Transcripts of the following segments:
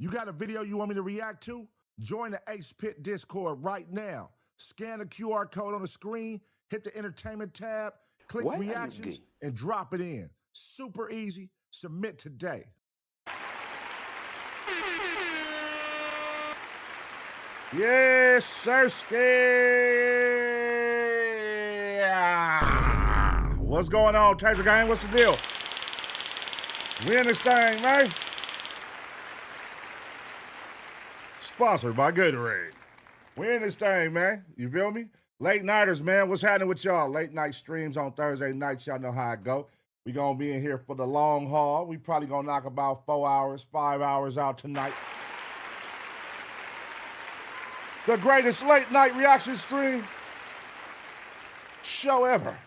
You got a video you want me to react to? Join the Ace Pit Discord right now. Scan the QR code on the screen, hit the entertainment tab, click reactions, and drop it in. Super easy. Submit today. Yes, Sirski! What's going on, Taser Gang? What's the deal? We in this thing, man. Sponsored by Gatorade. We in this thing, man. You feel me? Late nighters, man. What's happening with y'all? Late night streams on Thursday nights. Y'all know how it go. We gonna be in here for the long haul. We probably gonna knock about 4 hours, 5 hours out tonight. The greatest late night reaction stream show ever.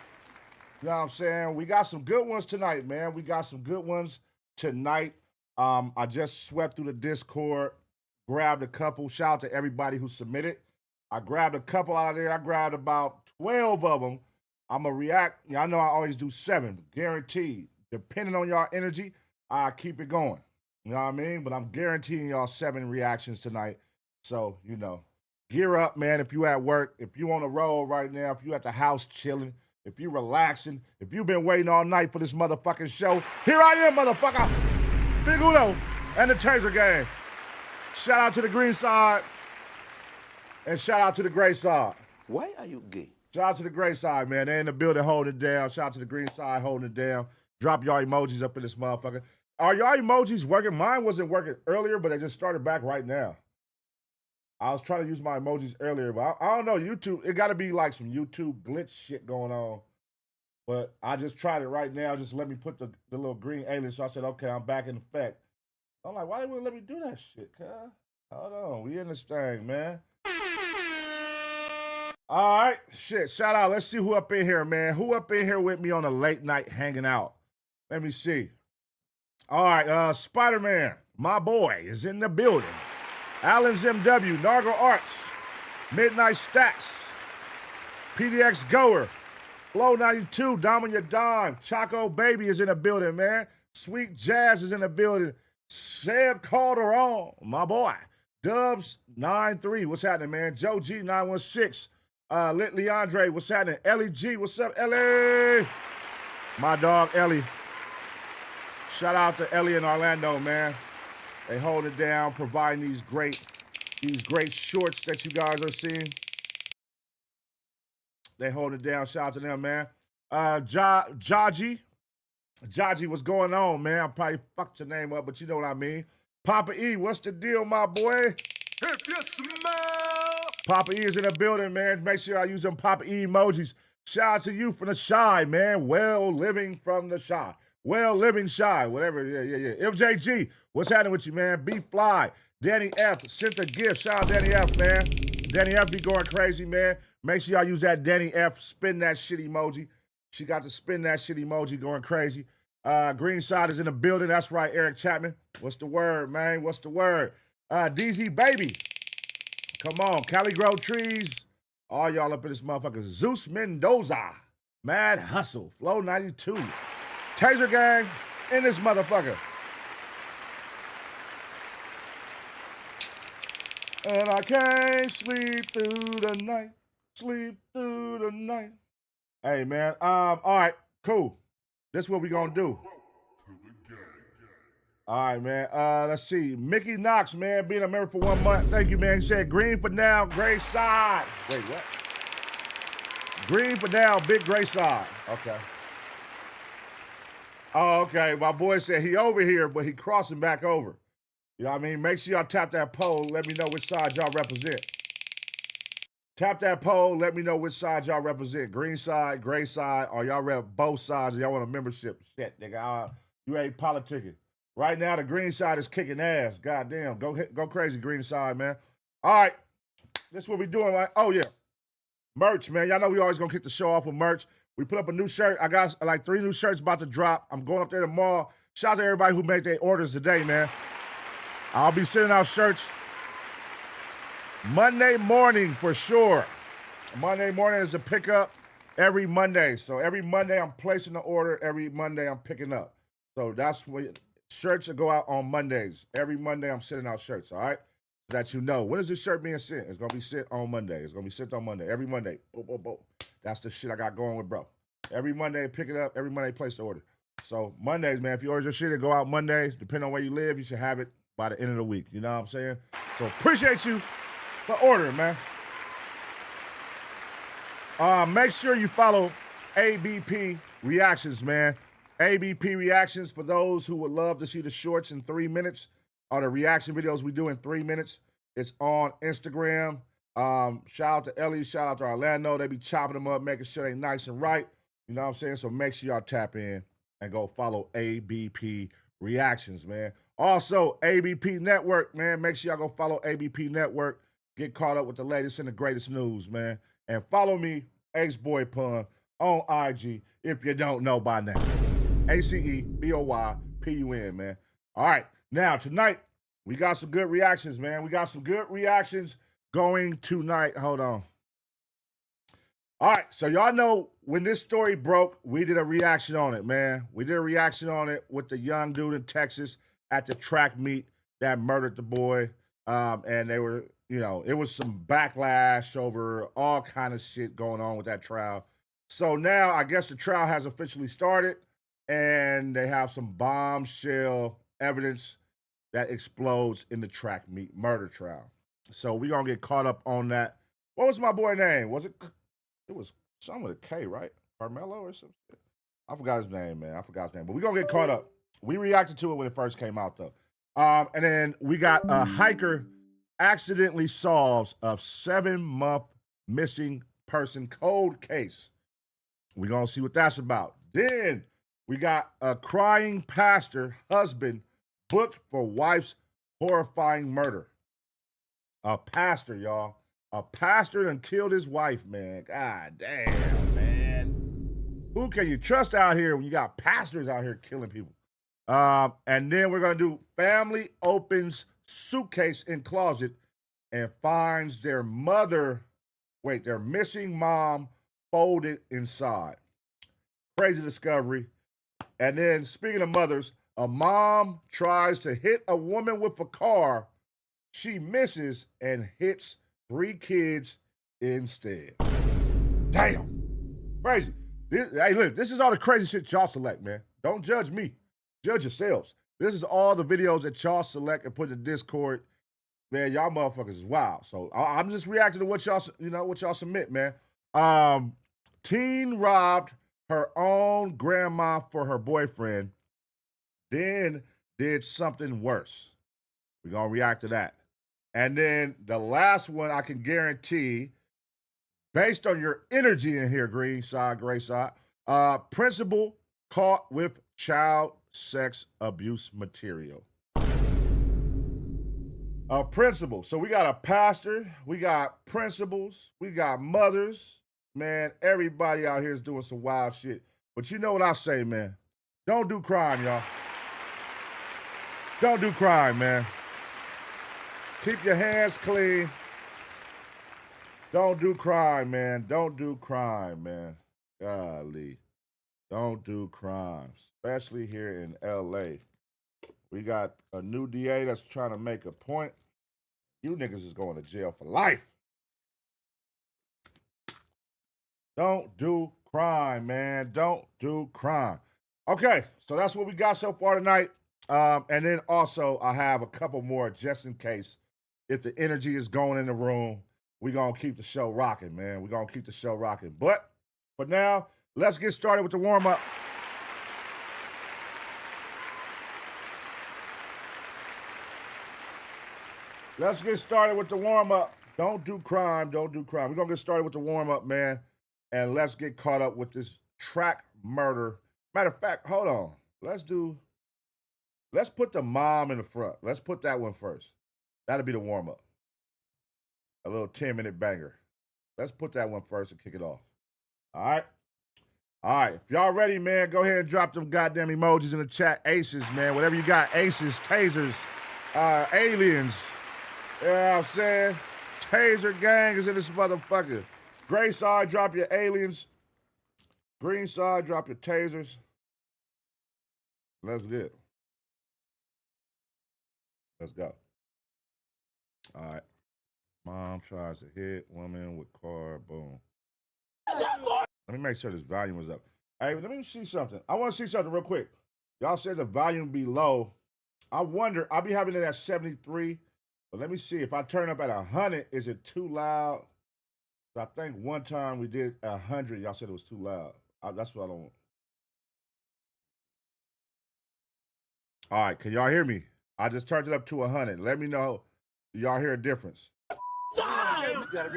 You know what I'm saying? We got some good ones tonight, man. We got some good ones tonight. I just swept through the Discord, grabbed a couple. Shout out to everybody who submitted. I grabbed a couple out of there. I grabbed about 12 of them. I'm going to react. Y'all know I always do 7, guaranteed. Depending on y'all energy, I keep it going. You know what I mean? But I'm guaranteeing y'all 7 reactions tonight. So, you know, gear up, man. If you at work, if you on the road right now, if you at the house chilling, if you relaxing, if you been waiting all night for this motherfucking show, here I am, motherfucker. Big Uno and the Taser Gang. Shout out to the green side and shout out to the gray side. Why are you gay? Shout out to the gray side, man. They in the building holding it down. Shout out to the green side holding it down. Drop y'all emojis up in this motherfucker. Are y'all emojis working? Mine wasn't working earlier, but they just started back right now. I was trying to use my emojis earlier, but I don't know. YouTube, it got to be like some YouTube glitch shit going on. But I just tried it right now. Just let me put the little green alien. So I said, okay, I'm back in effect. I'm like, why they wouldn't let me do that shit, cuz? Hold on. We in this thing, man. All right. Shit. Shout out. Let's see who up in here, man. Who up in here with me on a late night hanging out? Let me see. All right. Spider-Man, my boy, is in the building. Allen's MW, Nargo Arts, Midnight Stacks, PDX Goer, Flow 92, Dom on your dime, Choco Baby is in the building, man. Sweet Jazz is in the building. Seb Calderon, my boy. Dubs 93, what's happening, man? Joe G 916, Lit Leandre, what's happening? Ellie G, what's up, Ellie? My dog Ellie. Shout out to Ellie in Orlando, man. They hold it down, providing these great shorts that you guys are seeing. They hold it down. Shout out to them, man. Jaji, what's going on, man? I probably fucked your name up, but you know what I mean. Papa E, what's the deal, my boy? If you smell. Papa E is in the building, man. Make sure I use them Papa E emojis. Shout out to you from the Shy, man. Well living from the Shy. Well living Shy, whatever. Yeah. MJG, what's happening with you, man? B Fly, Danny F sent a gift. Shout out Danny F, man. Danny F be going crazy, man. Make sure y'all use that Danny F spin that shit emoji. She got the spin that shit emoji going crazy. Green Side is in the building. That's right, Eric Chapman. What's the word, man? What's the word? DZ Baby. Come on. Cali Grow Trees. All y'all up in this motherfucker. Zeus Mendoza. Mad Hustle. Flow 92. Taser Gang in this motherfucker. And I can't sleep through the night. Sleep through the night. Hey, man. All right, cool. This is what we gonna do. All right, man. Let's see. Mickey Knox, man, being a member for 1 month. Thank you, man. He said green for now, gray side. Wait, what? Green for now, big gray side. Okay. Oh, okay. My boy said he over here, but he crossing back over. You know what I mean? Make sure y'all tap that poll. Let me know which side y'all represent. Tap that poll. Let me know which side y'all represent. Green side, gray side, or y'all rep both sides and y'all want a membership. Shit, nigga. You ain't politicking. Right now, the green side is kicking ass. Goddamn. Go crazy, green side, man. All right. This is what we doing. Like, oh, yeah. Merch, man. Y'all know we always going to kick the show off with merch. We put up a new shirt. I got like 3 new shirts about to drop. I'm going up there tomorrow. Shout out to everybody who made their orders today, man. I'll be sending out shirts Monday morning for sure. Monday morning is a pickup every Monday. So every Monday I'm placing the order. Every Monday I'm picking up. So that's what shirts will go out on Mondays. Every Monday I'm sending out shirts, all right? So that you know. When is this shirt being sent? It's going to be sent on Monday. It's going to be sent on Monday. Every Monday. Boom, boom, boom. That's the shit I got going with, bro. Every Monday, pick it up. Every Monday, place the order. So Mondays, man, if you order your shit, it go out Mondays. Depending on where you live, you should have it by the end of the week. You know what I'm saying? So appreciate you for ordering, man. Make sure you follow ABP Reactions, man. ABP Reactions, for those who would love to see the shorts in 3 minutes, or the reaction videos we do in 3 minutes. It's on Instagram. Shout out to Ellie, shout out to Orlando. They be chopping them up, making sure they nice and right. You know what I'm saying? So make sure y'all tap in and go follow ABP Reactions, man. Also, ABP Network, man. Make sure y'all go follow ABP Network. Get caught up with the latest and the greatest news, man. And follow me, AceBoyPun, on IG, if you don't know by now. ACEBOYPUN, man. All right. Now, tonight, we got some good reactions, man. We got some good reactions going tonight. Hold on. All right. So y'all know when this story broke, we did a reaction on it, man. We did a reaction on it with the young dude in Texas at the track meet that murdered the boy. And they were, you know, it was some backlash over all kind of shit going on with that trial. So now I guess the trial has officially started, and they have some bombshell evidence that explodes in the track meet murder trial. So we're going to get caught up on that. What was my boy name? It was something with a K, right? Carmelo or something? I forgot his name, man. But we're going to get caught up. We reacted to it when it first came out, though. And then we got a hiker accidentally solves a 7-month missing person cold case. We're going to see what that's about. Then we got a crying pastor husband booked for wife's horrifying murder. A pastor, y'all. A pastor done killed his wife, man. God damn, man. Who can you trust out here when you got pastors out here killing people? And then we're going to do family opens suitcase in closet and finds their missing mom folded inside. Crazy discovery. And then, speaking of mothers, a mom tries to hit a woman with a car. She misses and hits 3 kids instead. Damn. Crazy. Hey, look, this is all the crazy shit y'all select, man. Don't judge me. Judge yourselves. This is all the videos that y'all select and put in Discord. Man, y'all motherfuckers is wild. So I'm just reacting to what y'all submit, man. Teen robbed her own grandma for her boyfriend, then did something worse. We're going to react to that. And then the last one, I can guarantee, based on your energy in here, green side, gray side, principal caught with child sex abuse material. A principal. So we got a pastor, we got principals, we got mothers. Man, everybody out here is doing some wild shit. But you know what I say, man? Don't do crime, y'all. Don't do crime, man. Keep your hands clean. Don't do crime, man. Don't do crime, man. Golly. Don't do crime, especially here in LA. We got a new DA that's trying to make a point. You niggas is going to jail for life. Don't do crime, man. Don't do crime. Okay, so that's what we got so far tonight. And then also I have a couple more just in case if the energy is going in the room. We're going to keep the show rocking, man. We're going to keep the show rocking. But for now, let's get started with the warm-up. Let's get started with the warm-up. Don't do crime. Don't do crime. We're going to get started with the warm-up, man. And let's get caught up with this track murder. Matter of fact, hold on. Let's put the mom in the front. Let's put that one first. That'll be the warm-up. A little 10-minute banger. Let's put that one first and kick it off. All right? All right. If y'all ready, man, go ahead and drop them goddamn emojis in the chat. Aces, man. Whatever you got. Aces, tasers, aliens. You know what I'm saying? Taser gang is in this motherfucker. Gray side, drop your aliens. Green side, drop your tasers. Let's get it. Let's go. All right. Mom tries to hit woman with car. Boom. Let me make sure this volume is up. Hey, let me see something. I want to see something real quick. Y'all said the volume be low. I wonder, I'll be having it at 73. But let me see. If I turn up at 100, is it too loud? I think one time we did 100. Y'all said it was too loud. That's what I don't want. All right. Can y'all hear me? I just turned it up to 100. Let me know. Do y'all hear a difference? No! That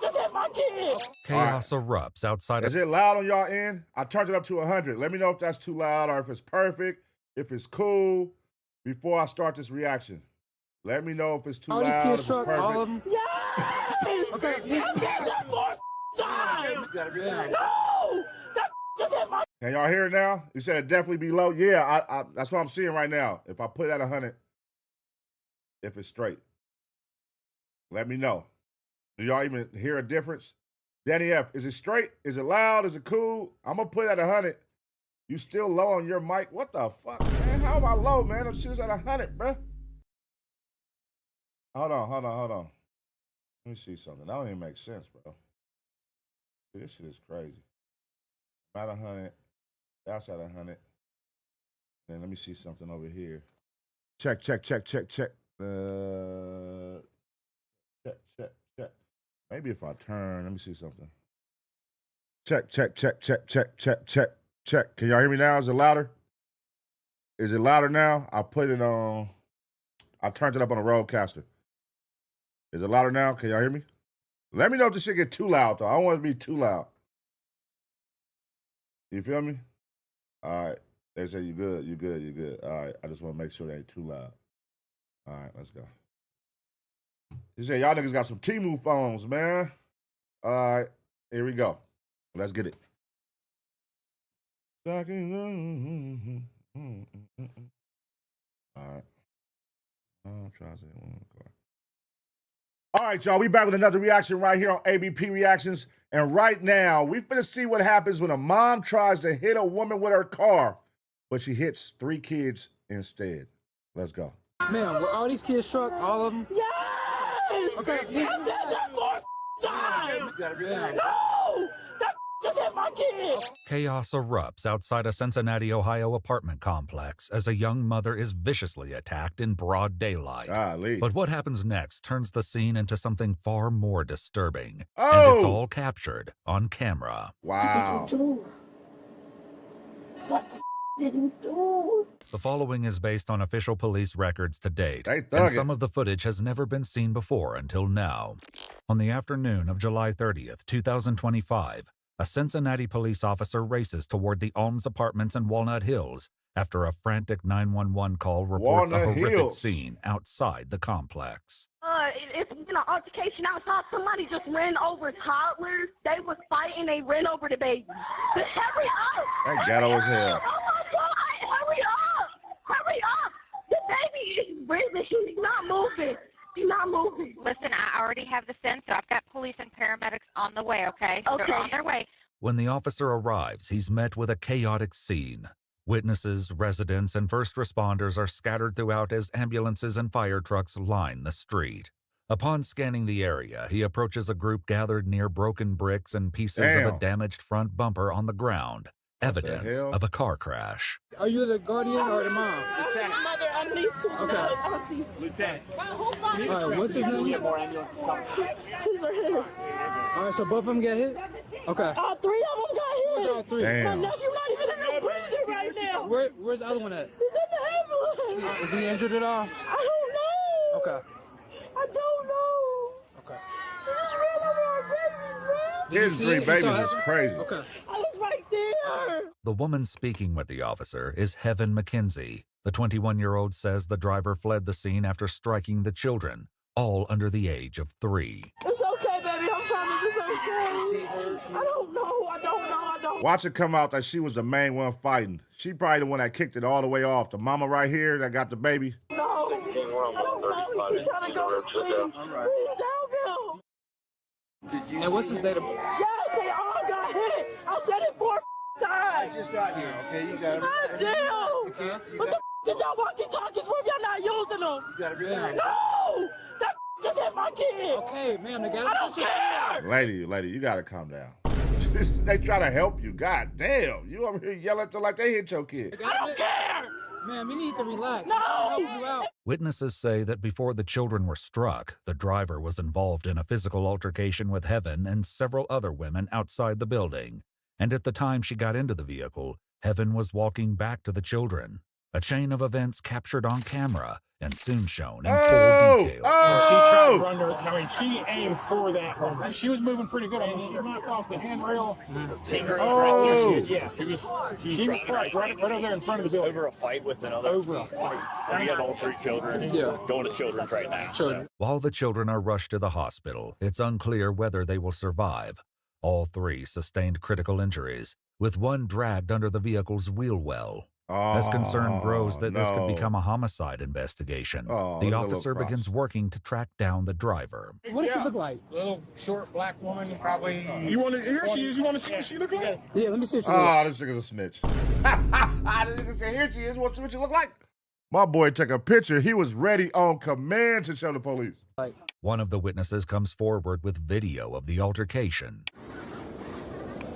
just hit my kid! Chaos erupts outside Is it loud on y'all end? I turned it up to 100. Let me know if that's too loud or if it's perfect, if it's cool, before I start this reaction. Let me know if it's too loud, if it's perfect. All of them? Yes! Okay. I said that more time! No! That just hit my... Can y'all hear it now? You said it definitely be low? Yeah, I that's what I'm seeing right now. If I put it at 100, if it's straight. Let me know. Do y'all even hear a difference? Danny F, is it straight? Is it loud? Is it cool? I'm going to put it at 100. You still low on your mic? What the fuck, man? How am I low, man? That shit's at 100, bro. Hold on. Let me see something. That don't even make sense, bro. This shit is crazy. I'm at 100. That's at 100. Then let me see something over here. Check. Check. Maybe if I turn, let me see something. Check. Can y'all hear me now? Is it louder? Is it louder now? I put it on, I turned it up on a roadcaster. Is it louder now? Can y'all hear me? Let me know if this shit get too loud, though. I don't want it to be too loud. You feel me? All right. They say you good. All right. I just want to make sure they ain't too loud. All right, let's go. He said, y'all niggas got some T-Move phones, man. All right, here we go. Let's get it. All right. I'm trying to say one more. All right, y'all, we back with another reaction right here on ABP Reactions. And right now, we finna see what happens when a mom tries to hit a woman with her car, but she hits 3 kids instead. Let's go. Man, were all these kids struck? All of them? Yes! Okay. I said that more time! No! That just hit my kid! Chaos erupts outside a Cincinnati, Ohio apartment complex as a young mother is viciously attacked in broad daylight. Golly. But what happens next turns the scene into something far more disturbing. Oh! And it's all captured on camera. Wow. What did you do? The following is based on official police records to date, They and thug some it. of the footage has never been seen before until now. On the afternoon of July 30th, 2025, a Cincinnati police officer races toward the Alms Apartments in Walnut Hills after a frantic 911 call reports a Walnut horrific Hills. scene outside the complex. It's been an altercation outside. Somebody just ran over toddlers. They was fighting. They ran over the baby. Hurry up! That ghetto as hell. Oh my God! Hurry up! Hurry up! The baby is breathing. He's not moving. He's not moving. Listen, I already have the SIN, so I've got police and paramedics on the way, okay? Okay. They're on their way. When the officer arrives, he's met with a chaotic scene. Witnesses, residents, and first responders are scattered throughout as ambulances and fire trucks line the street. Upon scanning the area, he approaches a group gathered near broken bricks and pieces of a Damn. damaged front bumper on the ground evidence hell? of a car crash. Are you the guardian or the mom? I'm mother, I'm niece to auntie. Lieutenant. All right, what's his name? These are his. All right, so both of them get hit? Okay. All three of them got hit. All three. Damn. My nephew not even in the breathing right now. Where's the other one at? He's in the ambulance. Is he injured at all? I don't know. Okay. I don't know. Okay. She just ran over our babies, bro. His see three it? You babies saw is it? crazy. Okay. I was right there. The woman speaking with the officer is Heaven McKenzie. The 21-year-old says the driver fled the scene after striking the children, all under the age of 3. It's okay, baby. I'm coming. It's okay. I don't know. I don't. Watch it come out that she was the main one fighting. She probably the one that kicked it all the way off. The mama right here that got the baby. No. I don't know. He's trying to go to sleep. Please help him. And what's his date of birth? Yes, they all got hit. I said it 4 times. Just got here, okay? You got God damn. What the did y'all walkie-talkies for if y'all not using them? You gotta relax. No! That just hit my kid. Okay, ma'am, they got I don't care. Lady, you gotta calm down. They try to help you. God damn. You over here yelling at them like they hit your kid. I don't care. Ma'am, you need to relax. No. I'm trying to help you out. Witnesses say that before the children were struck, the driver was involved in a physical altercation with Heaven and several other women outside the building. And at the time she got into the vehicle, Heaven was walking back to the children. A chain of events captured on camera and soon shown in full detail. She tried to run her. I mean, she aimed for that one. She was moving pretty good. I mean, she knocked off the handrail. She was parked right over there in front of the building. Over a fight with another. Over a fight. And we got all 3 children. Yeah. Going to children's right now. Children. While the children are rushed to the hospital, it's unclear whether they will survive. All 3 sustained critical injuries, with one dragged under the vehicle's wheel well. As concern grows that this could become a homicide investigation, the officer begins working to track down the driver. What does she look like? Little short black woman, probably. You want to? Here she is. You want to see what she look like? Yeah, let me see what she look like. This nigga's a snitch. This nigga said, here she is. What's what you look like? My boy took a picture. He was ready on command to show the police. One of the witnesses comes forward with video of the altercation.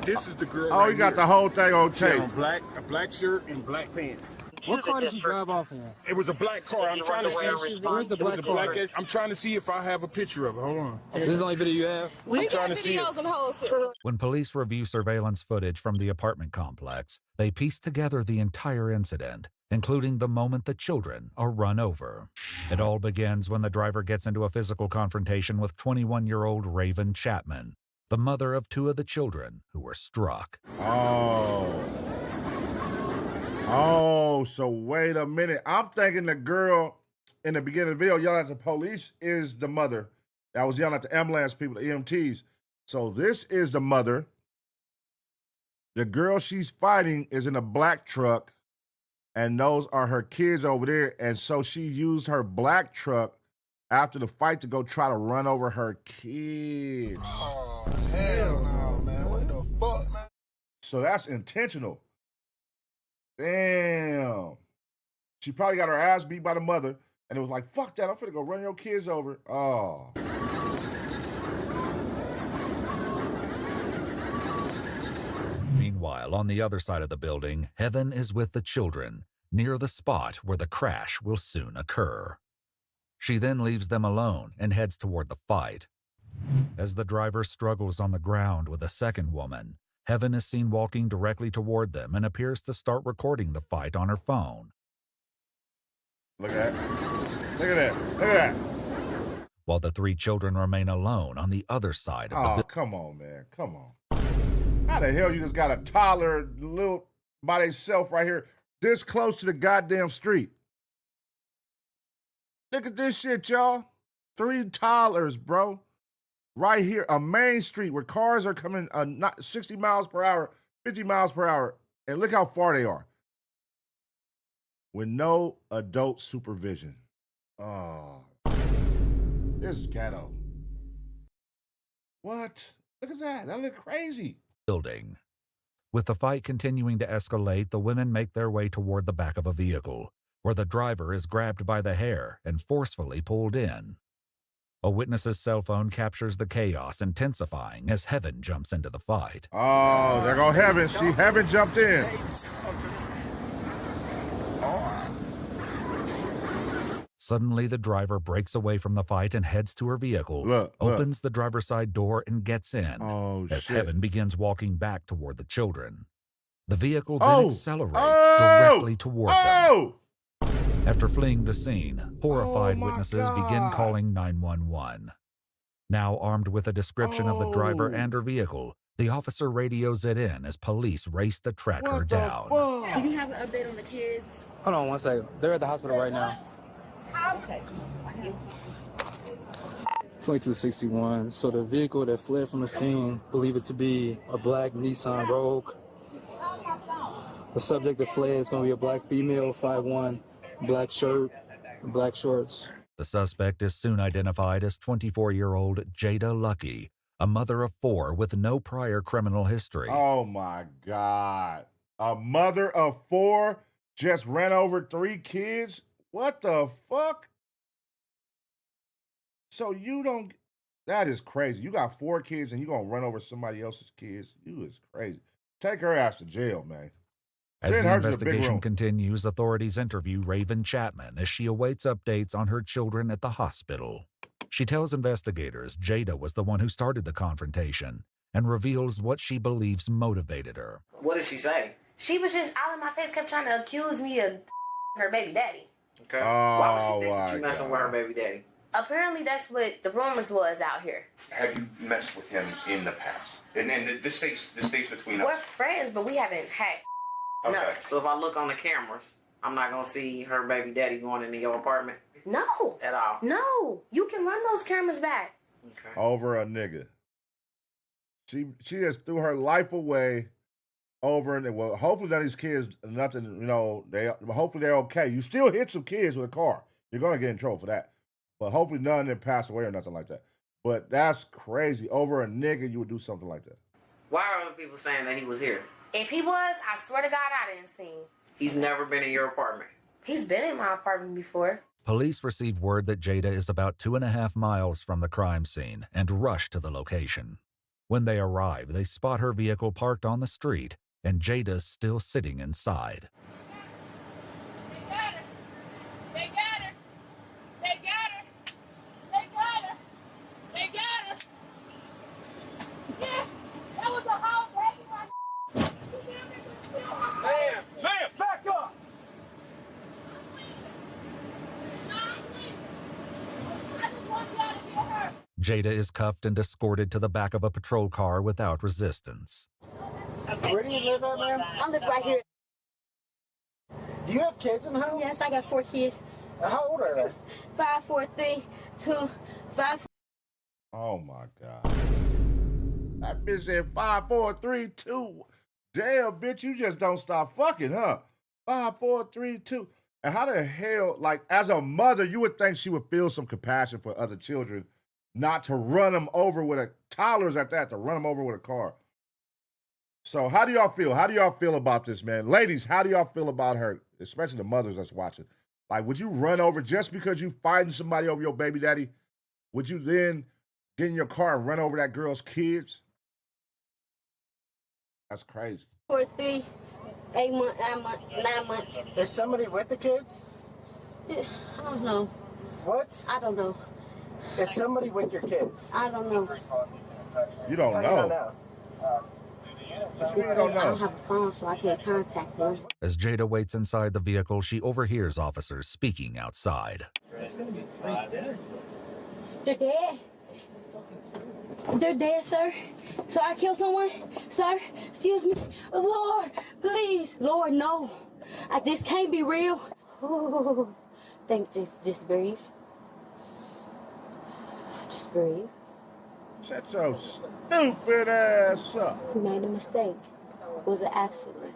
This is the girl. Oh, you got the whole thing on tape. A black shirt and black pants. What car did she drive off in? It was a black car. I'm trying to see. Where's the black car? I'm trying to see if I have a picture of it. Hold on. This is the only video you have? I'm trying to see it. When police review surveillance footage from the apartment complex, they piece together the entire incident, including the moment the children are run over. It all begins when the driver gets into a physical confrontation with 21-year-old Raven Chapman, the mother of 2 of the children who were struck. Oh, so wait a minute. I'm thinking the girl in the beginning of the video yelling at the police is the mother that was yelling at the ambulance people, the EMTs. So this is the mother. The girl she's fighting is in a black truck, and those are her kids over there. And so she used her black truck after the fight to go try to run over her kids. Oh, hell no, man. What the fuck, man? So that's intentional. Damn. She probably got her ass beat by the mother, and it was like, fuck that, I'm finna go run your kids over. Oh. Meanwhile, on the other side of the building, Heaven is with the children, near the spot where the crash will soon occur. She then leaves them alone and heads toward the fight. As the driver struggles on the ground with a second woman, Heaven is seen walking directly toward them and appears to start recording the fight on her phone. Look at that. Look at that. Look at that. While the 3 children remain alone on the other side of the building. Come on, man. Come on. How the hell you just got a toddler little by themselves right here this close to the goddamn street? Look at this shit, y'all. 3 toddlers, bro. Right here, a main street where cars are coming not 60 miles per hour, 50 miles per hour. And look how far they are. With no adult supervision. Oh, this is ghetto. What? Look at that. That look crazy. Building. With the fight continuing to escalate, the women make their way toward the back of a vehicle, where the driver is grabbed by the hair and forcefully pulled in. A witness's cell phone captures the chaos intensifying as Heaven jumps into the fight. Oh, there go Heaven. See, Heaven jumped in. Suddenly, the driver breaks away from the fight and heads to her vehicle, Look. opens the driver's side door, and gets in Oh, as shit. Heaven begins walking back toward the children. The vehicle then Oh. accelerates Oh. directly toward them. Oh! After fleeing the scene, horrified Oh, my witnesses begin God. calling 911. Now armed with a description of the driver Oh. and her vehicle, the officer radios it in as police race to track her What the down. fuck? Do you have an update on the kids? Hold on 1 second. They're at the hospital right now. Okay. 2261. So the vehicle that fled from the scene, believe it to be a black Nissan Rogue. The subject that fled is going to be a black female, 5'1", black shirt, black shorts. The suspect is soon identified as 24-year-old Jada Lucky, a mother of 4 with no prior criminal history. Oh my God. A mother of 4 just ran over 3 kids? What the fuck? So you don't, that is crazy. You got 4 kids and you gonna run over somebody else's kids? You is crazy. Take her ass to jail, man. As Send the her to the big investigation room. continues, authorities interview Raven Chapman as she awaits updates on her children at the hospital. She tells investigators Jada was the one who started the confrontation and reveals what she believes motivated her. What did she say? She was just all in my face, kept trying to accuse me of her baby daddy. Okay. Oh, Why would she think that my you messing God. with her baby daddy? Apparently, that's what the rumors was out here. Have you messed with him in the past? And this stays between We're us. friends, but we haven't had. Okay. So if I look on the cameras, I'm not gonna see her baby daddy going into your apartment No. at all. No. You can run those cameras back. Okay. Over a nigga. She just threw her life away over, and well, hopefully none of these kids, nothing, you know, hopefully they're okay. You still hit some kids with a car. You're gonna get in trouble for that. But hopefully none of them pass away or nothing like that. But that's crazy. Over a nigga, you would do something like that. Why are other people saying that he was here? If he was, I swear to God, I didn't see him. He's never been in your apartment. He's been in my apartment before. Police receive word that Jada is about 2.5 miles from the crime scene and rush to the location. When they arrive, they spot her vehicle parked on the street and Jada's still sitting inside. They got her. They got her. They got her. They got her. They got her. Yeah, that was a whole baby. Man, back up! I just want y'all to get her. Jada is cuffed and escorted to the back of a patrol car without resistance. Where do you live at, ma'am? I live right here. Do you have kids in the house? Yes, I got 4 kids. How old are they? 5, 4, 3, 2, 5. Oh my God. That bitch said 5, 4, 3, 2. Damn, bitch, you just don't stop fucking, huh? 5, 4, 3, 2. And how the hell, like, as a mother, you would think she would feel some compassion for other children, not to run them over with a, toddlers at that, to run them over with a car. So how do y'all feel? How do y'all feel about this, man? Ladies, how do y'all feel about her, especially the mothers that's watching? Like, would you run over just because you fighting somebody over your baby daddy? Would you then get in your car and run over that girl's kids? That's crazy. 4, 3, 8 months, 9 months. Is somebody with the kids? I don't know. What? I don't know. Is somebody with your kids? I don't know. You don't How do know. you don't know? What you mean you don't I know? don't have a phone, so I can't contact them. As Jada waits inside the vehicle, she overhears officers speaking outside. They're dead. They're dead, sir. Sir, I killed someone. Sir, excuse me. Lord, please. Lord, no. This can't be real. Ooh. Think just breathe. Just breathe. Shut your stupid ass up. You made a mistake. It was an accident.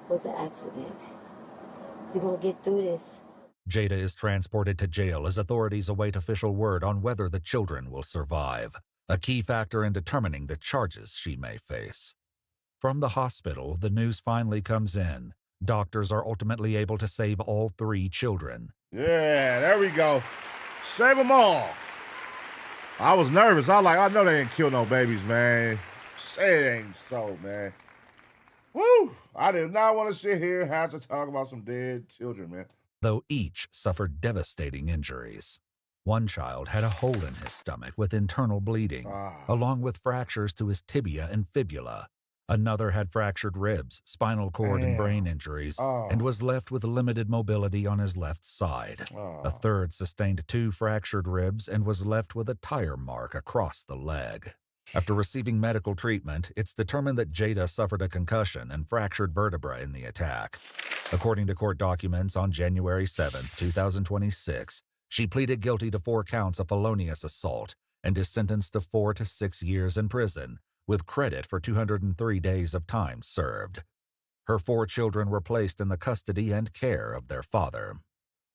It was an accident. You're gonna get through this. Jada is transported to jail as authorities await official word on whether the children will survive, a key factor in determining the charges she may face. From the hospital, the news finally comes in. Doctors are ultimately able to save all 3 children. Yeah, there we go. Save them all. I was nervous. I was like, I know they ain't kill no babies, man. Say it ain't so, man. Woo! I did not want to sit here and have to talk about some dead children, man. Though each suffered devastating injuries. One child had a hole in his stomach with internal bleeding, along with fractures to his tibia and fibula. Another had fractured ribs, spinal cord, and brain injuries, and was left with limited mobility on his left side. A third sustained 2 fractured ribs and was left with a tire mark across the leg. After receiving medical treatment, it's determined that Jada suffered a concussion and fractured vertebrae in the attack. According to court documents, on January 7, 2026, she pleaded guilty to 4 counts of felonious assault and is sentenced to 4 to 6 years in prison, with credit for 203 days of time served. Her 4 children were placed in the custody and care of their father.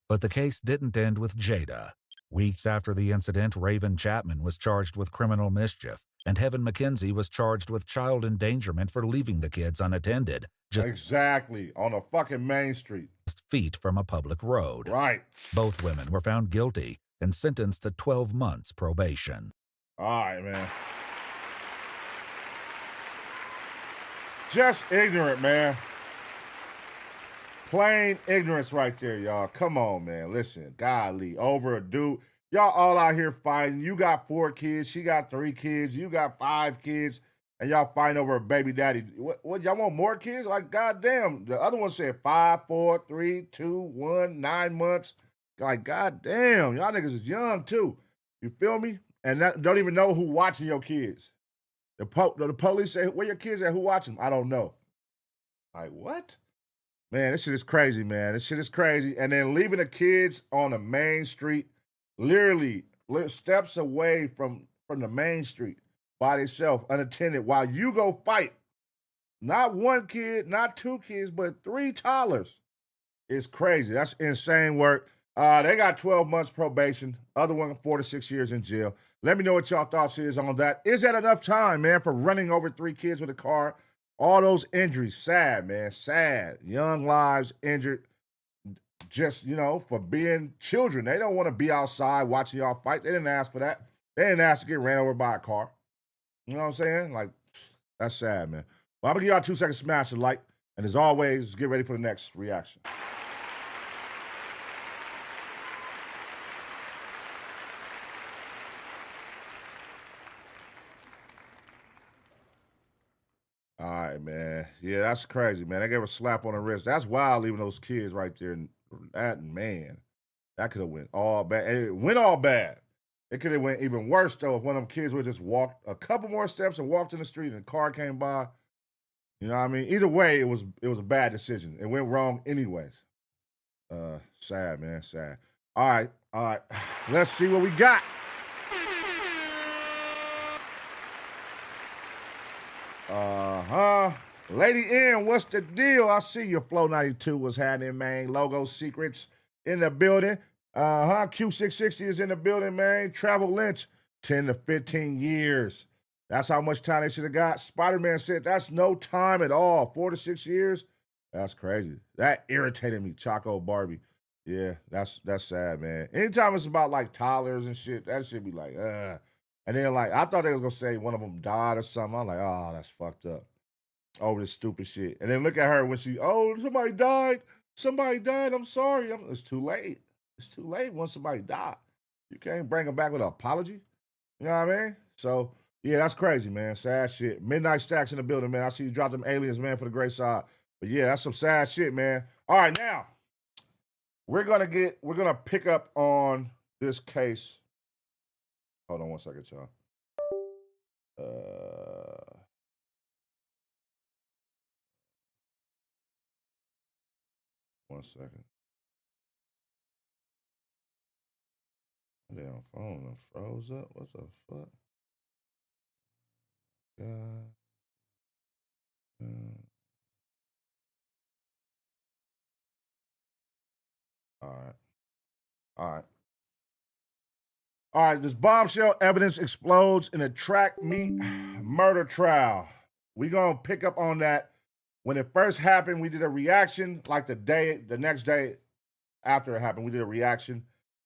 But the case didn't end with Jada. Weeks after the incident, Raven Chapman was charged with criminal mischief, and Heaven McKenzie was charged with child endangerment for leaving the kids unattended. Exactly, on a fucking main street. Just feet from a public road. Right. Both women were found guilty and sentenced to 12 months probation. All right, man. Just ignorant, man. Plain ignorance right there, y'all. Come on, man. Listen, golly, over a dude. Y'all all out here fighting. You got 4 kids. She got 3 kids. You got 5 kids. And y'all fighting over a baby daddy. What y'all want more kids? Like, goddamn. The other one said 5, 4, 3, 2, 1, 9 months. Like, goddamn. Y'all niggas is young, too. You feel me? And don't even know who watching your kids. The police say, where your kids at? Who watching them? I don't know. Like, what? Man, this shit is crazy, man. This shit is crazy. And then leaving the kids on the main street, literally steps away from the main street by themselves, unattended, while you go fight. Not 1 kid, not 2 kids, but 3 toddlers. It's crazy. That's insane work. They got 12 months probation. Other one, 4 to 6 years in jail. Let me know what y'all thoughts is on that. Is that enough time, man, for running over 3 kids with a car? All those injuries, sad, man, sad. Young lives injured just, for being children. They don't want to be outside watching y'all fight. They didn't ask for that. They didn't ask to get ran over by a car. You know what I'm saying? Like, that's sad, man. Well, I'm going to give y'all 2 seconds to smash the like. And as always, get ready for the next reaction. All right, man. Yeah, that's crazy, man. They gave a slap on the wrist. That's wild, leaving those kids right there. That, man, that could have went all bad. It went all bad. It could have went even worse, though, if one of them kids would just walked a couple more steps and walked in the street and a car came by. You know what I mean? Either way, it was a bad decision. It went wrong anyways. Sad, man, sad. All right. Let's see what we got. Lady N, what's the deal? I see your Flow 92 was happening, man. Logo Secrets in the building. Q660 is in the building, man. Travel Lynch, 10 to 15 years. That's how much time they should have got. Spider-Man said that's no time at all. 4 to 6 years? That's crazy. That irritated me, Choco Barbie. Yeah, that's sad, man. Anytime it's about, like, toddlers and shit, that should be like, And then, like, I thought they was going to say one of them died or something. I'm like, oh, that's fucked up. Over this stupid shit. And then look at her when somebody died. Somebody died. I'm sorry. It's too late. It's too late once somebody died. You can't bring them back with an apology. You know what I mean? So, yeah, that's crazy, man. Sad shit. Midnight Stacks in the building, man. I see you drop them aliens, man, for the great side. But, yeah, that's some sad shit, man. All right, now, we're going to pick up on this case. Hold on one second, y'all. 1 second. Damn phone done froze up. What the fuck? God. All right, this bombshell evidence explodes in a track meet murder trial. We're going to pick up on that. When it first happened, we did a reaction, like the next day after it happened, we did a reaction.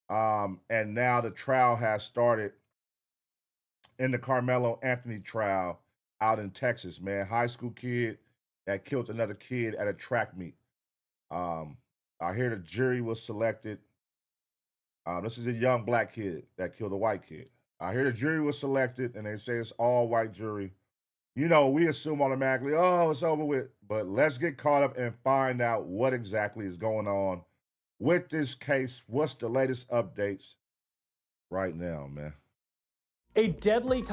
And now the trial has started. in the Carmelo Anthony trial out in Texas, man. High school kid that killed another kid at a track meet. I hear the jury was selected. This is a young black kid that killed a white kid. I hear the jury was selected, and they say it's all white jury. You know, we assume automatically, oh, it's over with. But let's get caught up and find out what exactly is going on with this case. What's the latest updates right now, man? A deadly...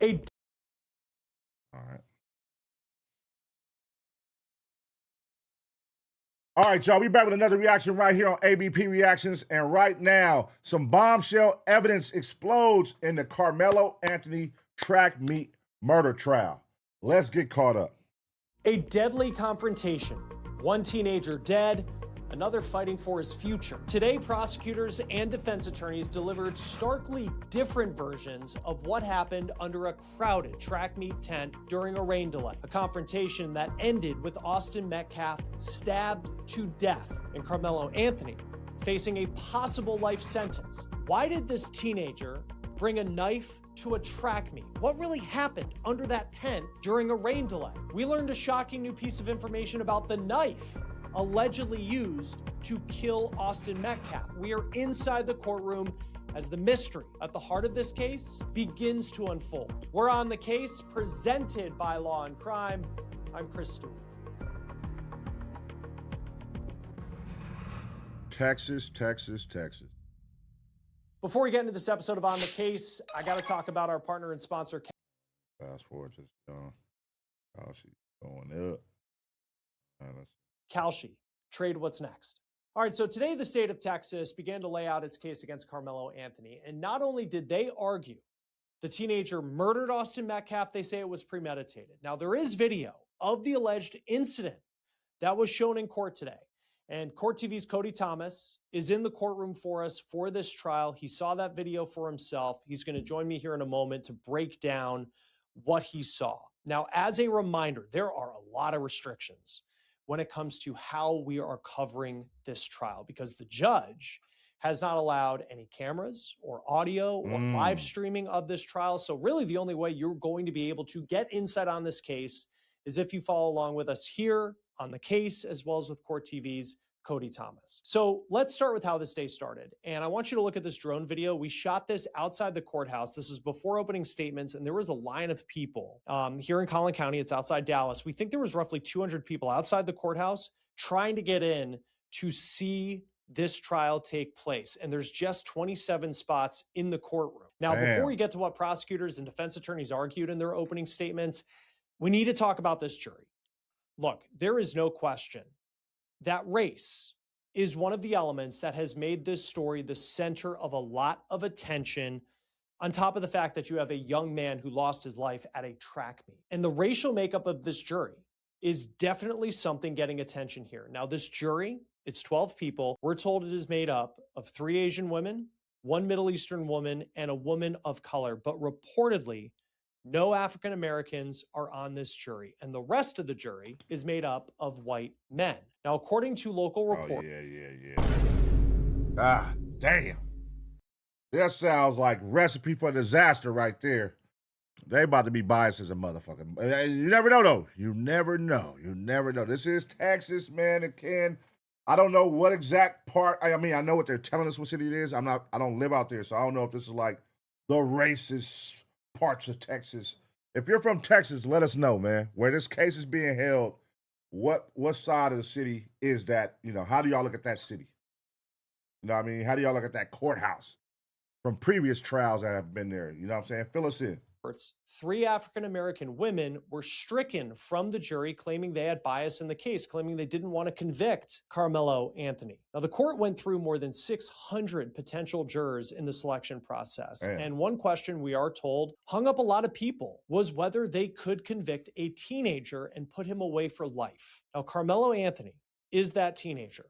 All right. All right, y'all, we back with another reaction right here on ABP Reactions. And right now, some bombshell evidence explodes in the Carmelo Anthony track meet murder trial. Let's get caught up. A deadly confrontation. One teenager dead, another fighting for his future. Today, prosecutors and defense attorneys delivered starkly different versions of what happened under a crowded track meet tent during a rain delay. A confrontation that ended with Austin Metcalf stabbed to death and Carmelo Anthony facing a possible life sentence. Why did this teenager bring a knife to a track meet? What really happened under that tent during a rain delay? We learned a shocking new piece of information about the knife allegedly used to kill Austin Metcalf. We are inside the courtroom as the mystery at the heart of this case begins to unfold. We're on the case presented by Law and Crime. I'm Chris Stewart. Texas, Texas, Texas. Before we get into this episode of On the Case, I got to talk about our partner and sponsor. Fast forward to she's going up. Kalshi, trade what's next. All right, so today the state of Texas began to lay out its case against Carmelo Anthony. And not only did they argue the teenager murdered Austin Metcalf, they say it was premeditated. Now, there is video of the alleged incident that was shown in court today. And Court TV's Cody Thomas is in the courtroom for us for this trial. He saw that video for himself. He's going to join me here in a moment to break down what he saw. Now, as a reminder, there are a lot of restrictions when it comes to how we are covering this trial, because the judge has not allowed any cameras or audio or live streaming of this trial. So really the only way you're going to be able to get insight on this case is if you follow along with us here on the case, as well as with Court TV's Cody Thomas. So let's start with how this day started. And I want you to look at this drone video. We shot this outside the courthouse. This is before opening statements, and there was a line of people here in Collin County. It's outside Dallas. We think there was roughly 200 people outside the courthouse trying to get in to see this trial take place. And there's just 27 spots in the courtroom. Now, before we get to what prosecutors and defense attorneys argued in their opening statements, we need to talk about this jury. Look, there is no question that race is one of the elements that has made this story the center of a lot of attention, on top of the fact that you have a young man who lost his life at a track meet. And the racial makeup of this jury is definitely something getting attention here. Now, this jury, it's 12 people. We're told it is made up of 3 Asian women, 1 Middle Eastern woman, and a woman of color. But reportedly, no African Americans are on this jury, and the rest of the jury is made up of white men. Now, according to local reports... Ah, damn. That sounds like recipe for disaster right there. They about to be biased as a motherfucker. You never know, though. You never know. You never know. This is Texas, man. Again, I don't know what exact part. I mean, I know what they're telling us what city it is. I don't live out there, so I don't know if this is like the racist parts of Texas. If you're from Texas, let us know, man, where this case is being held. What side of the city is that? You know, how do y'all look at that city? You know what I mean? How do y'all look at that courthouse from previous trials that have been there? You know what I'm saying? Fill us in. 3 African-American women were stricken from the jury, claiming they had bias in the case, claiming they didn't want to convict Carmelo Anthony. Now, the court went through more than 600 potential jurors in the selection process. And one question we are told hung up a lot of people was whether they could convict a teenager and put him away for life. Now, Carmelo Anthony is that teenager.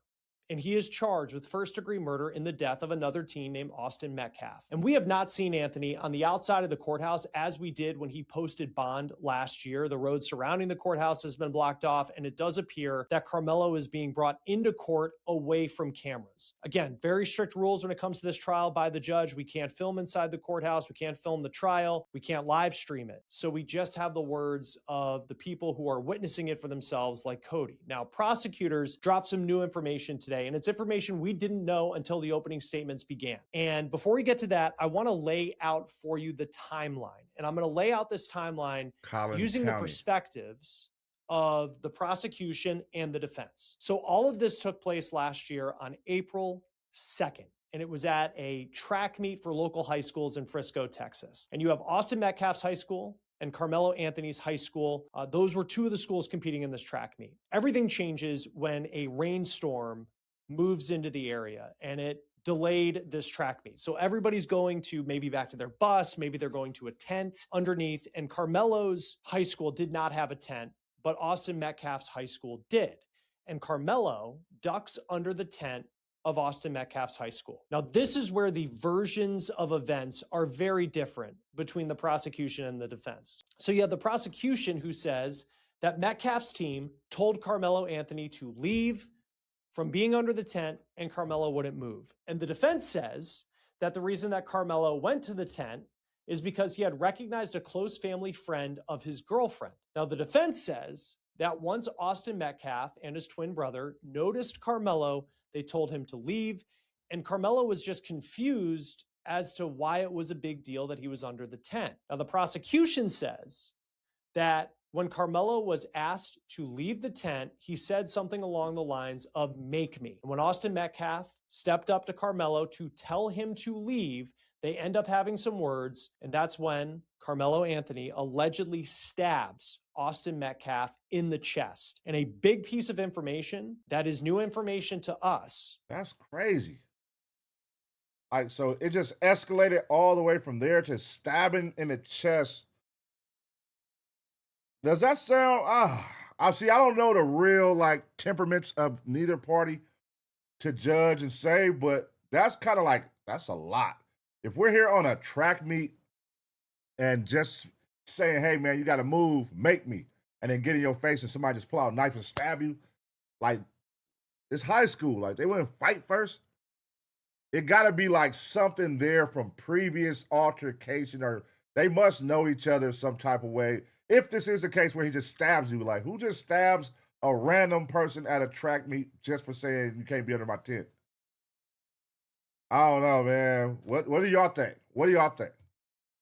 and he is charged with first-degree murder in the death of another teen named Austin Metcalf. And we have not seen Anthony on the outside of the courthouse as we did when he posted bond last year. The road surrounding the courthouse has been blocked off, and it does appear that Carmelo is being brought into court away from cameras. Again, very strict rules when it comes to this trial by the judge. We can't film inside the courthouse. We can't film the trial. We can't live stream it. So we just have the words of the people who are witnessing it for themselves, like Cody. Now, prosecutors dropped some new information today, and it's information we didn't know until the opening statements began. And before we get to that, I want to lay out for you the timeline. And I'm going to lay out this timeline using the perspectives of the prosecution and the defense. So all of this took place last year on April 2nd. And it was at a track meet for local high schools in Frisco, Texas. And you have Austin Metcalf's high school and Carmelo Anthony's high school. Those were two of the schools competing in this track meet. Everything changes when a rainstorm moves into the area, and it delayed this track meet. So everybody's going to maybe back to their bus, maybe they're going to a tent underneath, and Carmelo's high school did not have a tent, but Austin Metcalf's high school did. And Carmelo ducks under the tent of Austin Metcalf's high school. Now, this is where the versions of events are very different between the prosecution and the defense. So you have the prosecution who says that Metcalf's team told Carmelo Anthony to leave from being under the tent and Carmelo wouldn't move. And the defense says that the reason that Carmelo went to the tent is because he had recognized a close family friend of his girlfriend. Now, the defense says that once Austin Metcalf and his twin brother noticed Carmelo, they told him to leave, and Carmelo was just confused as to why it was a big deal that he was under the tent. Now, the prosecution says that when Carmelo was asked to leave the tent, he said something along the lines of, "Make me." And when Austin Metcalf stepped up to Carmelo to tell him to leave, they end up having some words, and that's when Carmelo Anthony allegedly stabs Austin Metcalf in the chest. And a big piece of information that is new information to us. That's crazy. So it just escalated all the way from there to stabbing in the chest. Does that sound, I don't know the real temperaments of neither party to judge and say, but that's kind of that's a lot. If we're here on a track meet and just saying, hey man, you got to move, make me, and then get in your face and somebody just pull out a knife and stab you, it's high school. They wouldn't fight first. It got to be something there from previous altercation, or they must know each other some type of way. If this is the case where he just stabs you, who just stabs a random person at a track meet just for saying you can't be under my tent? I don't know, man. What do y'all think? What do y'all think?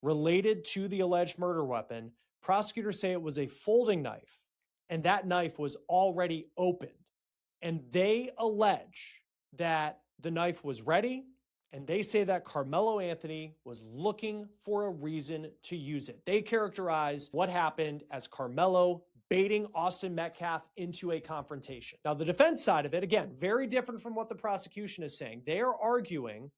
Related to the alleged murder weapon, prosecutors say it was a folding knife, and that knife was already opened. And they allege that the knife was ready, and they say that Carmelo Anthony was looking for a reason to use it. They characterize what happened as Carmelo baiting Austin Metcalf into a confrontation. Now, the defense side of it, again, very different from what the prosecution is saying. They are arguing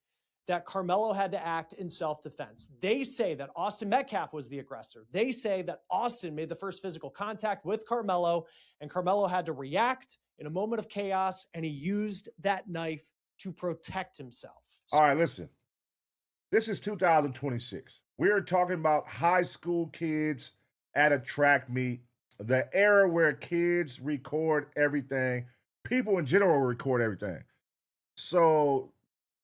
that Carmelo had to act in self-defense. They say that Austin Metcalf was the aggressor. They say that Austin made the first physical contact with Carmelo, and Carmelo had to react in a moment of chaos, and he used that knife to protect himself. All right, listen. This is 2026. We're talking about high school kids at a track meet, the era where kids record everything. People in general record everything. So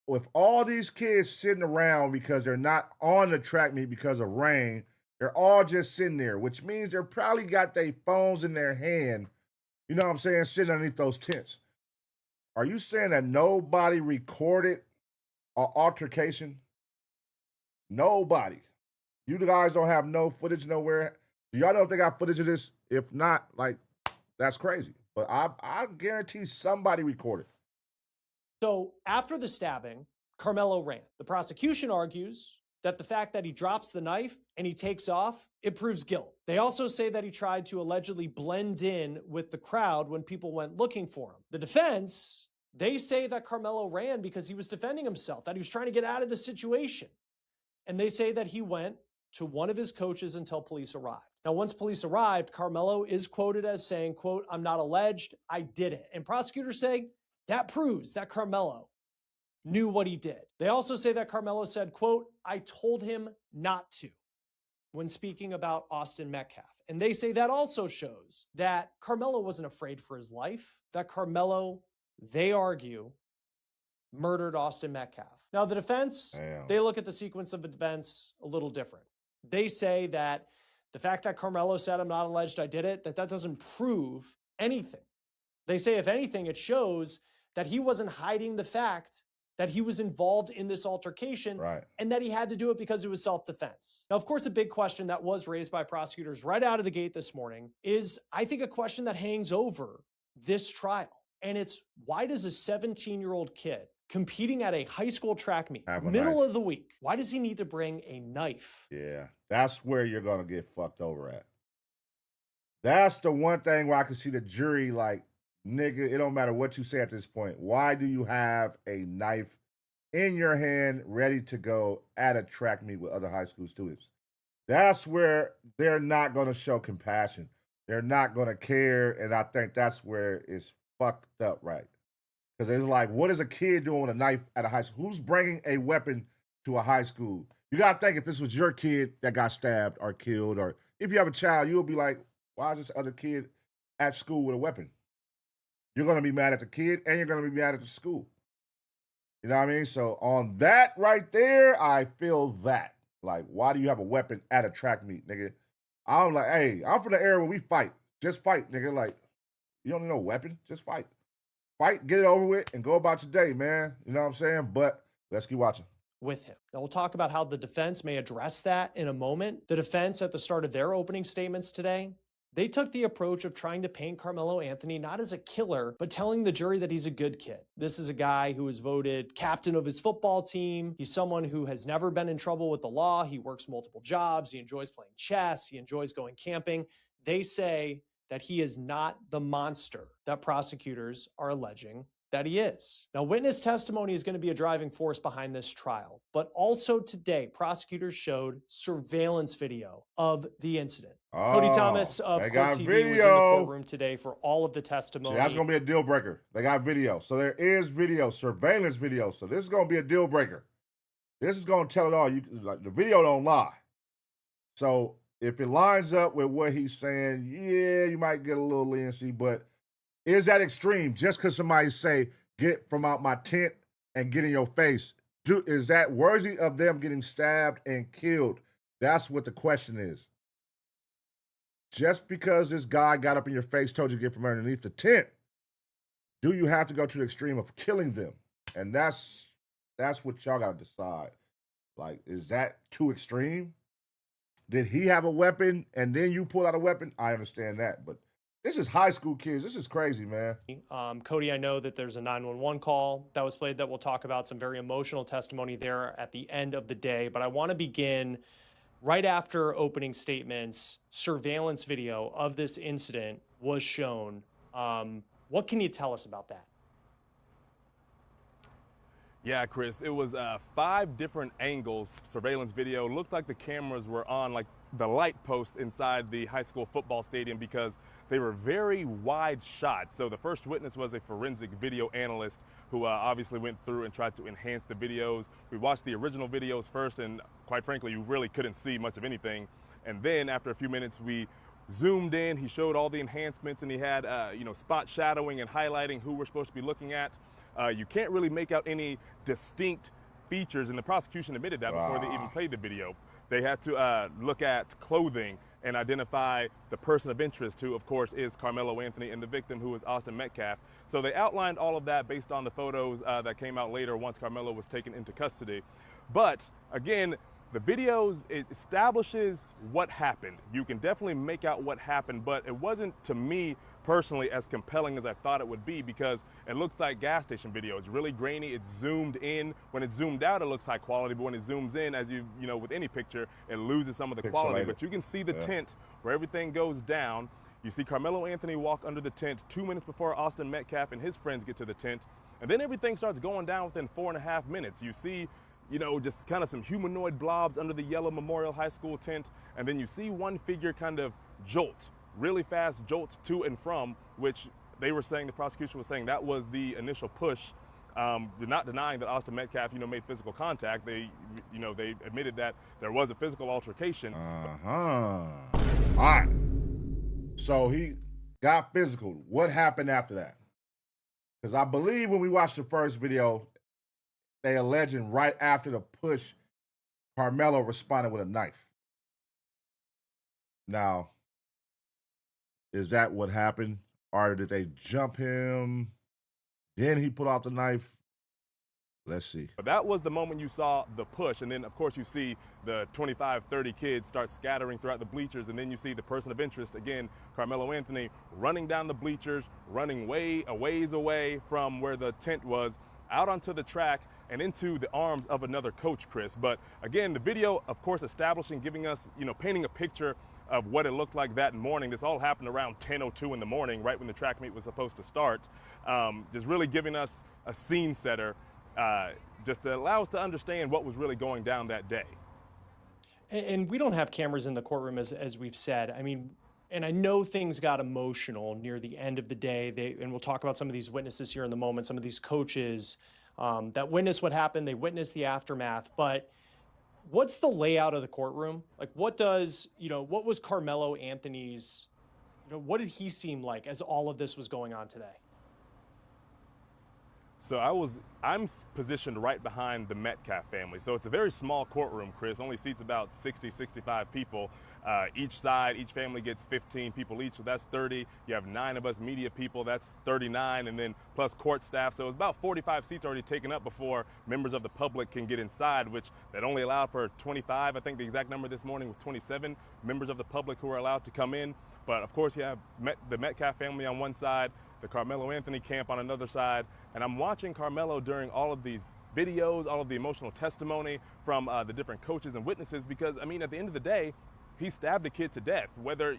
with all these kids sitting around because they're not on the track meet because of rain, they're all just sitting there, which means they're probably got their phones in their hand, you know what I'm saying, sitting underneath those tents. Are you saying that nobody recorded an altercation? Nobody. You guys don't have no footage nowhere. Do y'all know if they got footage of this? If not, that's crazy. But I guarantee somebody recorded. So after the stabbing, Carmelo ran. The prosecution argues that the fact that he drops the knife and he takes off, it proves guilt. They also say that he tried to allegedly blend in with the crowd when people went looking for him. The defense, they say that Carmelo ran because he was defending himself, that he was trying to get out of the situation. And they say that he went to one of his coaches until police arrived. Now, once police arrived, Carmelo is quoted as saying, quote, "I'm not alleged, I did it." And prosecutors say That proves that Carmelo knew what he did. They also say that Carmelo said, quote, "I told him not to," when speaking about Austin Metcalf. And they say that also shows that Carmelo wasn't afraid for his life, that Carmelo, they argue, murdered Austin Metcalf. Now, the defense, they look at the sequence of events a little different. They say that the fact that Carmelo said, "I'm not alleged I did it," that doesn't prove anything. They say, if anything, it shows that he wasn't hiding the fact that he was involved in this altercation and that he had to do it because it was self-defense. Now, of course, a big question that was raised by prosecutors right out of the gate this morning is, I think, a question that hangs over this trial. And it's, why does a 17-year-old kid competing at a high school track meet, middle of the week, why does he need to bring a knife? Yeah, that's where you're going to get fucked over at. That's the one thing where I can see the jury like, nigga, it don't matter what you say at this point. Why do you have a knife in your hand ready to go at a track meet with other high school students? That's where they're not going to show compassion. They're not going to care, and I think that's where it's fucked up, right? Because it's like, what is a kid doing with a knife at a high school? Who's bringing a weapon to a high school? You got to think, if this was your kid that got stabbed or killed, or if you have a child, you'll be like, why is this other kid at school with a weapon? You're going to be mad at the kid, and you're going to be mad at the school. You know what I mean? So on that right there, I feel that. Like, why do you have a weapon at a track meet, nigga? I'm like, hey, I'm from the era where we fight. Just fight, nigga. Like, you don't need no weapon. Just fight. Fight, get it over with, and go about your day, man. You know what I'm saying? But let's keep watching. With him. Now, we'll talk about how the defense may address that in a moment. The defense, at the start of their opening statements today, they took the approach of trying to paint Carmelo Anthony not as a killer, but telling the jury that he's a good kid. This is a guy who was voted captain of his football team. He's someone who has never been in trouble with the law. He works multiple jobs. He enjoys playing chess. He enjoys going camping. They say that he is not the monster that prosecutors are alleging that he is. Now, witness testimony is going to be a driving force behind this trial, but also today, prosecutors showed surveillance video of the incident. Cody Thomas of Court TV was in the courtroom today for all of the testimony. See, that's going to be a deal breaker. They got video. So there is video, surveillance video. So this is going to be a deal breaker. This is going to tell it all. Like, the video don't lie. So if it lines up with what he's saying, yeah, you might get a little leniency, but is that extreme? Just because somebody say, get from out my tent and get in your face, is that worthy of them getting stabbed and killed? That's what the question is. Just because this guy got up in your face, told you to get from underneath the tent, do you have to go to the extreme of killing them? And that's what y'all got to decide. Like, is that too extreme? Did he have a weapon and then you pull out a weapon? I understand that, but this is high school kids. This is crazy, man. Cody, I know that there's a 911 call that was played that we'll talk about, some very emotional testimony there at the end of the day. But I want to begin right after opening statements. Surveillance video of this incident was shown. What can you tell us about that? Yeah, Chris, it was 5 different angles, surveillance video. Looked like the cameras were on like the light post inside the high school football stadium because they were very wide shots. So the first witness was a forensic video analyst who obviously went through and tried to enhance the videos. We watched the original videos first, and quite frankly, you really couldn't see much of anything. And then after a few minutes, we zoomed in. He showed all the enhancements, and he had spot shadowing and highlighting who we're supposed to be looking at. You can't really make out any distinct features, and the prosecution admitted that before they even played the video. They had to look at clothing and identify the person of interest, who, of course, is Carmelo Anthony, and the victim, who is Austin Metcalf. So they outlined all of that based on the photos that came out later once Carmelo was taken into custody. But, again, the videos, it establishes what happened. You can definitely make out what happened, but it wasn't, to me personally, as compelling as I thought it would be, because it looks like gas station video. It's really grainy. It's zoomed in. When it's zoomed out, it looks high quality, but when it zooms in, as you know, with any picture, it loses some of the quality. But you can see the tent where everything goes down. You see Carmelo Anthony walk under the tent 2 minutes before Austin Metcalf and his friends get to the tent, and then everything starts going down within 4.5 minutes. You see, just kind of some humanoid blobs under the yellow Memorial High School tent, and then you see one figure kind of jolt, really fast jolt to and from, which they were saying, the prosecution was saying that was the initial push. They're not denying that Austin Metcalf, made physical contact. They admitted that there was a physical altercation. All right. So he got physical. What happened after that? Because I believe when we watched the first video, they alleging right after the push, Carmelo responded with a knife. Now, is that what happened? Or did they jump him? Then he put out the knife? Let's see. But that was the moment you saw the push. And then, of course, you see the 25, 30 kids start scattering throughout the bleachers. And then you see the person of interest, again, Carmelo Anthony, running down the bleachers, running a ways away from where the tent was, out onto the track and into the arms of another coach, Chris. But again, the video, of course, establishing, giving us, painting a picture of what it looked like that morning. This all happened around 10:02 in the morning, right when the track meet was supposed to start. Just really giving us a scene setter, just to allow us to understand what was really going down that day. And we don't have cameras in the courtroom, as we've said. I mean, and I know things got emotional near the end of the day. And we'll talk about some of these witnesses here in the moment, some of these coaches that witnessed what happened. They witnessed the aftermath. But what's the layout of the courtroom? Like, what was Carmelo Anthony's, what did he seem like as all of this was going on today? So I'm positioned right behind the Metcalf family. So it's a very small courtroom, Chris, only seats about 60, 65 people. Each side, each family gets 15 people each, so that's 30. You have 9 of us media people, that's 39, and then plus court staff. So it's about 45 seats already taken up before members of the public can get inside, which that only allowed for 25. I think the exact number this morning was 27 members of the public who are allowed to come in. But of course you have the Metcalf family on one side, the Carmelo Anthony camp on another side, and I'm watching Carmelo during all of these videos, all of the emotional testimony from the different coaches and witnesses, because, I mean, at the end of the day, he stabbed a kid to death. Whether,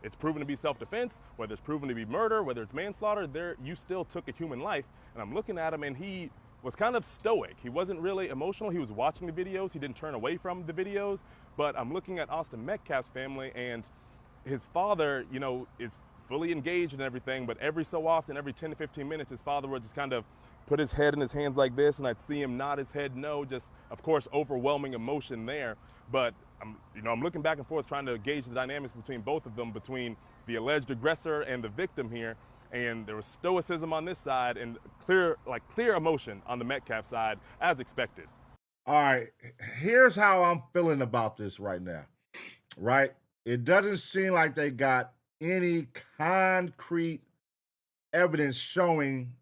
it's proven to be self-defense, whether it's proven to be murder, whether it's manslaughter, you still took a human life. And I'm looking at him, and he was kind of stoic. He wasn't really emotional. He was watching the videos. He didn't turn away from the videos. But I'm looking at Austin Metcalf's family, and his father, is fully engaged and everything, but every so often, every 10 to 15 minutes, his father would just kind of put his head in his hands like this, and I'd see him nod his head no, just, of course, overwhelming emotion there. But I'm looking back and forth trying to gauge the dynamics between both of them, between the alleged aggressor and the victim here. And there was stoicism on this side and clear emotion on the Metcalf side, as expected. All right, here's how I'm feeling about this right now, right? It doesn't seem like they got any concrete evidence showing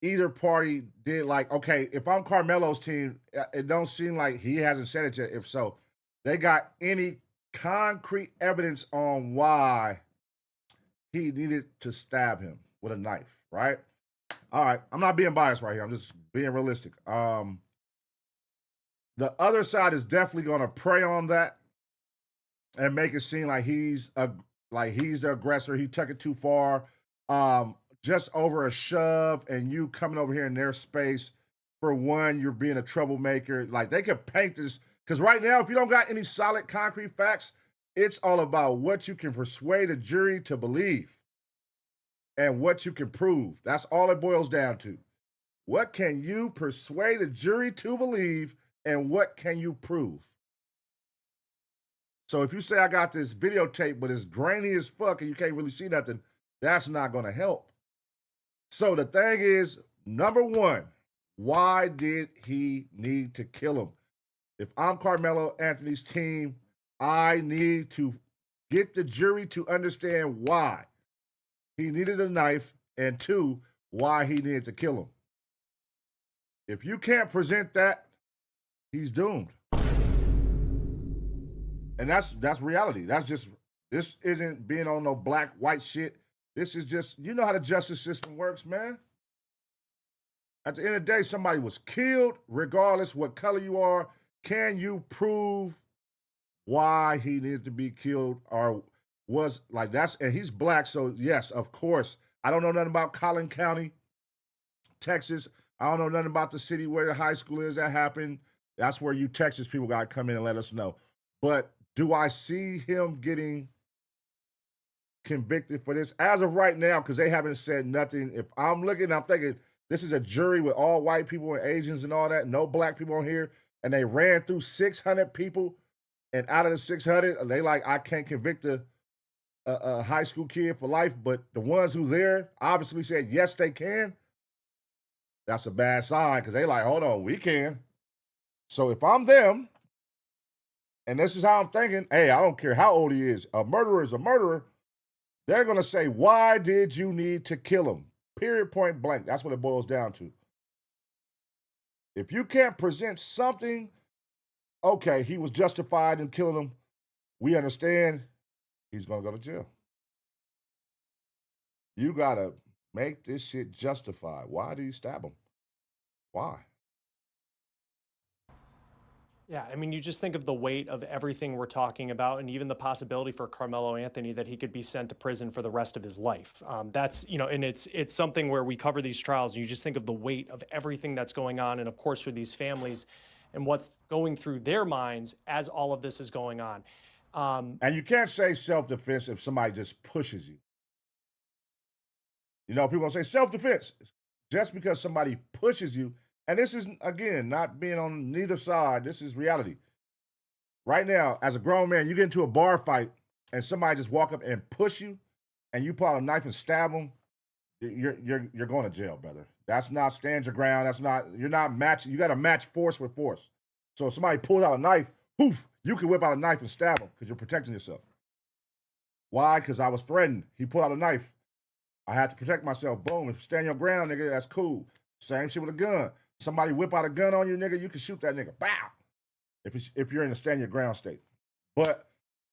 either party did. Like, okay, if I'm Carmelo's team, it don't seem like he hasn't said it yet. If so, they got any concrete evidence on why he needed to stab him with a knife, right? All right, I'm not being biased right here. I'm just being realistic. The other side is definitely going to prey on that and make it seem like he's the aggressor. He took it too far. Just over a shove and you coming over here in their space. For one, you're being a troublemaker. Like, they could paint this, because right now, if you don't got any solid concrete facts, it's all about what you can persuade a jury to believe and what you can prove. That's all it boils down to. What can you persuade a jury to believe and what can you prove? So if you say I got this videotape, but it's grainy as fuck and you can't really see nothing, that's not going to help. So the thing is, number one, why did he need to kill him? If I'm Carmelo Anthony's team, I need to get the jury to understand why he needed a knife, and two, why he needed to kill him. If you can't present that, he's doomed. And that's reality. This isn't being on no black, white shit. This is just, you know how the justice system works, man. At the end of the day, somebody was killed, regardless what color you are. Can you prove why he needed to be killed or was like that's, and he's black, so yes, of course. I don't know nothing about Collin County, Texas. I don't know nothing about the city where the high school is that happened. That's where you Texas people got to come in and let us know. But do I see him getting convicted for this as of right now because they haven't said nothing. If I'm looking, I'm thinking this is a jury with all white people and Asians and all that, no black people on here, and they ran through 600 people, and out of the 600, they like, I can't convict a high school kid for life, but the ones who there obviously said yes, they can. That's a bad sign because they like, hold on, we can. So if I'm them, and this is how I'm thinking, hey, I don't care how old he is, a murderer is a murderer. They're going to say, why did you need to kill him? Period, point blank. That's what it boils down to. If you can't present something, okay, he was justified in killing him. We understand he's going to go to jail. You got to make this shit justified. Why do you stab him? Why? Yeah, I mean, you just think of the weight of everything we're talking about, and even the possibility for Carmelo Anthony that he could be sent to prison for the rest of his life. That's, you know, and it's something where we cover these trials, and you just think of the weight of everything that's going on, and of course for these families, and what's going through their minds as all of this is going on. And you can't say self-defense if somebody just pushes you. You know, people gonna say self-defense just because somebody pushes you. And this is, again, not being on neither side. This is reality. Right now, as a grown man, you get into a bar fight and somebody just walk up and push you and you pull out a knife and stab them, you're going to jail, brother. That's not stand your ground. That's not, you're not matching. You got to match force with force. So if somebody pulls out a knife, poof, you can whip out a knife and stab them because you're protecting yourself. Why? Because I was threatened. He pulled out a knife. I had to protect myself. Boom. If you stand your ground, nigga, that's cool. Same shit with a gun. Somebody whip out a gun on you, nigga, you can shoot that nigga. Bow! If you're in a stand your ground state. But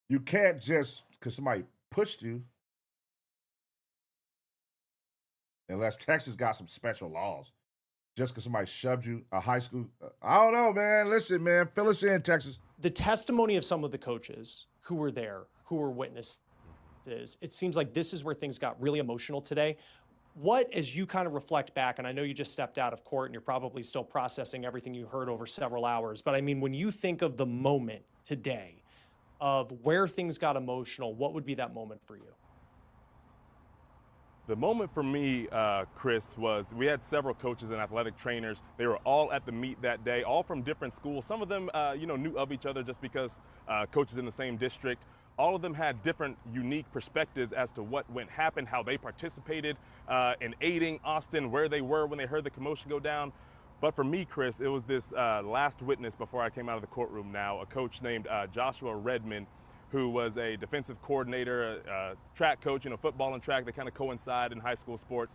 you can't just, because somebody pushed you, unless Texas got some special laws, just because somebody shoved you, a high school. I don't know, man. Listen, man, fill us in, Texas. The testimony of some of the coaches who were there, who were witnesses, it seems like this is where things got really emotional today. What, as you kind of reflect back, and I know you just stepped out of court and you're probably still processing everything you heard over several hours, but I mean, when you think of the moment today of where things got emotional, what would be that moment for you? The moment for me, Chris, was we had several coaches and athletic trainers. They were all at the meet that day, all from different schools. Some of them, knew of each other just because coaches in the same district. All of them had different unique perspectives as to what happened, how they participated in aiding Austin, where they were when they heard the commotion go down. But for me, Chris, it was this last witness before I came out of the courtroom now, a coach named Joshua Redmond, who was a defensive coordinator, a track coach, football and track, they kind of coincide in high school sports.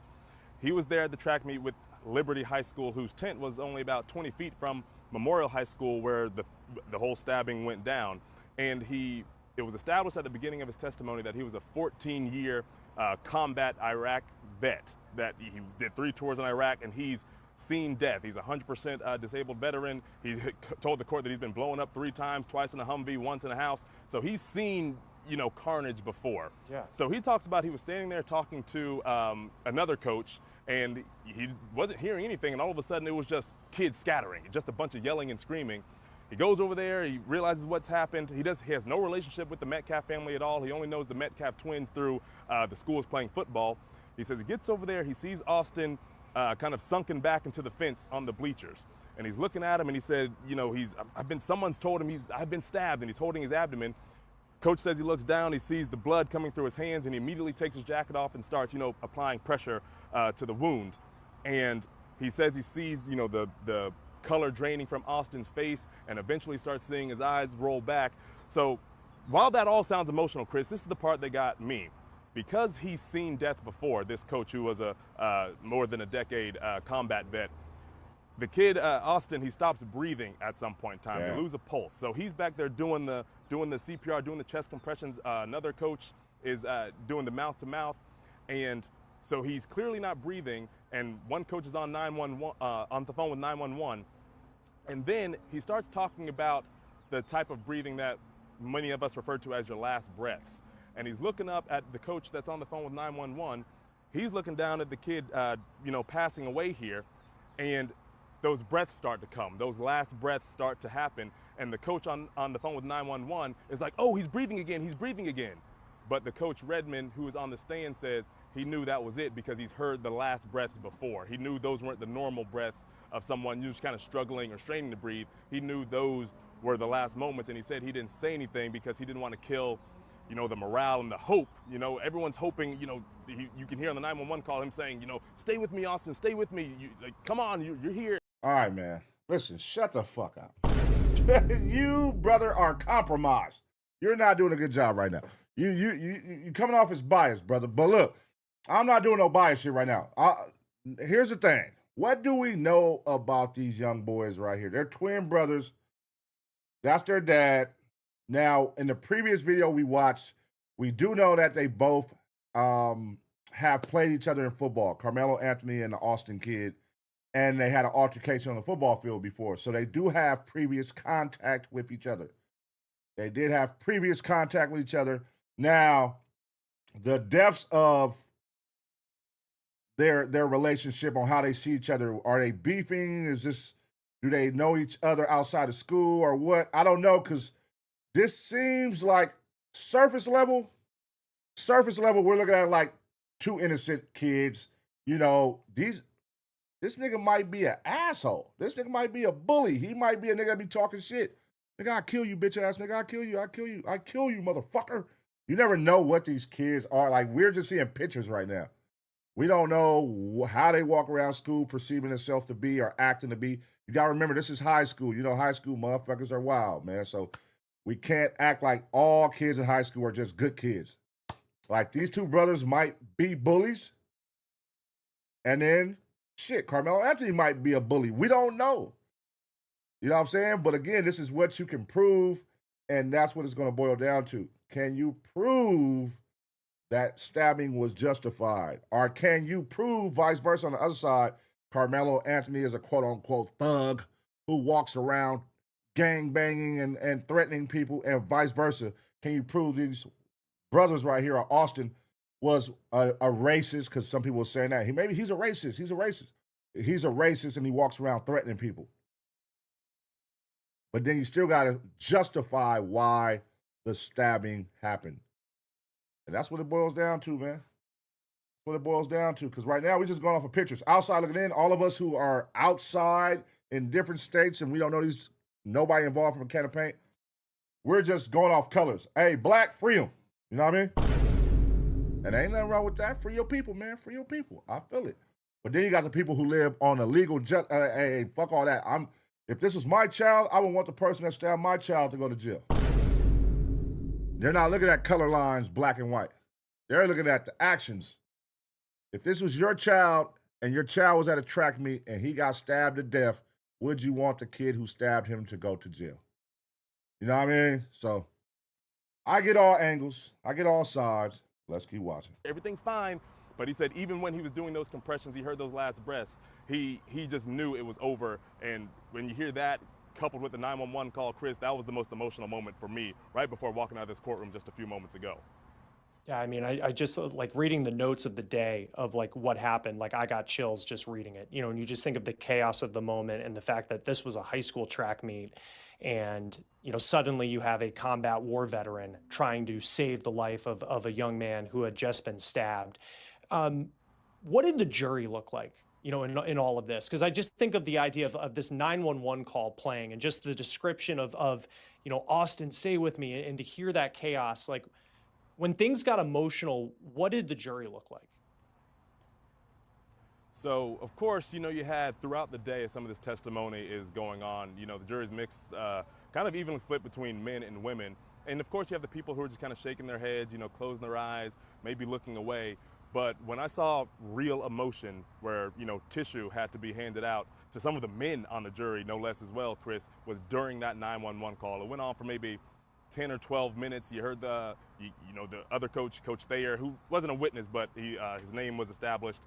He was there at the track meet with Liberty High School, whose tent was only about 20 feet from Memorial High School where the whole stabbing went down. And it was established at the beginning of his testimony that he was a 14-year combat Iraq vet, that he did 3 tours in Iraq, and he's seen death. He's a 100% disabled veteran. He told the court that he's been blown up 3 times, twice in a Humvee, once in a house. So he's seen, carnage before. Yeah. So he talks about he was standing there talking to another coach, and he wasn't hearing anything, and all of a sudden it was just kids scattering, just a bunch of yelling and screaming. He goes over there, he realizes what's happened. He has no relationship with the Metcalf family at all. He only knows the Metcalf twins through the schools playing football. He says he gets over there, he sees Austin kind of sunken back into the fence on the bleachers. And he's looking at him and he said, someone's told him I've been stabbed, and he's holding his abdomen. Coach says he looks down, he sees the blood coming through his hands, and he immediately takes his jacket off and starts, applying pressure to the wound. And he says he sees, the color draining from Austin's face, and eventually starts seeing his eyes roll back. So while that all sounds emotional, Chris, this is the part that got me. Because he's seen death before, this coach who was a more than a decade combat vet, the kid, Austin, he stops breathing at some point in time. Yeah. He loses a pulse. So he's back there doing the CPR, doing the chest compressions. Another coach is doing the mouth-to-mouth. And so he's clearly not breathing, and one coach is on 911 on the phone with 911, and then he starts talking about the type of breathing that many of us refer to as your last breaths. And he's looking up at the coach that's on the phone with 911. He's looking down at the kid, passing away here, and those breaths start to come. Those last breaths start to happen, and the coach on the phone with 911 is like, "Oh, he's breathing again. He's breathing again." But the coach Redmond, who was on the stand, says he knew that was it because he's heard the last breaths before. He knew those weren't the normal breaths of someone who's kind of struggling or straining to breathe. He knew those were the last moments, and he said he didn't say anything because he didn't want to kill, you know, the morale and the hope. You know, everyone's hoping, you know, you can hear on the 911 call him saying, you know, stay with me, Austin, stay with me. Like, come on, you're here. All right, man. Listen, shut the fuck up. You, brother, are compromised. You're not doing a good job right now. You coming off as biased, brother. But look, I'm not doing no bias shit right now. Here's the thing. What do we know about these young boys right here? They're twin brothers. That's their dad. Now, in the previous video we watched, we do know that they both have played each other in football, Carmelo Anthony and the Austin kid, and they had an altercation on the football field before. So they do have previous contact with each other. They did have previous contact with each other. Now, the depths of their relationship on how they see each other, are they beefing? Do they know each other outside of school or what? I don't know, because this seems like surface level, we're looking at like two innocent kids. You know, this nigga might be an asshole. This nigga might be a bully. He might be a nigga that be talking shit. Nigga, I'll kill you, bitch ass nigga. I'll kill you. I kill you, motherfucker. You never know what these kids are. Like, we're just seeing pictures right now. We don't know how they walk around school perceiving themselves to be or acting to be. You got to remember, this is high school. You know, high school motherfuckers are wild, man. So we can't act like all kids in high school are just good kids. Like, these two brothers might be bullies. And then, shit, Carmelo Anthony might be a bully. We don't know. You know what I'm saying? But again, this is what you can prove, and that's what it's going to boil down to. Can you prove that stabbing was justified? Or can you prove, vice versa, on the other side, Carmelo Anthony is a quote-unquote thug who walks around gang banging and threatening people, and vice versa? Can you prove these brothers right here, Austin, was a racist? Because some people were saying that. He's a racist. He's a racist, and he walks around threatening people. But then you still got to justify why the stabbing happened. And that's what it boils down to, man. That's what it boils down to. Because right now, we're just going off of pictures. Outside looking in, all of us who are outside in different states and we don't know nobody involved from a can of paint, we're just going off colors. Hey, black, free them. You know what I mean? And ain't nothing wrong with that. Free your people, man. Free your people. I feel it. But then you got the people who live on a legal hey, fuck all that. If this was my child, I would want the person that stabbed my child to go to jail. They're not looking at color lines, black and white. They're looking at the actions. If this was your child and your child was at a track meet and he got stabbed to death, would you want the kid who stabbed him to go to jail? You know what I mean? So I get all angles. I get all sides. Let's keep watching. Everything's fine, but he said even when he was doing those compressions, he heard those last breaths. He just knew it was over. And when you hear that, coupled with the 911 call, Chris, that was the most emotional moment for me right before walking out of this courtroom just a few moments ago. Yeah, I mean, I just like reading the notes of the day of like what happened. Like, I got chills just reading it, you know, and you just think of the chaos of the moment and the fact that this was a high school track meet. And, you know, suddenly you have a combat war veteran trying to save the life of a young man who had just been stabbed. What did the jury look like, you know, in all of this? Because I just think of the idea of this 911 call playing and just the description of, you know, Austin, stay with me, and to hear that chaos. Like, when things got emotional, what did the jury look like? So, of course, you know, you had throughout the day some of this testimony is going on. You know, the jury's mixed, kind of evenly split between men and women. And of course, you have the people who are just kind of shaking their heads, you know, closing their eyes, maybe looking away. But when I saw real emotion where, you know, tissue had to be handed out to some of the men on the jury, no less as well, Chris, was during that 911 call. It went on for maybe 10 or 12 minutes. You heard you know, the other coach, Coach Thayer, who wasn't a witness, but his name was established.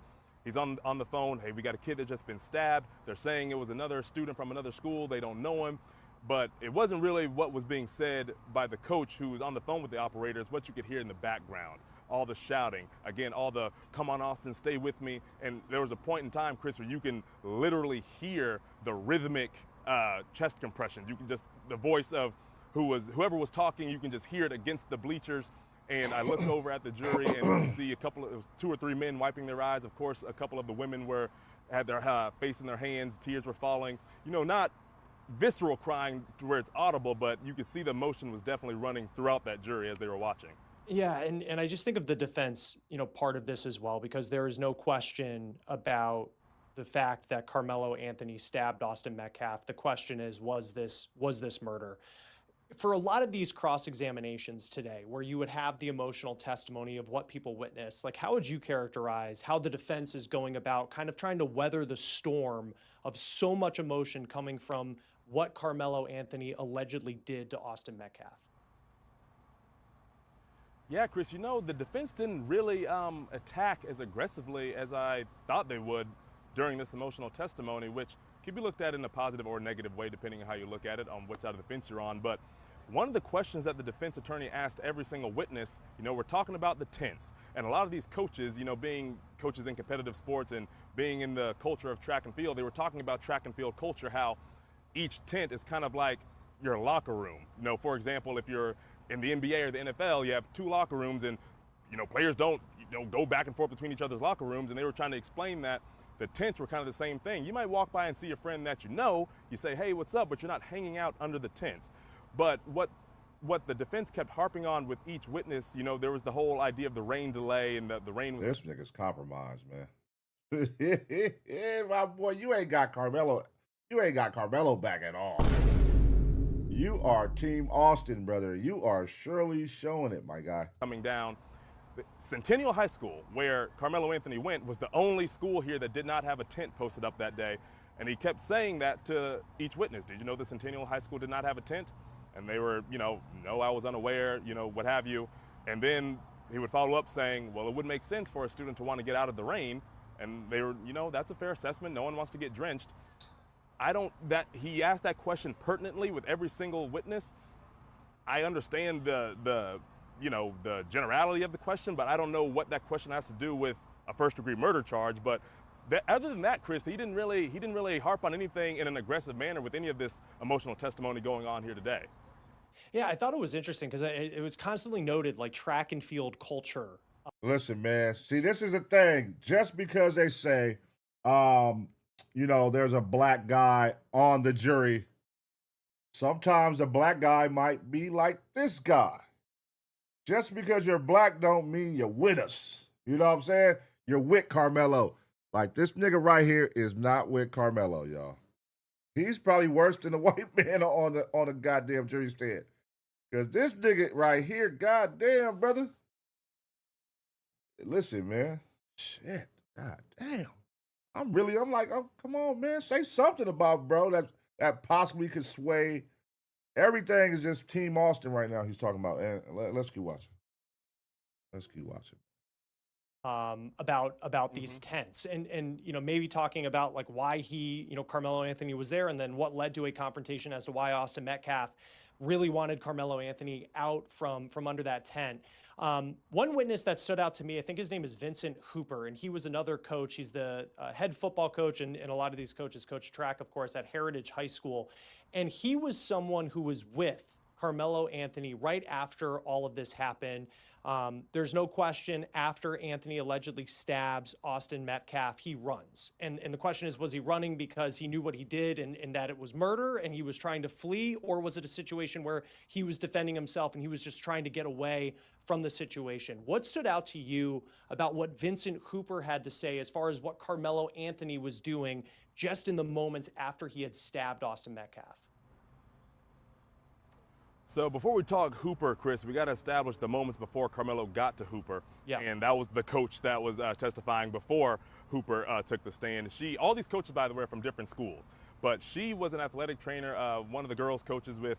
He's on the phone. Hey, we got a kid that's just been stabbed. They're saying it was another student from another school. They don't know him. But it wasn't really what was being said by the coach who was on the phone with the operators, what you could hear in the background. All the shouting, again, all the come on, Austin, stay with me. And there was a point in time, Chris, where you can literally hear the rhythmic chest compressions. You can just, the voice of whoever was talking, you can just hear it against the bleachers. And I looked over at the jury and you see it was 2 or 3 men wiping their eyes. Of course, a couple of the women had their face in their hands, tears were falling. You know, not visceral crying to where it's audible, but you could see the emotion was definitely running throughout that jury as they were watching. Yeah, and I just think of the defense, part of this as well, because there is no question about the fact that Carmelo Anthony stabbed Austin Metcalf. The question is, was this murder? For a lot of these cross-examinations today, where you would have the emotional testimony of what people witnessed, like how would you characterize how the defense is going about kind of trying to weather the storm of so much emotion coming from what Carmelo Anthony allegedly did to Austin Metcalf? Yeah, Chris, the defense didn't really attack as aggressively as I thought they would during this emotional testimony, which can be looked at in a positive or negative way, depending on how you look at it, on what side of the fence you're on. But one of the questions that the defense attorney asked every single witness, we're talking about the tents. And a lot of these coaches, being coaches in competitive sports and being in the culture of track and field, they were talking about track and field culture, how each tent is kind of like your locker room. For example, if you're in the NBA or the NFL, you have 2 locker rooms and, players don't go back and forth between each other's locker rooms. And they were trying to explain that the tents were kind of the same thing. You might walk by and see a friend that you say, hey, what's up? But you're not hanging out under the tents. But what the defense kept harping on with each witness, there was the whole idea of the rain delay and the rain was... This nigga's compromised, man. My boy, you ain't got Carmelo. You ain't got Carmelo back at all. You are Team Austin, brother. You are surely showing it, my guy. Coming down. Centennial High School, where Carmelo Anthony went, was the only school here that did not have a tent posted up that day. And he kept saying that to each witness. Did you know the Centennial High School did not have a tent? And they were, no, I was unaware, what have you. And then he would follow up saying, well, it would make sense for a student to want to get out of the rain. And they were, that's a fair assessment. No one wants to get drenched. He asked that question pertinently with every single witness. I understand the generality of the question, but I don't know what that question has to do with a first-degree murder charge. But other than that, Chris, he didn't really harp on anything in an aggressive manner with any of this emotional testimony going on here today. Yeah, I thought it was interesting because it was constantly noted, like track and field culture. Listen, man. See, this is a thing. Just because they say, there's a black guy on the jury, sometimes the black guy might be like this guy. Just because you're black don't mean you're with us. You know what I'm saying? You're with Carmelo. Like, this nigga right here is not with Carmelo, y'all. He's probably worse than the white man on the goddamn jury stand. Because this nigga right here, goddamn, brother. Listen, man. Shit. Goddamn. I'm like, oh, come on, man. Say something about, bro, that possibly could sway. Everything is just Team Austin right now he's talking about. And let's keep watching. About these tents and maybe talking about like why Carmelo Anthony was there and then what led to a confrontation as to why Austin Metcalf really wanted Carmelo Anthony out from under that tent. One witness that stood out to me, I think his name is Vincent Hooper, and he was another coach. He's the head football coach, and a lot of these coaches coach track, of course, at Heritage High School. And he was someone who was with Carmelo Anthony right after all of this happened. There's no question after Anthony allegedly stabs Austin Metcalf, he runs. And the question is, was he running because he knew what he did and that it was murder and he was trying to flee? Or was it a situation where he was defending himself and he was just trying to get away from the situation? What stood out to you about what Vincent Hooper had to say as far as what Carmelo Anthony was doing just in the moments after he had stabbed Austin Metcalf? So before we talk Hooper, Chris, we got to establish the moments before Carmelo got to Hooper. Yeah. And that was the coach that was testifying before Hooper took the stand. All these coaches, by the way, are from different schools. But she was an athletic trainer, one of the girls coaches with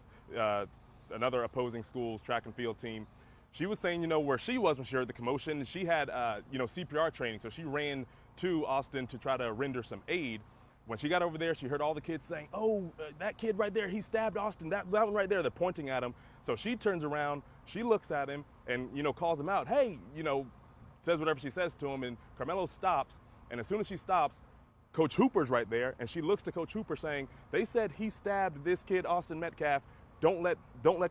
another opposing school's track and field team. She was saying, where she was when she heard the commotion, she had, CPR training. So she ran to Austin to try to render some aid. When she got over there, she heard all the kids saying, oh, that kid right there, he stabbed Austin, that one right there, they're pointing at him. So she turns around, she looks at him and, calls him out. Hey, says whatever she says to him, and Carmelo stops. And as soon as she stops, Coach Hooper's right there, and she looks to Coach Hooper saying, they said he stabbed this kid, Austin Metcalf. Don't let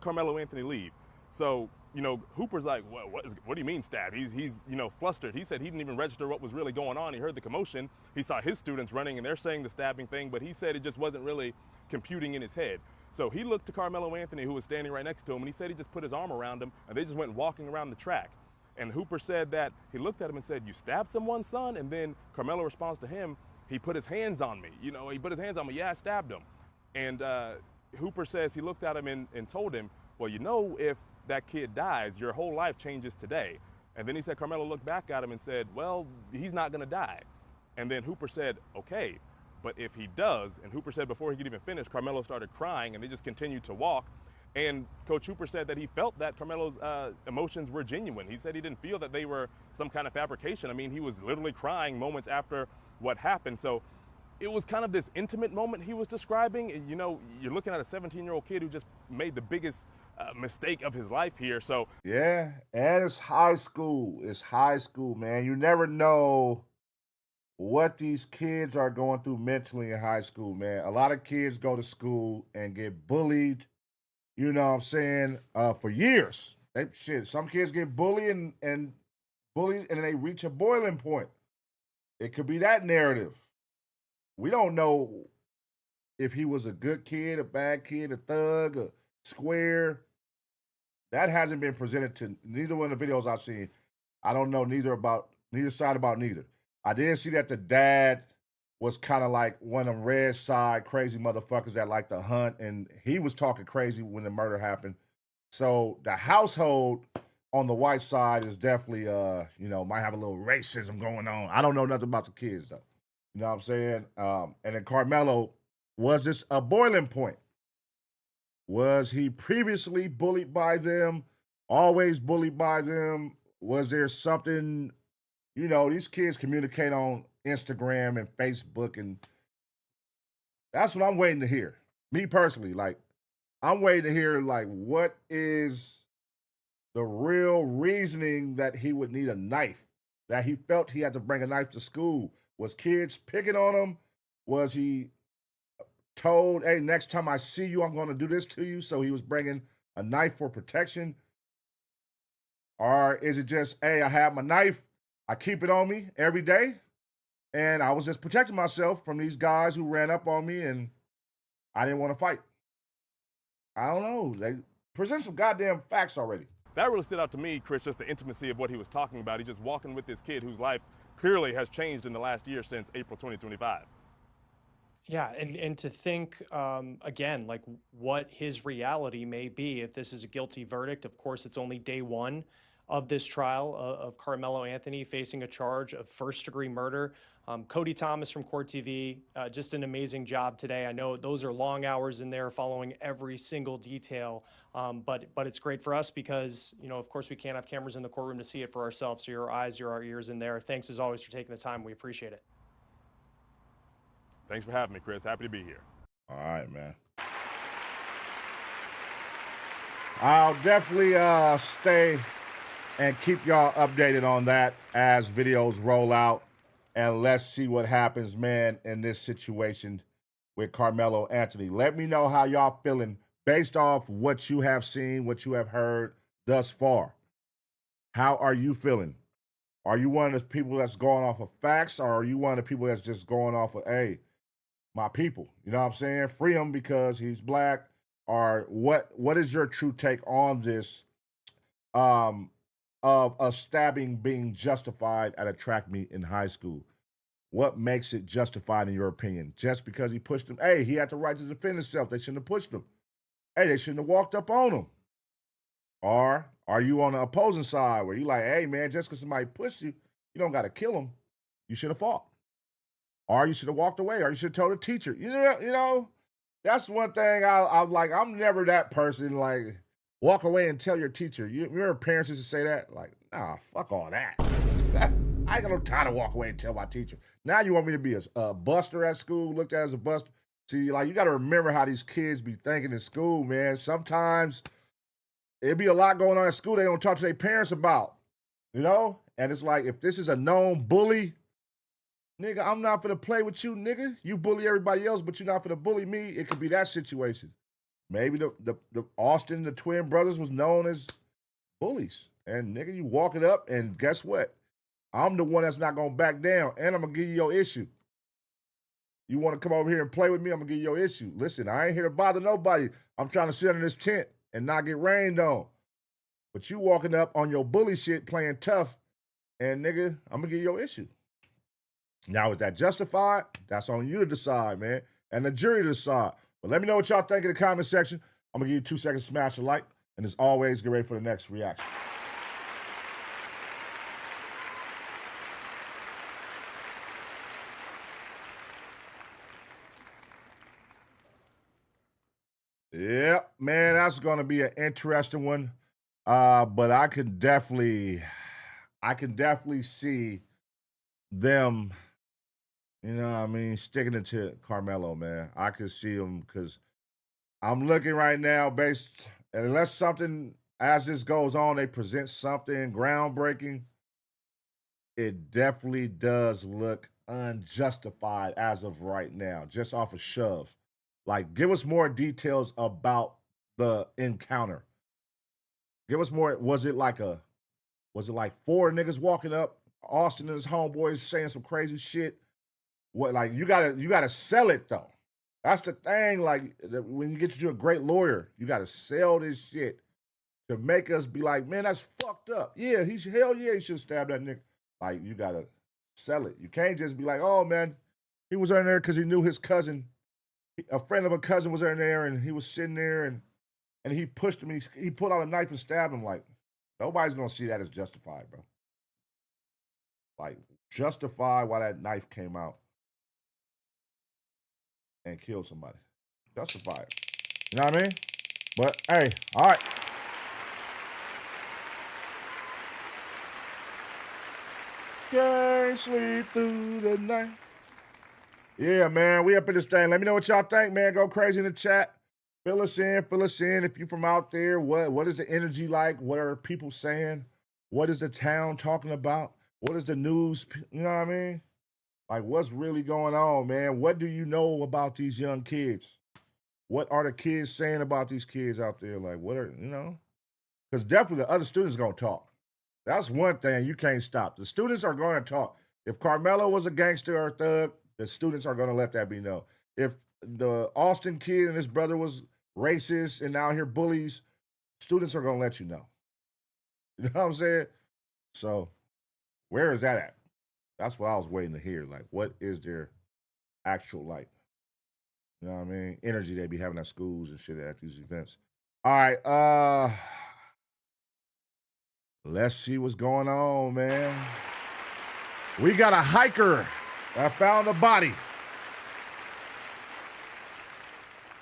Carmelo Anthony leave. So Hooper's like, what do you mean stab? He's flustered. He said he didn't even register what was really going on. He heard the commotion. He saw his students running and they're saying the stabbing thing, but he said it just wasn't really computing in his head. So he looked to Carmelo Anthony, who was standing right next to him, and he said he just put his arm around him and they just went walking around the track. And Hooper said that he looked at him and said, "You stabbed someone, son?" And then Carmelo responds to him, "He put his hands on me. He put his hands on me. Yeah, I stabbed him." And Hooper says he looked at him and told him, "Well, if that kid dies, your whole life changes today." And then he said Carmelo looked back at him and said, "Well, he's not gonna die." And then Hooper said, "Okay, but if he does," and Hooper said before he could even finish, Carmelo started crying and they just continued to walk. And Coach Hooper said that he felt that Carmelo's emotions were genuine. He said he didn't feel that they were some kind of fabrication. I mean, he was literally crying moments after what happened. So it was kind of this intimate moment he was describing. And, you're looking at a 17-year-old kid who just made the biggest mistake of his life here. So yeah, and it's high school. It's high school, man. You never know what these kids are going through mentally in high school, man. A lot of kids go to school and get bullied, for years. Some kids get bullied and bullied and they reach a boiling point. It could be that narrative. We don't know if he was a good kid, a bad kid, a thug, a square. That hasn't been presented to neither one of the videos I've seen. I don't know neither side about neither. I did see that the dad was kind of like one of them red side crazy motherfuckers that like to hunt, and he was talking crazy when the murder happened. So the household on the white side is definitely, might have a little racism going on. I don't know nothing about the kids, though. You know what I'm saying? And then Carmelo, was this a boiling point? Was he previously bullied by them? Always bullied by them? Was there something, these kids communicate on Instagram and Facebook, and that's what I'm waiting to hear. Me personally, I'm waiting to hear, what is the real reasoning that he would need a knife, that he felt he had to bring a knife to school. Was kids picking on him? Was he told, "Hey, next time I see you, I'm going to do this to you"? So he was bringing a knife for protection? Or is it just, "Hey, I have my knife, I keep it on me every day, and I was just protecting myself from these guys who ran up on me and I didn't want to fight"? I don't know. They present some goddamn facts already. That really stood out to me, Chris, just the intimacy of what he was talking about. He's just walking with this kid whose life clearly has changed in the last year since April 2025. Yeah, and to think, again, what his reality may be if this is a guilty verdict. Of course, it's only day one of this trial of Carmelo Anthony facing a charge of first-degree murder. Cody Thomas from Court TV, just an amazing job today. I know those are long hours in there following every single detail, but it's great for us because, of course, we can't have cameras in the courtroom to see it for ourselves, so your eyes, your ears in there. Thanks, as always, for taking the time. We appreciate it. Thanks for having me, Chris. Happy to be here. All right, man. I'll definitely stay and keep y'all updated on that as videos roll out. And let's see what happens, man, in this situation with Carmelo Anthony. Let me know how y'all feeling based off what you have seen, what you have heard thus far. How are you feeling? Are you one of the people that's going off of facts, or are you one of the people that's just going off of, "Hey, my people"? You know what I'm saying? Free him because he's black. Or what is your true take on this of a stabbing being justified at a track meet in high school? What makes it justified in your opinion? Just because he pushed him? Hey, he had the right to defend himself. They shouldn't have pushed him. Hey, they shouldn't have walked up on him. Or are you on the opposing side where you like, "Hey, man, just because somebody pushed you, you don't got to kill him. You should have fought. Or you should have walked away. Or you should have told a teacher." You know, that's one thing I'm like, I'm never that person, like, walk away and tell your teacher. Your parents used to say that? Like, nah, fuck all that. I ain't got no time to walk away and tell my teacher. Now you want me to be a buster at school, looked at as a buster? See, you got to remember how these kids be thinking in school, man. Sometimes it'd be a lot going on at school they don't talk to their parents about, And it's like, if this is a known bully, nigga, I'm not gonna play with you, nigga. You bully everybody else, but you're not gonna bully me. It could be that situation. Maybe the Austin, the twin brothers, was known as bullies. And nigga, you walking up, and guess what? I'm the one that's not gonna back down, and I'm gonna give you your issue. You want to come over here and play with me? I'm gonna give you your issue. Listen, I ain't here to bother nobody. I'm trying to sit under this tent and not get rained on. But you walking up on your bully shit, playing tough, and nigga, I'm gonna give you your issue. Now, is that justified? That's on you to decide, man, and the jury to decide. But let me know what y'all think in the comment section. I'm gonna give you 2 seconds to smash a like, and as always, get ready for the next reaction. Yep, man, that's gonna be an interesting one. But I can definitely see them, you know what I mean, sticking it to Carmelo, man. I could see them because I'm looking right now based, and unless something, as this goes on, they present something groundbreaking, it definitely does look unjustified as of right now, just off a shove. Like, give us more details about the encounter. Give us more. Was it like 4 niggas walking up, Austin and his homeboys saying some crazy shit? What, like, you gotta sell it though. That's the thing. Like, when you get you a great lawyer, you gotta sell this shit to make us be like, man, that's fucked up. Yeah, he should stab that nigga. Like, you gotta sell it. You can't just be like, oh man, he was in there because he knew his cousin. A friend of a cousin was in there, and he was sitting there, and he pushed him. He pulled out a knife and stabbed him. Like, nobody's gonna see that as justified, bro. Like, justify why that knife came out and killed somebody. Justify it. You know what I mean? But hey, all right. Can't sleep through the night. Yeah, man, we up in this thing. Let me know what y'all think, man. Go crazy in the chat. Fill us in. If you're from out there, what is the energy like? What are people saying? What is the town talking about? What is the news? You know what I mean? Like, what's really going on, man? What do you know about these young kids? What are the kids saying about these kids out there? Like, what are, you know? Because definitely the other students going to talk. That's one thing you can't stop. The students are going to talk. If Carmelo was a gangster or a thug, the students are going to let that be known. If the Austin kid and his brother was racist and now here bullies, students are going to let you know. You know what I'm saying? So where is that at? That's what I was waiting to hear. Like, what is their actual, like, you know what I mean, energy they be having at schools and shit at these events. All right, let's see what's going on, man. We got a hiker that found a body.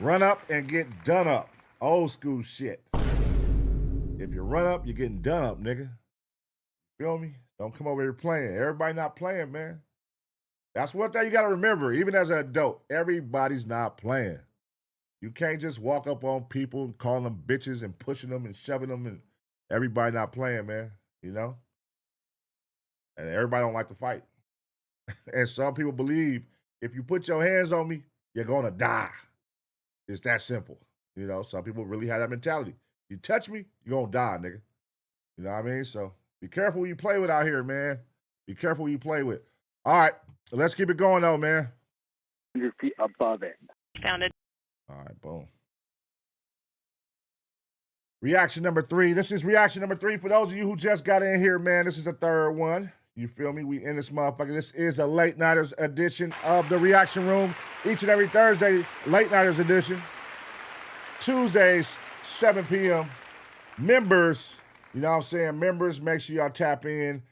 Run up and get done up. Old school shit. If you run up, you're getting done up, nigga. Feel me? Don't come over here playing. Everybody not playing, man. That's one thing you got to remember. Even as an adult, everybody's not playing. You can't just walk up on people and call them bitches and pushing them and shoving them, and everybody not playing, man. You know? And everybody don't like to fight. And some people believe if you put your hands on me, you're going to die. It's that simple. You know, some people really have that mentality. You touch me, you're going to die, nigga. You know what I mean? So be careful who you play with out here, man. Be careful who you play with. All right, let's keep it going, though, man. 100 feet above it. Found it. All right, boom. Reaction number 3. This is reaction number 3. For those of you who just got in here, man, this is the third one. You feel me? We in this motherfucker. This is the Late Nighters edition of the Reaction Room. Each and every Thursday, Late Nighters edition. Tuesdays, 7 p.m. Members, you know what I'm saying? Members, make sure y'all tap in.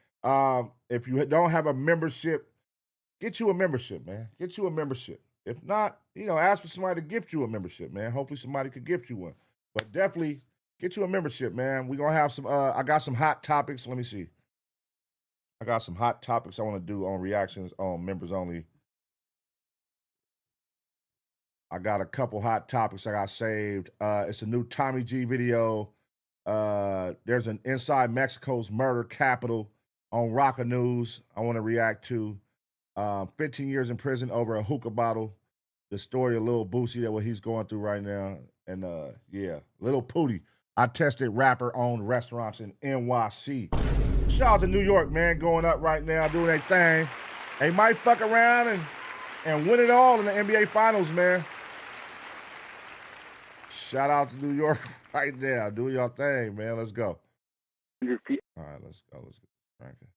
If you don't have a membership, get you a membership, man. Get you a membership. If not, you know, ask for somebody to gift you a membership, man. Hopefully somebody could gift you one. But definitely get you a membership, man. We're going to have some, I got some hot topics. Let me see. I got some hot topics I want to do on reactions on members only. I got a couple hot topics I got saved. It's a new Tommy G video. There's an Inside Mexico's Murder Capital on Rocker News I want to react to. 15 years in prison over a hookah bottle. The story of Lil Boosie, that what he's going through right now. And yeah, Lil Pootie. I tested rapper-owned restaurants in NYC. Shout out to New York, man, going up right now, doing their thing. They might fuck around and win it all in the NBA Finals, man. Shout out to New York right now. Do your thing, man. Let's go. All right, let's go. Let's get this cranking.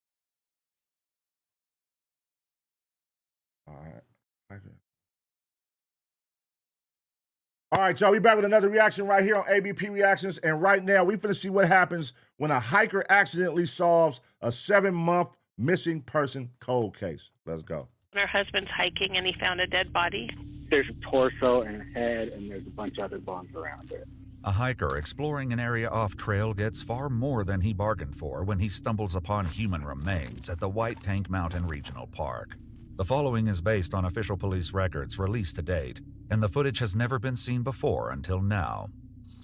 All right. All right, y'all. We back with another reaction right here on ABP Reactions. And right now, we finna see what happens when a hiker accidentally solves a 7-month missing person cold case. Let's go. Her husband's hiking and he found a dead body. There's a torso and a head, and there's a bunch of other bones around it. A hiker exploring an area off-trail gets far more than he bargained for when he stumbles upon human remains at the White Tank Mountain Regional Park. The following is based on official police records released to date, and the footage has never been seen before until now.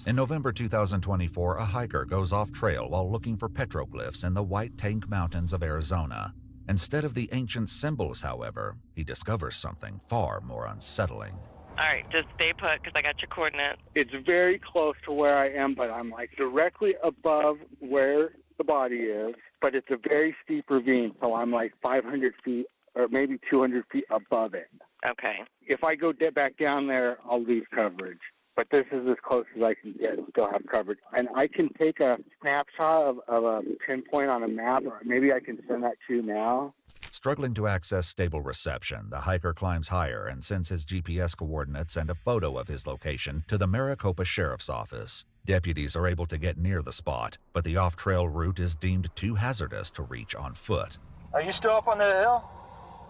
In November 2024, a hiker goes off-trail while looking for petroglyphs in the White Tank Mountains of Arizona. Instead of the ancient symbols, however, he discovers something far more unsettling. All right, just stay put because I got your coordinates. It's very close to where I am, but I'm like directly above where the body is, but it's a very steep ravine, so I'm like 500 feet or maybe 200 feet above it. Okay. If I go back down there, I'll lose coverage. But this is as close as I can get and still have coverage. And I can take a snapshot of a pinpoint on a map, or maybe I can send that to you now. Struggling to access stable reception, the hiker climbs higher and sends his GPS coordinates and a photo of his location to the Maricopa Sheriff's Office. Deputies are able to get near the spot, but the off-trail route is deemed too hazardous to reach on foot. Are you still up on the hill?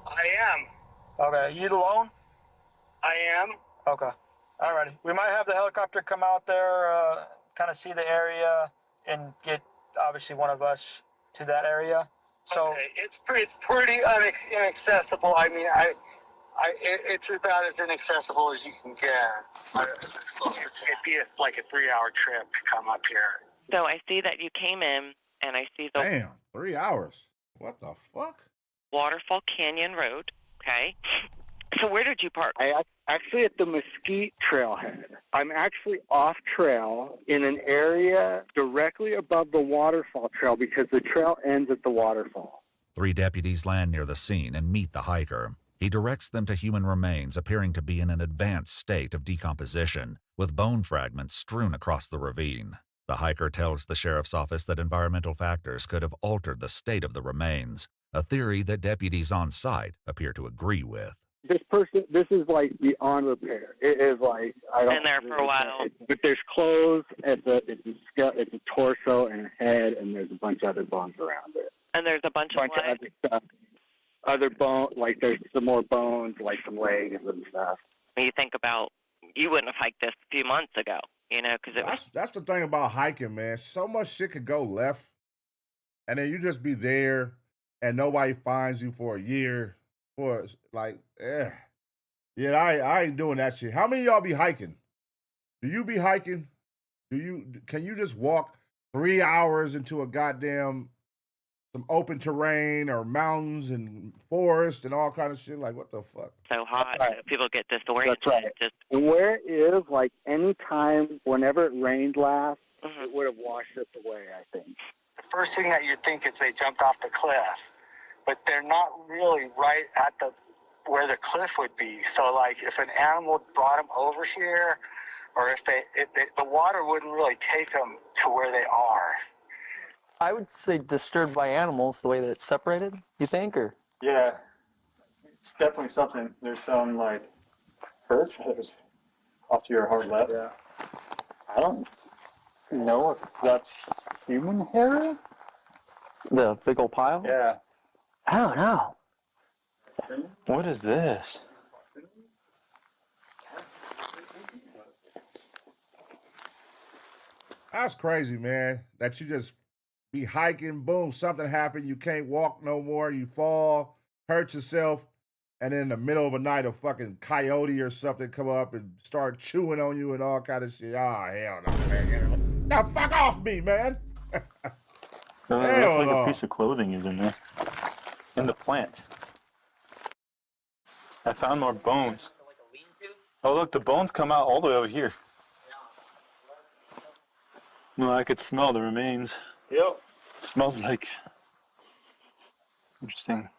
I am. Okay, you alone? I am. Okay. Alrighty. We might have the helicopter come out there, kind of see the area, and get obviously one of us to that area. So okay. It's pretty inaccessible. I mean, it's about as inaccessible as you can get. It'd be like a 3-hour trip to come up here. So I see that you came in, and I see the Damn, 3 hours. What the fuck? Waterfall Canyon Road. Okay. So where did you park? Actually at the Mesquite Trailhead. I'm actually off trail in an area directly above the waterfall trail because the trail ends at the waterfall. 3 deputies land near the scene and meet the hiker. He directs them to human remains appearing to be in an advanced state of decomposition, with bone fragments strewn across the ravine. The hiker tells the sheriff's office that environmental factors could have altered the state of the remains, a theory that deputies on site appear to agree with. This is like beyond repair. It is like, I don't. Been there for a while. But there's clothes, it's a torso and a head, and there's a bunch of other bones around it. And there's a bunch of other stuff. Other bones, like there's some more bones, like some legs and stuff. You think about, you wouldn't have hiked this a few months ago, you know, because That's the thing about hiking, man. So much shit could go left, and then you just be there, and nobody finds you for a year. For like, yeah, I ain't doing that shit. How many of y'all be hiking? Do you be hiking? Can you just walk 3 hours into a goddamn some open terrain or mountains and forest and all kind of shit? Like, what the fuck? So hot, right. People get disoriented. That's right. Just where it is, like any time, whenever it rained last, it would have washed it away, I think. The first thing that you think is they jumped off the cliff, but they're not really right at where the cliff would be. So, like, if an animal brought them over here, or if the water wouldn't really take them to where they are. I would say disturbed by animals, the way that it's separated, you think, or? yeah, it's definitely something. There's some like hurt feathers off to your hard left. Yeah. I don't know if that's human hair. The big old pile? Yeah. I don't know. What is this? That's crazy, man. That you just be hiking, boom, something happened, you can't walk no more, you fall, hurt yourself, and then in the middle of the night, a fucking coyote or something come up and start chewing on you and all kind of shit. Oh, hell no, man. Now fuck off me, man. Hell like a piece of clothing is in there. In the plant. I found more bones. Oh, look, the bones come out all the way over here. No, I could smell the remains. Yep. It smells like... Interesting.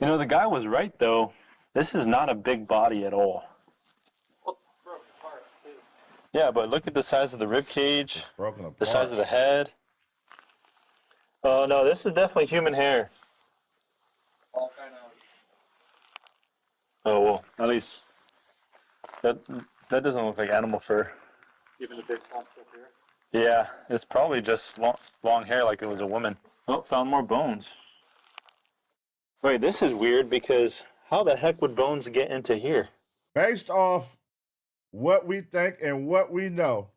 You know, the guy was right, though. This is not a big body at all. Yeah, but look at the size of the rib cage, the size of the head. Oh, no, this is definitely human hair. All kind of... Oh, well, at least that doesn't look like animal fur. Even the big clumps up here. Yeah, it's probably just long hair like it was a woman. Oh, found more bones. Wait, this is weird because how the heck would bones get into here? Based off what we think and what we know,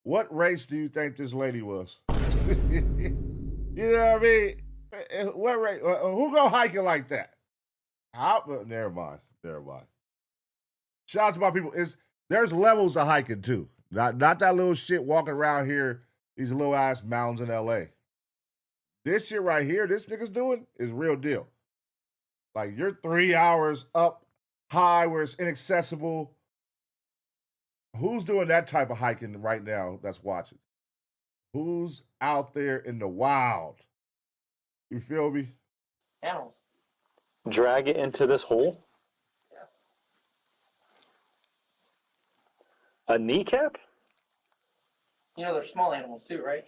what race do you think this lady was? You know what I mean? What race? Who go hiking like that? Never mind. Shout out to my people. There's levels to hiking too. Not that little shit walking around here, these little ass mountains in LA. This shit right here, this nigga's doing is real deal. Like you're 3 hours up high where it's inaccessible. Who's doing that type of hiking right now that's watching? Who's out there in the wild? You feel me? Animals. Drag it into this hole? Yeah. A kneecap? You know, they're small animals too, right?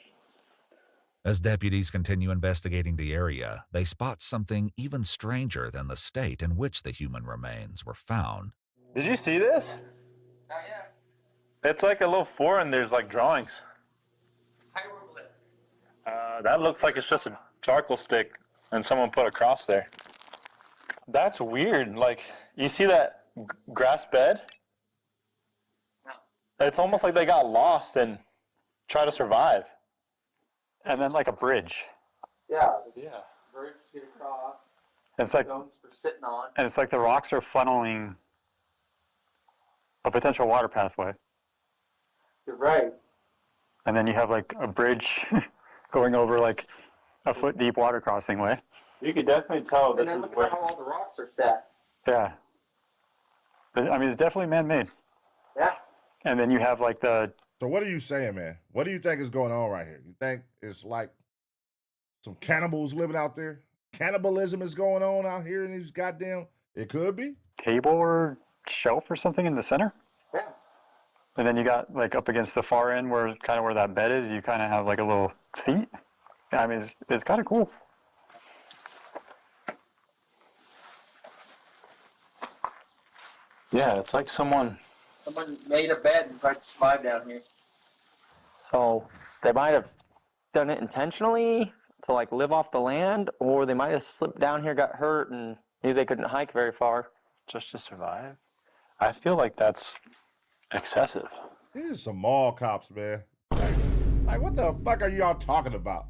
As deputies continue investigating the area, they spot something even stranger than the state in which the human remains were found. Did you see this? Not yet. It's like a little four and there's like drawings. Hieroglyph. That looks like it's just a charcoal stick and someone put a cross there. That's weird. Like, you see that grass bed? No. It's almost like they got lost and try to survive. And then like a bridge. Yeah. Bridge to get across. And it's like Stones for sitting on. And it's like the rocks are funneling a potential water pathway. You're right. And then you have like a bridge going over like a foot deep water crossing way. You could definitely tell this And then is look where. at how all the rocks are stacked. Yeah. But, I mean, it's definitely man-made. Yeah. And then you have like the. So what are you saying, man? What do you think is going on right here? You think it's like some cannibals living out there? Cannibalism is going on out here in these goddamn... It could be. Table or shelf or something in the center? Yeah. And then you got like up against the far end where kind of where that bed is, you kind of have like a little seat. I mean, it's kind of cool. Yeah, it's like someone made a bed and tried to survive down here. So they might have done it intentionally to like live off the land, or they might have slipped down here, got hurt, and knew they couldn't hike very far. Just to survive? I feel like that's excessive. These are some mall cops, man. Like what the fuck are y'all talking about?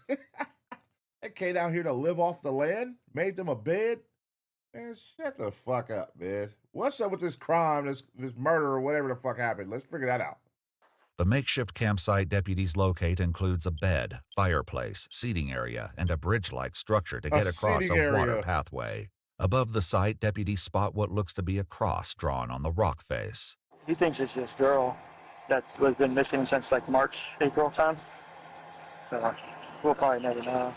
They came down here to live off the land, made them a bed. Man, shut the fuck up, man. What's up with this crime, this murder, or whatever the fuck happened? Let's figure that out. The makeshift campsite deputies locate includes a bed, fireplace, seating area, and a bridge-like structure to get across a water pathway. Above the site, deputies spot what looks to be a cross drawn on the rock face. He thinks it's this girl that has been missing since like March, April time. So we'll probably never know.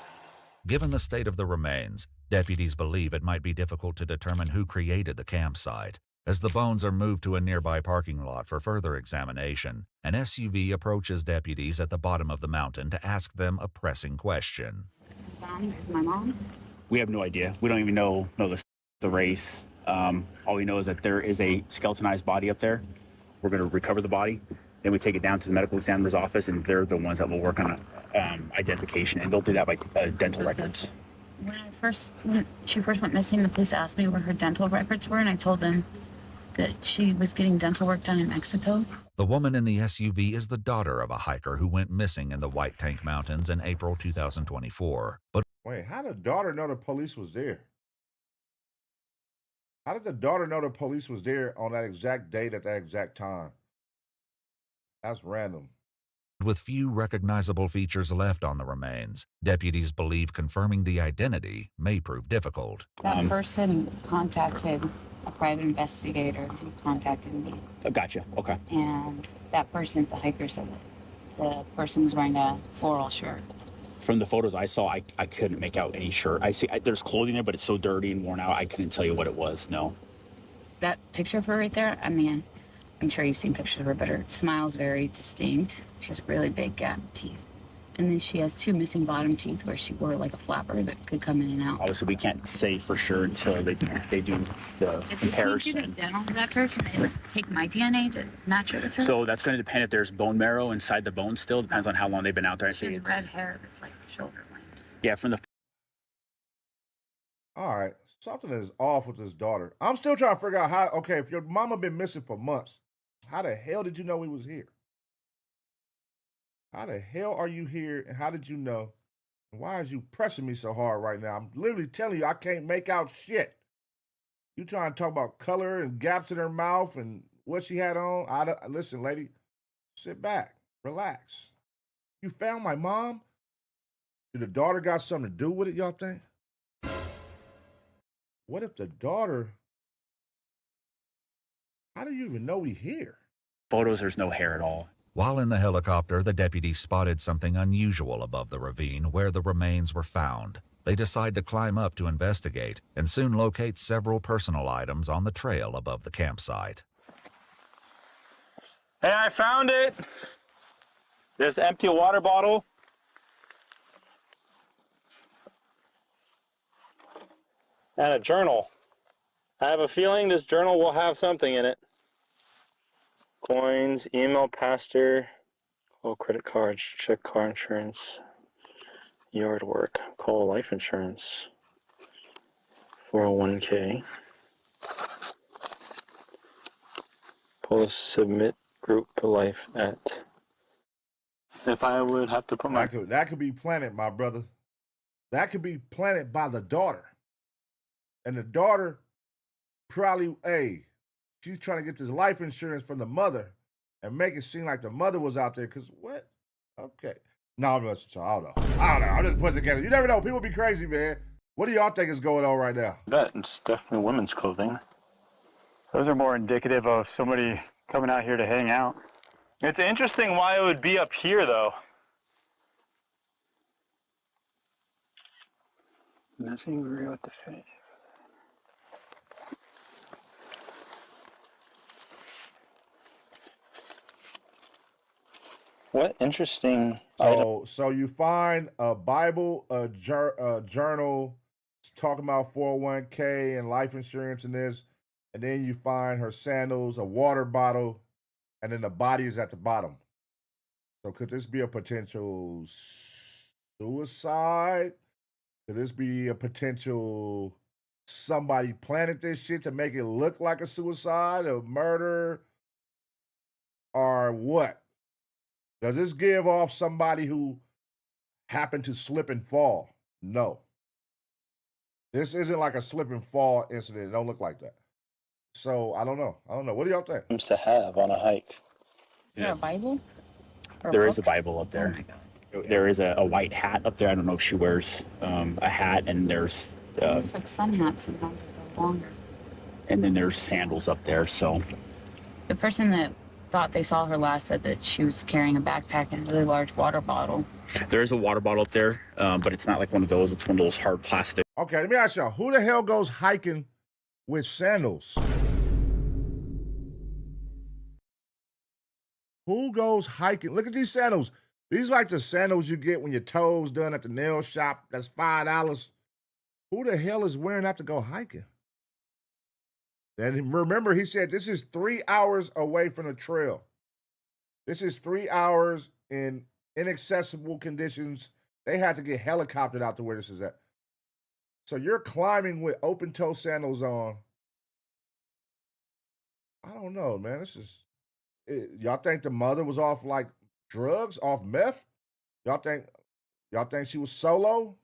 Given the state of the remains, deputies believe it might be difficult to determine who created the campsite. As the bones are moved to a nearby parking lot for further examination, an SUV approaches deputies at the bottom of the mountain to ask them a pressing question. My mom? We have no idea. We don't even know the race. All we know is that there is a skeletonized body up there. We're going to recover the body. Then we take it down to the medical examiner's office, and they're the ones that will work on identification, and they'll do that by dental records. When she first went missing, the police asked me where her dental records were, and I told them that she was getting dental work done in Mexico. The woman in the SUV is the daughter of a hiker who went missing in the White Tank Mountains in April 2024. But wait, how did the daughter know the police was there? How did the daughter know the police was there on that exact date at that exact time? That's random. with few recognizable features left on the remains, deputies believe confirming the identity may prove difficult. That person contacted a private investigator who contacted me. Oh, gotcha. Okay. And that person, the hiker, said that the person was wearing a floral shirt. From the photos I saw, I couldn't make out any shirt. There's clothing there, but it's so dirty and worn out, I couldn't tell you what it was, no. That picture of her right there, I mean, I'm sure you've seen pictures of her, but her smile's very distinct. She has really big gap teeth. And then she has 2 missing bottom teeth where she wore like a flapper that could come in and out. Obviously, we can't say for sure until they do the comparison. If you do dental to that person, they would take my DNA to match it with her. So that's going to depend if there's bone marrow inside the bone still. Depends on how long they've been out there. She has red hair that's like shoulder length. Yeah, from the... All right. Something is off with his daughter. I'm still trying to figure out how, okay, if your mama been missing for months, how the hell did you know he was here? How the hell are you here, and how did you know? And why is you pressing me so hard right now? I'm literally telling you I can't make out shit. You trying to talk about color and gaps in her mouth and what she had on? Listen, lady, sit back, relax. You found my mom? Did the daughter got something to do with it, y'all think? What if the daughter... How do you even know we here? Photos, there's no hair at all. While in the helicopter, the deputies spotted something unusual above the ravine where the remains were found. They decide to climb up to investigate and soon locate several personal items on the trail above the campsite. Hey, I found it! This empty water bottle. And a journal. I have a feeling this journal will have something in it. Coins, email, pastor, call credit cards, check car insurance, yard work, call life insurance, 401k, pull submit group life at. If I would have to put my... That could be planted, my brother. That could be planted by the daughter. And the daughter probably, she's trying to get this life insurance from the mother and make it seem like the mother was out there. Because what? Okay. No, I don't know. I'm just putting it together. You never know. People be crazy, man. What do y'all think is going on right now? Bet it's definitely women's clothing. Those are more indicative of somebody coming out here to hang out. It's interesting why it would be up here, though. Nothing real with the face. What interesting item. So you find a Bible, a journal, talking about 401k and life insurance and this, and then you find her sandals, a water bottle, and then the body is at the bottom. So could this be a potential suicide? Could this be a potential somebody planted this shit to make it look like a suicide, a murder, or what? Does this give off somebody who happened to slip and fall? No. This isn't like a slip and fall incident. It don't look like that. So I don't know. What do y'all think? Seems to have on a hike. Is there a Bible? There is a Bible up there. There is a white hat up there. I don't know if she wears a hat, and there's... It's like sun hats sometimes, they're longer. And then there's sandals up there, so... The person that thought they saw her last said that she was carrying a backpack and a really large water bottle. There is a water bottle up there, but it's not like one of those. It's one of those hard plastic. Okay, let me ask y'all, who the hell goes hiking with sandals? Who goes hiking? Look at these sandals. These like the sandals you get when your toes done at the nail shop. That's $5. Who the hell is wearing that to go hiking? And remember, he said this is 3 hours away from the trail. This is 3 hours in inaccessible conditions. They had to get helicoptered out to where this is at. So you're climbing with open-toe sandals on. I don't know, man. Y'all think the mother was off like drugs, off meth? Y'all think she was solo?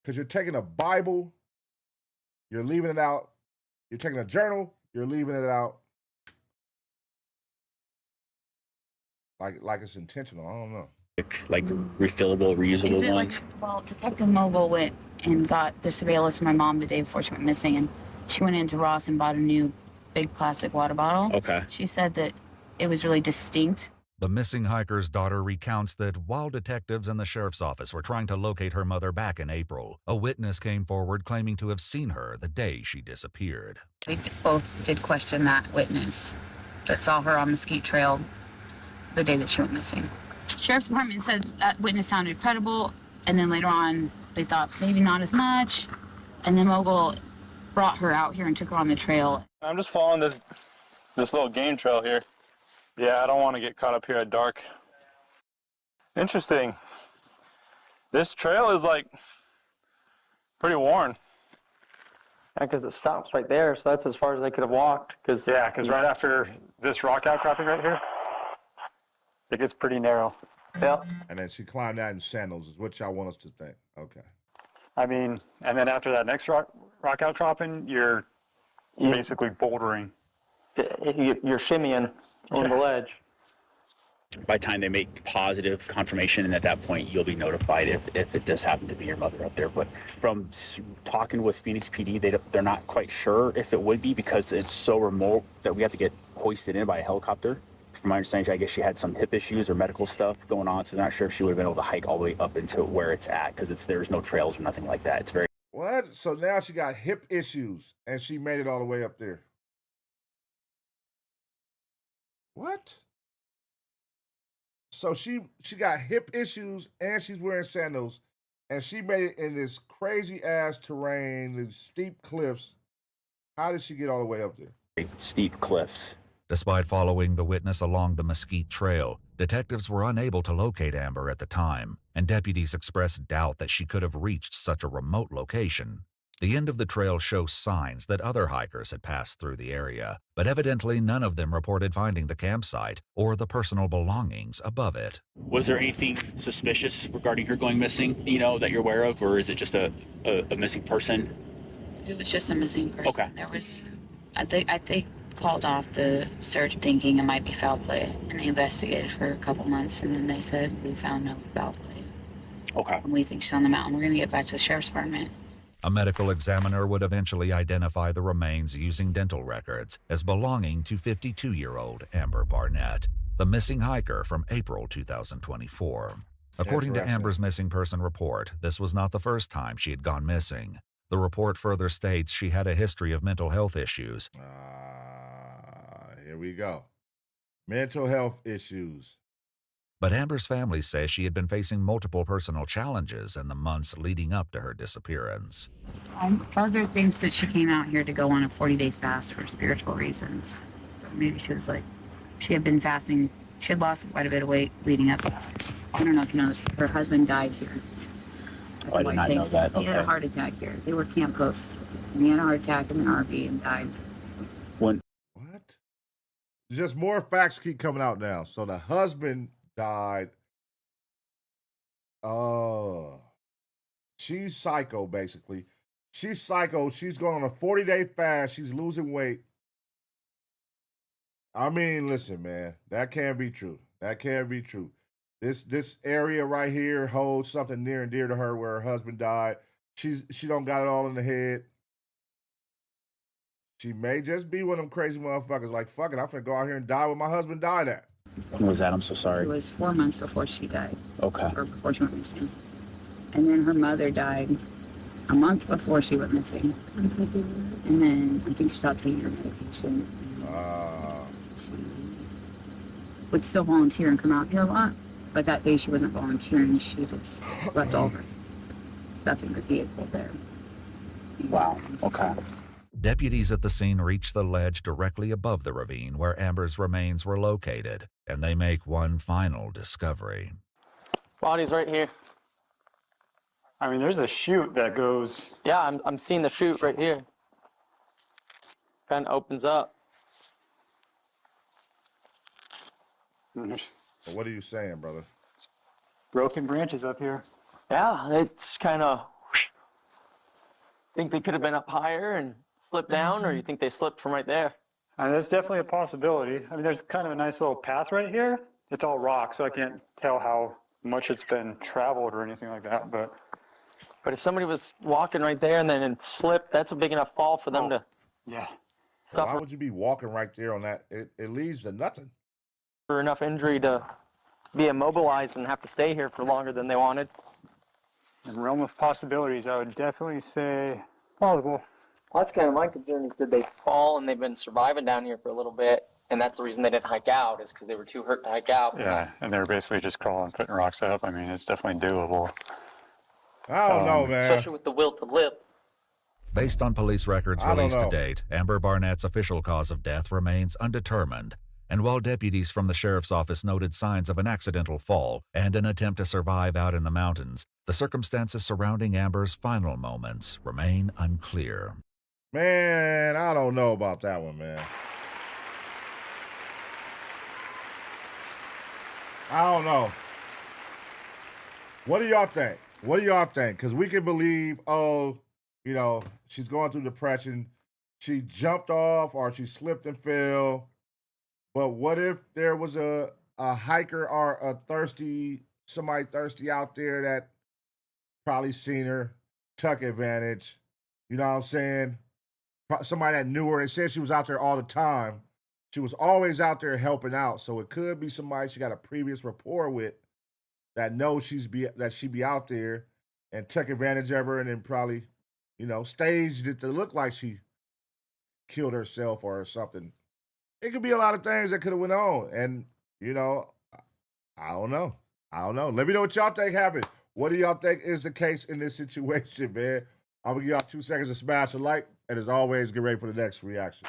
Because you're taking a Bible, you're leaving it out. You're taking a journal, you're leaving it out. Like it's intentional. I don't know. Like refillable, reusable ones. Well, Detective Mogul went and got the surveillance of my mom the day before she went missing, and she went into Ross and bought a new big plastic water bottle. Okay. She said that it was really distinct. The missing hiker's daughter recounts that while detectives and the sheriff's office were trying to locate her mother back in April, a witness came forward claiming to have seen her the day she disappeared. We both did question that witness that saw her on Mesquite Trail the day that she went missing. Sheriff's Department said that witness sounded credible, and then later on they thought maybe not as much, and then Mogul brought her out here and took her on the trail. I'm just following this little game trail here. Yeah, I don't want to get caught up here at dark. Interesting. This trail is like pretty worn. Yeah, because it stops right there, so that's as far as they could have walked. Yeah, because right after this rock outcropping right here, it gets pretty narrow. Yeah. And then she climbed that in sandals, is what y'all want us to think. Okay. I mean, and then after that next rock outcropping, you're basically bouldering. You're shimmying on the ledge. By the time they make positive confirmation, and at that point you'll be notified if it does happen to be your mother up there. But from talking with Phoenix PD, they're not quite sure if it would be, because it's so remote that we have to get hoisted in by a helicopter. From my understanding, I guess she had some hip issues or medical stuff going on, so they're not sure if she would have been able to hike all the way up into where it's at, because there's no trails or nothing like that. It's very... What? So now she got hip issues, and she made it all the way up there. What? So she got hip issues, and she's wearing sandals, and she made it in this crazy ass terrain, these steep cliffs. How did she get all the way up there? Steep cliffs. Despite following the witness along the Mesquite Trail, detectives were unable to locate Amber at the time, and deputies expressed doubt that she could have reached such a remote location. The end of the trail shows signs that other hikers had passed through the area, but evidently none of them reported finding the campsite or the personal belongings above it. Was there anything suspicious regarding her going missing, that you're aware of, or is it just a missing person? It was just a missing person. Okay. There was, I think called off the search thinking it might be foul play, and they investigated for a couple months, and then they said we found no foul play. Okay. And we think she's on the mountain. We're going to get back to the sheriff's department. A medical examiner would eventually identify the remains using dental records as belonging to 52-year-old Amber Barnett, the missing hiker from April 2024. According to Amber's missing person report, this was not the first time she had gone missing. The report further states she had a history of mental health issues. Here we go. Mental health issues. But Amber's family says she had been facing multiple personal challenges in the months leading up to her disappearance. Father thinks that she came out here to go on a 40-day fast for spiritual reasons. So maybe she had been fasting. She had lost quite a bit of weight leading up. I don't know if you know this, her husband died here. Oh, I did not know that. He had a heart attack here. They were camp hosts. And he had a heart attack in an RV and died. What? Just more facts keep coming out now. So the husband died. She's psycho, basically. She's psycho. She's going on a 40-day fast. She's losing weight. I mean, listen, man. That can't be true. That can't be true. This area right here holds something near and dear to her where her husband died. She don't got it all in the head. She may just be one of them crazy motherfuckers like, fuck it, I'm finna go out here and die where my husband died at. When was that? I'm so sorry. It was 4 months before she died. Okay. Or before she went missing. And then her mother died a month before she went missing. And then I think she stopped taking her medication. She would still volunteer and come out here a lot. But that day she wasn't volunteering. She just left all her stuff in the vehicle there. Wow. Okay. Deputies at the scene reach the ledge directly above the ravine where Amber's remains were located, and they make one final discovery. Body's right here. I mean, there's a chute that goes... Yeah, I'm seeing the chute right here. Kind of opens up. What are you saying, brother? Broken branches up here. Yeah, it's kind of... Think they could have been up higher and slipped down, or you think they slipped from right there? That's definitely a possibility. I mean, there's kind of a nice little path right here. It's all rock, so I can't tell how much it's been traveled or anything like that, but if somebody was walking right there and then it slipped, that's a big enough fall for them to Yeah. Why would you be walking right there on that? It leads to nothing. For enough injury to be immobilized and have to stay here for longer than they wanted. In the realm of possibilities, I would definitely say plausible. Well, that's kind of my concern is did they fall and they've been surviving down here for a little bit, and that's the reason they didn't hike out is because they were too hurt to hike out. Yeah, and they were basically just crawling, putting rocks up. I mean, it's definitely doable. I don't know, man. Especially with the will to live. Based on police records I don't released to know. date, Amber Barnett's official cause of death remains undetermined. And while deputies from the sheriff's office noted signs of an accidental fall and an attempt to survive out in the mountains, the circumstances surrounding Amber's final moments remain unclear. Man, I don't know about that one, man. I don't know. What do y'all think? What do y'all think? Because we can believe, she's going through depression. She jumped off or she slipped and fell. But what if there was a hiker or somebody thirsty out there that probably seen her, took advantage? You know what I'm saying? Somebody that knew her. They said she was out there all the time. She was always out there helping out. So it could be somebody she got a previous rapport with that knows that she be out there and took advantage of her and then probably, staged it to look like she killed herself or something. It could be a lot of things that could have went on. And, I don't know. Let me know what y'all think happened. What do y'all think is the case in this situation, man? I'm going to give y'all 2 seconds to smash a like. And as always, get ready for the next reaction.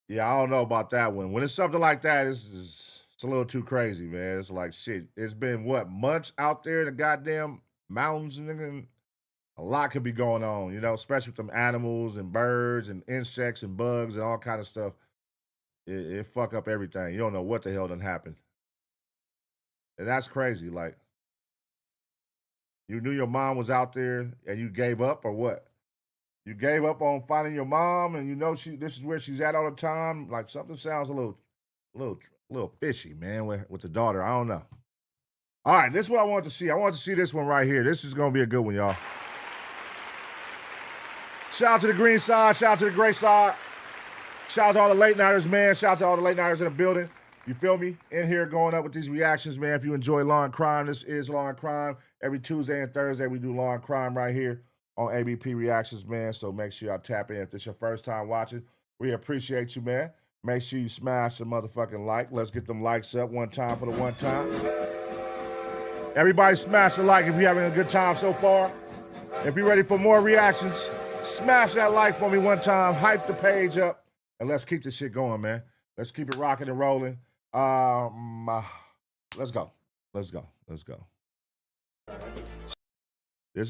Yeah, I don't know about that one. When it's something like that, it's a little too crazy, man. It's like, shit, it's been, months out there in the goddamn mountains, and a lot could be going on, especially with them animals and birds and insects and bugs and all kind of stuff. It fuck up everything. You don't know what the hell done happened. And that's crazy. Like, you knew your mom was out there and you gave up or what? You gave up on finding your mom and this is where she's at all the time? Like, something sounds a little fishy, man, with the daughter. I don't know. All right, this is what I want to see. I want to see this one right here. This is going to be a good one, y'all. Shout out to the green side. Shout out to the gray side. Shout out to all the late nighters, man. Shout out to all the late nighters in the building. You feel me? In here going up with these reactions, man. If you enjoy Law and Crime, this is Law and Crime. Every Tuesday and Thursday, we do Law and Crime right here on ABP Reactions, man. So make sure y'all tap in. If this your first time watching, we appreciate you, man. Make sure you smash the motherfucking like. Let's get them likes up one time for the one time. Everybody smash the like if you're having a good time so far. If you're ready for more reactions, smash that like for me one time. Hype the page up. And let's keep this shit going, man. Let's keep it rocking and rolling. Let's go. This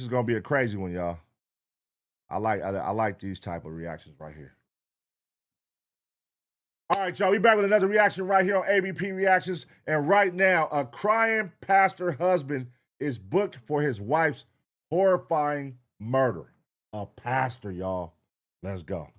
is gonna be a crazy one, y'all. I like these type of reactions right here. All right, y'all, we back with another reaction right here on ABP Reactions. And right now, a crying pastor husband is booked for his wife's horrifying murder. A pastor, y'all. Let's go.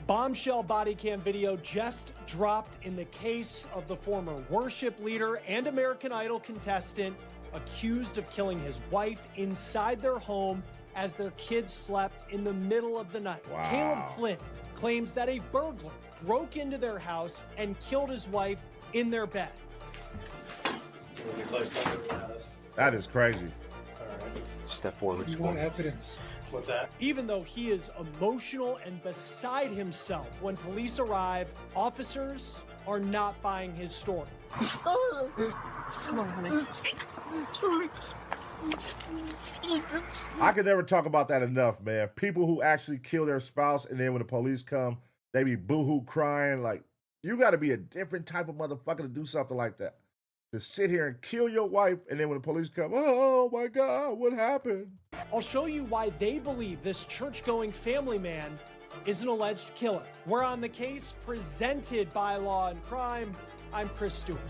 Bombshell body cam video just dropped in the case of the former worship leader and American Idol contestant accused of killing his wife inside their home as their kids slept in the middle of the night. Wow. Caleb Flynn claims that a burglar broke into their house and killed his wife in their bed. That is crazy. Step forward. You want evidence. What's that? Even though he is emotional and beside himself when police arrive, officers are not buying his story. Come on, honey. I could never talk about that enough, man. People who actually kill their spouse and then when the police come, they be boohoo crying. Like, you got to be a different type of motherfucker to do something like that. To sit here and kill your wife and then when the police come, oh my God, what happened? I'll show you why they believe this church-going family man is an alleged killer. We're on the case presented by Law and Crime. I'm Chris Stewart.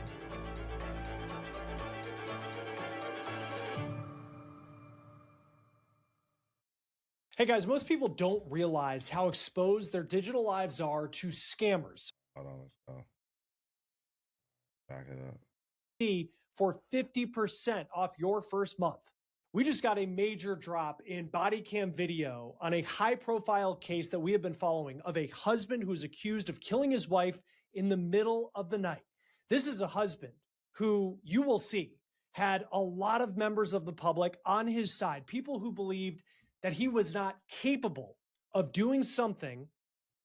Hey guys, most people don't realize how exposed their digital lives are to scammers. Hold on, let's go. Back it up. For 50% off your first month. We just got a major drop in body cam video on a high-profile case that we have been following of a husband who's accused of killing his wife in the middle of the night. This is a husband who, you will see, had a lot of members of the public on his side, people who believed that he was not capable of doing something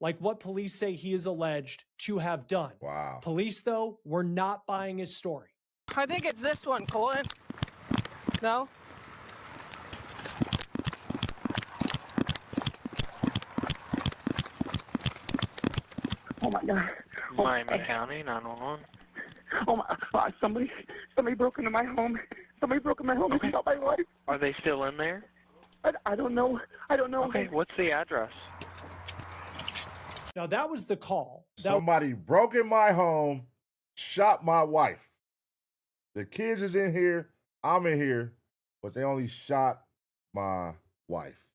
like what police say he is alleged to have done. Wow. Police, though, were not buying his story. I think it's this one, Colin. No? Oh my God. Miami County 911. Oh my! Somebody broke into my home. Somebody broke into my home and shot my wife. Are they still in there? I don't know. I don't know. Okay, what's the address? Now, that was the call. Somebody broke in my home, shot my wife. The kids is in here, I'm in here, but they only shot my wife.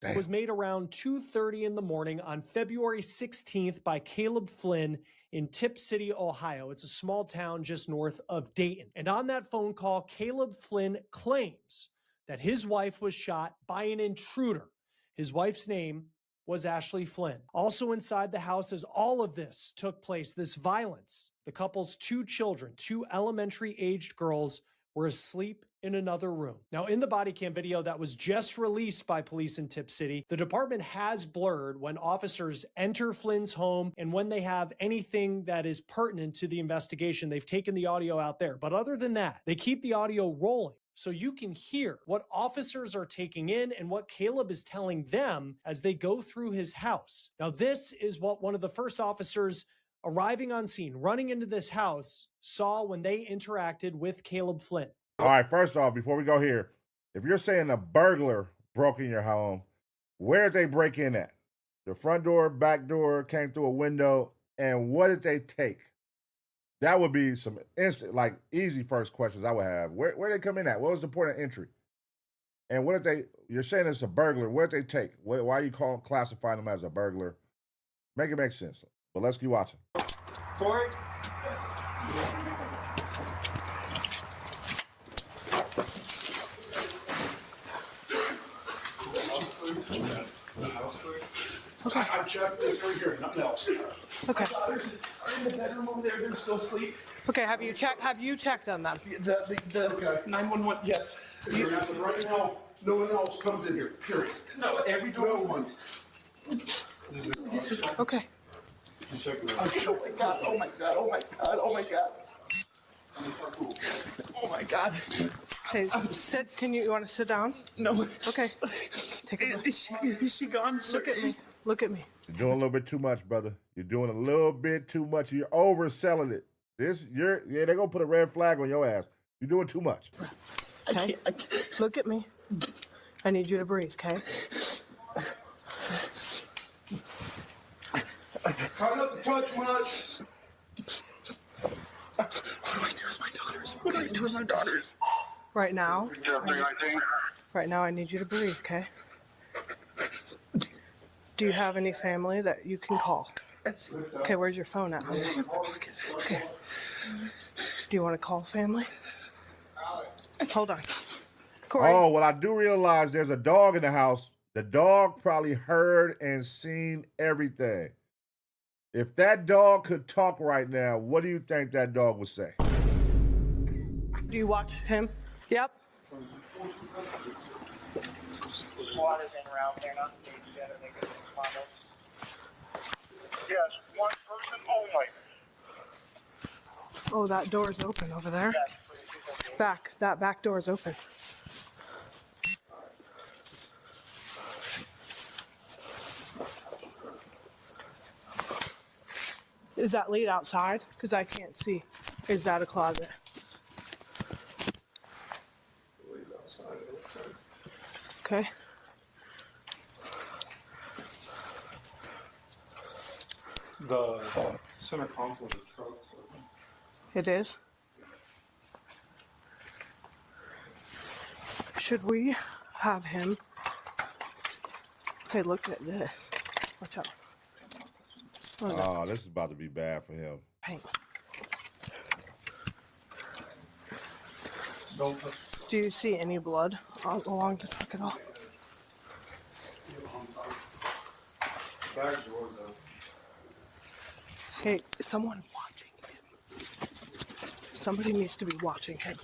Damn. It was made around 2:30 in the morning on February 16th by Caleb Flynn in Tip City, Ohio. It's a small town just north of Dayton. And on that phone call, Caleb Flynn claims that his wife was shot by an intruder. His wife's name was Ashley Flynn. Also inside the house as all of this took place, this violence, the couple's 2 children, 2 elementary-aged girls, were asleep in another room. Now, in the body cam video that was just released by police in Tip City, the department has blurred when officers enter Flynn's home and when they have anything that is pertinent to the investigation. They've taken the audio out there. But other than that, they keep the audio rolling so you can hear what officers are taking in and what Caleb is telling them as they go through his house. Now, this is what one of the first officers arriving on scene, running into this house, saw when they interacted with Caleb Flynn. All right, first off, before we go here, if you're saying a burglar broke in your home, where did they break in at? The front door, back door, came through a window, and what did they take? That would be some instant, like easy first questions I would have. Where did they come in at? What was the point of entry? And what did they, you're saying it's a burglar, what did they take? Why are you classifying them as a burglar? Make it make sense. But let's keep watching. Corey? Okay. I checked this right here, nothing else. Okay. My daughters are in the bedroom over there, they're still asleep. Okay, have you checked on them? The 911, yes. Right now, no one else comes in here, period. No, every door is one. Okay. Oh my God, oh my God, oh my God, oh my God. Oh my God. Okay, sit. You want to sit down? No. Okay. Take a look. Is she gone? Look at me. Look at me. You're doing a little bit too much, brother. You're doing a little bit too much. You're overselling it. They're gonna put a red flag on your ass. You're doing too much. Okay. Look at me. I need you to breathe, okay? Try not to touch much. What do I do with my daughters? What do I do with my daughters? Right now, I need you to breathe, okay? Do you have any family that you can call? Okay, where's your phone at? Okay. Do you want to call family? Hold on. Corey. Oh, well, I do realize there's a dog in the house. The dog probably heard and seen everything. If that dog could talk right now, what do you think that dog would say? Do you watch him? Yep. Water's in around there, not together. They could respond. Yes, one person only. Oh, that door's open over there. That back door's open. Is that lead outside? Because I can't see. Is that a closet? Okay. The center console of the truck. It is. Should we have him Okay, look at this. Watch out. Oh, this is about to be bad for him. Paint. Do you see any blood along the truck at all? Hey, is someone watching him? Somebody needs to be watching him.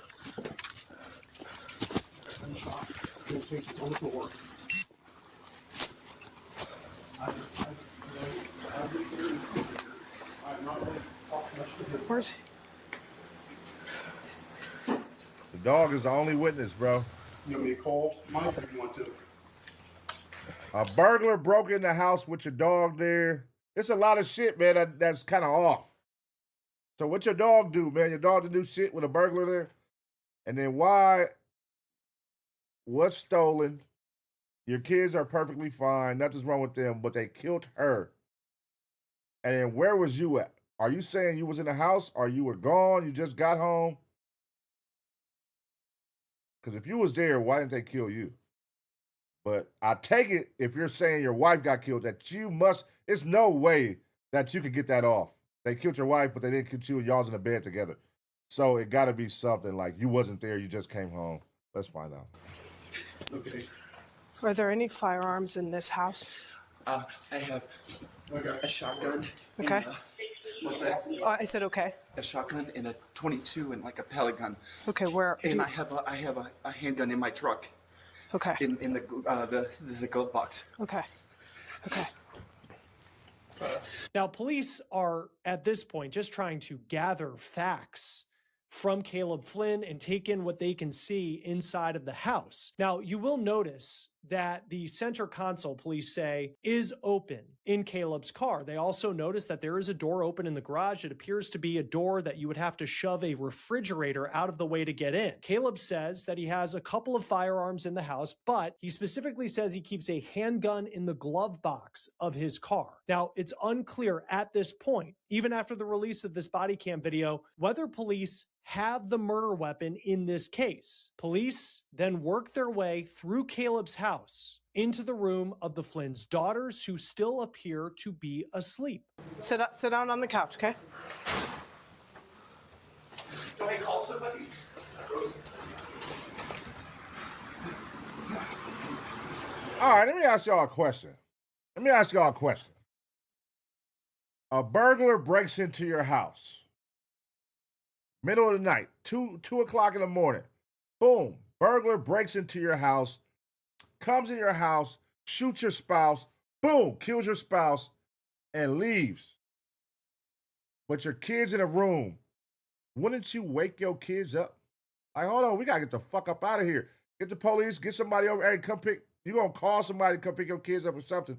Where's he? The dog is the only witness, bro. You want me to call Mike if you want to? A burglar broke in the house with your dog there. It's a lot of shit, man, that's kind of off. So what your dog do, man? Your dog did do shit with a burglar there? And then why? What's stolen? Your kids are perfectly fine. Nothing's wrong with them, but they killed her. And then where was you at? Are you saying you was in the house or you were gone? You just got home? Because if you was there, why didn't they kill you? But I take it, if you're saying your wife got killed, that you must, there's no way that you could get that off. They killed your wife, but they didn't kill you, and y'all's in the bed together. So it got to be something like you wasn't there, you just came home. Let's find out. Okay. Are there any firearms in this house? I have a shotgun. Okay. And, what's that? Oh, I said okay. A shotgun and a 22 and like a pellet gun. Okay, where? And I have a handgun in my truck. Okay. In the glove box. Okay. Okay. Now, police are at this point just trying to gather facts from Caleb Flynn and take in what they can see inside of the house. Now, you will notice that the center console, police say, is open in Caleb's car. They also notice that there is a door open in the garage. It appears to be a door that you would have to shove a refrigerator out of the way to get in. Caleb says that he has a couple of firearms in the house, but he specifically says he keeps a handgun in the glove box of his car. Now, it's unclear at this point, even after the release of this body cam video, whether police have the murder weapon in this case. Police then work their way through Caleb's house into the room of the Flynn's daughters, who still appear to be asleep. Sit down on the couch, okay? Do I call somebody? All right, let me ask y'all a question. A burglar breaks into your house. Middle of the night, 2 o'clock in the morning. Boom. Burglar breaks into your house, comes in your house, shoots your spouse, boom, kills your spouse, and leaves. But your kid's in a room. Wouldn't you wake your kids up? Like, hold on, we gotta get the fuck up out of here. Get the police, get somebody over. Hey, come pick, you gonna call somebody to come pick your kids up or something.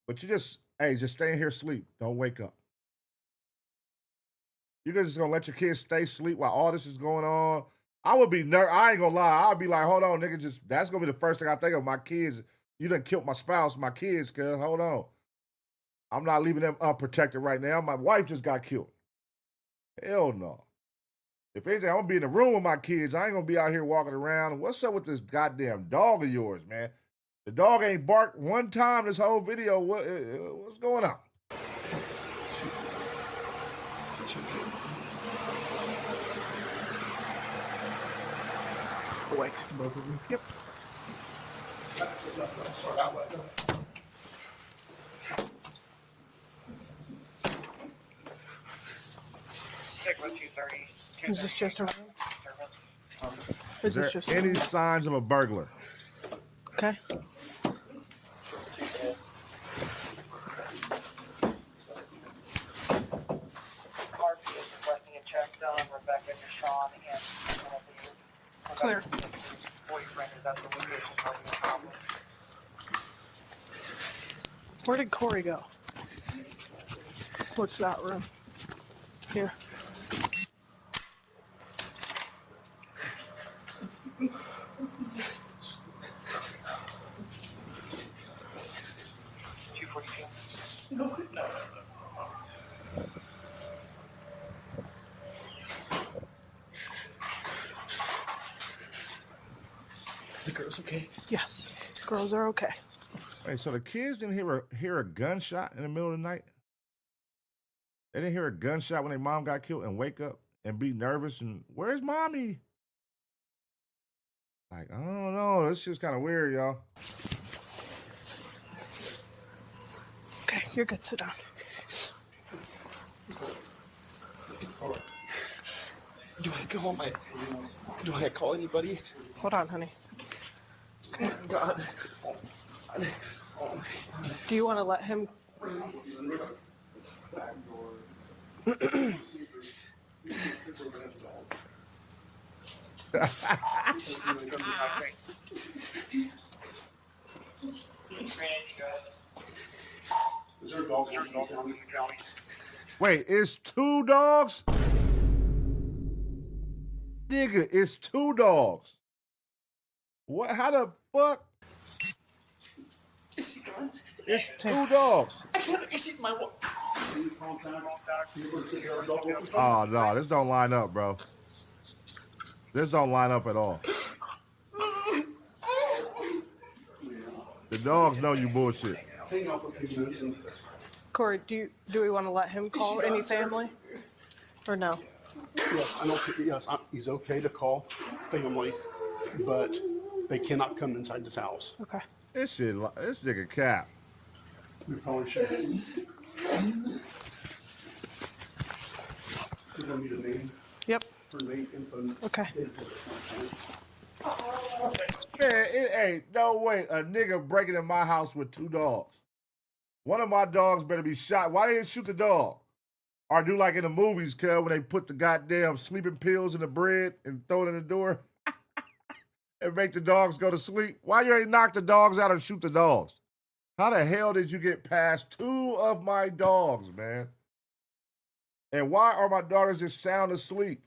But you just stay in here, sleep. Don't wake up. You guys just gonna let your kids stay asleep while all this is going on? I would be nervous. I ain't gonna lie. I'd be like, hold on, nigga, that's gonna be the first thing I think of. My kids, you done killed my spouse, my kids, cuz, hold on. I'm not leaving them unprotected right now. My wife just got killed. Hell no. If anything, I'm gonna be in the room with my kids. I ain't gonna be out here walking around. What's up with this goddamn dog of yours, man? The dog ain't barked one time this whole video. What's going on? Awake. Both of them? Yep. Is this just a room? Is there any signs of a burglar? Okay. Clear. Where did Corey go? What's that room? Here. The girl's okay? Yes. Girls are okay. Hey, so the kids didn't hear a gunshot in the middle of the night? They didn't hear a gunshot when their mom got killed and wake up and be nervous and, where's mommy? Like, I don't know. This shit's kind of weird, y'all. Okay, you're good. Sit down. Do I call anybody? Hold on, honey. Okay. God. Do you want to let him? Is there a dog in the county? Wait, it's 2 dogs? Nigga, it's 2 dogs. What? How the fuck? Is he gone? It's 2 dogs. I can't. Is he my one? Oh, no, this don't line up, bro. This don't line up at all. The dogs know you bullshit. Hang on for a few minutes. Corey, do we want to let him call any family, or no? Yes, he's okay to call family, but they cannot come inside this house. Okay. This nigga cap. We probably should. You don't need a name. Yep. Her name, info. Okay. Man, it ain't no way a nigga breaking in my house with 2 dogs. One of my dogs better be shot. Why didn't they shoot the dog? Or do like in the movies, cuz, when they put the goddamn sleeping pills in the bread and throw it in the door and make the dogs go to sleep. Why you ain't knock the dogs out or shoot the dogs? How the hell did you get past 2 of my dogs, man? And why are my daughters just sound asleep?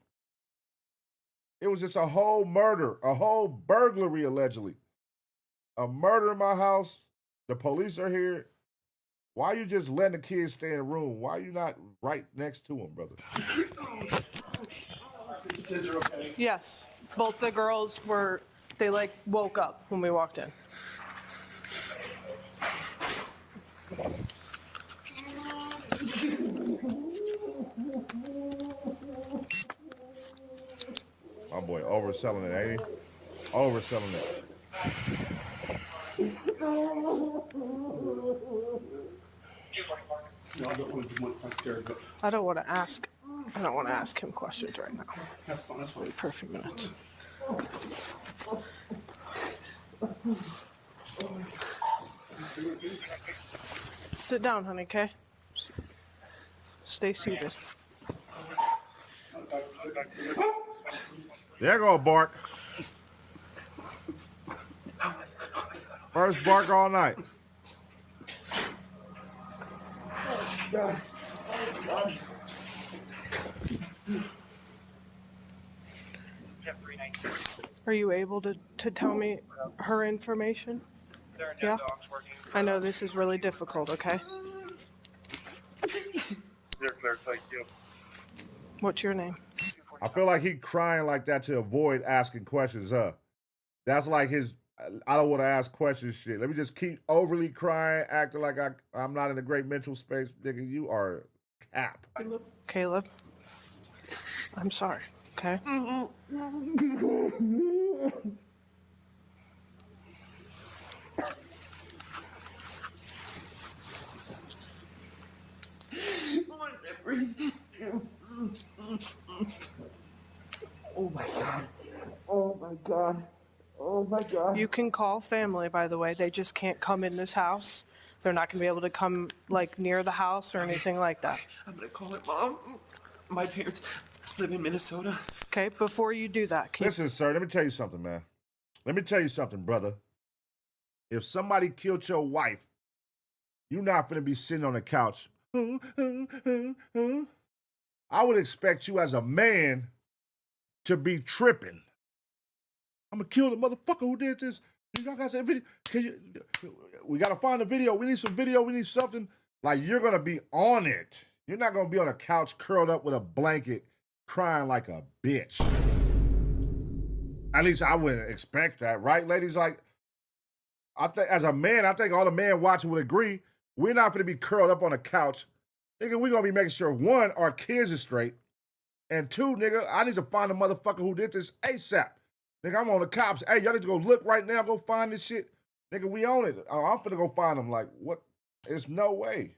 It was just a whole murder, a whole burglary, allegedly. A murder in my house. The police are here. Why you just letting the kids stay in the room? Why are you not right next to them, brother? The kids are okay. Yes. Both the girls they woke up when we walked in. My boy overselling it, ain't he? Overselling it. I don't want to ask him questions right now. That's fine. That's fine. Wait for a few minutes. Sit down, honey, okay? Stay seated. There go bark. First bark all night. Are you able to tell me her information? Yeah? I know this is really difficult, okay? What's your name? I feel like he crying like that to avoid asking questions, huh? That's like his, I don't want to ask questions shit. Let me just keep overly crying, acting like I'm not in a great mental space. Nigga, you are cap. Caleb, I'm sorry, okay? Oh my God. Oh my God. Oh my God. You can call family, by the way. They just can't come in this house. They're not going to be able to come, near the house or anything like that. I'm going to call it, Mom. My parents live in Minnesota. Okay, before you do that, Listen, sir, let me tell you something, man. Let me tell you something, brother. If somebody killed your wife, you're not going to be sitting on the couch. I would expect you as a man to be tripping. I'm going to kill the motherfucker who did this. Y'all got that video? We got to find the video. We need some video. We need something. Like, you're going to be on it. You're not going to be on a couch curled up with a blanket crying like a bitch. At least I wouldn't expect that, right, ladies? Like, I think as a man, I think all the men watching would agree. We're not going to be curled up on a couch. Nigga, we're going to be making sure, one, our kids are straight. And two, nigga, I need to find the motherfucker who did this ASAP. Nigga, I'm on the cops. Hey, y'all need to go look right now. Go find this shit. Nigga, we own it. I'm finna go find them. Like, what? There's no way.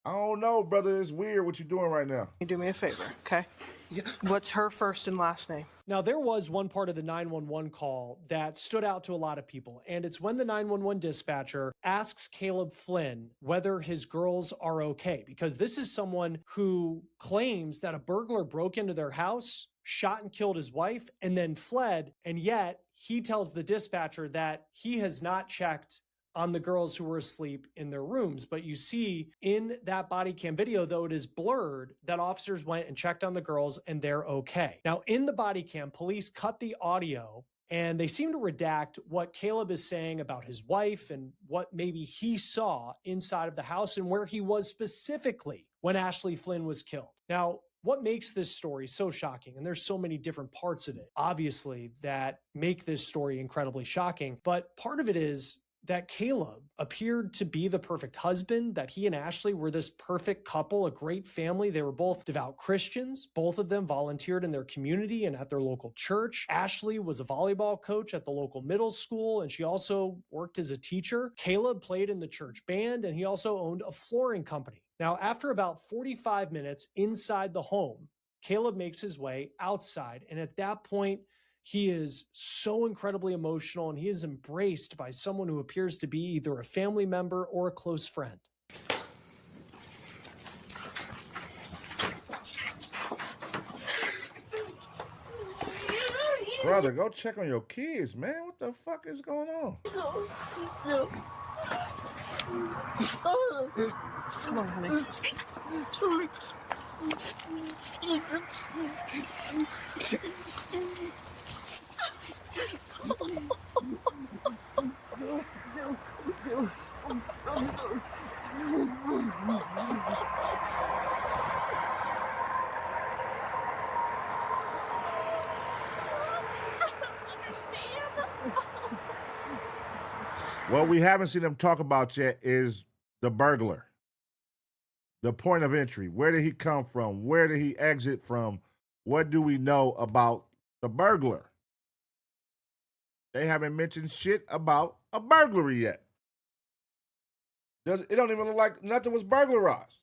I don't know, brother. It's weird what you're doing right now. You do me a favor, okay? Yeah. What's her first and last name? Now, there was one part of the 911 call that stood out to a lot of people, and it's when the 911 dispatcher asks Caleb Flynn whether his girls are okay, because this is someone who claims that a burglar broke into their house, shot and killed his wife, and then fled, and yet he tells the dispatcher that he has not checked on the girls who were asleep in their rooms. But you see in that body cam video, though it is blurred, that officers went and checked on the girls and they're okay. Now, in the body cam, police cut the audio and they seem to redact what Caleb is saying about his wife and what maybe he saw inside of the house and where he was specifically when Ashley Flynn was killed. Now, what makes this story so shocking, and there's so many different parts of it, obviously, that make this story incredibly shocking, but part of it is that Caleb appeared to be the perfect husband, that he and Ashley were this perfect couple, a great family. They were both devout Christians. Both of them volunteered in their community and at their local church. Ashley was a volleyball coach at the local middle school, and she also worked as a teacher. Caleb played in the church band, and he also owned a flooring company. Now, after about 45 minutes inside the home, Caleb makes his way outside, and at that point, he is so incredibly emotional, and he is embraced by someone who appears to be either a family member or a close friend. Brother, go check on your kids, man. What the fuck is going on? Come on, honey. What we haven't seen them talk about yet is the burglar. The point of entry. Where did he come from? Where did he exit from? What do we know about the burglar? They haven't mentioned shit about a burglary yet. It don't even look like nothing was burglarized.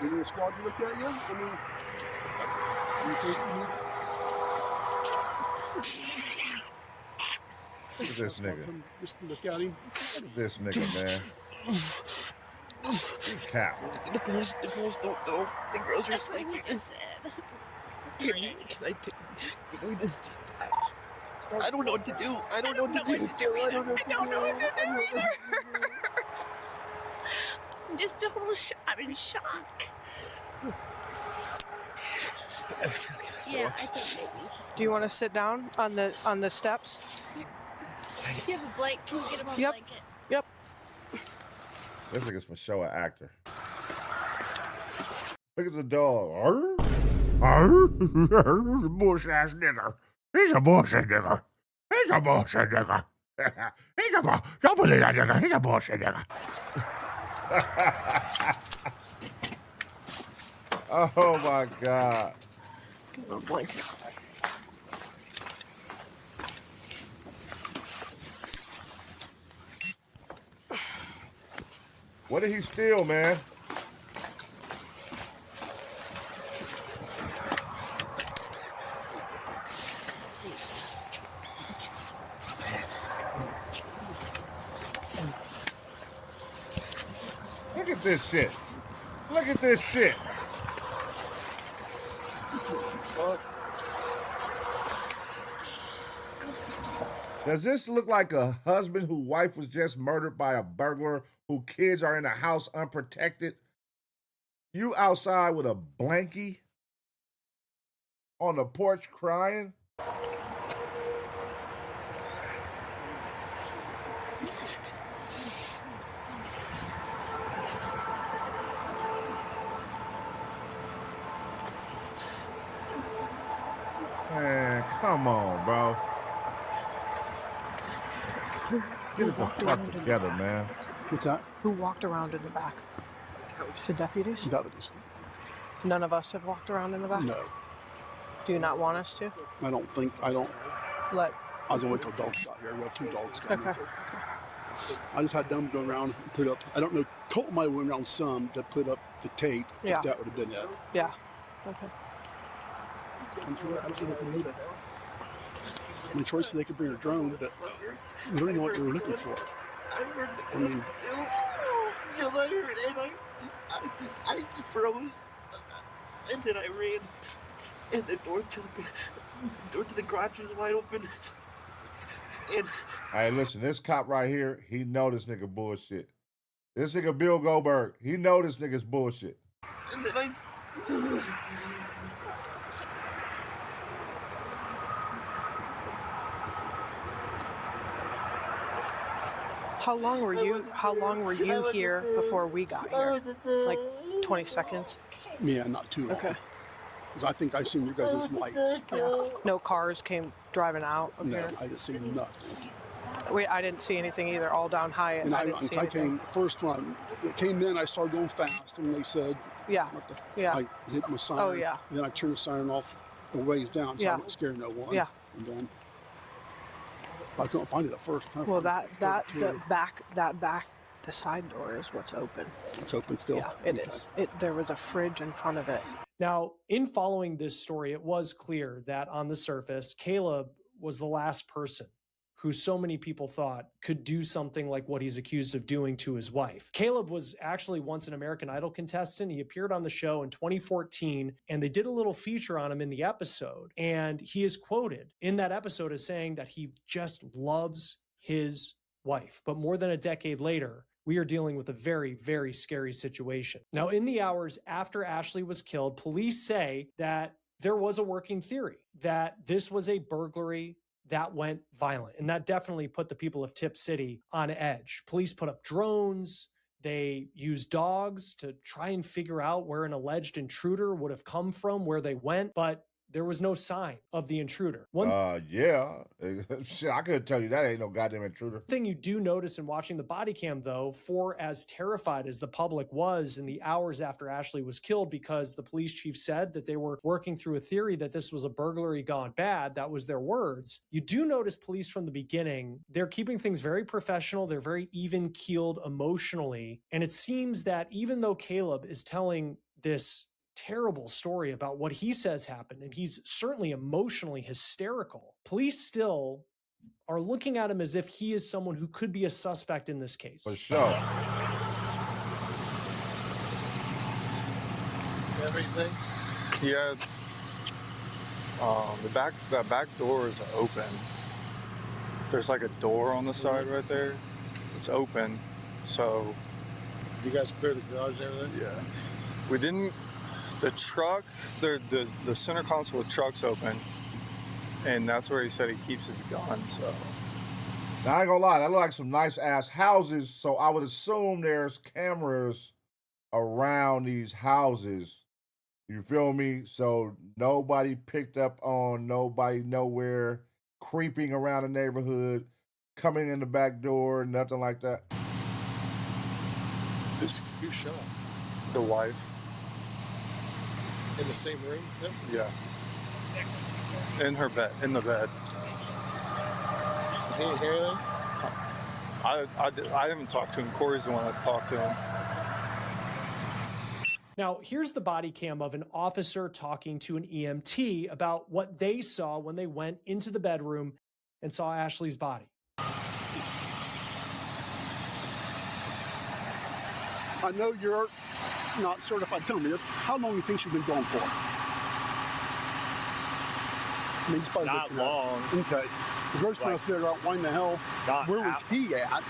Any of the squad you looked at yet? I mean, you think you need... Look at this nigga. Just look at him. Look at this nigga, man. He cow. The girls don't know. The girls are sleeping. Can I take... I don't know what to do. I don't know what to do either. I'm just total I'm in shock. Yeah, I think maybe. Do you want to sit down on the steps? If you have a blanket, can you get him a blanket? Yep. This nigga's for show an actor. Look at the dog. Arr? Arr? Bush ass nigger. He's a bullshit nigger. He's a bullshit nigger. He's a bullshit. Don't believe that nigga. He's a bullshit nigger. Oh my God. Give him a blanket. What did he steal, man? Look at this shit. Look at this shit. Does this look like a husband whose wife was just murdered by a burglar, whose kids are in the house unprotected? You outside with a blankie on the porch crying? Man, come on, bro. Get it the fuck together, man. What's that? Who walked around in the back? The deputies? Deputies. None of us have walked around in the back? No. Do you not want us to? I don't think, I don't. Let. I was gonna wait till dogs got here. We have 2 dogs down Okay. here. I just had them go around and put up, I don't know, Colton might have went around some to put up the tape. Yeah. That would have been it. Yeah. Okay. I'm sure I see if they need it. I mean, Troy said they could bring a drone, but we don't know what they were looking for. I mean, I heard and I froze, and then I ran, and the door to the garage was wide open. And Hey, listen, this cop right here, he know this nigga bullshit. This nigga Bill Goldberg, he know this nigga's bullshit. and then I. How long were you here before we got here? Like 20 seconds? yeah, not too long. Okay. 'Cause I think I seen you guys' lights. Yeah. No cars came driving out of No, here? I didn't see nothing. I didn't see anything either. All down Hyatt. And I didn't see anything. first when I came in, I started going fast, and they said, Yeah. Yeah. I hit my siren. Oh, yeah. And then I turned the siren off a ways down, so Yeah. I didn't scare no one. Yeah. And then I couldn't find it at first. Well, the side door is what's open. It's open still. Yeah, it is. There was a fridge in front of it. Now, in following this story, it was clear that on the surface, Caleb was the last person who so many people thought could do something like what he's accused of doing to his wife. Caleb was actually once an American Idol contestant. He appeared on the show in 2014, and they did a little feature on him in the episode. And he is quoted in that episode as saying that he just loves his wife. But more than a decade later, we are dealing with a very, very scary situation. Now, in the hours after Ashley was killed, police say that there was a working theory that this was a burglary that went violent. And that definitely put the people of Tip City on edge. Police put up drones. They used dogs to try and figure out where an alleged intruder would have come from, where they went. But there was no sign of the intruder. Yeah. Shit, I could tell you that ain't no goddamn intruder. Thing you do notice in watching the body cam, though, for as terrified as the public was in the hours after Ashley was killed, because the police chief said that they were working through a theory that this was a burglary gone bad, that was their words. You do notice police from the beginning, they're keeping things very professional, they're very even-keeled emotionally, and it seems that even though Caleb is telling this terrible story about what he says happened, and he's certainly emotionally hysterical, police still are looking at him as if he is someone who could be a suspect in this case. For sure. Everything? Yeah. The back door is open. There's like a door on the side right there. It's open, so. You guys cleared the garage and everything? Yeah. We didn't. The truck, the center console with truck's open, and that's where he said he keeps his gun, so. Now, I ain't gonna lie, that look like some nice ass houses, so I would assume there's cameras around these houses. You feel me? So nobody picked up on nobody nowhere creeping around the neighborhood, coming in the back door, nothing like that. Who shot? The wife. In the same room with him? Yeah. In her bed, in the bed. He didn't hear anything? I haven't talked to him. Corey's the one that's talked to him. Now, here's the body cam of an officer talking to an EMT about what they saw when they went into the bedroom and saw Ashley's body. I know you're not certified. Tell me this. How long do you think she's been gone for? I mean, just by Not looking at it. long. Okay. Because we're just trying to figure out why in the hell, where was he at?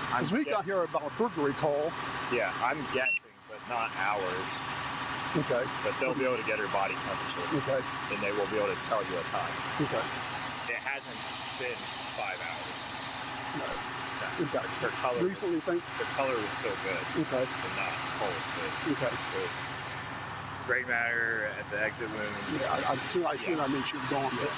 Because we got here about a burglary call. Yeah, I'm guessing, but not hours. Okay. But they'll be able to get her body temperature. Okay. And they will be able to tell you a time. Okay. It hasn't been 5 hours. No. Okay. Her color Recently, the color was still good. Okay. But not cold. But okay. It was gray matter at the exit wound. Yeah, I seen I knew she was gone, but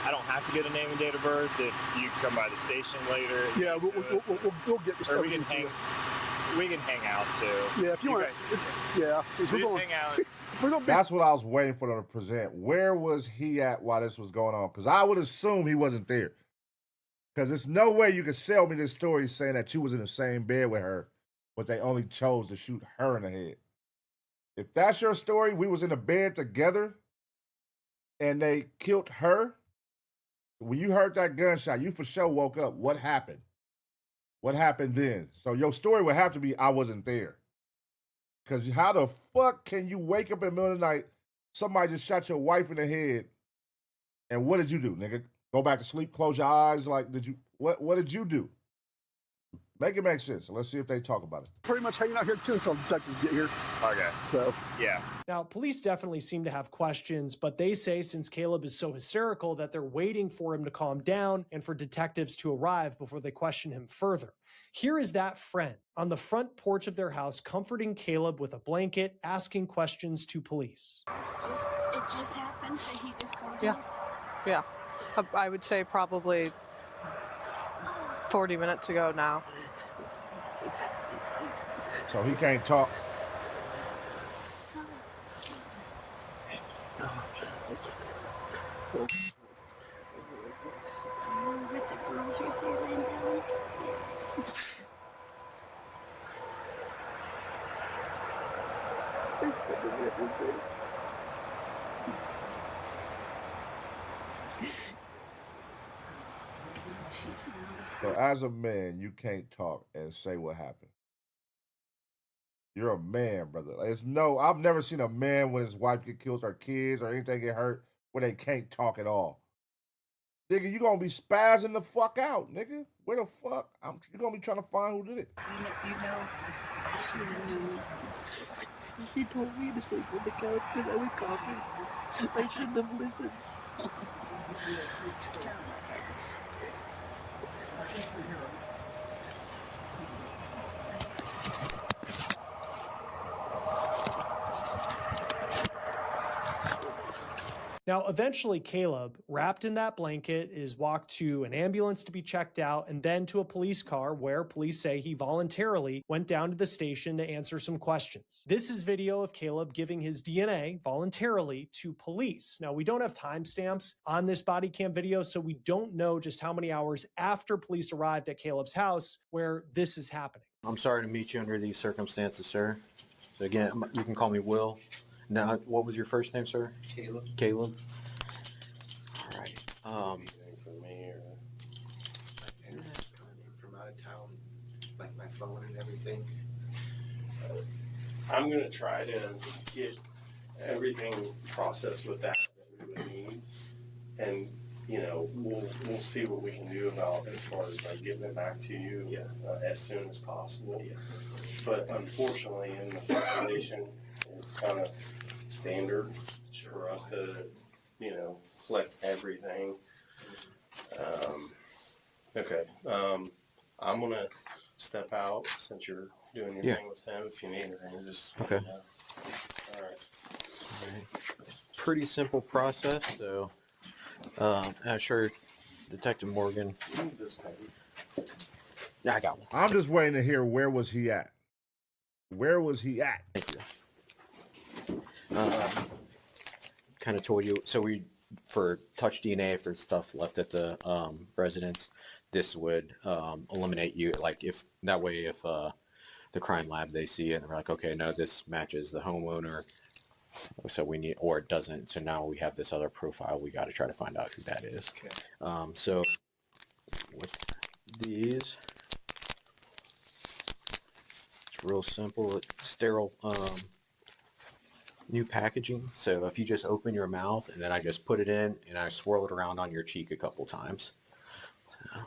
I don't have to get a name and date of birth if you come by the station later. yeah, we'll get the stuff. Or we can hang out too. Yeah, if you want. Yeah, We just hang out. We're gonna be. That's what I was waiting for them to present. Where was he at while this was going on? Because I would assume he wasn't there. Because there's no way you could sell me this story saying that you was in the same bed with her, but they only chose to shoot her in the head. If that's your story, we was in the bed together and they killed her. When you heard that gunshot, you for sure woke up. What happened? What happened then? So your story would have to be, I wasn't there. Because how the fuck can you wake up in the middle of the night, somebody just shot your wife in the head, and what did you do, nigga? Go back to sleep, close your eyes, like, what did you do? Make it make sense. Let's see if they talk about it. Pretty much hanging out here too until detectives get here. Okay. So. Yeah. Now, police definitely seem to have questions, but they say since Caleb is so hysterical that they're waiting for him to calm down and for detectives to arrive before they question him further. Here is that friend on the front porch of their house, comforting Caleb with a blanket, asking questions to police. It just happened that he just called Yeah. Yeah. I would say probably 40 minutes ago now. So he can't talk. So. With the girls you see laying down. So as a man, you can't talk and say what happened. You're a man, brother. I've never seen a man when his wife get killed or kids or anything get hurt where they can't talk at all. Nigga, you gonna be spazzing the fuck out, nigga. Where the fuck? You gonna be trying to find who did it. You know, she knew. She told me to sleep on the couch and I was coughing. I shouldn't have listened. Now, eventually, Caleb, wrapped in that blanket, is walked to an ambulance to be checked out and then to a police car where police say he voluntarily went down to the station to answer some questions. This is video of Caleb giving his DNA voluntarily to police. Now, we don't have timestamps on this body cam video, so we don't know just how many hours after police arrived at Caleb's house where this is happening. I'm sorry to meet you under these circumstances, sir. Again, you can call me Will. Now, what was your first name, sir? Caleb. Caleb. All right. Anything from me or internet coming from out of town, like my phone and everything. I'm gonna try to get everything processed with that we would need, and we'll see what we can do about as far as like getting it back to you as soon as possible. Yeah. But unfortunately, in the situation, it's kind of standard for us to, collect everything. Okay. I'm gonna step out since you're doing your thing with him. If you need anything, just okay. All right. Pretty simple process. So, I'm sure Detective Morgan. Yeah, I got one. I'm just waiting to hear where was he at. Where was he at? Thank you. Kind of told you. So for touch DNA, if there's stuff left at the residence, this would eliminate you. Like if the crime lab, they see it and they're like, okay, no, this matches the homeowner. So we need, or it doesn't. So now we have this other profile. We got to try to find out who that is. Okay. So with these, it's real simple. It's sterile. New packaging. So if you just open your mouth and then I just put it in and I swirl it around on your cheek a couple times. So.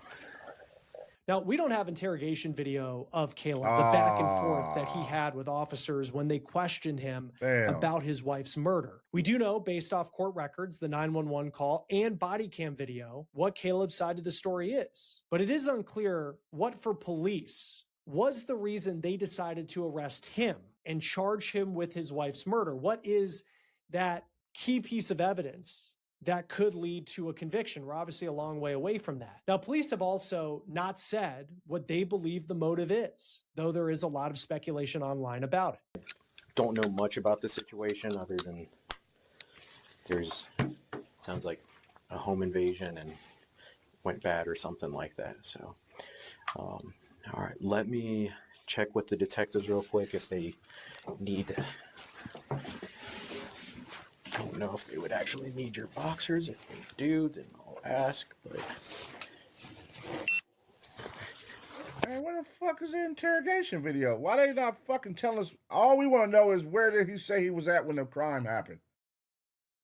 Now, we don't have interrogation video of Caleb, the back and forth that he had with officers when they questioned him about his wife's murder. We do know, based off court records, the 911 call, and body cam video, what Caleb's side of the story is. But it is unclear what, for police, was the reason they decided to arrest him and charge him with his wife's murder? What is that key piece of evidence that could lead to a conviction? We're obviously a long way away from that. Now, police have also not said what they believe the motive is, though there is a lot of speculation online about it. Don't know much about the situation other than sounds like a home invasion and went bad or something like that. So, all right, let me check with the detectives real quick if they need. I don't know if they would actually need your boxers. If they do, then I'll ask. But man, where the fuck is the interrogation video? Why they not fucking telling us? All we want to know is where did he say he was at when the crime happened?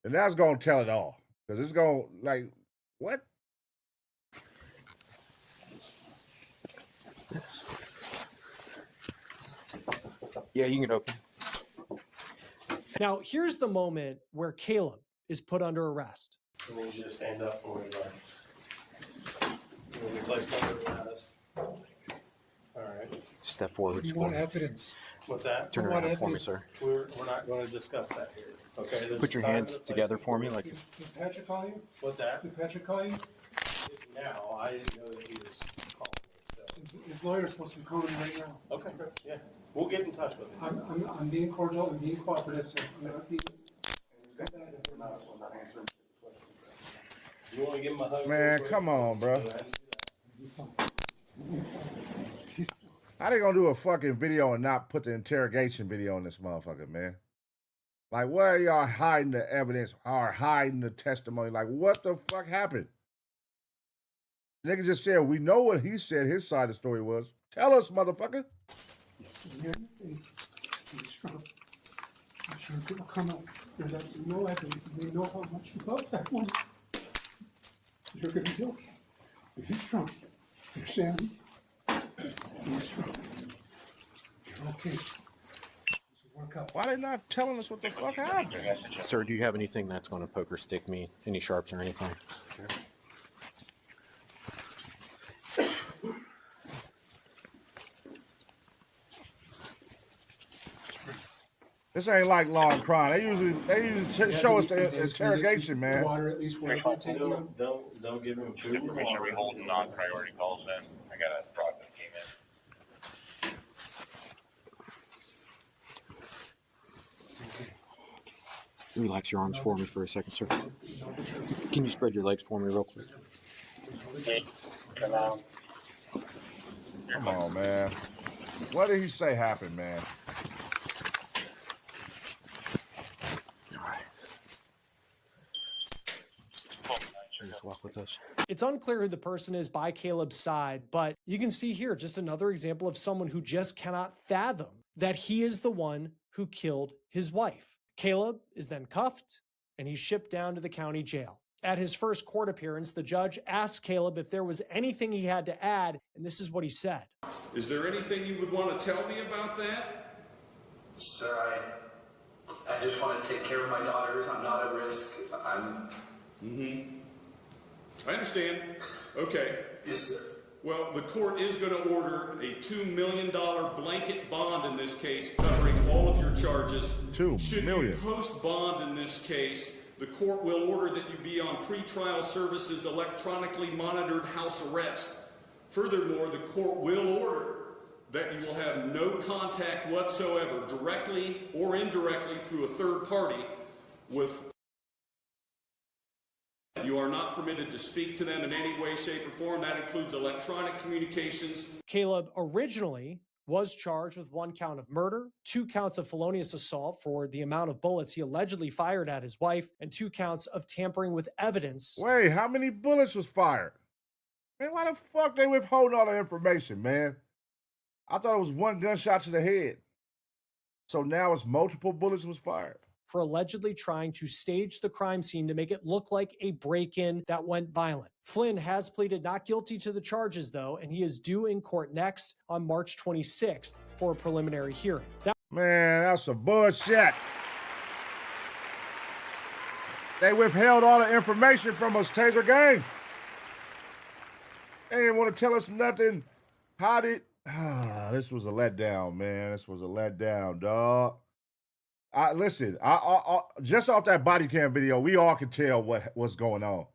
And that's gonna tell it all. Because it's gonna, like, what? yeah, you can open. Now, here's the moment where Caleb is put under arrest. I need you to stand up for me, like. You'll be placed under arrest. All right. Step forward. You want evidence. What's that? Turn around for me, sir. We're not going to discuss that here. Okay. Put your hands together for me, like. Did Patrick call you? What's that? Did Patrick call you? Now, I didn't know that he was calling me. So. His lawyer's supposed to be calling right now. Okay. Yeah. We'll get in touch with him. I'm being cordial and being cooperative. So I'm not being. You want to give him a hug? Man, come on, bro. How they gonna do a fucking video and not put the interrogation video in this motherfucker, man? Like, where are y'all hiding the evidence or hiding the testimony? Like, what the fuck happened? Nigga just said, we know what he said his side of the story was. Tell us, motherfucker. I'm sure it will come out. There's absolutely no evidence. We know how much you love that woman. You're going to be okay. If he's drunk, you're Sandy. He's drunk. You're okay. Why they not telling us what the fuck happened? Sir, do you have anything that's going to poke or stick me? Any sharps or anything? This ain't like law and crime. They usually show us the interrogation, man. Water at least where you take you. Don't give him food. Information are we holding non-priority calls then? I got a fraud that came in. Relax your arms for me for a second, sir. Can you spread your legs for me real quick? Come on, man. What did he say happened, man? Just walk with us. It's unclear who the person is by Caleb's side, but you can see here just another example of someone who just cannot fathom that he is the one who killed his wife. Caleb is then cuffed and he's shipped down to the county jail. At his first court appearance, the judge asked Caleb if there was anything he had to add, and this is what he said. Is there anything you would want to tell me about that? Sir, I just want to take care of my daughters. I'm not at risk. I understand. Okay. Yes, sir. Well, the court is going to order a $2 million blanket bond in this case, covering all of your charges. $2 million. Should you post bond in this case, the court will order that you be on pretrial services electronically monitored house arrest. Furthermore, the court will order that you will have no contact whatsoever, directly or indirectly through a third party, with. You are not permitted to speak to them in any way, shape, or form. That includes electronic communications. Caleb originally was charged with 1 count of murder, 2 counts of felonious assault for the amount of bullets he allegedly fired at his wife, and 2 counts of tampering with evidence. Wait, how many bullets was fired? Man, why the fuck they withholding all the information, man? I thought it was 1 gunshot to the head. So now it's multiple bullets was fired. For allegedly trying to stage the crime scene to make it look like a break-in that went violent. Flynn has pleaded not guilty to the charges, though, and he is due in court next on March 26th for a preliminary hearing. Man, that's some bullshit. They withheld all the information from us, Taser gang. They didn't want to tell us nothing. How did This was a letdown, man. This was a letdown, dog. Listen, just off that body cam video, we all could tell what's going on.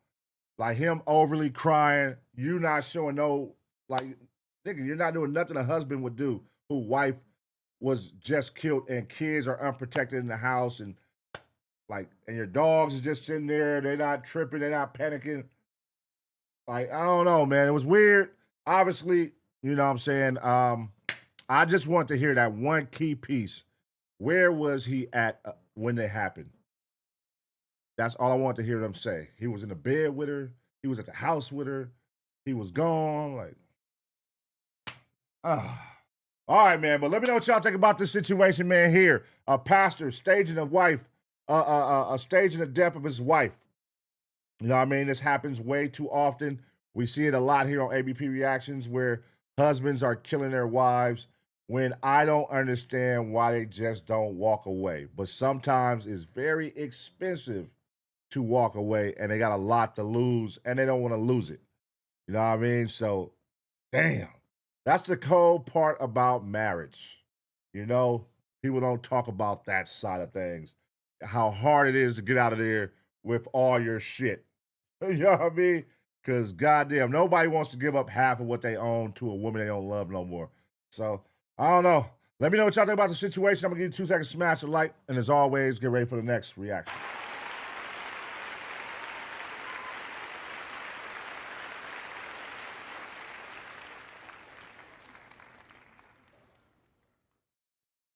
Like him overly crying, you not showing no, like, nigga, you're not doing nothing a husband would do whose wife was just killed and kids are unprotected in the house and your dogs is just sitting there. They're not tripping. They're not panicking. Like, I don't know, man. It was weird. Obviously, you know what I'm saying? I just want to hear that one key piece. Where was he at when it happened? That's all I want to hear them say. He was in the bed with her. He was at the house with her. He was gone. Like, all right, man. But let me know what y'all think about this situation, man. Here, a pastor staging a wife, staging the death of his wife. You know what I mean? This happens way too often. We see it a lot here on ABP Reactions where husbands are killing their wives when I don't understand why they just don't walk away. But sometimes it's very expensive to walk away and they got a lot to lose and they don't want to lose it. You know what I mean? So, damn. That's the cold part about marriage. You know, people don't talk about that side of things. How hard it is to get out of there with all your shit. You know what I mean? Because goddamn, nobody wants to give up half of what they own to a woman they don't love no more. So, I don't know. Let me know what y'all think about the situation. I'm going to give you 2 seconds to smash a like. And as always, get ready for the next reaction.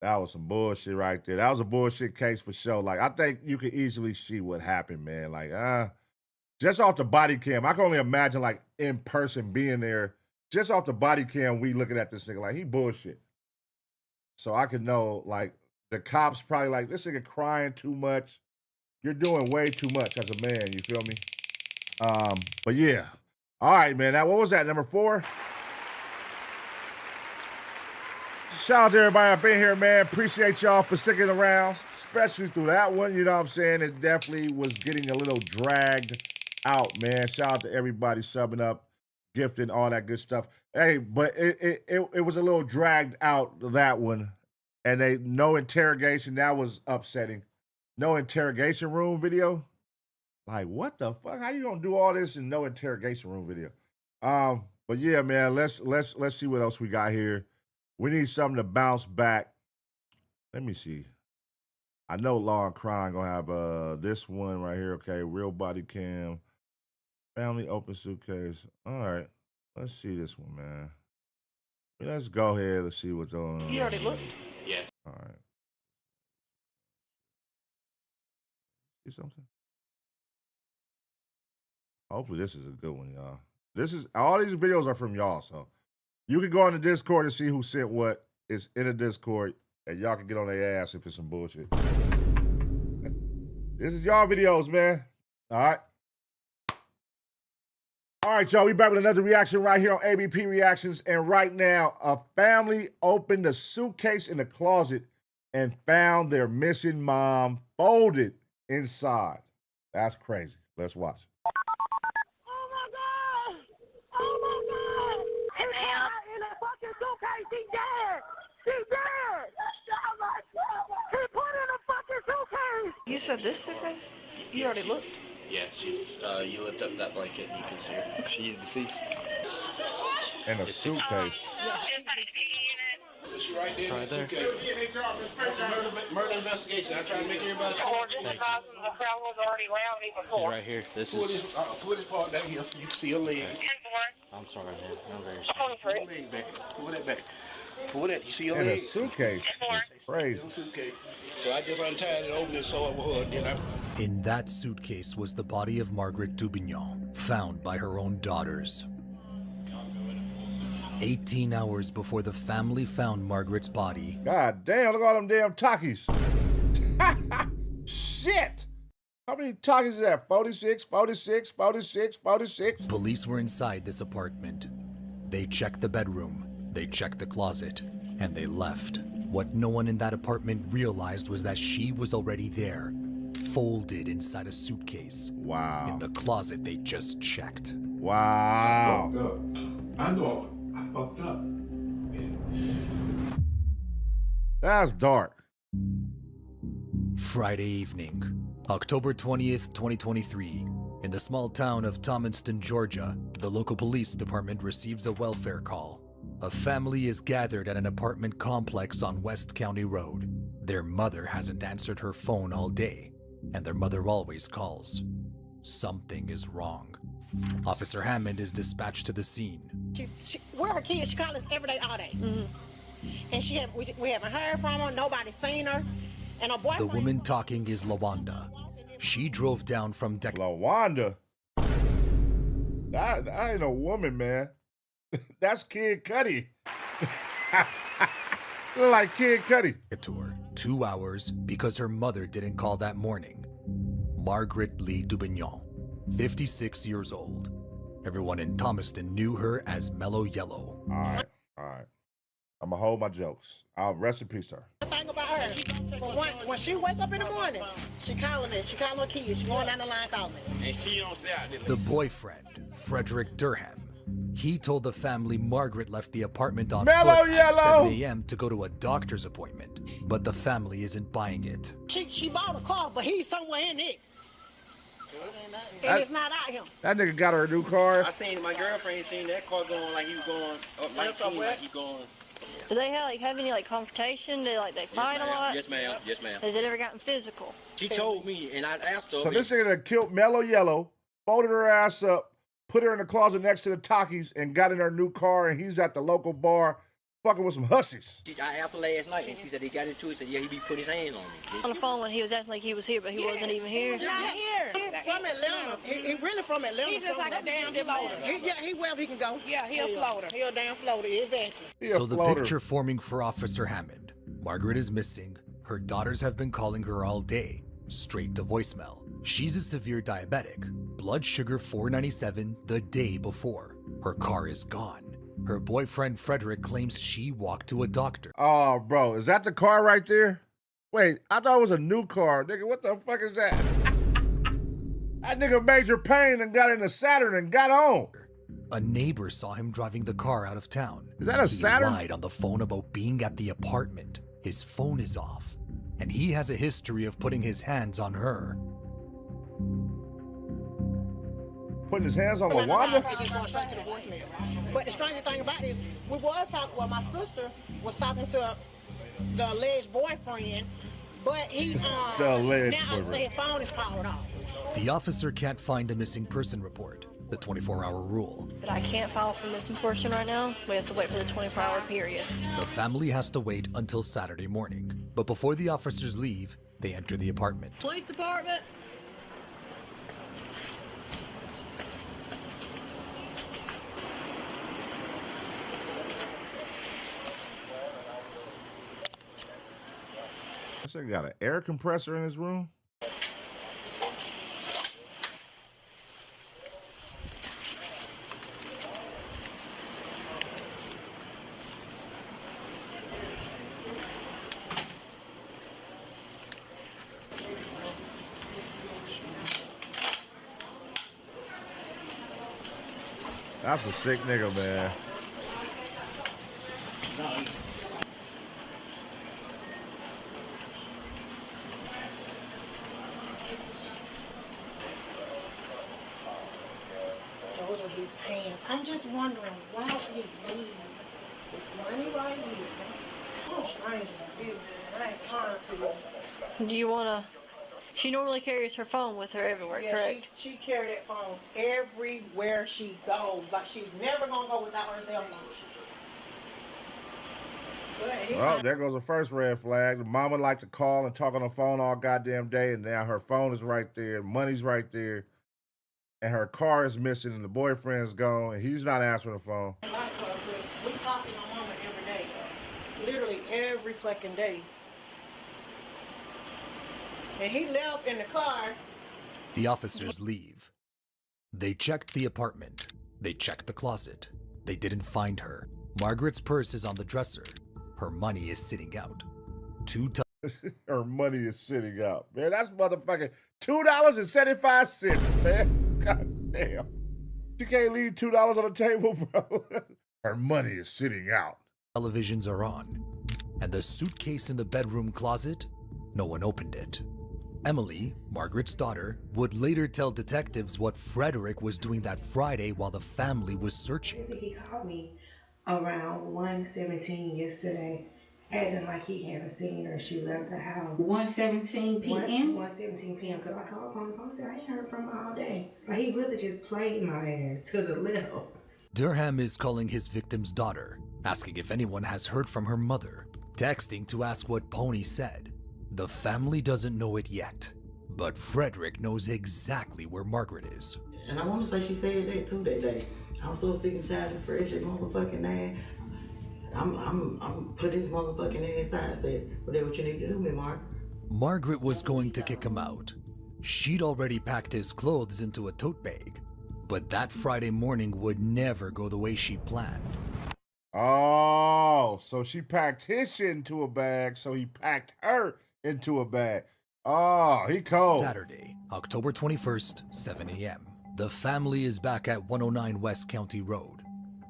That was some bullshit right there. That was a bullshit case for sure. Like, I think you could easily see what happened, man. Like, just off the body cam, I can only imagine, like, in person being there. Just off the body cam, we looking at this nigga like, he bullshit. So I could know, like, the cops probably like, this nigga crying too much. You're doing way too much as a man, you feel me? But yeah. All right, man. Now, what was that, number 4? Shout out to everybody up in here, man. Appreciate y'all for sticking around, especially through that one. You know what I'm saying? It definitely was getting a little dragged out, man. Shout out to everybody subbing up, gifting, all that good stuff. Hey, but it was a little dragged out, that one. And no interrogation. That was upsetting. No interrogation room video. Like, what the fuck? How you gonna do all this and no interrogation room video? But yeah, man, let's see what else we got here. We need something to bounce back. Let me see. I know Law and Crime gonna have this one right here. Okay, real body cam, family open suitcase. All right, let's see this one, man. Let's go ahead. Let's see what's going on. You already looked? Yes. All right. See something? Hopefully this is a good one, y'all. All these videos are from y'all, so you can go on the Discord and see who sent what. It's in the Discord, and y'all can get on their ass if it's some bullshit. This is y'all videos, man. All right. All right, y'all. We back with another reaction right here on ABP Reactions. And right now, a family opened a suitcase in the closet and found their missing mom folded inside. That's crazy. Let's watch. You said this suitcase? You already looked? Yeah, she's, you lift up that blanket and you can see her. She's deceased. In a suitcase. She right there. Right there. That's a murder investigation. I try to make everybody. She's right here. This is. Pull this part down here. You can see her leg. I'm sorry, man. I'm very sorry. Pull her leg back. Pull that back. Pull that. You see her leg? In a suitcase. It's crazy. Suitcase. So I just untied it, opened it, saw it with her, then I. In that suitcase was the body of Margaret Dubignon, found by her own daughters. 18 hours before the family found Margaret's body. God damn, look at all them damn Takis. Shit! How many Takis is that? 46, 46, 46, 46? Police were inside this apartment. They checked the bedroom, they checked the closet, and they left. What no one in that apartment realized was that she was already there, folded inside a suitcase. Wow. In the closet they just checked. Wow. I know I fucked up. And That's dark. Friday evening, October 20th, 2023. In the small town of Thomaston, Georgia, the local police department receives a welfare call. A family is gathered at an apartment complex on West County Road. Their mother hasn't answered her phone all day, and their mother always calls. Something is wrong. Officer Hammond is dispatched to the scene. Where her kids? She calls us every day, all day. And we haven't heard from her. Nobody's seen her. And her boyfriend. The woman talking is LaWanda. She drove down from LaWanda? That ain't a woman, man. That's Kid Cudi. Look like Kid Cudi. Tour 2 hours because her mother didn't call that morning. Margaret Lee Dubignon, 56 years old. Everyone in Thomaston knew her as Mellow Yellow. All right. I'm gonna hold my jokes. I'll rest in peace, her. The thing about her, when she wake up in the morning, she calling us. She calling her kids. She going down the line calling. And she don't say out there. The boyfriend, Frederick Durham, he told the family Margaret left the apartment on foot at 7 a.m. to go to a doctor's appointment, but the family isn't buying it. She bought a car, but he's somewhere in it. And it's not out him. That nigga got her a new car. I seen my girlfriend seen that car going like he was going up 19, like he going. Do they have any confrontation? Do they fight a lot? Yes, ma'am. Yes, ma'am. Has it ever gotten physical? She told me, and I asked her. So this nigga that killed Mellow Yellow, folded her ass up, put her in the closet next to the Takis, and got in her new car, and he's at the local bar fucking with some hussies. I asked her last night, and she said he got into it. Said, yeah, he be putting his hands on me. On the phone when he was acting like he was here, but he wasn't even here. He's not here. From Atlanta. He really from Atlanta. He's just like a damn floater. He wherever he can go. Yeah, he a floater. He a damn floater, exactly. So the picture forming for Officer Hammond. Margaret is missing. Her daughters have been calling her all day, straight to voicemail. She's a severe diabetic. Blood sugar 497 the day before. Her car is gone. Her boyfriend Frederick claims she walked to a doctor. Oh, bro, is that the car right there? Wait, I thought it was a new car. Nigga, what the fuck is that? That nigga Major Payne and got in a Saturn and got on. A neighbor saw him driving the car out of town. Is that a Saturn? He lied on the phone about being at the apartment. His phone is off, and he has a history of putting his hands on her. Putting his hands on LaWanda? But the strangest thing about it, my sister was talking to the alleged boyfriend, but he now his phone is called off. The officer can't find a missing person report, the 24-hour rule. But I can't file for missing person right now. We have to wait for the 24-hour period. The family has to wait until Saturday morning. But before the officers leave, they enter the apartment. Police department. This nigga got an air compressor in his room? That's a sick nigga, man. Those are his pants. I'm just wondering why he leave this money right here. Oh, strange review, man. I ain't trying to. Do you wanna? She normally carries her phone with her everywhere, correct? She carried that phone everywhere she goes. Like she's never gonna go without her cell phone. Well, there goes the first red flag. The mama liked to call and talk on the phone all goddamn day, and now her phone is right there, money's right there, and her car is missing, and the boyfriend's gone, and he's not answering the phone. We talk to my mama every day. Literally every fucking day. And he left in the car. The officers leave. They checked the apartment. They checked the closet. They didn't find her. Margaret's purse is on the dresser. Her money is sitting out. Her money is sitting out. Man, that's motherfucking $2.75, man. God damn. You can't leave $2 on the table, bro. Her money is sitting out. Televisions are on. And the suitcase in the bedroom closet? No one opened it. Emily, Margaret's daughter, would later tell detectives what Frederick was doing that Friday while the family was searching. He called me around 1:17 yesterday, acting like he hadn't seen her. She left the house. 1:17 p.m.? 1:17 p.m. So I called from the phone and said, I ain't heard from her all day. Like, he really just played my ass to the level. Durham is calling his victim's daughter, asking if anyone has heard from her mother, texting to ask what Pony said. The family doesn't know it yet, but Frederick knows exactly where Margaret is. And I want to say she said that too that day. I'm so sick and tired of fresh motherfucking ass. I'm put his motherfucking ass out. I said, whatever you need to do, me, Mark. Margaret was going to kick him out. She'd already packed his clothes into a tote bag, but that Friday morning would never go the way she planned. Oh, so she packed his shit into a bag, so he packed her into a bag. Oh, he cold. Saturday, October 21st, 7 a.m. The family is back at 109 West County Road.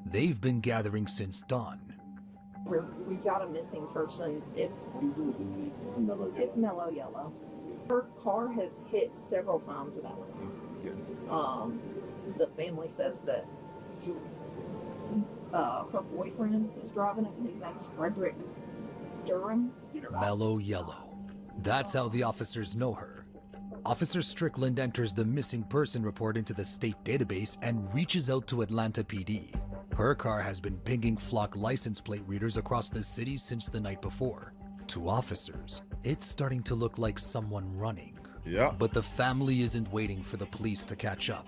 They've been gathering since dawn. We've got a missing person. It's mellow yellow. Her car has hit several times about it. The family says that her boyfriend is driving it. His name's Frederick Durham. Mellow yellow. That's how the officers know her. Officer Strickland enters the missing person report into the state database and reaches out to Atlanta PD. Her car has been pinging flock license plate readers across the city since the night before. To officers, it's starting to look like someone running. Yeah. But the family isn't waiting for the police to catch up.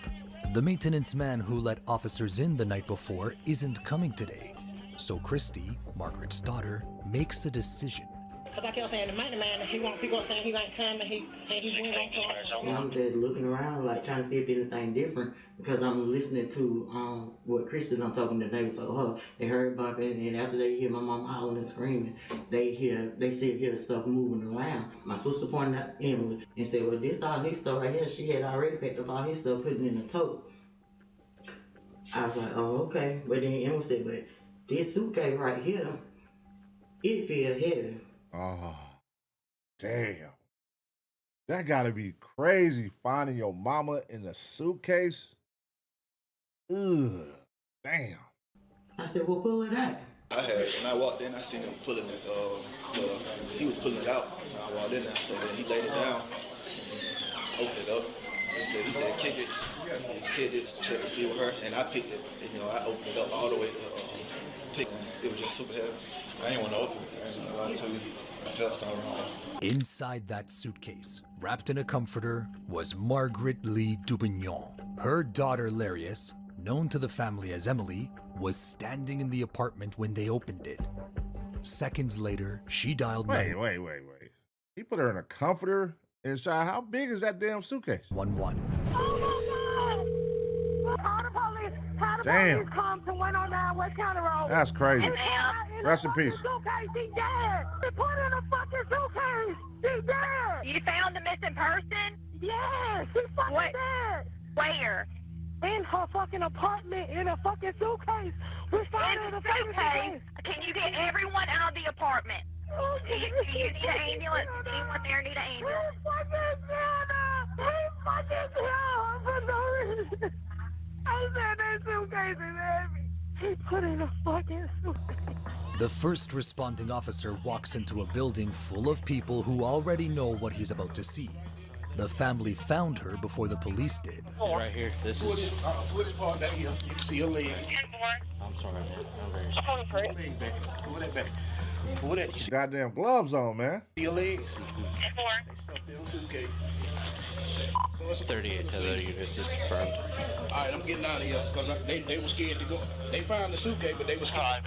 The maintenance man who let officers in the night before isn't coming today. So Christy, Margaret's daughter, makes a decision. Because I kept saying the maintenance man, he want people saying he ain't coming, he said he went on. And I'm just looking around, like trying to see if anything different, because I'm listening to what Kristen I'm talking to. They told her they heard bumping, and after they hear my mom howling and screaming, they still hear stuff moving around. My sister pointed out Emily and said, "Well, this all his stuff right here. She had already packed up all his stuff, putting it in a tote." I was like, "Oh, okay." But then Emily said, "But this suitcase right here, it feels heavy." Oh, damn. That gotta be crazy, finding your mama in a suitcase. Ugh, damn. I said, "Well, pull it out." When I walked in, I seen him pulling it, he was pulling it out. So I walked in there, so then he laid it down, opened it up. He said, kick it. He kicked it to check to see with her, and I picked it. And, I opened it up all the way to pick it. It was just super heavy. I didn't want to open it. I didn't lie to you. I felt something wrong. Inside that suitcase, wrapped in a comforter, was Margaret Lee Dubignon. Her daughter, Larius, known to the family as Emily, was standing in the apartment when they opened it. Seconds later, she dialed... Wait. He put her in a comforter inside. How big is that damn suitcase? 1-1. Damn. Come to 109 West County Road. That's crazy. Rest in peace. Suitcase, he dead. They put in a fucking suitcase. He dead. You found the missing person? Yes, he fucking dead. Where? In her fucking apartment, in a fucking suitcase. We found her in a suitcase. Can you get everyone out of the apartment? Do you need an ambulance? Anyone there need an ambulance? He fucking killed for no reason. I said that suitcase is heavy. He put in a fucking suitcase. The first responding officer walks into a building full of people who already know what he's about to see. The family found her before the police did. Right here. This is. Put it part down here. You can see her leg. I'm sorry, man. I'm very sorry. Pull leg back. Pull that back. Pull that. Goddamn gloves on, man. See your legs. They stuffed in a suitcase. So it's 38 to the units is confirmed. All right, I'm getting out of here because they were scared to go. They found the suitcase, but they were scared.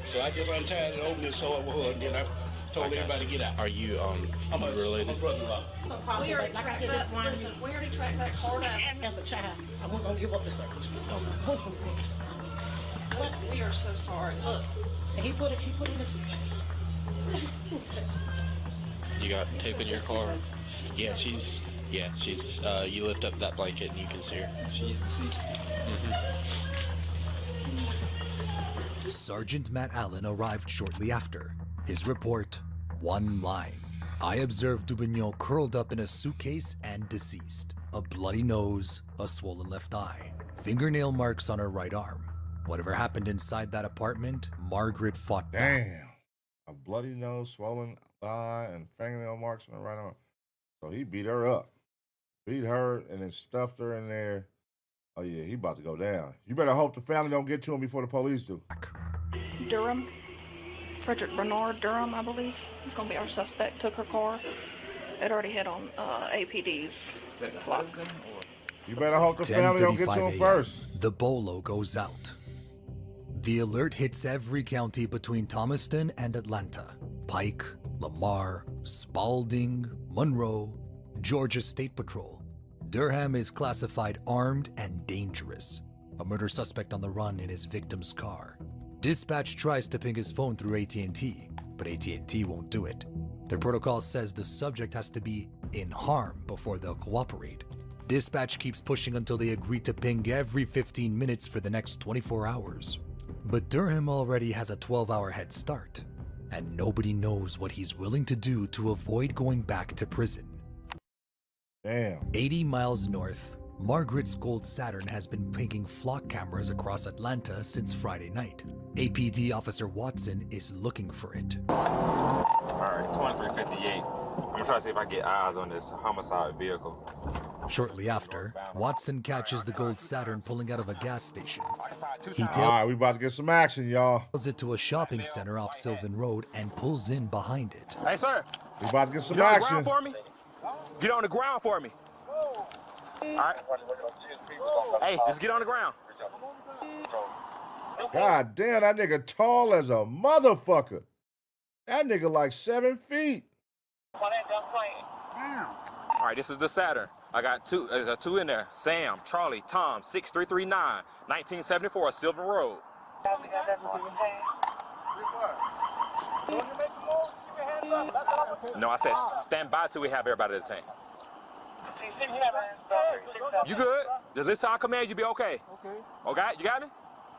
So I just untied it, opened it, saw it with her, and then I told everybody to get out. Are you related? I'm a brother-in-law. We already tracked that car down as a child. I wasn't gonna give up the search. We are so sorry. Look. And he put it in the suitcase. You got tape in your car? Yeah, she's. You lift up that blanket and you can see her. She's deceased. Sergeant Matt Allen arrived shortly after. His report, one line. I observed Dubignon curled up in a suitcase and deceased. A bloody nose, a swollen left eye, fingernail marks on her right arm. Whatever happened inside that apartment, Margaret fought back. Damn. A bloody nose, swollen eye, and fingernail marks on her right arm. So he beat her up. Beat her and then stuffed her in there. Oh, yeah, he about to go down. You better hope the family don't get to him before the police do. Durham. Frederick Bernard Durham, I believe, is going to be our suspect. Took her car. It already hit on APD's flock. You better hope the family don't get to him first. The bolo goes out. The alert hits every county between Thomaston and Atlanta. Pike, Lamar, Spalding, Monroe, Georgia State Patrol. Durham is classified armed and dangerous. A murder suspect on the run in his victim's car. Dispatch tries to ping his phone through AT&T, but AT&T won't do it. Their protocol says the subject has to be in harm before they'll cooperate. Dispatch keeps pushing until they agree to ping every 15 minutes for the next 24 hours. But Durham already has a 12-hour head start, and nobody knows what he's willing to do to avoid going back to prison. Damn. 80 miles north, Margaret's gold Saturn has been pinging flock cameras across Atlanta since Friday night. APD Officer Watson is looking for it. All right, 2358. I'm trying to see if I get eyes on this homicide vehicle. Shortly after, Watson catches the gold Saturn pulling out of a gas station. He All right, we about to get some action, y'all. tails it to a shopping center off Sylvan Road and pulls in behind it. Hey, sir. We about to get some Get on the action. ground for me. Get on the ground for me. All right. Hey, just get on the ground. God damn, that nigga tall as a motherfucker. That nigga like 7 feet. All right, this is the Saturn. I got two in there. Sam, Charlie, Tom, 6339, 1974, Sylvan Road. No, I said stand by till we have everybody at the tank. You good? Just listen to our command, you be okay. Okay, you got me?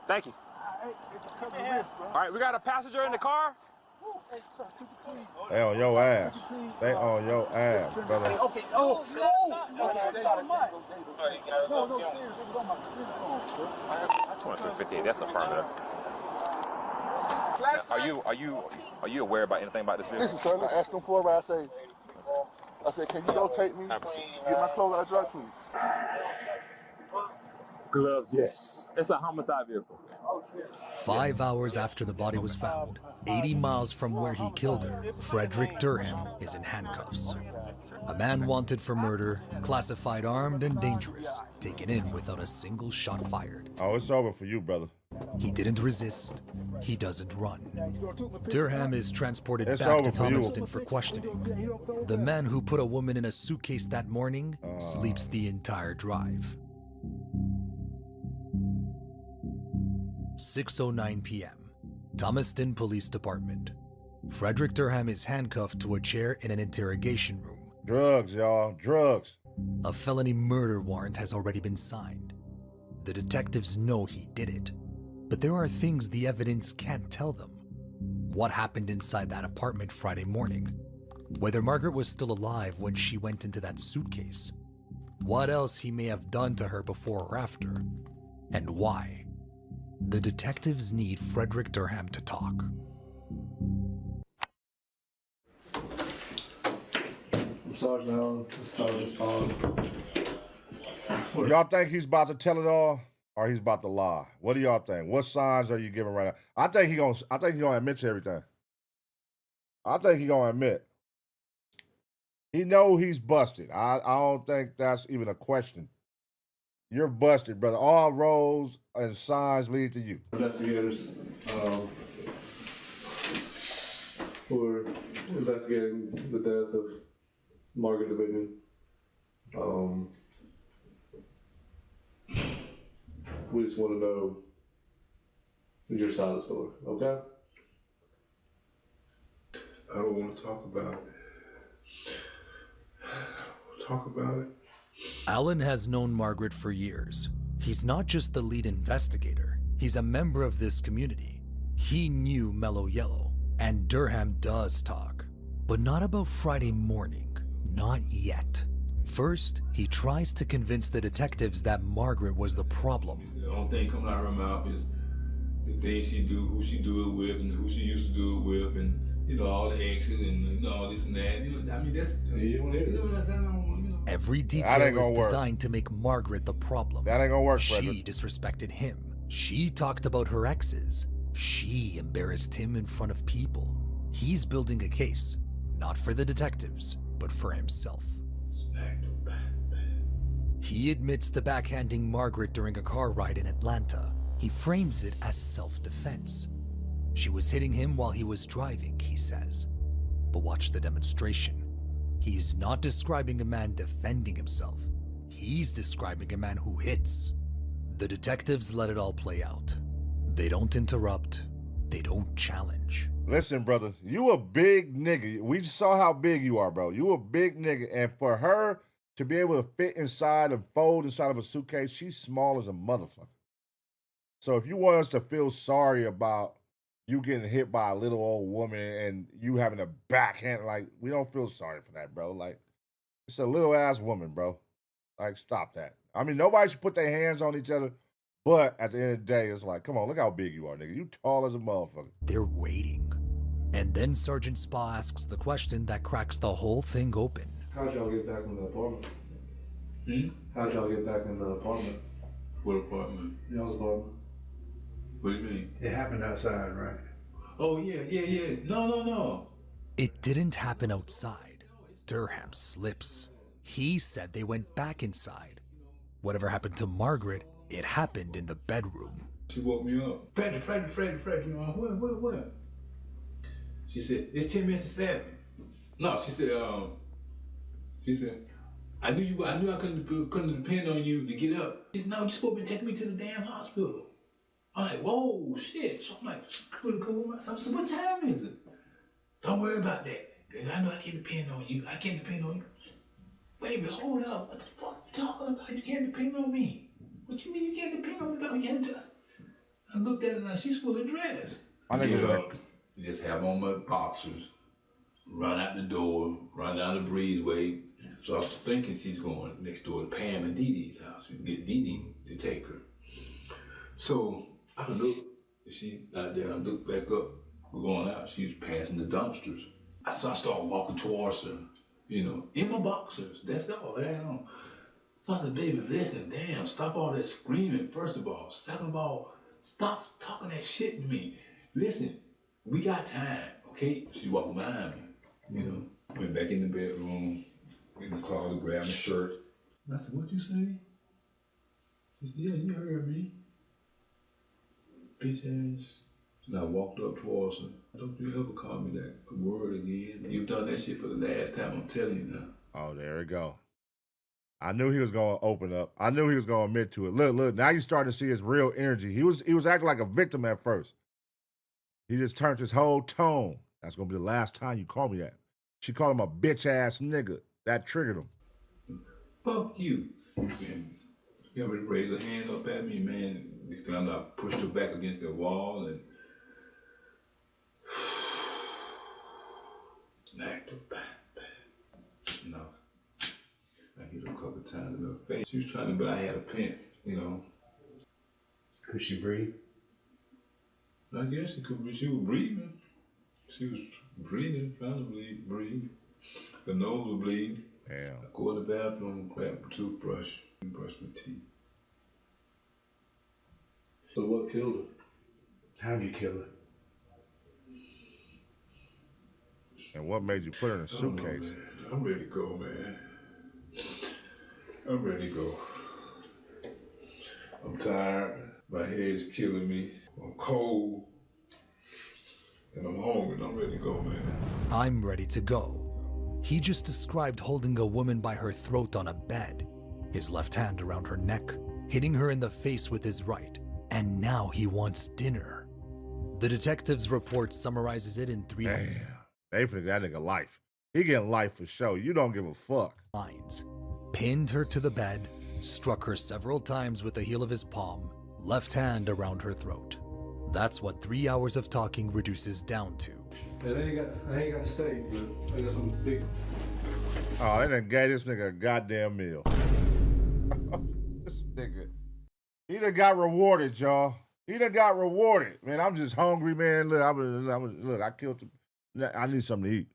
Thank you. All right, we got a passenger in the car. They on your ass. They on your ass, brother. Okay, oh, no. Okay, no, seriously, it was on my 2358, that's affirmative. Are you aware about anything about this vehicle? Listen, sir, I asked them for a ride. I said, can you go take me? Get my clothes out of dry clean. Gloves, yes. It's a homicide vehicle. 5 hours after the body was found, 80 miles from where he killed her, Frederick Durham is in handcuffs. A man wanted for murder, classified armed and dangerous, taken in without a single shot fired. Oh, it's over for you, brother. He didn't resist. He doesn't run. Durham is transported It's back over to for you. Thomaston for questioning. The man who put a woman in a suitcase that morning sleeps the entire drive. 6:09 p.m. Thomaston Police Department. Frederick Durham is handcuffed to a chair in an interrogation room. Drugs, y'all. Drugs. A felony murder warrant has already been signed. The detectives know he did it, but there are things the evidence can't tell them. What happened inside that apartment Friday morning? Whether Margaret was still alive when she went into that suitcase? What else he may have done to her before or after? And why? The detectives need Frederick Durham to talk. Sergeant Allen, to start this call. Y'all think he's about to tell it all, or he's about to lie? What do y'all think? What signs are you giving right now? I think he's gonna admit to everything. I think he's gonna admit. He know he's busted. I don't think that's even a question. You're busted, brother. All roads and signs lead to you. Investigators who are investigating the death of Margaret Dubignon. We just want to know your side of the story, okay? I don't want to talk about it. Talk about it. Allen has known Margaret for years. He's not just the lead investigator, he's a member of this community. He knew Mellow Yellow, and Durham does talk, but not about Friday morning, not yet. First, he tries to convince the detectives that Margaret was the problem. The only thing coming out of her mouth is the things she do, who she do it with, and who she used to do it with, and all the exes and all this and that. I mean, that's Every detail is designed to make Margaret the problem. That ain't gonna work, She Frederick. disrespected him. She talked about her exes. She embarrassed him in front of people. He's building a case, not for the detectives, but for himself. He admits to backhanding Margaret during a car ride in Atlanta. He frames it as self-defense. She was hitting him while he was driving, he says. But watch the demonstration. He's not describing a man defending himself. He's describing a man who hits. The detectives let it all play out. They don't interrupt. They don't challenge. Listen, brother, you a big nigga. We saw how big you are, bro. You a big nigga. And for her to be able to fit inside and fold inside of a suitcase, she's small as a motherfucker. So if you want us to feel sorry about you getting hit by a little old woman and you having a backhand, like, we don't feel sorry for that, bro. Like, it's a little ass woman, bro. Like, stop that. I mean, nobody should put their hands on each other, but at the end of the day, it's like, come on, look how big you are, nigga. You tall as a motherfucker. They're waiting. And then Sergeant Spa asks the question that cracks the whole thing open. How'd y'all get back in the apartment? How'd y'all get back in the apartment? What apartment? Y'all's apartment. What do you mean? It happened outside, right? Oh, yeah. No. It didn't happen outside. Durham slips. He said they went back inside. Whatever happened to Margaret, it happened in the bedroom. She woke me up. Freddy, what? She said, it's 10 minutes to 7. No, she said, I knew I couldn't depend on you to get up. She said, no, you're supposed to be taking me to the damn hospital. I'm like, whoa, shit. So I'm like, couldn't cool myself. So what time is it? Don't worry about that. I know I can't depend on you. I can't depend on you. Baby, hold up. What the fuck you talking about? You can't depend on me. What you mean you can't depend on me? About you? I looked at her and she's fully dressed. I think get up, just have on my boxers, run out the door, run down the breezeway. So I was thinking she's going next door to Pam and Dee Dee's house. We can get Dee Dee to take her. So I looked, she out there, I looked back up, we're going out, she was passing the dumpsters. So I started walking towards her, in my boxers, that's all, So I said, baby, listen, damn, stop all that screaming, first of all. Second of all, stop talking that shit to me. Listen, we got time, okay? She walked behind me, went back in the bedroom, in the closet, grabbed my shirt. I said, what'd you say? She said, yeah, you heard me. Bitch ass. And I walked up towards her. Don't you ever call me that word again. You've done that shit for the last time, I'm telling you now. Oh, there we go. I knew he was going to open up. I knew he was going to admit to it. Look, now you're starting to see his real energy. He was acting like a victim at first. He just turned his whole tone. That's going to be the last time you call me that. She called him a bitch-ass nigga. That triggered him. Fuck you. And you ever raise a hand up at me, man? Next time I pushed her back against the wall and smacked her back. I hit her a couple of times in her face. She was trying to, but I had a pin, Could she breathe? I guess she could. She was breathing. She was breathing, trying to breathe. The nose was bleeding. Damn. I go to the bathroom, grab a toothbrush, and brush my teeth. So what killed her? How'd you kill her? And what made you put her in a suitcase? Know, I'm ready to go, man. I'm ready to go. I'm tired. My head's killing me. I'm cold. And I'm hungry. I'm ready to go, man. I'm ready to go. He just described holding a woman by her throat on a bed, his left hand around her neck, hitting her in the face with his right, and now he wants dinner. The detective's report summarizes it in 3 Damn. They finna that nigga life. He getting life for sure. You don't give a fuck. lines. Pinned her to the bed, struck her several times with the heel of his palm, left hand around her throat. That's what 3 hours of talking reduces down to. I ain't got steak, but I got some big. Oh, they done gave this nigga a goddamn meal. This nigga. He done got rewarded, y'all. He done got rewarded. Man, I'm just hungry, man. Look, I killed him. I need something to eat.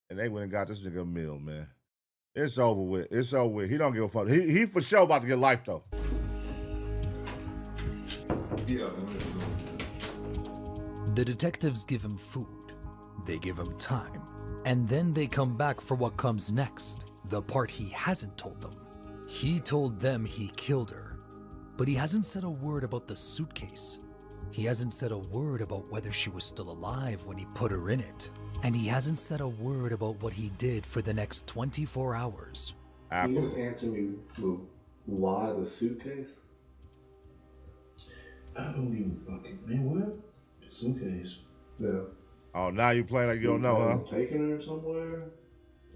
And they went and got this nigga a meal, man. It's over with. It's over with. He don't give a fuck. He for sure about to get life, though. Yeah. The detectives give him food. They give him time. And then they come back for what comes next. The part he hasn't told them. He told them he killed her. But he hasn't said a word about the suitcase. He hasn't said a word about whether she was still alive when he put her in it. And he hasn't said a word about what he did for the next 24 hours. Can you just answer me why the suitcase? I don't even fucking man. What? The suitcase. Yeah. Oh, now you play like you don't know, huh? Taking her somewhere?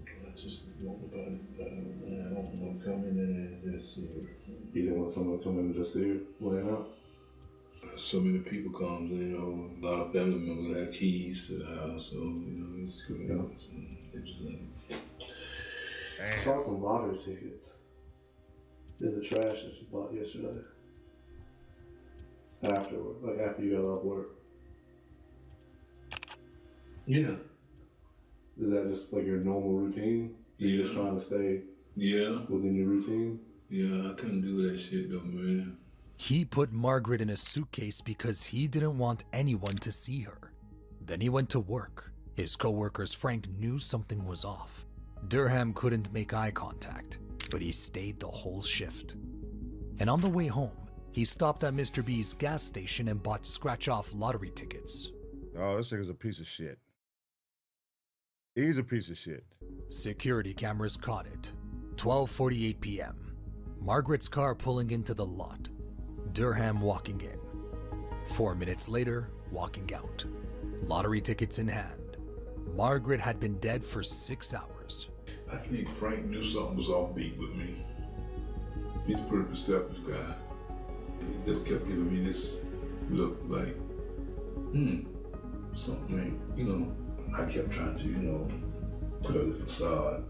I just want about it. I don't want to come in there and just see her. You didn't want someone to come in and just see her laying out? So many people come, you know, a lot of family members have keys to the house, so, you know, it's good. Yeah. It's like, I saw some lottery tickets in the trash that you bought yesterday. Afterward, like after you got off work. Yeah. Is that just like your normal routine? You're just trying to stay within your routine? Yeah, I couldn't do that shit though, man. He put Margaret in a suitcase because he didn't want anyone to see her. Then he went to work. His co-workers Frank knew something was off. Durham couldn't make eye contact, but he stayed the whole shift. And on the way home, he stopped at Mr. B's gas station and bought scratch-off lottery tickets. Oh, this nigga's a piece of shit. He's a piece of shit. Security cameras caught it. 12:48 p.m. Margaret's car pulling into the lot. Durham walking in. 4 minutes later, walking out. Lottery tickets in hand. Margaret had been dead for 6 hours. I think Frank knew something was offbeat with me. He's a pretty perceptive guy. He just kept giving me this look like, something ain't, you know. I kept trying to, you know, put up the facade.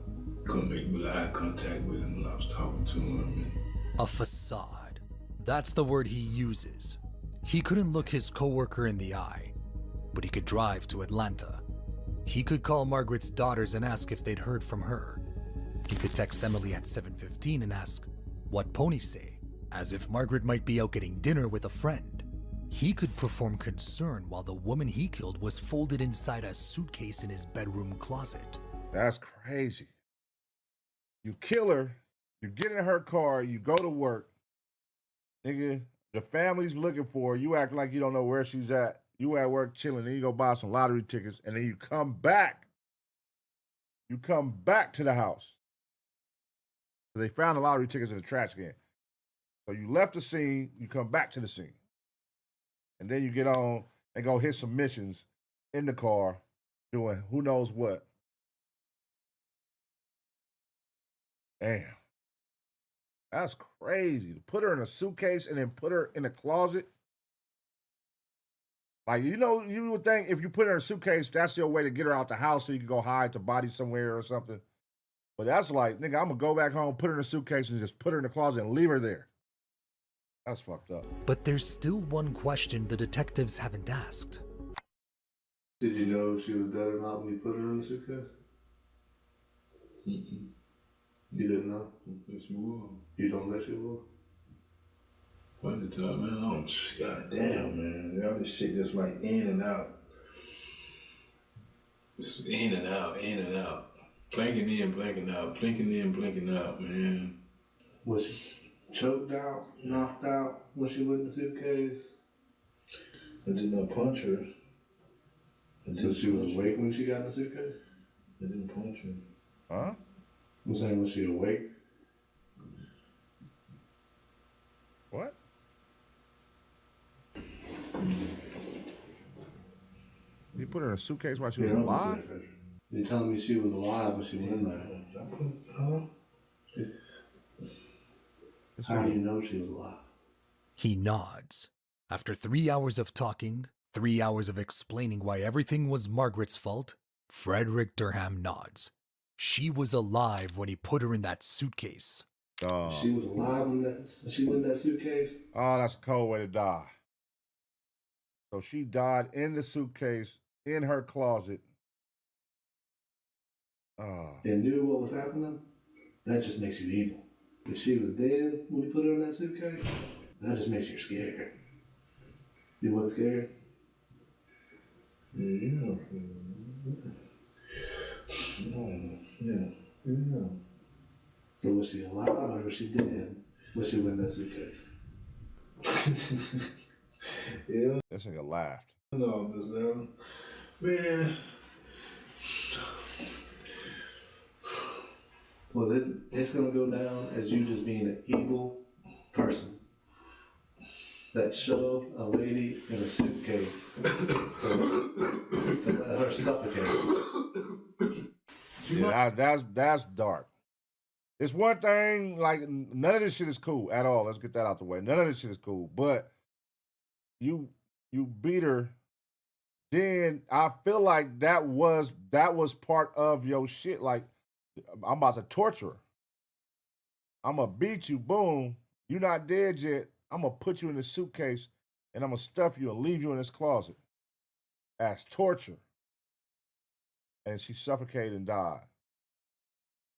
Couldn't make eye contact with him when I was talking to him. A facade. That's the word he uses. He couldn't look his coworker in the eye, but he could drive to Atlanta. He could call Margaret's daughters and ask if they'd heard from her. He could text Emily at 7:15 and ask, "What pony say?" as if Margaret might be out getting dinner with a friend. He could perform concern while the woman he killed was folded inside a suitcase in his bedroom closet. That's crazy. You kill her, you get in her car, you go to work. Nigga, the family's looking for her. You act like you don't know where she's at. You at work chilling, then you go buy some lottery tickets, and then you come back. You come back to the house. They found the lottery tickets in the trash can. So you left the scene, you come back to the scene. And then you get on and go hit some missions in the car doing who knows what. Damn. That's crazy. To put her in a suitcase and then put her in a closet. Like, you know, you would think if you put her in a suitcase, that's your way to get her out the house so you can go hide the body somewhere or something. But that's like, nigga, I'm going to go back home, put her in a suitcase, and just put her in the closet and leave her there. That's fucked up. But there's still one question the detectives haven't asked. Did you know if she was dead or not when you put her in the suitcase? Mm-mm. You didn't know? Yes, you will. You don't think she will? What the time, man? Oh, goddamn, man. All this shit just like in and out. Just in and out, in and out. Blinking in, blinking out, blinking in, blinking out, man. Was she choked out, knocked out when she went in the suitcase? I did not punch her. So she was awake when she got in the suitcase? I didn't punch her. Huh? I'm saying, was she awake? What? You put her in a suitcase while she was alive? You're telling me she was alive when she went in there? Huh? How do you know she was alive? He nods. After 3 hours of talking, 3 hours of explaining why everything was Margaret's fault, Frederick Durham nods. She was alive when he put her in that suitcase. She was alive when she went in that suitcase? Oh, that's a cold way to die. So she died in the suitcase, in her closet. And knew what was happening? That just makes you evil. If she was dead when you put her in that suitcase, that just makes you scared. You wasn't scared? Yeah. So was she alive or was she dead when she went in that suitcase? Yeah. This nigga laughed. No, man. Well, it's gonna go down as you just being an evil person that shoved a lady in a suitcase to let her suffocate. Yeah, that's dark. It's one thing, like, none of this shit is cool at all. Let's get that out the way. None of this shit is cool. But you beat her, then I feel like that was part of your shit. Like, I'm about to torture her. I'm gonna beat you, boom. You're not dead yet. I'm gonna put you in the suitcase and I'm gonna stuff you and leave you in this closet. As torture. And she suffocated and died.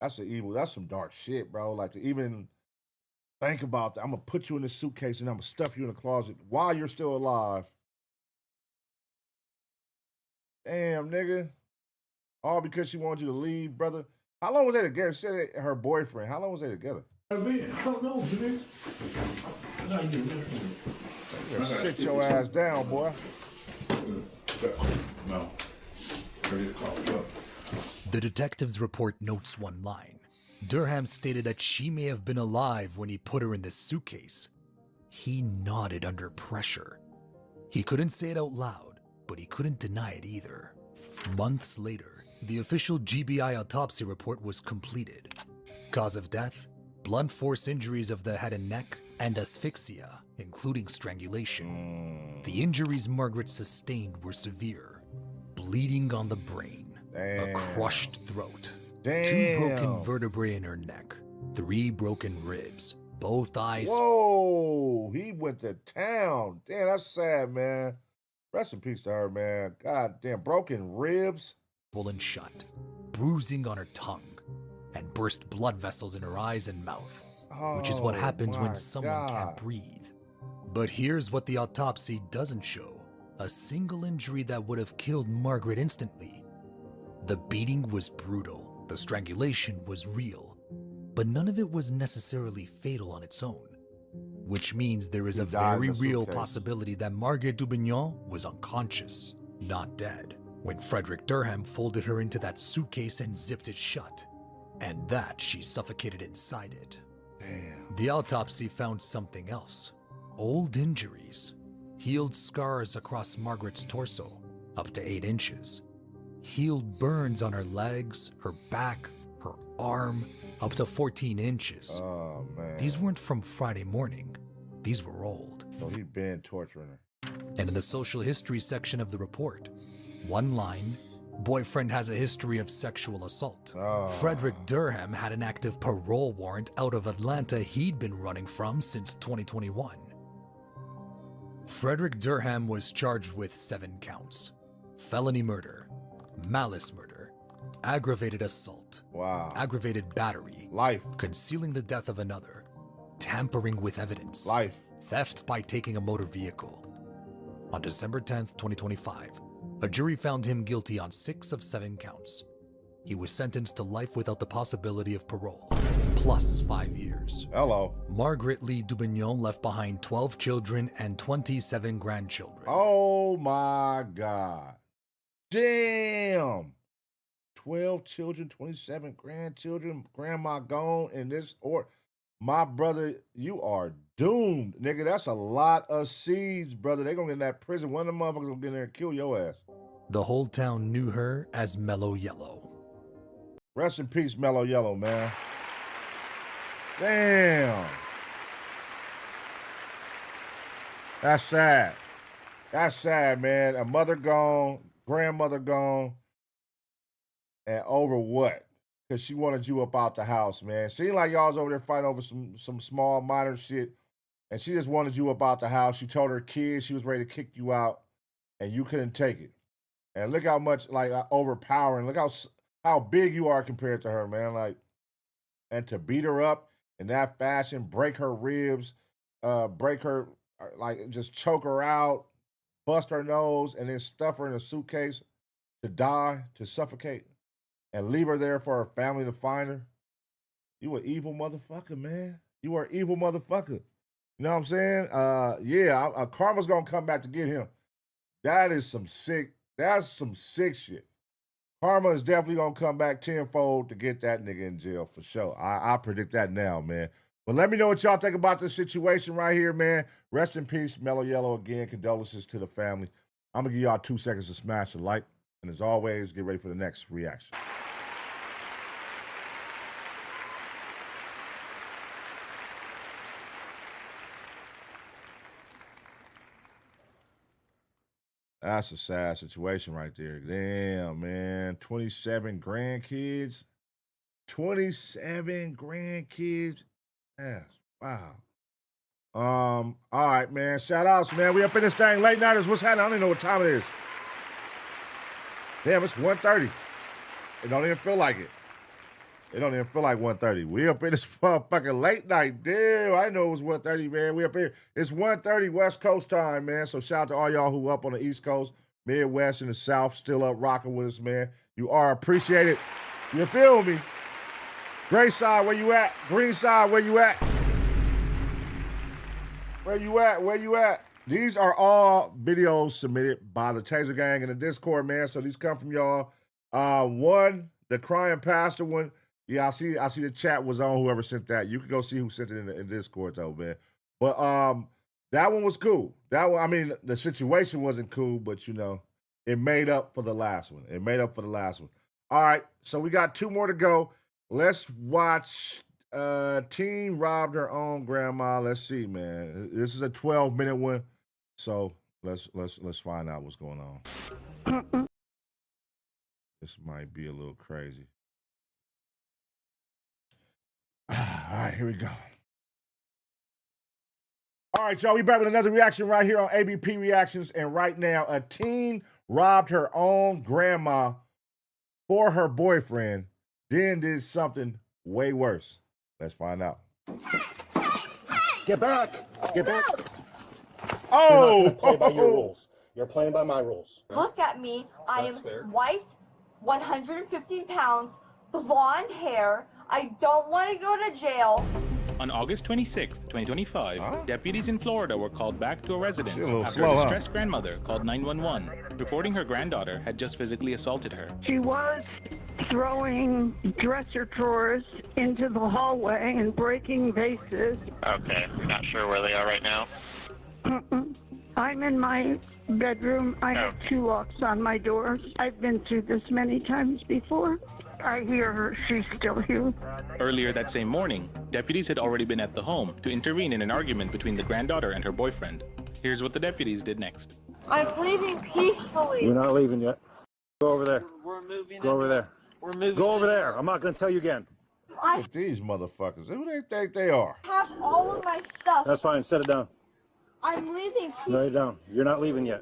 That's that's some dark shit, bro. Like, to even think about that. I'm gonna put you in this suitcase and I'm gonna stuff you in the closet while you're still alive. Damn, nigga. All because she wanted you to leave, brother. How long was they together? She said her boyfriend. How long was they together? I don't know, man. You better sit your ass down, boy. No. The detective's report notes one line. Durham stated that she may have been alive when he put her in the suitcase. He nodded under pressure. He couldn't say it out loud, but he couldn't deny it either. Months later, the official GBI autopsy report was completed. Cause of death: blunt force injuries of the head and neck, and asphyxia, including strangulation. The injuries Margaret sustained were severe: bleeding on the brain, a crushed throat, 2 broken vertebrae in her neck, 3 broken ribs, both eyes. Whoa, he went to town. Damn, that's sad, man. Rest in peace to her, man. God damn, broken ribs. Swollen shut, bruising on her tongue, and burst blood vessels in her eyes and mouth, which is what happens when someone can't breathe. But here's what the autopsy doesn't show: a single injury that would have killed Margaret instantly. The beating was brutal, the strangulation was real, but none of it was necessarily fatal on its own, which means there is a very real possibility that Margaret Dubignon was unconscious, not dead, when Frederick Durham folded her into that suitcase and zipped it shut, and that she suffocated inside it. Damn. The autopsy found something else: old injuries, healed scars across Margaret's torso, up to 8 inches, healed burns on her legs, her back, her arm, up to 14 inches. Oh, man. These weren't from Friday morning. These were old. So he'd been torturing her. And in the social history section of the report, one line: boyfriend has a history of sexual assault. Frederick Durham had an active parole warrant out of Atlanta he'd been running from since 2021. Frederick Durham was charged with 7 counts: felony murder, malice murder, aggravated assault, aggravated battery, life, concealing the death of another, tampering with evidence, life, theft by taking a motor vehicle. On December 10th, 2025, a jury found him guilty on 6 of 7 counts. He was sentenced to life without the possibility of parole, plus 5 years. Hello. Margaret Lee Dubignon left behind 12 children and 27 grandchildren. Oh my God. Damn. 12 children, 27 grandchildren, grandma gone, and this, or my brother, you are doomed, nigga. That's a lot of seeds, brother. They gonna get in that prison. One of them motherfuckers gonna get in there and kill your ass. The whole town knew her as Mellow Yellow. Rest in peace, Mellow Yellow, man. Damn. That's sad. That's sad, man. A mother gone, grandmother gone, and over what? Because she wanted you up out the house, man. Seemed like y'all was over there fighting over some small minor shit, and she just wanted you up out the house. She told her kids she was ready to kick you out, and you couldn't take it. And look how much, like, overpowering. Look how big you are compared to her, man. Like, and to beat her up in that fashion, break her ribs, break her, like, just choke her out, bust her nose, and then stuff her in a suitcase to die, to suffocate, and leave her there for her family to find her. You an evil motherfucker, man. You are an evil motherfucker. You know what I'm saying? Yeah, karma's gonna come back to get him. That's some sick shit. Karma is definitely gonna come back tenfold to get that nigga in jail for sure. I predict that now, man. But let me know what y'all think about this situation right here, man. Rest in peace, Mellow Yellow again. Condolences to the family. I'm gonna give y'all 2 seconds to smash a like. And as always, get ready for the next reaction. That's a sad situation right there. Damn, man. 27 grandkids. 27 grandkids. Yes. Wow. All right, man. Shout outs, man. We up in this thing. Late nighters. What's happening? I don't even know what time it is. Damn, it's 1:30. It don't even feel like it. It don't even feel like 1:30. We up in this motherfucking late night. Damn, I know it was 1:30, man. We up here. It's 1:30 West Coast time, man. So shout out to all y'all who up on the East Coast, Midwest, and the South, still up rocking with us, man. You are appreciated. You feel me? Gray side, where you at? Green side, where you at? Where you at? Where you at? These are all videos submitted by the Taser Gang in the Discord, man. So these come from y'all. One, the crying pastor one. Yeah, I see the chat was on whoever sent that. You can go see who sent it in the Discord though, man. But that one was cool. That one, I mean, the situation wasn't cool, but you know, it made up for the last one. It made up for the last one. All right, so we got 2 more to go. Let's watch teen robbed her own grandma. Let's see, man. This is a 12-minute one. So let's find out what's going on. This might be a little crazy. All right, here we go. All right, y'all, we back with another reaction right here on ABP Reactions. And right now, a teen robbed her own grandma for her boyfriend, then did something way worse. Let's find out. Get back! Get back! Oh! You're not gonna play by your rules. You're playing by my rules. Look at me. I am white, 115 pounds, blonde hair. I don't want to go to jail. On August 26, 2025, deputies in Florida were called back to a residence after slow, a distressed grandmother called 911, reporting her granddaughter had just physically assaulted her. She was throwing dresser drawers into the hallway and breaking vases. Okay, not sure where they are right now. I'm in my bedroom. I have 2 locks on my doors. I've been through this many times before. I hear her. She's still here. Earlier that same morning, deputies had already been at the home to intervene in an argument between the granddaughter and her boyfriend. Here's what the deputies did next. I'm leaving peacefully. You're not leaving yet. Go over there. We're moving. Go over there. We're moving. Go over there. I'm not going to tell you again. Look at these motherfuckers. Who they think they are? Have all of my stuff. That's fine. Set it down. I'm leaving. Lay it down. You're not leaving yet.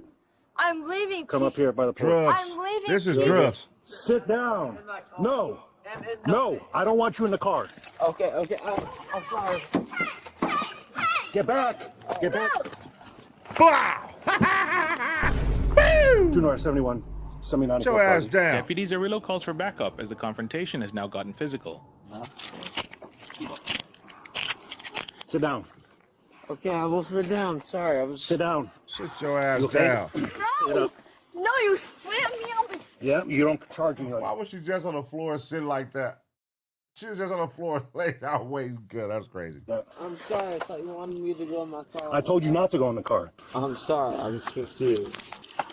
I'm leaving. Come up here by the porch. Drugs. I'm leaving. This is drugs. Sit down. No. No. I don't want you in the car. Okay. I'm sorry. Get back. Get back. Boom! 2 North 71. 79. Get your ass down. Deputy Zerillo calls for backup as the confrontation has now gotten physical. Sit down. Okay, I will sit down. Sorry, Sit down. Sit your ass You okay? down. No. No, you slammed me on the... Yeah, you don't charge me. Why was she just on the floor sitting like that? She was just on the floor laid out waiting good. That's crazy. I'm sorry. I thought you wanted me to go in my car. I told you not to go in the car. I'm sorry. I was confused.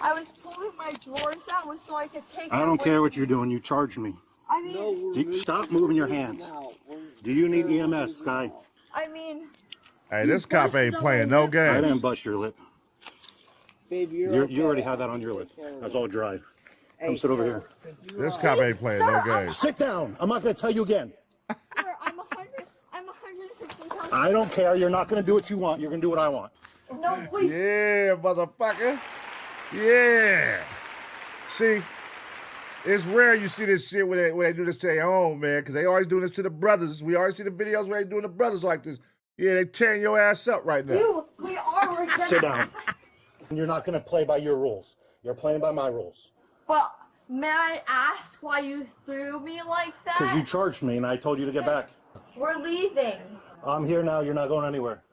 I was pulling my drawers out so I could take I don't care what you're doing. You charged me. I mean... Stop moving your hands. Do you need EMS, Sky? I mean... Hey, this cop ain't playing no games. I didn't bust your lip. Baby, You already had that on your list. That's all dry. Come sit over here. This cop ain't playing no games. Sit down. I'm not going to tell you again. Sir, I'm 150 pounds. I don't care. You're not going to do what you want. You're going to do what I want. No, please. Yeah, motherfucker. Yeah. See, it's rare you see this shit when they do this to their own, man, because they always doing this to the brothers. We always see the videos where they doing the brothers like this. Yeah, they tearing your ass up right now. We are. Sit down. You're not going to play by your rules. You're playing by my rules. Well, may I ask why you threw me like that? Because you charged me and I told you to get back. We're leaving. I'm here now. You're not going anywhere.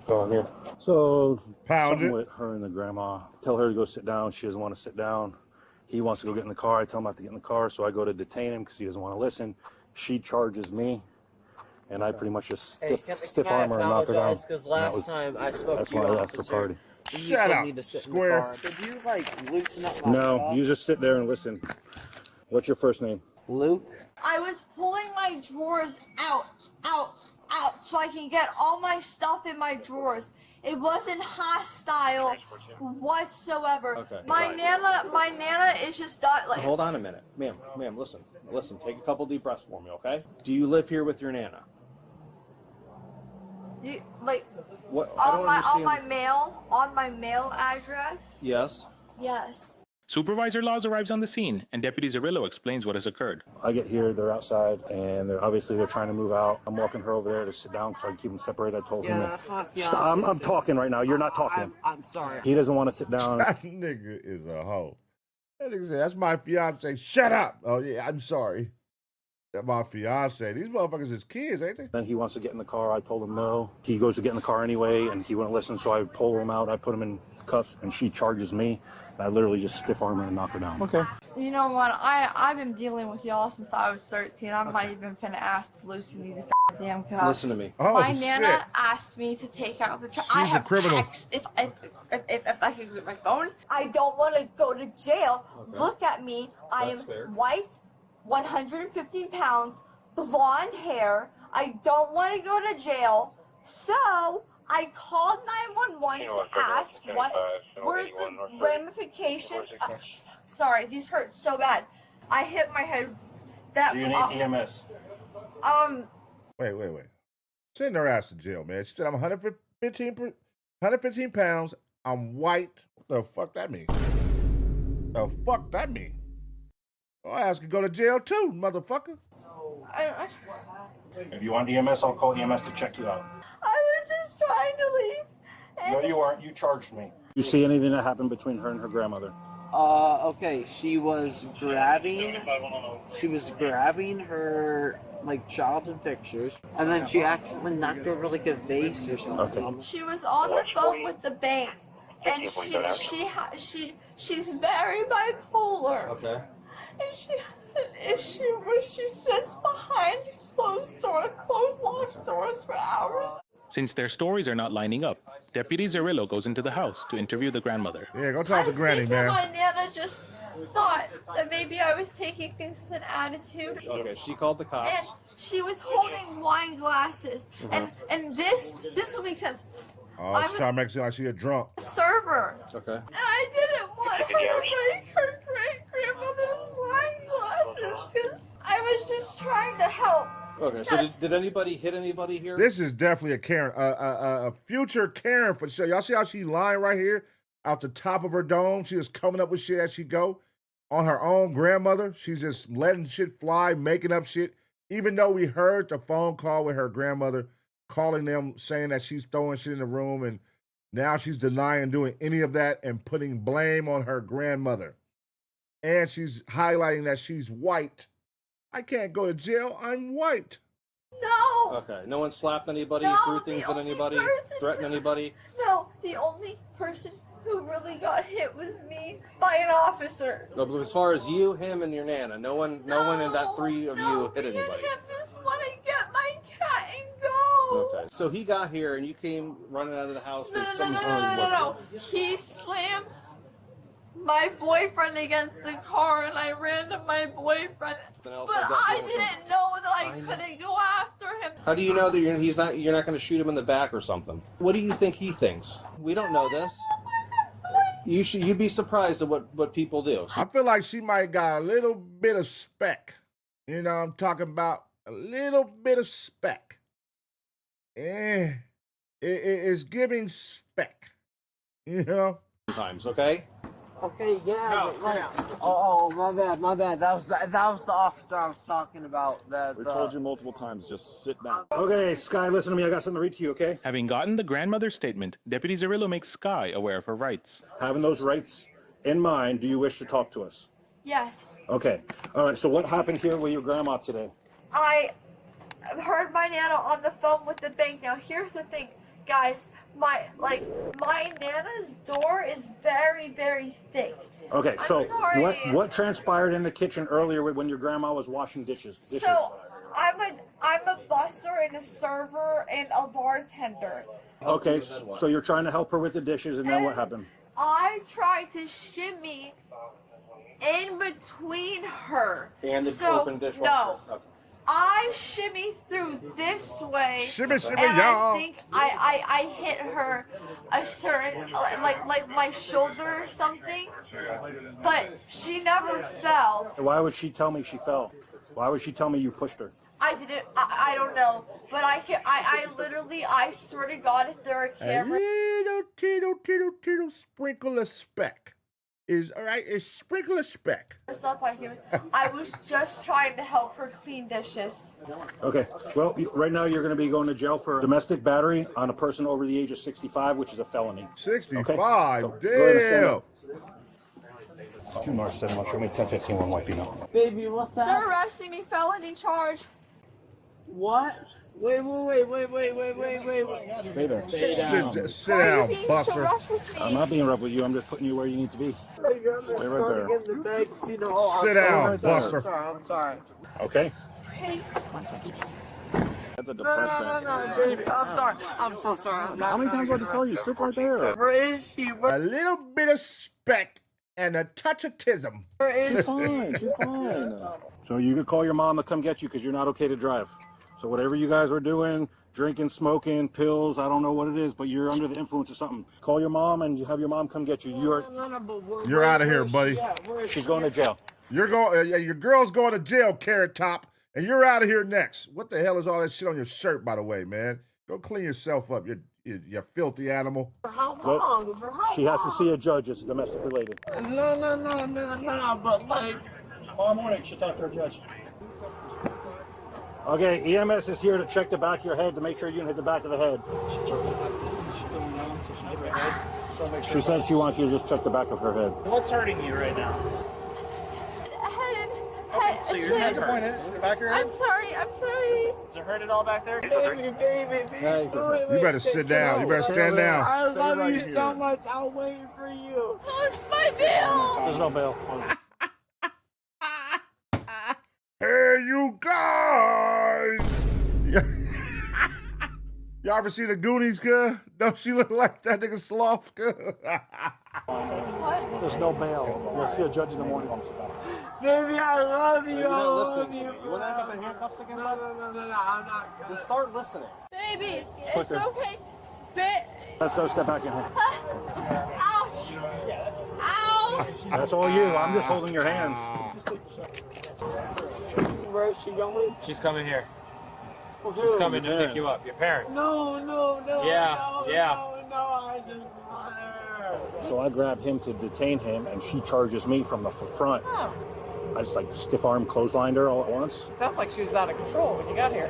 Go on here. So, something with her and the grandma. Tell her to go sit down. She doesn't want to sit down. He wants to go get in the car. I tell him not to get in the car, so I go to detain him because he doesn't want to listen. She charges me, and I pretty much just stiff arm her and knock her down. Because last time I spoke that's to you, why I asked for party. Shut up, square. Did you like loosen up my No, jaw? you just sit there and listen. What's your first name? Luke. I was pulling my drawers out, so I can get all my stuff in my drawers. It wasn't hostile whatsoever. Okay. My nana is just not like. Hold on a minute. Ma'am, listen. Take a couple deep breaths for me, okay? Do you live here with your nana? Like What? I don't understand. on my mail address. Yes. Yes. Supervisor Laws arrives on the scene, and Deputy Zerillo explains what has occurred. I get here, they're outside, and they're trying to move out. I'm walking her over there to sit down so I can keep them separated. I told him. That's my fiance. Stop, I'm talking right now. You're not talking. I'm sorry. He doesn't want to sit down. That nigga is a hoe. That nigga said, that's my fiance. Shut up. Oh, yeah, I'm sorry. That's my fiance. These motherfuckers is kids, ain't they? Then he wants to get in the car. I told him no. He goes to get in the car anyway, and he wouldn't listen, so I pull him out. I put him in cuffs, and she charges me. And I literally just stiff arm her and knock her down. Okay. You know what? I've been dealing with y'all since I was 13. I'm not even finna ask to loosen these goddamn cuffs. Listen to me. My nana asked me to take out the trash. I have text if I can get my phone. I don't want to go to jail. Okay. Look at me. I am fair. white, 115 pounds, blonde hair. I don't want to go to jail. So I called 911 to ask what were the ramifications. Sorry, these hurt so bad. I hit my head. That Do you need EMS? Wait. Send her ass to jail, man. She said I'm 115 pounds. I'm white. What the fuck that mean? Oh, ass could go to jail too, motherfucker. If you want EMS, I'll call EMS to check you out. I was just trying to leave. No, you aren't. You charged me. You see anything that happened between her and her grandmother? Okay, she was grabbing her, like, childhood pictures, and then she accidentally knocked over, like, a vase or something. Okay. She was on the phone with the bank, and she's very bipolar. Okay. And she has an issue where she sits behind closed locked doors for hours. Since their stories are not lining up, Deputy Zerillo goes into the house to interview the grandmother. Yeah, go talk to Granny, man. My nana just thought that maybe I was taking things with an attitude. Okay, she called the cops. And she was holding wine glasses. And this will make sense. Oh, she's trying to make it seem like she a drunk. Server. Okay. And I didn't want her to break her great-grandmother's wine glasses because I was just trying to help. Okay, so did anybody hit anybody here? This is definitely a Karen, a future Karen for sure. Y'all see how she lying right here out the top of her dome? She just coming up with shit as she go. On her own grandmother, she's just letting shit fly, making up shit. Even though we heard the phone call with her grandmother calling them, saying that she's throwing shit in the room, and now she's denying doing any of that and putting blame on her grandmother. And she's highlighting that she's white. I can't go to jail. I'm white. No. Okay, no one slapped anybody, No, threw things at anybody, threatened anybody? No, the only person who really got hit was me by an officer. No, but as far as you, him, and your nana, no one in that three of you hit anybody. I just want to get my cat and go. Okay, so he got here and you came running out of the house because something's wrong with No. He slammed my boyfriend against the car and I ran to my boyfriend. But I didn't know that I couldn't go after him. How do you know that you're not going to shoot him in the back or something? What do you think he thinks? We don't know this. You'd be surprised at what people do. I feel like she might got a little bit of spec. You know what I'm talking about? A little bit of spec. It's giving spec. You know? Sometimes, okay? Okay, yeah. My bad. That was the officer I was talking about. We told you multiple times, just sit down. Okay, Sky, listen to me. I got something to read to you, okay? Having gotten the grandmother's statement, Deputy Zerillo makes Sky aware of her rights. Having those rights in mind, do you wish to talk to us? Yes. Okay. All right, so what happened here with your grandma today? I heard my Nana on the phone with the bank. Now, here's the thing, guys. My Nana's door is very, very thick. Okay, so sorry. what transpired in the kitchen earlier when your grandma was washing dishes? So I'm a busser and a server and a bartender. Okay, so you're trying to help her with the dishes, and then what happened? I tried to shimmy in between her. And the open dishwasher. No. Okay. I shimmy through this way. Shimmy, and y'all. I think I hit her a certain, like my shoulder or something, but she never fell. Why would she tell me she fell? Why would she tell me you pushed her? I didn't. I don't know, but I literally, I swear to God, if there are cameras. A little sprinkle of speck. All right, it's sprinkle of speck. I was just trying to help her clean dishes. Okay, well, right now you're going to be going to jail for domestic battery on a person over the age of 65, which is a felony. 65? Okay? Damn. 2 North 7, show me 1015 one white female. Baby, what's that? They're arresting me, felony charge. What? Wait. Stay there. Sit down, Buster. I'm not being rough with you. I'm just putting you where you need to be. Stay right there. Sit down, Buster. I'm sorry. Okay. That's a depressing. No, baby. I'm sorry. I'm so sorry. How many times do I have to tell you? Sit right there. Where is she? A little bit of speck and a touch of tism. She's fine. She's fine. So you could call your mom to come get you because you're not okay to drive. So whatever you guys were doing, drinking, smoking, pills, I don't know what it is, but you're under the influence of something. Call your mom and you have your mom come get you. You're out of here, buddy. She's going to jail. Your girl's going to jail, Carrot Top, and you're out of here next. What the hell is all that shit on your shirt, by the way, man? Go clean yourself up, you filthy animal. For how long? She has to see a judge. It's domestic related. No, but like... Tomorrow morning, she'll talk to her judge. Okay, EMS is here to check the back of your head to make sure you didn't hit the back of the head. She said she wants you to just check the back of her head. What's hurting you right now? Head. So your head hurts. The back of your head? I'm sorry. Does it hurt at all back there? Baby. You better sit down. You better stand down. I love you so much. I'm waiting for you. Post my bill. There's no bail. Hey, you guys! Y'all ever see the Goonies, cuz? Don't she look like that nigga Sloth, cuz? There's no bail. You'll see a judge in the morning. Baby, I love you. I love you. You want to end up in handcuffs again? No, I'm not gonna. Just start listening. Baby, Quicker. it's okay. Let's go step back in here. Ouch. Ow. That's all you. I'm just holding your hands. Where is she going? She's coming here. She's coming to pick you up. Your parents. No. Yeah. No, I just want her. So I grab him to detain him, and she charges me from the front. Oh. I just stiff arm clotheslined her all at once. Sounds like she was out of control when you got here.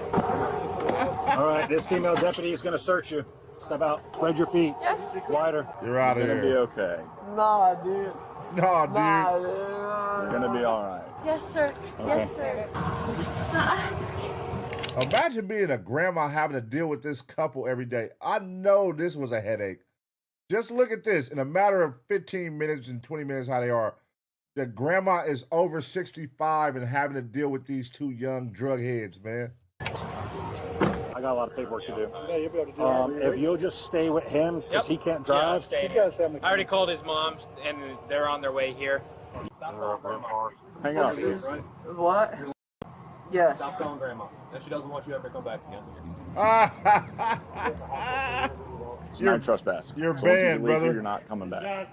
All right, this female deputy is going to search you. Step out. Spread your feet. Yes. Wider. You're out of here. You're going to be okay. Nah, dude. No, dude. You're going to be all right. Yes, sir. Okay. Yes, sir. Imagine being a grandma having to deal with this couple every day. I know this was a headache. Just look at this. In a matter of 15 minutes and 20 minutes, how they are, the grandma is over 65 and having to deal with these two young drug heads, man. I got a lot of paperwork to do. Yeah, you'll be able to do it. If you'll just stay with him, because he can't drive. Yeah, he's got to stay on the car. I already called his mom, and they're on their way here. Hang on. What? Yes. Stop calling grandma. And she doesn't want you ever to come back again. It's not trespass. You're So once you banned, leave here, brother. You're not coming back.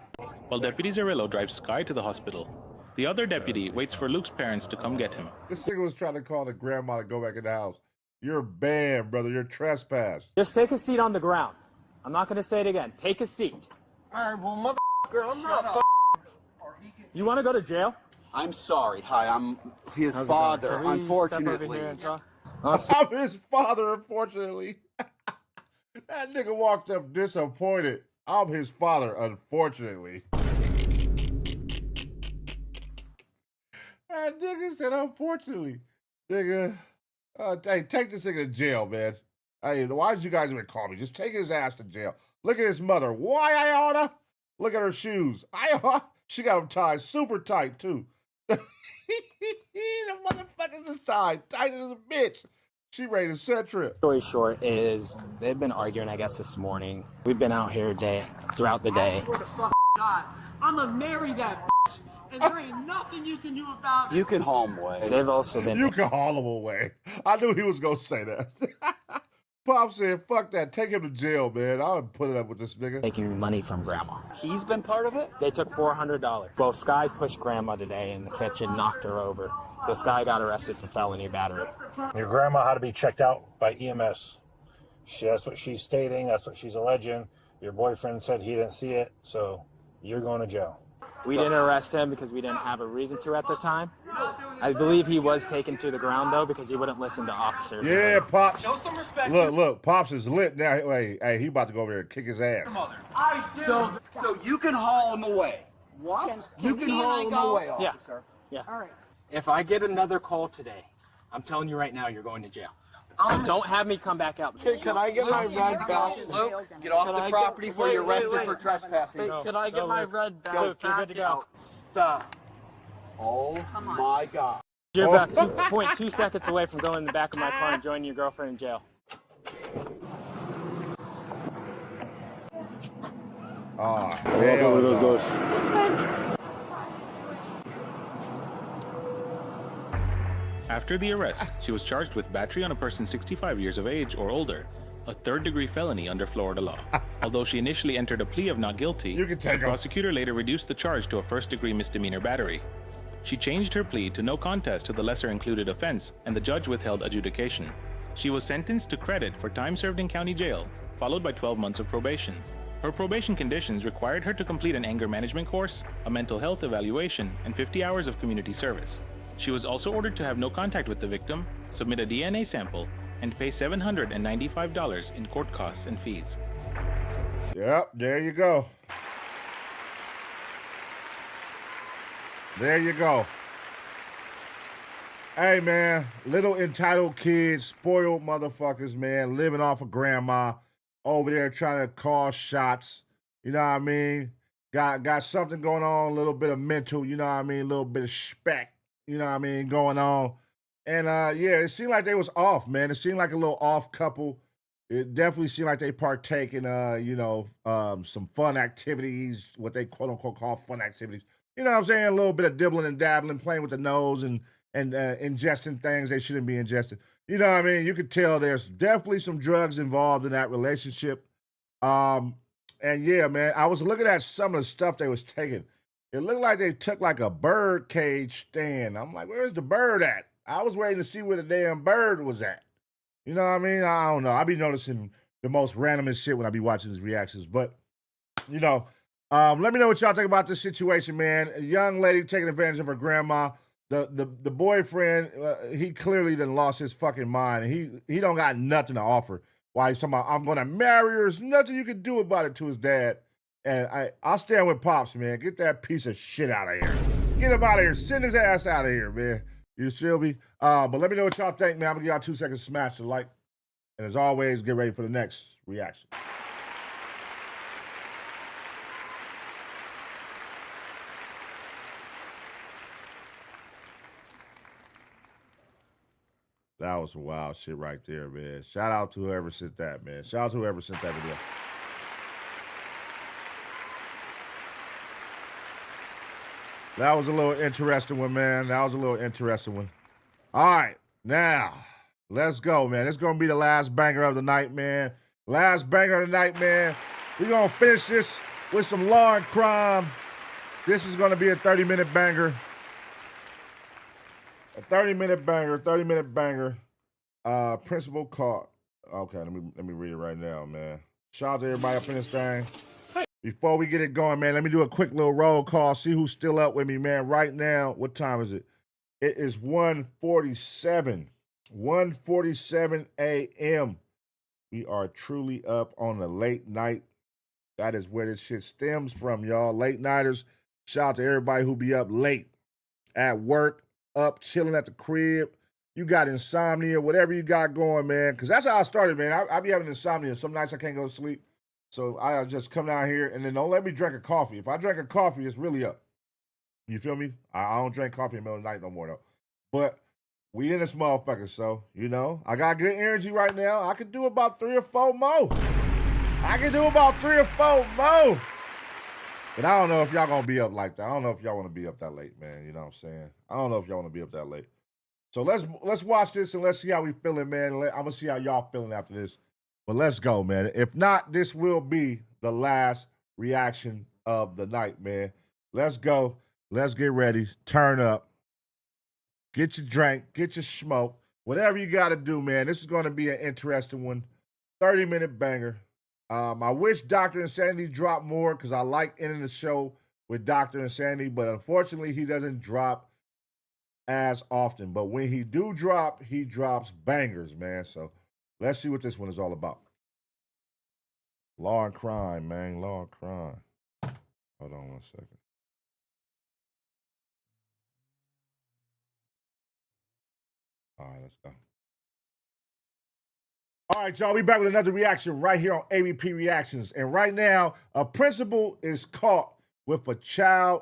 While Deputy Zerillo drives Sky to the hospital, the other deputy waits for Luke's parents to come get him. This nigga was trying to call the grandma to go back in the house. You're banned, brother. You're trespassed. Just take a seat on the ground. I'm not going to say it again. Take a seat. All right, well, motherfucker, I'm not You want to go to jail? I'm sorry. Hi, I'm his father, unfortunately. I'm his father, unfortunately. That nigga walked up disappointed. I'm his father, unfortunately. That nigga said, unfortunately. Nigga, hey, take this nigga to jail, man. Hey, why did you guys even call me? Just take his ass to jail. Look at his mother. Why, Iona? Look at her shoes. She got them tied super tight, too. The motherfuckers is tied. Tight as a bitch. She ready to set trip. Story short is they've been arguing, I guess, this morning. We've been out here throughout the day. I swear to fuck God, I'm gonna marry that bitch, and there ain't nothing you can do about it. You can haul him away. They've also been. You can haul him away. I knew he was gonna say that. Pop said, fuck that. Take him to jail, man. I would put it up with this nigga. Taking money from grandma. He's been part of it? They took $400. Well, Sky pushed grandma today in the kitchen, knocked her over. So Sky got arrested for felony battery. Your grandma had to be checked out by EMS. That's what she's stating. That's what she's alleging. Your boyfriend said he didn't see it, so you're going to jail. We didn't arrest him because we didn't have a reason to at the time. I believe he was taken to the ground, though, because he wouldn't listen to officers. Yeah, Pops. Show some respect. Look, Pops is lit now. Hey, he about to go over there and kick his ass. I do. So you can haul him away. What? You can haul him away, officer. Yeah. All right. If I get another call today, I'm telling you right now, you're going to jail. So don't have me come back out. Can I get my red badge? Luke, get off the property before you're arrested for trespassing. Hey, can I get my red badge? Luke, you're good to go. Stop. Oh my God. You're about 2.2 seconds away from going in the back of my car and joining your girlfriend in jail. Oh, Hell over those doors. After the arrest, she was charged with battery on a person 65 years of age or older, a third-degree felony under Florida law. Although she initially entered a plea of not guilty, the prosecutor later reduced the charge to a first-degree misdemeanor battery. She changed her plea to no contest to the lesser-included offense, and the judge withheld adjudication. She was sentenced to credit for time served in county jail, followed by 12 months of probation. Her probation conditions required her to complete an anger management course, a mental health evaluation, and 50 hours of community service. She was also ordered to have no contact with the victim, submit a DNA sample, and pay $795 in court costs and fees. Yep, there you go. There you go. Hey, man, little entitled kids, spoiled motherfuckers, man, living off of grandma, over there trying to call shots, you know what I mean? Got something going on, a little bit of mental, you know what I mean? A little bit of spec, you know what I mean, going on. And, yeah, it seemed like they was off, man. It seemed like a little off couple. It definitely seemed like they partake in, some fun activities, what they quote-unquote call fun activities. You know what I'm saying? A little bit of dibbling and dabbling, playing with the nose and ingesting things they shouldn't be ingesting. You know what I mean? You could tell there's definitely some drugs involved in that relationship. And yeah, man, I was looking at some of the stuff they was taking. It looked like they took like a bird cage stand. I'm like, where's the bird at? I was waiting to see where the damn bird was at. You know what I mean? I don't know. I be noticing the most randomest shit when I be watching these reactions. But, you know, let me know what y'all think about this situation, man. A young lady taking advantage of her grandma. The boyfriend, he clearly done lost his fucking mind. And he don't got nothing to offer. Why he's talking about, I'm going to marry her. There's nothing you can do about it to his dad. And I'll stand with Pops, man. Get that piece of shit out of here. Get him out of here. Send his ass out of here, man. You feel me? But let me know what y'all think, man. I'm going to give y'all 2 seconds to smash the like. And as always, get ready for the next reaction. That was some wild shit right there, man. Shout out to whoever sent that, man. Shout out to whoever sent that video. That was a little interesting one, man. That was a little interesting one. All right. Now, let's go, man. It's going to be the last banger of the night, man. Last banger of the night, man. We're going to finish this with some law and crime. This is going to be a 30-minute banger. A 30-minute banger. Principal caught. Okay, let me read it right now, man. Shout out to everybody up in this thing. Before we get it going, man, let me do a quick little roll call, see who's still up with me, man. Right now, what time is it? It is 1:47. 1:47 a.m. We are truly up on the late night. That is where this shit stems from, y'all. Late nighters. Shout out to everybody who be up late at work, up chilling at the crib. You got insomnia, whatever you got going, man. Because that's how I started, man. I be having insomnia. Some nights I can't go to sleep. So I just come down here and then don't let me drink a coffee. If I drink a coffee, it's really up. You feel me? I don't drink coffee in the middle of the night no more, though. But we in this motherfucker, so, you know, I got good energy right now. I could do about 3 or 4 more. But I don't know if y'all gonna be up like that. I don't know if y'all want to be up that late, man. You know what I'm saying? I don't know if y'all want to be up that late. So let's watch this and let's see how we feeling, man. I'm gonna see how y'all feeling after this. But let's go, man. If not, this will be the last reaction of the night, man. Let's go. Let's get ready. Turn up. Get your drink. Get your smoke. Whatever you got to do, man. This is going to be an interesting one. 30-minute banger. I wish Dr. Insanity dropped more because I like ending the show with Dr. Insanity, but unfortunately, he doesn't drop as often. But when he do drop, he drops bangers, man. So let's see what this one is all about. Law and crime, man. Law and crime. Hold on 1 second. All right, let's go. All right, y'all. We back with another reaction right here on ABP Reactions. And right now, a principal is caught with a child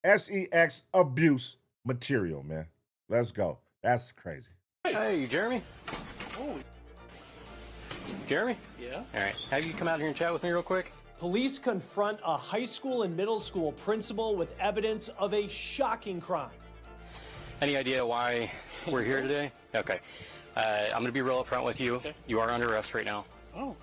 sex abuse material, man. Let's go. That's crazy. Hey, Jeremy. Holy. Jeremy? Yeah? All right. Have you come out here and chat with me real quick? Police confront a high school and middle school principal with evidence of a shocking crime. Any idea why we're here today? Okay. I'm going to be real upfront with you. Okay. You are under arrest right now. Oh.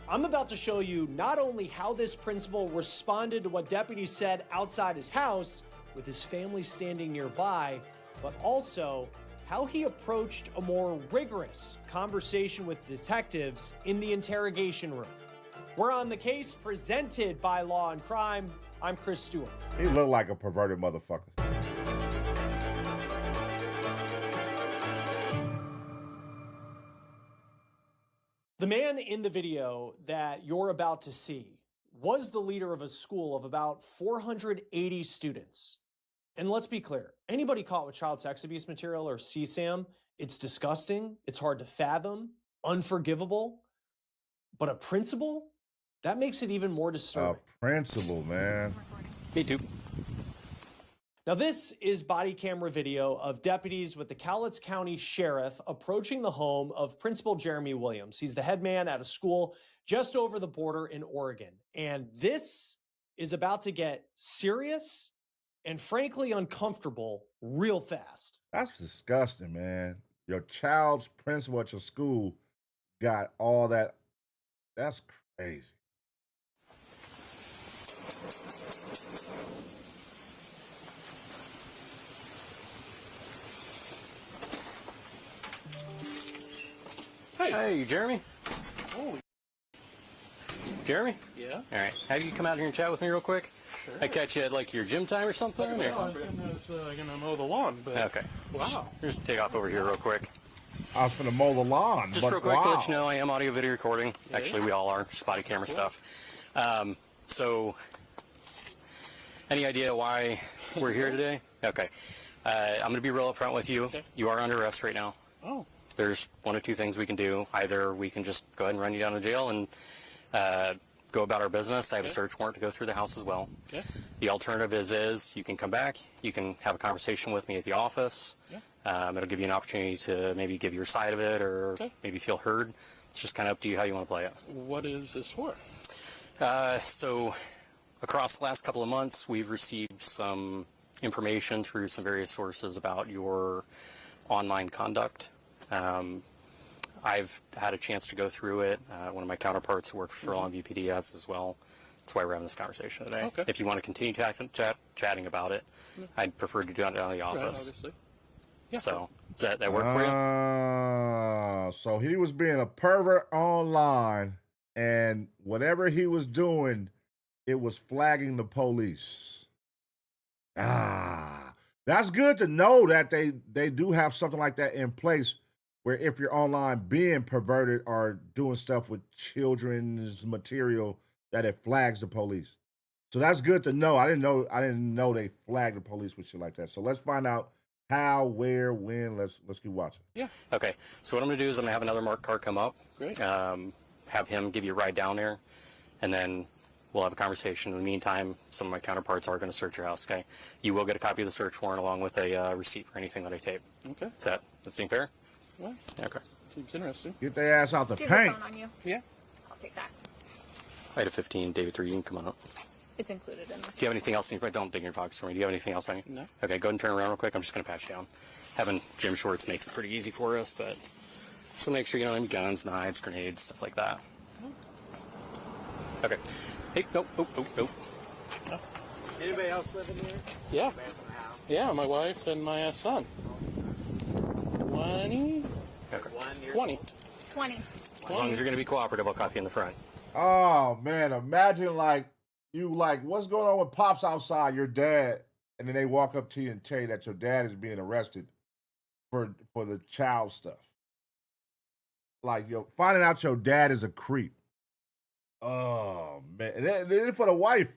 I'm about to show you not only how this principal responded to what deputies said outside his house, with his family standing nearby, but also how he approached a more rigorous conversation with detectives in the interrogation room. We're on The Case, presented by Law and Crime. I'm Chris Stewart. He looked like a perverted motherfucker. The man in the video that you're about to see was the leader of a school of about 480 students. And let's be clear, anybody caught with child sex abuse material or CSAM, it's disgusting, it's hard to fathom, unforgivable. But a principal? That makes it even more disturbing. A principal, man. Me too. Now, this is body camera video of deputies with the Cowlitz County Sheriff approaching the home of Principal Jeremy Williams. He's the head man at a school just over the border in Oregon. And this is about to get serious and frankly uncomfortable real fast. That's disgusting, man. Your child's principal at your school got all that. That's crazy. Hey, Jeremy. Holy. Jeremy? Yeah? All right. Have you come out here and chat with me real quick? Sure. I catch you at like your gym time or something? I'm gonna mow the lawn, but Okay. wow. Just take off over here real quick. I was gonna mow the lawn. Just but real quick wow. to let you know, I am audio video recording. Yeah. Actually, we all are. Just body camera stuff. So, any idea why we're here today? Okay. I'm going to be real upfront with you. Okay. You are under arrest right now. Oh. There's one of two things we can do. Either we can just go ahead and run you down to jail and go about our business. I have a search warrant to go through the house as well. Okay. The alternative is you can come back, you can have a conversation with me at the office. Yeah. It'll give you an opportunity to maybe give your side of it or maybe feel heard. It's just kind of up to you how you want to play it. What is this for? So across the last couple of months, we've received some information through some various sources about your online conduct. I've had a chance to go through it. One of my counterparts who works for Longview PD has as well. That's why we're having this conversation today. Okay. If you want to continue chatting about it, I'd prefer to do it out of the office. Right, obviously. Yeah. So, does that work for you? So he was being a pervert online, and whatever he was doing, it was flagging the police. That's good to know that they do have something like that in place, where if you're online being perverted or doing stuff with children's material, that it flags the police. So that's good to know. I didn't know they flagged the police with shit like that. So let's find out how, where, when. Let's keep watching. Yeah. Okay. So what I'm going to do is I'm going to have another marked car come up. Great. Have him give you a ride down there, and then we'll have a conversation. In the meantime, some of my counterparts are going to search your house. Okay. You will get a copy of the search warrant along with a receipt for anything that I tape. Okay. Is that seem fair? Well, okay. Seems interesting. Get their ass out the Do you have paint. your phone on you? Yeah. I'll take that. Item 15, David 3, you can come on up. It's included in this. Do you have anything else? Don't dig in your pockets for me. Do you have anything else on you? No. Okay, go ahead and turn around real quick. I'm just going to pat you down. Having gym shorts makes it pretty easy for us, but just make sure you don't have any guns, knives, grenades, stuff like that. Okay. Hey, nope. Anybody else living here? Yeah. Yeah, my wife and my son. 20? Okay. 20. 20. As long as you're going to be cooperative, I'll copy in the front. Oh man, imagine what's going on with Pops outside, your dad, and then they walk up to you and tell you that your dad is being arrested for the child stuff. Like, finding out your dad is a creep. Oh man. And then for the wife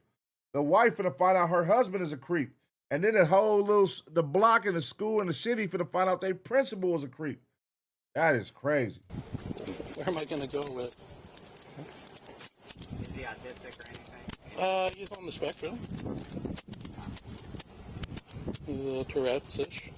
gonna find out her husband is a creep. And then the block and the school and the city finna find out their principal is a creep. That is crazy. Where am I going to go with? Is he autistic or anything? He's on the spectrum. He's Tourette's-ish.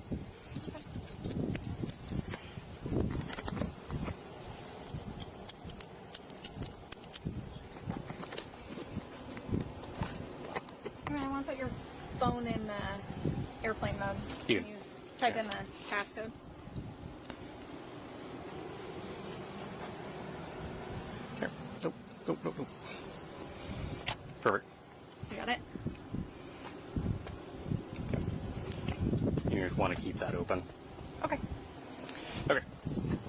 I want to put your phone in airplane mode. You type in the passcode. Here. Nope. Perfect. You got it? You just want to keep that open. Okay. Okay.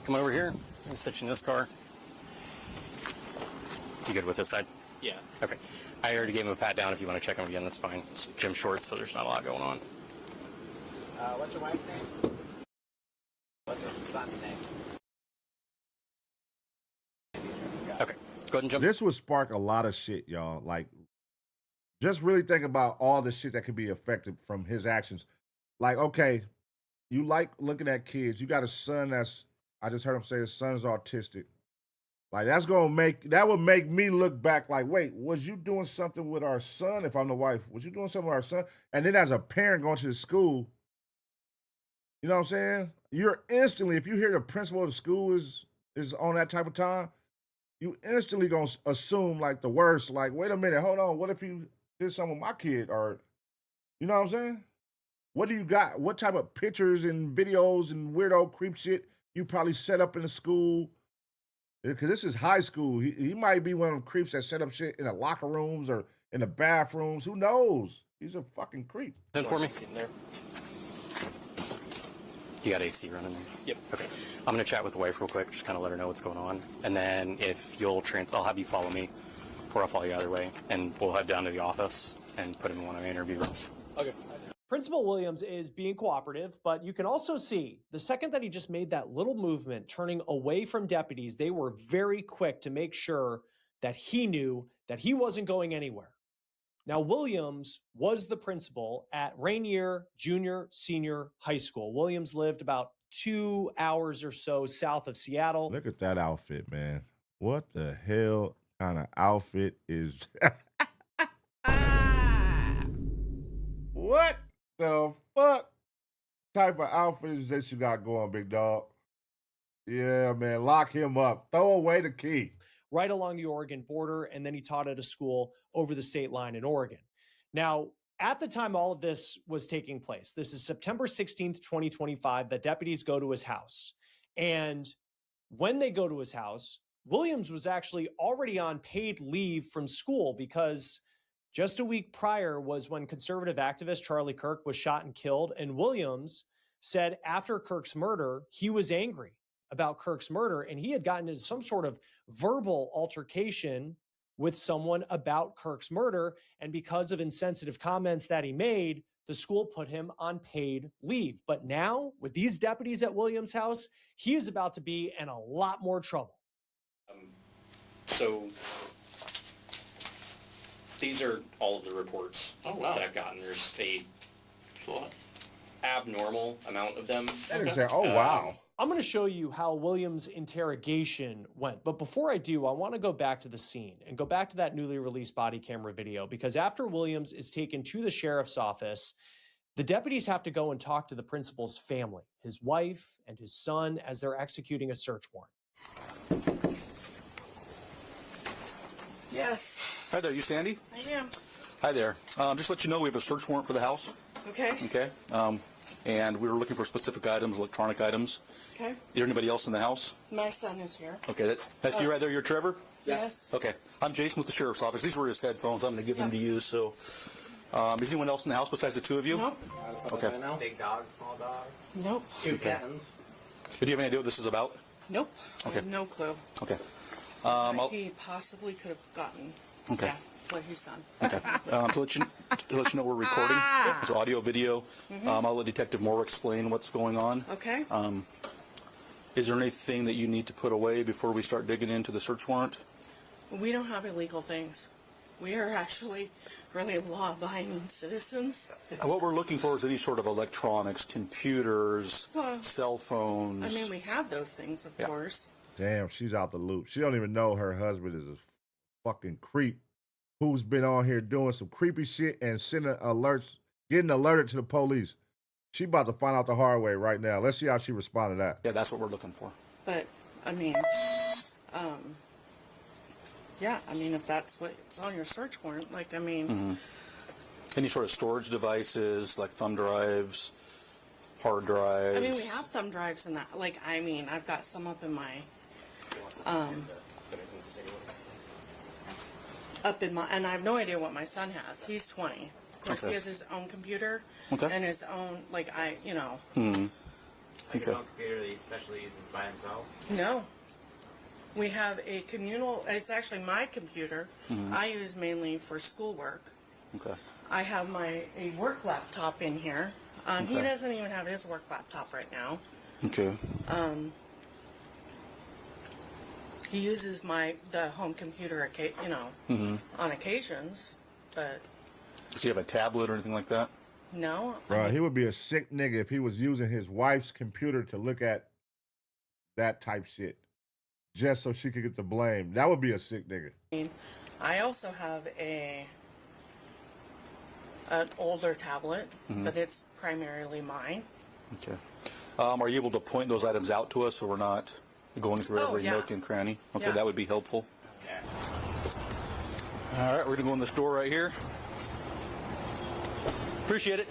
Come over here. I'll sit you in this car. You good with this side? Yeah. Okay. I already gave him a pat down. If you want to check him again, that's fine. It's gym shorts, so there's not a lot going on. What's your wife's name? What's your son's name? Okay. Go ahead and jump. This would spark a lot of shit, y'all. Like, just really think about all the shit that could be affected from his actions. Like, okay, you like looking at kids. You got a son I just heard him say his son's autistic. Like, that would make me look back like, wait, was you doing something with our son? If I'm the wife, was you doing something with our son? And then as a parent going to the school, you know what I'm saying? You're instantly, if you hear the principal of the school is on that type of time, you instantly gonna assume like the worst. Like, wait a minute, hold on. What if you did something with my kid? Or, you know what I'm saying? What do you got? What type of pictures and videos and weirdo creep shit you probably set up in the school? Because this is high school. He might be one of them creeps that set up shit in the locker rooms or in the bathrooms. Who knows? He's a fucking creep. Then for me. You got AC running there? Yep. Okay. I'm going to chat with the wife real quick, just kind of let her know what's going on. And then if you'll I'll have you follow me, or I'll follow you either way. And we'll head down to the office and put him in one of my interview rooms. Okay. Principal Williams is being cooperative, but you can also see the second that he just made that little movement, turning away from deputies, they were very quick to make sure that he knew that he wasn't going anywhere. Now, Williams was the principal at Rainier Junior Senior High School. Williams lived about 2 hours or so south of Seattle. Look at that outfit, man. What the hell kind of outfit is What the fuck type of outfit is this you got going, big dog? Yeah, man, lock him up. Throw away the key. Right along the Oregon border, and then he taught at a school over the state line in Oregon. Now, at the time all of this was taking place, this is September 16th, 2025, the deputies go to his house. And when they go to his house, Williams was actually already on paid leave from school because just a week prior was when conservative activist Charlie Kirk was shot and killed. And Williams said after Kirk's murder, he was angry about Kirk's murder, and he had gotten into some sort of verbal altercation with someone about Kirk's murder. And because of insensitive comments that he made, the school put him on paid leave. But now, with these deputies at Williams' house, he is about to be in a lot more trouble. So these are all of the reports that I've gotten. There's a abnormal amount of them. Oh, wow. I'm going to show you how Williams' interrogation went. But before I do, I want to go back to the scene and go back to that newly released body camera video, because after Williams is taken to the sheriff's office, the deputies have to go and talk to the principal's family, his wife and his son, as they're executing a search warrant. Yes. Hi there, you Sandy? I am. Hi there. Just to let you know, we have a search warrant for the house. Okay. Okay. And we were looking for specific items, electronic items. Okay. Is there anybody else in the house? My son is here. Okay, that's you right there. You're Trevor? Yes. Okay. I'm Jason with the sheriff's office. These were his headphones. I'm going to give them to you. So, is anyone else in the house besides the two of you? Nope. Okay. Big dogs, small dogs. Nope. Two kittens. Do you have any idea what this is about? Nope. Okay. I have no clue. Okay. He possibly could have gotten. Okay. Yeah, what he's done. Okay. To let you know, we're recording. It's audio, video. I'll let Detective Moore explain what's going on. Okay. Is there anything that you need to put away before we start digging into the search warrant? We don't have illegal things. We are actually really law-abiding citizens. What we're looking for is any sort of electronics, computers, Well, cell phones. I mean, we have those things, of course. Damn, she's out the loop. She don't even know her husband is a fucking creep who's been on here doing some creepy shit and sending alerts, getting alerted to the police. She about to find out the hard way right now. Let's see how she responds to that. Yeah, that's what we're looking for. But, I mean, yeah, I mean, if that's what's on your search warrant, like, I mean... Any sort of storage devices, like thumb drives, hard drives? I mean, we have thumb drives and that. Like, I mean, I've got some up in my... and I have no idea what my son has. He's 20. Of course, he has his own computer and his own, like, you know. Like his own computer that he especially uses by himself? No. We have a communal, it's actually my computer. I use mainly for schoolwork. Okay. I have a work laptop in here. He doesn't even have his work laptop right now. Okay. He uses the home computer, you know, on occasions, but Does he have a tablet or anything like that? no. Bro, he would be a sick nigga if he was using his wife's computer to look at that type shit just so she could get the blame. That would be a sick nigga. I also have an older tablet, but it's primarily mine. Okay. Are you able to point those items out to us so we're not going through every nook and cranny? Okay, that would be helpful. All right, we're going to go in this door right here. Appreciate it.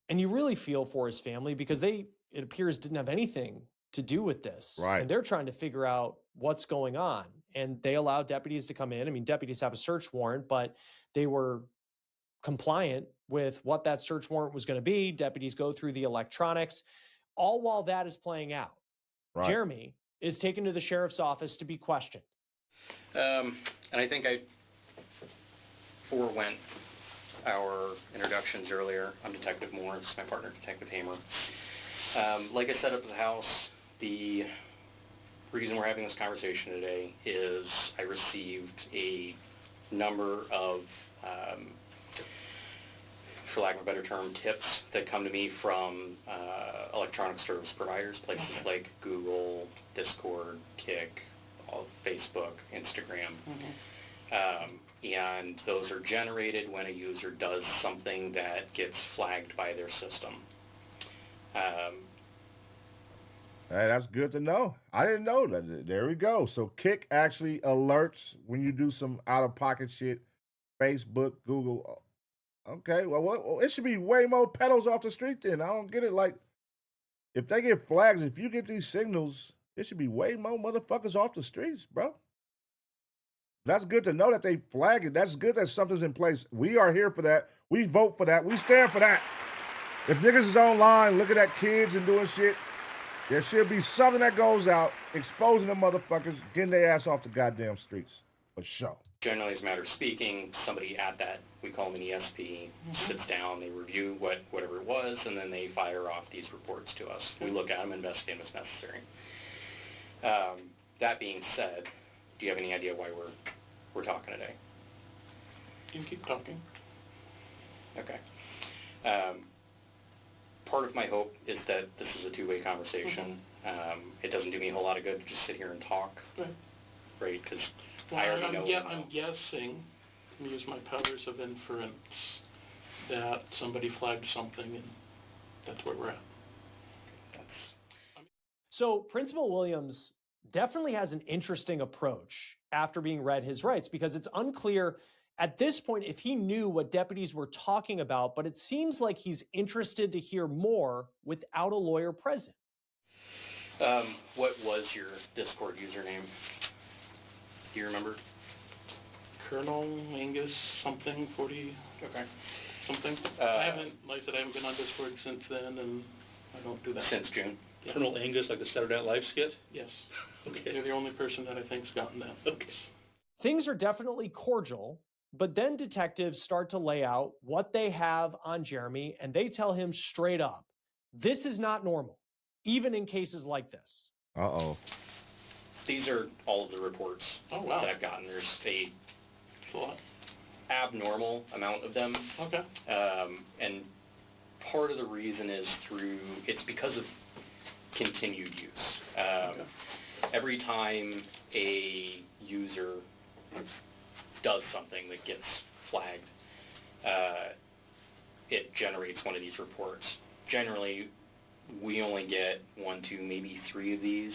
And you really feel for his family because it appears, didn't have anything to do with this. Right. And they're trying to figure out what's going on. And they allow deputies to come in. I mean, deputies have a search warrant, but they were compliant with what that search warrant was going to be. Deputies go through the electronics, all while that is playing out. Right. Jeremy is taken to the sheriff's office to be questioned. And I think I forewent our introductions earlier. I'm Detective Moore. This is my partner, Detective Hamer. Like I said up at the house, the reason we're having this conversation today is I received a number of, for lack of a better term, tips that come to me from electronic service providers, places like Google, Discord, Kik, Facebook, Instagram. And those are generated when a user does something that gets flagged by their system. Hey, that's good to know. I didn't know that. There we go. So Kik actually alerts when you do some out-of-pocket shit Facebook, Google. Okay, well, it should be way more pedals off the street then. I don't get it. Like, if they get flags, if you get these signals, it should be way more motherfuckers off the streets, bro. That's good to know that they flag it. That's good that something's in place. We are here for that. We vote for that. We stand for that. If niggas is online looking at kids and doing shit, there should be something that goes out exposing them motherfuckers, getting their ass off the goddamn streets. For sure. Generally, as a matter of speaking, somebody at that, we call them an ESP, sits down, they review whatever it was, and then they fire off these reports to us. We look at them, investigate them as necessary. That being said, do you have any idea why we're talking today? You can keep talking. Okay. Part of my hope is that this is a two-way conversation. It doesn't do me a whole lot of good to just sit here and talk, right? Because I already know. I'm guessing, to use my powers of inference, that somebody flagged something, and that's where we're at. So Principal Williams definitely has an interesting approach after being read his rights, because it's unclear at this point if he knew what deputies were talking about, but it seems like he's interested to hear more without a lawyer present. What was your Discord username? Do you remember? Colonel Angus something 40. Okay. Something. I haven't, like I said, I haven't been on Discord since then, and I don't do that Since June. Yeah. Colonel Angus, like the Saturday Night Live skit? Yes. Okay. You're the only person that I think's gotten that. Okay. Things are definitely cordial, but then detectives start to lay out what they have on Jeremy, and they tell him straight up, this is not normal, even in cases like this. Uh-oh. These are all of the reports that I've gotten. There's a abnormal amount of them. Okay. And part of the reason is it's because of continued use. Every time a user does something that gets flagged, it generates one of these reports. Generally, we only get 1, 2, maybe 3 of these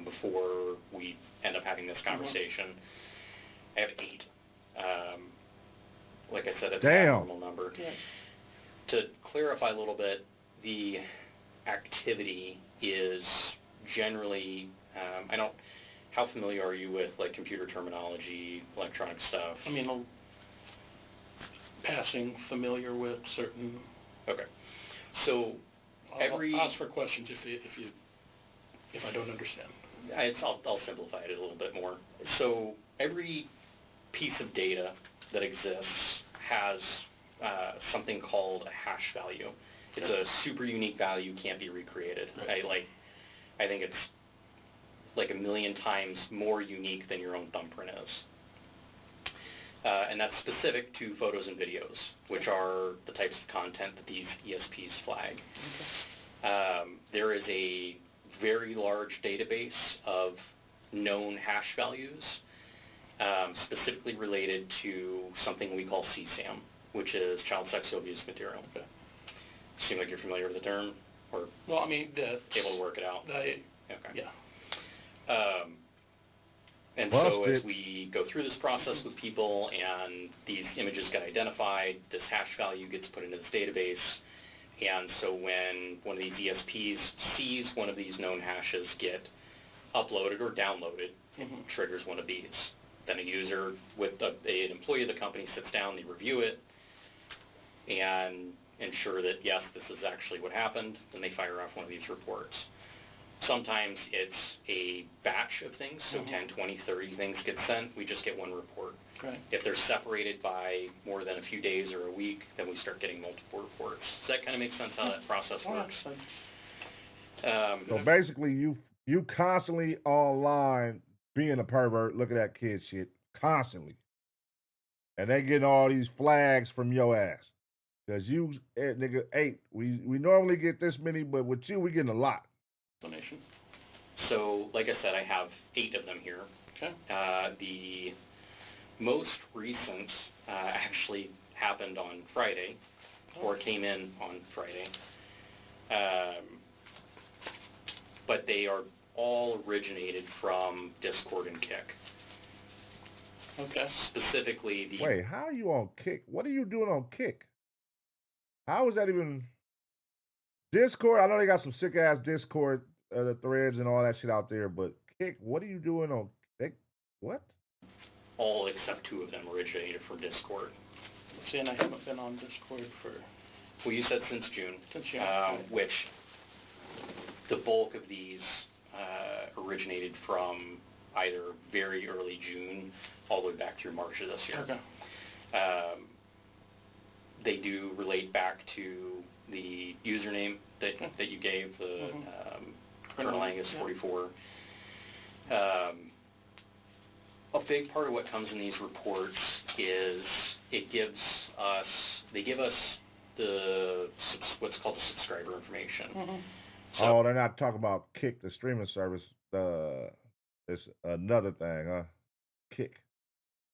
before we end up having this conversation. I have 8. Like I said, it's a normal number. Yeah. To clarify a little bit, the activity is generally, how familiar are you with like computer terminology, electronic stuff? I mean, I'm passing familiar with certain. Okay. So I'll ask for questions if I don't understand. I'll simplify it a little bit more. So every piece of data that exists has something called a hash value. It's a super unique value, can't be recreated. I think it's like 1 million times more unique than your own thumbprint is. And that's specific to photos and videos, which are the types of content that these ESPs flag. There is a very large database of known hash values, specifically related to something we call CSAM, which is child sexual abuse material. Okay. Seem like you're familiar with the term, or well, I mean, able to work it out. Okay. Yeah. And Busted. so as we go through this process with people and these images get identified, this hash value gets put into this database. And so when one of these ESPs sees one of these known hashes get uploaded or downloaded, triggers one of these. Then a user with an employee of the company sits down, they review it, and ensure that, yes, this is actually what happened, then they fire off one of these reports. Sometimes it's a batch of things, so 10, 20, 30 things get sent. We just get one report. Okay. If they're separated by more than a few days or a week, then we start getting multiple reports. Does that kind of make sense how that process works? So basically, you constantly online being a pervert, looking at kid shit, constantly. And they getting all these flags from your ass. Because you, nigga, 8. We normally get this many, but with you, we getting a lot. Donation. So, like I said, I have 8 of them here. Okay. The most recent actually happened on Friday, or came in on Friday. But they are all originated from Discord and Kick. Okay. Specifically the... Wait, how are you on Kick? What are you doing on Kick? How is that even... Discord? I know they got some sick-ass Discord the threads and all that shit out there, but Kick, what are you doing on Kick? What? All except 2 of them originated from Discord. See, and I haven't been on Discord for... Well, you said since June. Since June. Which the bulk of these originated from either very early June all the way back through March of this year. Okay. They do relate back to the username that you gave, the Colonel Angus 44. A big part of what comes in these reports is they give us the what's called the subscriber information. So, they're not talking about Kick, the streaming service. It's another thing, huh? Kick.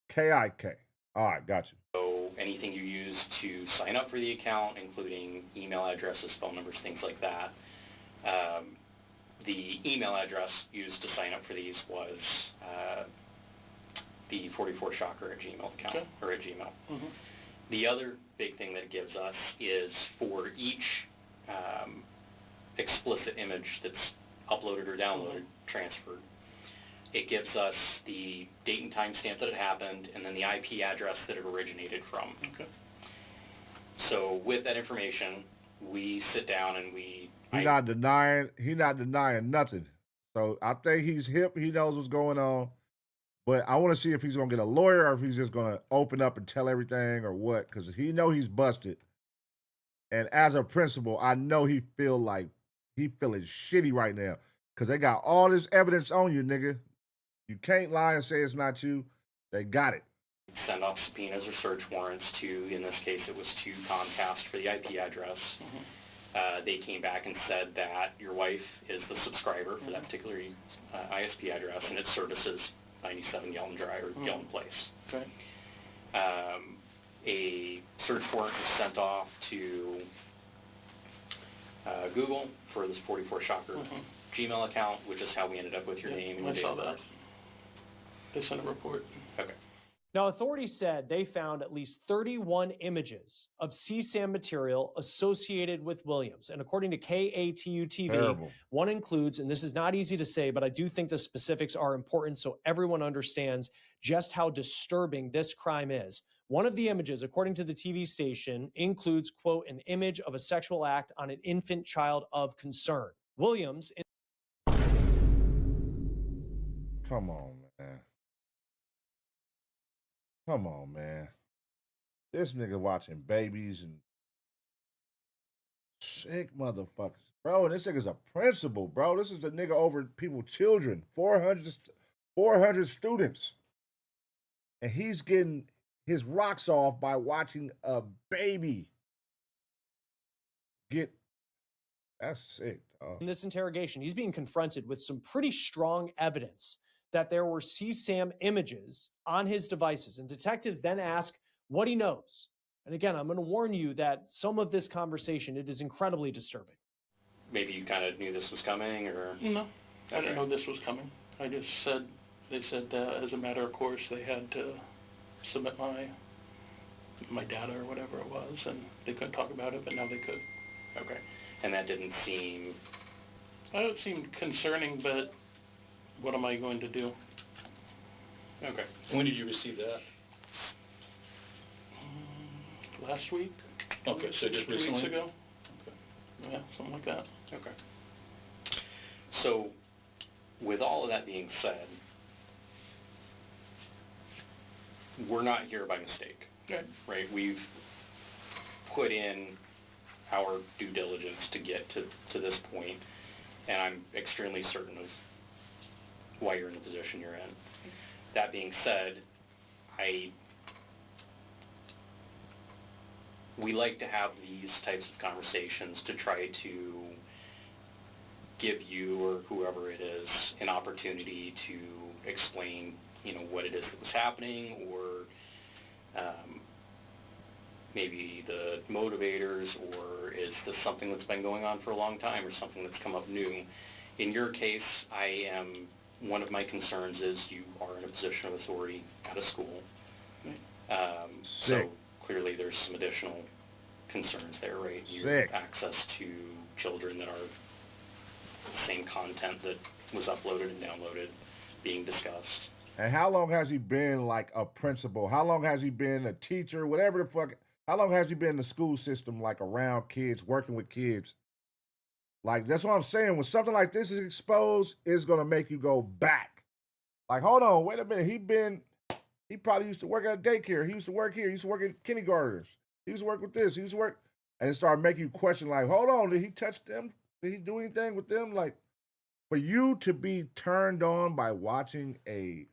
K-I-K. All right, got you. So anything you use to sign up for the account, including email addresses, phone numbers, things like that. The email address used to sign up for these was the 44shocker at Gmail account, or at Gmail. The other big thing that it gives us is for each explicit image that's uploaded or downloaded, transferred, it gives us the date and time stamp that it happened, and then the IP address that it originated from. Okay. So with that information, we sit down and He's not denying nothing. So I think he's hip. He knows what's going on. But I want to see if he's going to get a lawyer or if he's just going to open up and tell everything or what. Because he know he's busted. And as a principal, I know he feeling shitty right now. Because they got all this evidence on you, nigga. You can't lie and say it's not you. They got it. Send off subpoenas or search warrants to, in this case, it was to Comcast for the IP address. They came back and said that your wife is the subscriber for that particular ISP address, and it services 97 Yelton Drive or Yelton Place. Okay. A search warrant was sent off to Google for this 44shocker Gmail account, which is how we ended up with your name and your date of birth. They sent a report. Okay. Now, authorities said they found at least 31 images of CSAM material associated with Williams. And according to KATU-TV, one includes, and this is not easy to say, but I do think the specifics are important so everyone understands just how disturbing this crime is. One of the images, according to the TV station, includes, quote, an image of a sexual act on an infant child of concern. Williams... Come on, man. Come on, man. This nigga watching babies and sick motherfuckers. Bro, and this nigga's a principal, bro. This is the nigga over people's children. 400 students. And he's getting his rocks off by watching a baby get... That's sick, dog. In this interrogation, he's being confronted with some pretty strong evidence that there were CSAM images on his devices. And detectives then ask what he knows. And again, I'm going to warn you that some of this conversation, it is incredibly disturbing. Maybe you kind of knew this was coming, or? No, I didn't know this was coming. I just said, they said as a matter of course they had to submit my data or whatever it was, and they couldn't talk about it, but now they could. Okay. And that didn't seem... It seemed concerning, but what am I going to do? Okay. When did you receive that? Last week. Okay, so just 3 recently? weeks ago. Okay. Yeah, something like that. Okay. So, with all of that being said, we're not here by mistake. Right. Right? We've put in our due diligence to get to this point, and I'm extremely certain of why you're in the position you're in. That being said, we like to have these types of conversations to try to give you or whoever it is an opportunity to explain, what it is that was happening, or maybe the motivators, or is this something that's been going on for a long time or something that's come up new. In your case, I am one of my concerns is you are in a position of authority at a school. So clearly there's some additional concerns there, right? You have access to children that are the same content that was uploaded and downloaded being discussed. And how long has he been like a principal? How long has he been a teacher? Whatever the fuck. How long has he been in the school system, like around kids, working with kids? Like, that's what I'm saying. When something like this is exposed, it's going to make you go back. Like, hold on, wait a minute. He probably used to work at a daycare. He used to work here. He used to work at kindergartners. He used to work with this. He used to work. And it started making you question, like, hold on, did he touch them? Did he do anything with them? Like, for you to be turned on by watching a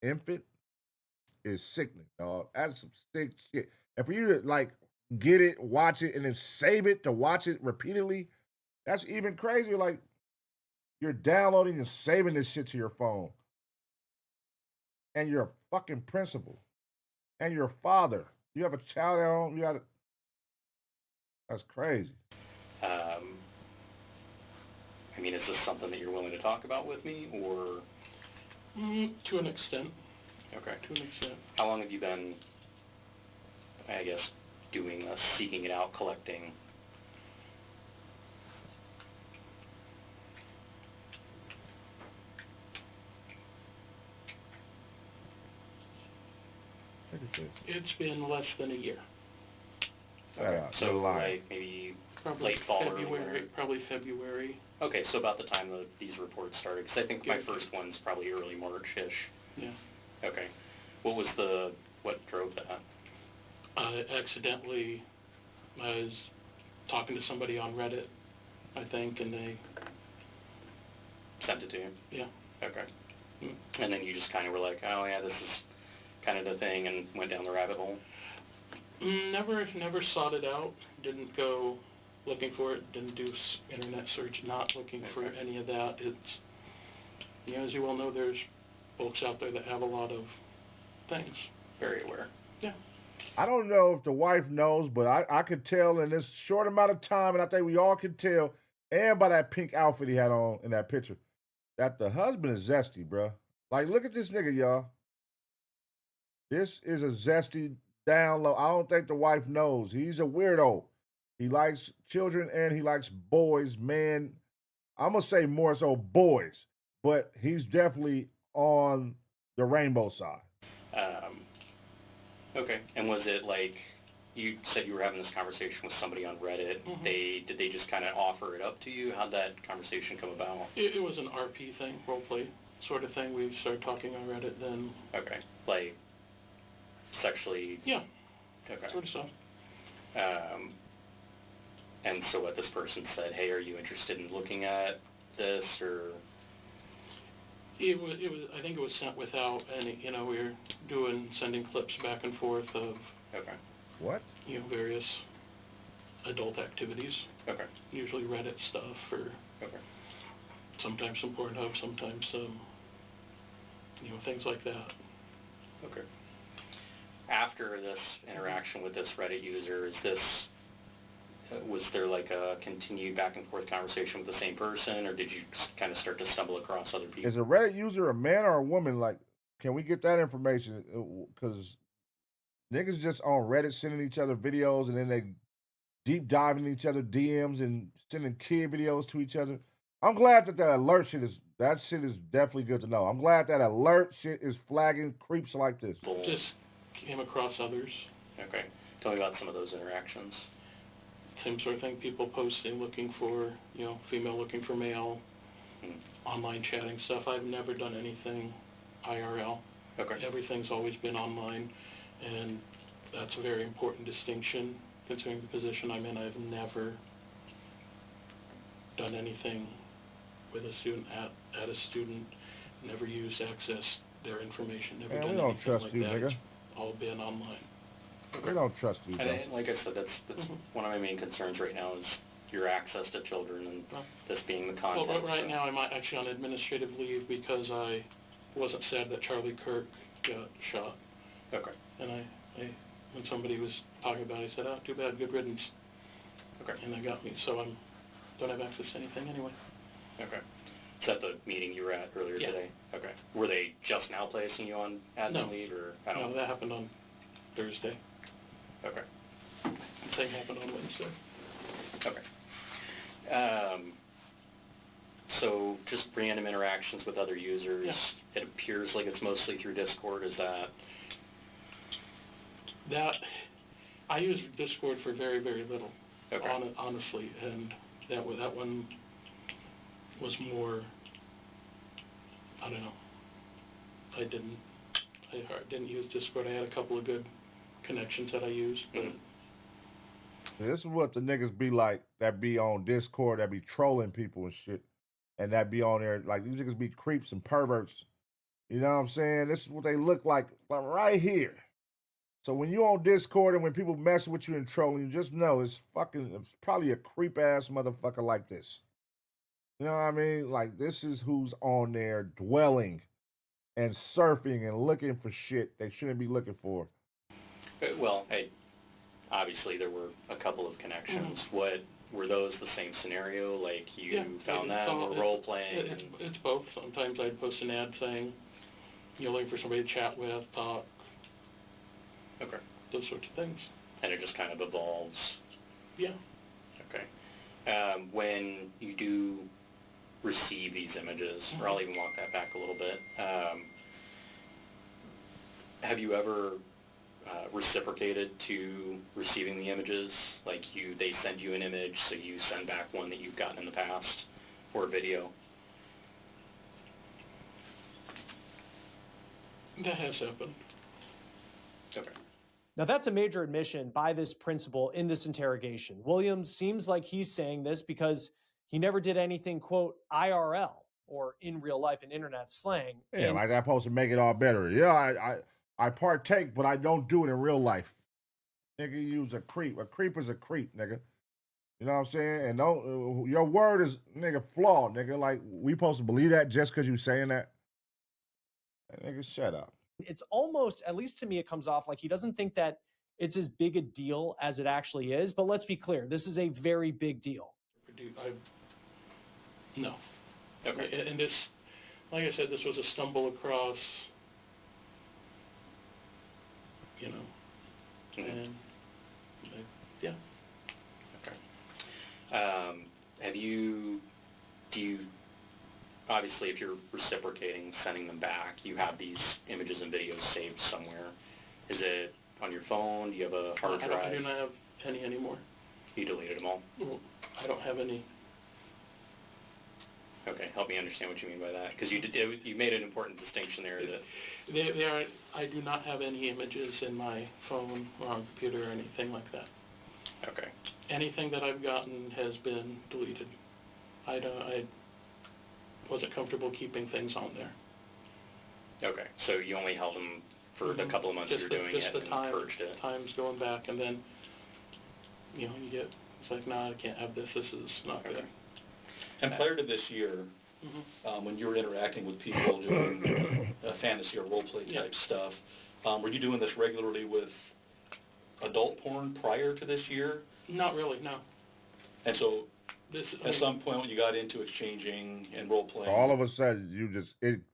infant is sickening, dog. That's some sick shit. And for you to, like, get it, watch it, and then save it to watch it repeatedly, that's even crazier. Like, you're downloading and saving this shit to your phone. And you're a fucking principal. And you're a father. You have a child at home. That's crazy. I mean, is this something that you're willing to talk about with me, or? To an extent. Okay. To an extent. How long have you been, I guess, doing this, seeking it out, collecting? Look at this. It's been less than a year. Okay. So like maybe probably late fall or February. Probably February. Okay, so about the time that these reports started, because I think my first one's probably early March-ish. Yeah. Okay. What drove that? Accidentally, I was talking to somebody on Reddit, I think, and they sent it to you? Yeah. Okay. And then you just kind of were like, oh yeah, this is kind of the thing, and went down the rabbit hole? Never sought it out. Didn't go looking for it. Didn't do internet search. Not looking for any of that. It's, as you well know, there's folks out there that have a lot of things. Very aware. Yeah. I don't know if the wife knows, but I could tell in this short amount of time, and I think we all could tell, and by that pink outfit he had on in that picture, that the husband is zesty, bruh. Like, look at this nigga, y'all. This is a zesty down low. I don't think the wife knows. He's a weirdo. He likes children and he likes boys, man. I'm going to say more so boys, but he's definitely on the rainbow side. Okay. And was it like, you said you were having this conversation with somebody on Reddit. Mm-hmm. Did they just kind of offer it up to you? How'd that conversation come about? It was an RP thing, roleplay sort of thing. We started talking on Reddit then. Okay. Like, sexually? Yeah. Okay. Sort of stuff. And so what this person said, hey, are you interested in looking at this, or? It was. I think it was sent without any. We were sending clips back and forth of. Okay. What? Various adult activities. Okay. Usually Reddit stuff, or. Okay. Sometimes some Pornhub, sometimes some. Things like that. Okay. After this interaction with this Reddit user, was there like a continued back and forth conversation with the same person, or did you kind of start to stumble across other people? Is a Reddit user a man or a woman? Like, can we get that information? Because niggas just on Reddit sending each other videos, and then they deep diving each other DMs and sending kid videos to each other. I'm glad that the alert shit is definitely good to know. I'm glad that alert shit is flagging creeps like this. Just came across others. Okay. Tell me about some of those interactions. Same sort of thing, people posting, looking for, female looking for male, online chatting stuff. I've never done anything IRL. Okay. Everything's always been online, and that's a very important distinction considering the position I'm in. I've never done anything with a student at a student, never used access their information, never done we don't anything trust like you, that. nigga. It's all been online. We don't trust you, bro. And like I said, that's one of my main concerns right now is your access to children and this being the content. Well, right now I'm actually on administrative leave because I wasn't sad that Charlie Kirk got shot. Okay. And I when somebody was talking about it, I said, oh, too bad, good riddance. Okay. And that got me, so I don't have access to anything anyway. Okay. Is that the meeting you were at earlier Yeah. today? Okay. Were they just now placing you on admin leave, or I don't No, know? that happened on Thursday. Okay. The thing happened on Wednesday. Okay. So just random interactions with other users. Yeah. It appears like it's mostly through Discord. Is that? I use Discord for very, very little. Okay. Honestly, and that one was more. I don't know. I didn't use Discord. I had a couple of good connections that I used, but. This is what the niggas be like that be on Discord, that be trolling people and shit, and that be on there. Like, these niggas be creeps and perverts. You know what I'm saying? This is what they look like right here. So when you on Discord and when people mess with you and trolling you, just know it's probably a creep-ass motherfucker like this. You know what I mean? Like, this is who's on there dwelling and surfing and looking for shit they shouldn't be looking for. Well, obviously there were a couple of connections. What were those? The same scenario? Like you found them, or role playing? It's both. Sometimes I'd post an ad saying you're looking for somebody to chat with, talk. Okay. Those sorts of things. And it just kind of evolves. Yeah. Okay. When you do receive these images, or I'll even walk that back a little bit, have you ever reciprocated to receiving the images? Like they send you an image, so you send back one that you've gotten in the past, or a video? That has happened. Okay. Now, that's a major admission by this principal in this interrogation. Williams seems like he's saying this because he never did anything, quote, IRL, or in real life in internet slang. Yeah, like I'm supposed to make it all better. Yeah, I partake, but I don't do it in real life. Nigga, use a creep. A creep is a creep, nigga. You know what I'm saying? And don't your word is, nigga, flawed, nigga. Like, we supposed to believe that just because you saying that? Nigga, shut up. It's almost, at least to me, it comes off like he doesn't think that it's as big a deal as it actually is. But let's be clear, this is a very big deal. No. Okay. And this, like I said, this was a stumble across, you know, and yeah. Okay. Obviously, if you're reciprocating, sending them back, you have these images and videos saved somewhere. Is it on your phone? Do you have a hard drive? I do not have any anymore. You deleted them all? Well, I don't have any. Okay, help me understand what you mean by that, because you made an important distinction there. That I do not have any images in my phone or on computer or anything like that. Okay. Anything that I've gotten has been deleted. I wasn't comfortable keeping things on there. Okay, so you only held them for the couple of months you were doing it and purged it. Times going back, and then, you know, it's like, no, I can't have this. This is not good. And prior to this year, when you were interacting with people doing fantasy or role-play type stuff, were you doing this regularly with adult porn prior to this year? Not really, no. And so, at some point when you got into exchanging and role-playing... All of a sudden,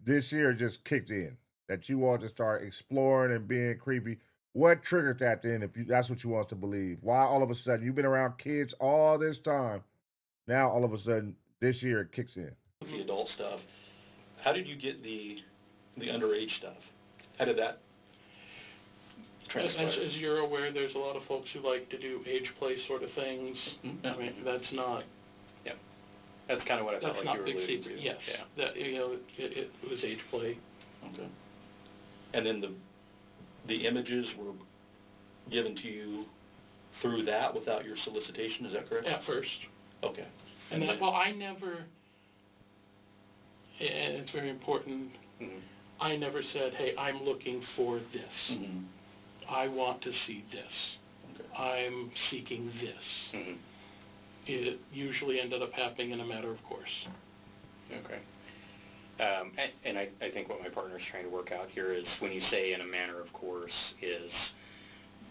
this year just kicked in, that you want to start exploring and being creepy. What triggered that then, if that's what you want us to believe? Why all of a sudden, you've been around kids all this time, now all of a sudden, this year it kicks in? The adult stuff. How did you get the underage stuff? How did that transpire? As you're aware, there's a lot of folks who like to do age play sort of things. I mean, that's not... Yeah. That's kind of what I felt like you were alluding to. Yes. Yeah. That, you know, it was age play. Okay. And then the images were given to you through that without your solicitation, is that correct? At first. Okay. And I never, and it's very important, I never said, hey, I'm looking for this. I want to see this. Okay. I'm seeking this. It usually ended up happening in a matter of course. Okay. And I think what my partner's trying to work out here is, when you say in a manner of course, is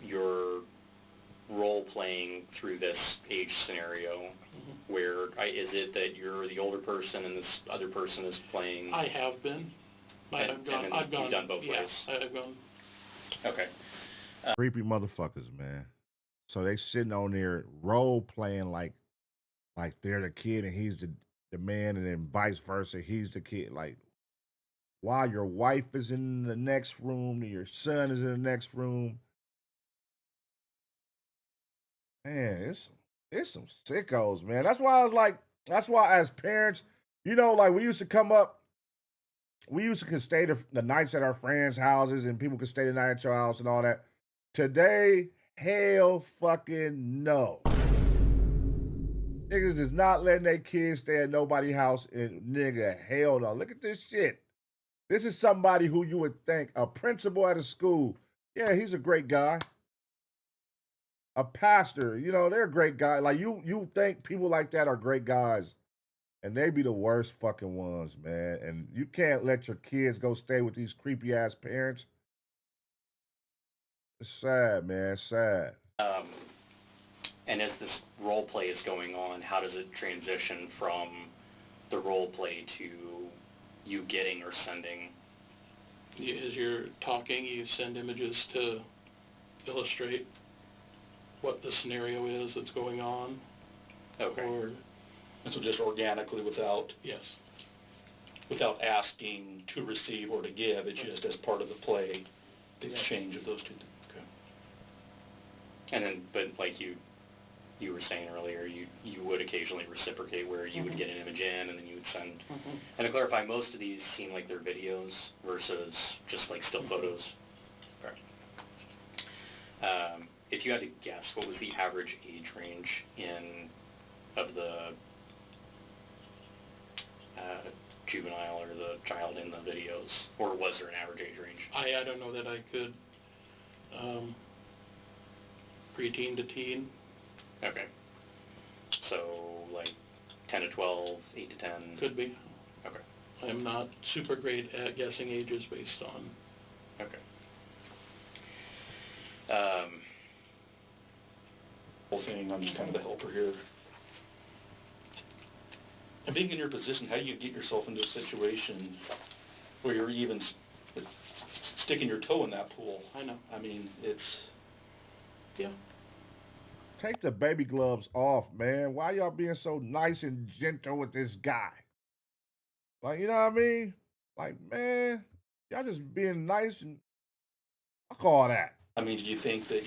you're role-playing through this age scenario where is it that you're the older person and this other person is playing? I have been. I've gone. You've done both ways. I've gone. Okay. Creepy motherfuckers, man. So they sitting on there role playing like they're the kid and he's the man, and then vice versa, he's the kid. Like, while your wife is in the next room and your son is in the next room. Man, it's some sickos, man. That's why as parents, you know, like we used to could stay the nights at our friends' houses and people could stay the night at your house and all that. Today, hell fucking no. Niggas is not letting their kids stay at nobody's house, and nigga, hell no. Look at this shit. This is somebody who you would think, a principal at a school. Yeah, he's a great guy. A pastor, you know, they're a great guy. Like you think people like that are great guys, and they be the worst fucking ones, man. And you can't let your kids go stay with these creepy ass parents. It's sad, man. It's sad. And as this role play is going on, how does it transition from the role play to you getting or sending? As you're talking, you send images to illustrate what the scenario is that's going on. Okay. Or, And so just organically without asking to receive or to give, it's just as part of the play, the exchange of those two things. Okay. And then, but like you were saying earlier, you would occasionally reciprocate where you would get an image in and then you would send. And to clarify, most of these seem like they're videos versus just like still photos. Okay. If you had to guess, what was the average age range of the juvenile or the child in the videos, or was there an average age range? I don't know that I could. Preteen to teen. Okay. So like 10 to 12, 8 to 10. Could be. Okay. I'm not super great at guessing ages based on. Okay. Whole thing, I'm just kind of the helper here. And being in your position, how do you get yourself into a situation where you're even sticking your toe in that pool? I know. I mean, it's, yeah. Take the baby gloves off, man. Why y'all being so nice and gentle with this guy? Like, you know what I mean? Like, man, y'all just being nice and fuck all that. I mean, do you think that,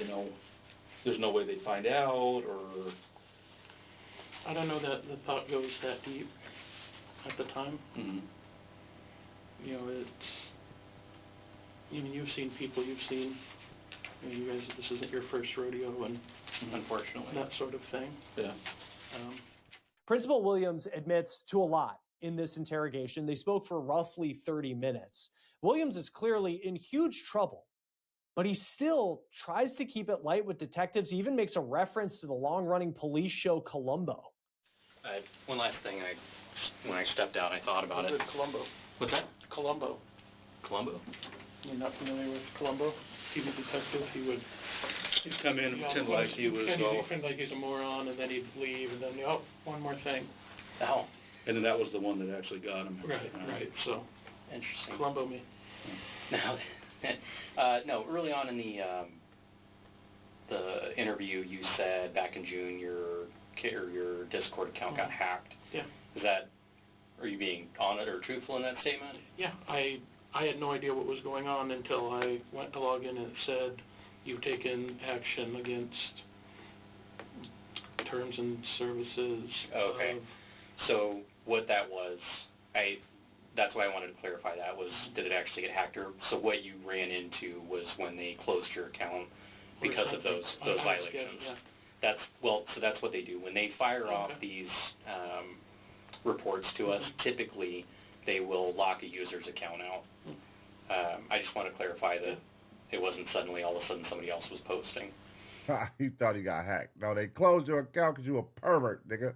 there's no way they'd find out, or? I don't know that the thought goes that deep at the time. Mm-hmm. You've seen people, you guys, this isn't your first rodeo, and unfortunately, that sort of thing. Yeah. Principal Williams admits to a lot in this interrogation. They spoke for roughly 30 minutes. Williams is clearly in huge trouble, but he still tries to keep it light with detectives. He even makes a reference to the long-running police show Columbo. One last thing, when I stepped out, I thought about it. Columbo. What's that? Columbo. Columbo? You're not familiar with Columbo? He's a detective. He'd come in and pretend like he was pretend like he's a moron, and then he'd leave, and then, one more thing. Oh. And then that was the one that actually got him. Right, so. Interesting. Columbo me. No, early on in the interview, you said back in June your Discord account got hacked. Yeah. Are you being honest or truthful in that statement? Yeah, I had no idea what was going on until I went to log in and it said you've taken action against terms and services. Okay. So what that was, that's why I wanted to clarify that, was did it actually get hacked? Or so what you ran into was when they closed your account because of those violations. Yeah. That's what they do. When they fire off these reports to us, typically they will lock a user's account out. I just want to clarify that it wasn't suddenly all of a sudden somebody else was posting. He thought he got hacked. No, they closed your account because you a pervert, nigga.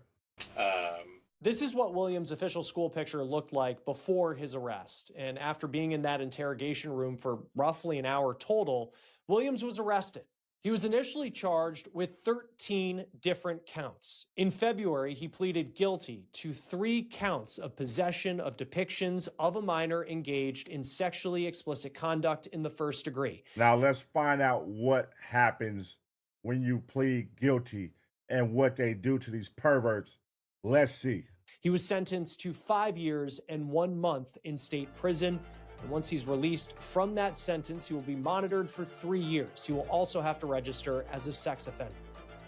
This is what Williams' official school picture looked like before his arrest. And after being in that interrogation room for roughly an hour total, Williams was arrested. He was initially charged with 13 different counts. In February, he pleaded guilty to 3 counts of possession of depictions of a minor engaged in sexually explicit conduct in the first degree. Now let's find out what happens when you plead guilty and what they do to these perverts. Let's see. He was sentenced to 5 years and 1 month in state prison. And once he's released from that sentence, he will be monitored for 3 years. He will also have to register as a sex offender.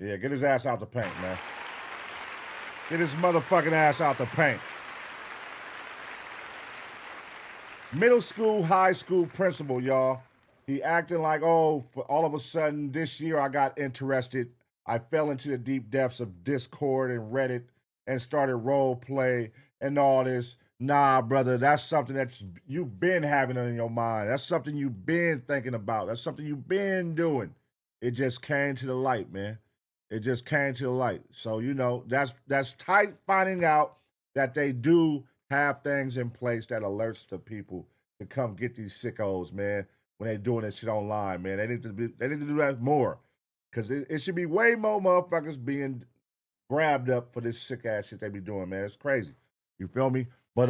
Yeah, get his ass out the paint, man. Get his motherfucking ass out the paint. Middle school, high school principal, y'all. He acting like, oh, for all of a sudden this year I got interested. I fell into the deep depths of Discord and Reddit and started role play and all this. Nah, brother, that's something that you've been having in your mind. That's something you've been thinking about. That's something you've been doing. It just came to the light, man. It just came to the light. So, you know, that's tight finding out that they do have things in place that alerts to people to come get these sickos, man, when they're doing this shit online, man. They need to do that more. Because it should be way more motherfuckers being grabbed up for this sick ass shit they be doing, man. It's crazy. You feel me? But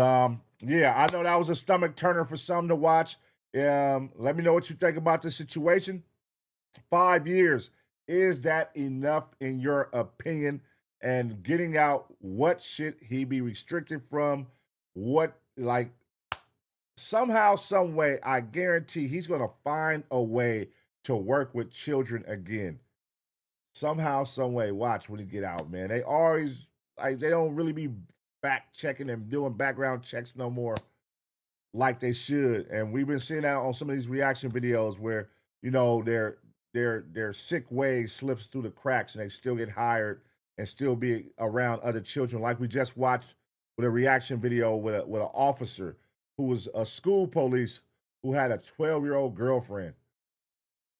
yeah, I know that was a stomach turner for some to watch. Let me know what you think about this situation. 5 years, is that enough in your opinion? And getting out, what should he be restricted from? What, like, somehow, some way, I guarantee he's gonna find a way to work with children again. Somehow, some way. Watch when he get out, man. They always, like, they don't really be fact checking and doing background checks no more like they should. And we've been seeing that on some of these reaction videos where, you know, their sick ways slips through the cracks and they still get hired and still be around other children. Like we just watched with a reaction video with an officer who was a school police who had a 12-year-old girlfriend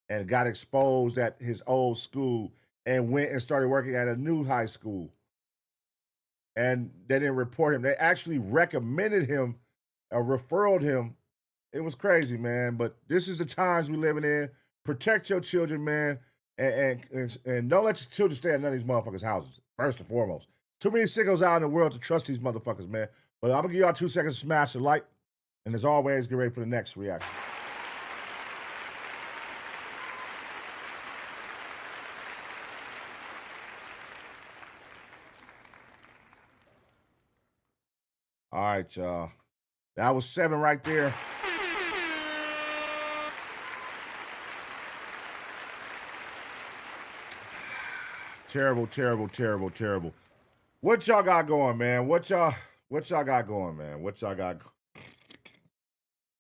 and got exposed at his old school and went and started working at a new high school. And they didn't report him. They actually recommended him, referred him. It was crazy, man. But this is the times we're living in. Protect your children, man. And don't let your children stay at none of these motherfuckers' houses, first and foremost. Too many sickos out in the world to trust these motherfuckers, man. But I'm going to give y'all 2 seconds to smash the like. And as always, get ready for the next reaction. All right, y'all. That was 7 right there. Terrible, terrible, terrible, terrible. What y'all got going, man? What y'all got going, man? What y'all got?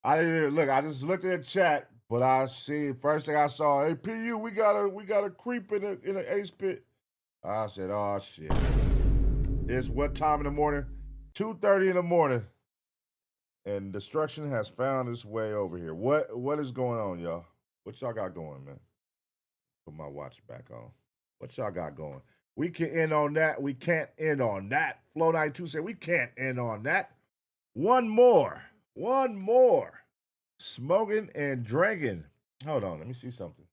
I didn't even look. I just looked at the chat, but I see first thing I saw, hey PU, we got a creep in the ace pit. I said, oh shit. It's what time in the morning? 2:30 in the morning. And destruction has found its way over here. What is going on, y'all? What y'all got going, man? Put my watch back on. What y'all got going? We can end on that. We can't end on that. Flow 92 said we can't end on that. One more. Smoking and drinking. Hold on, let me see something.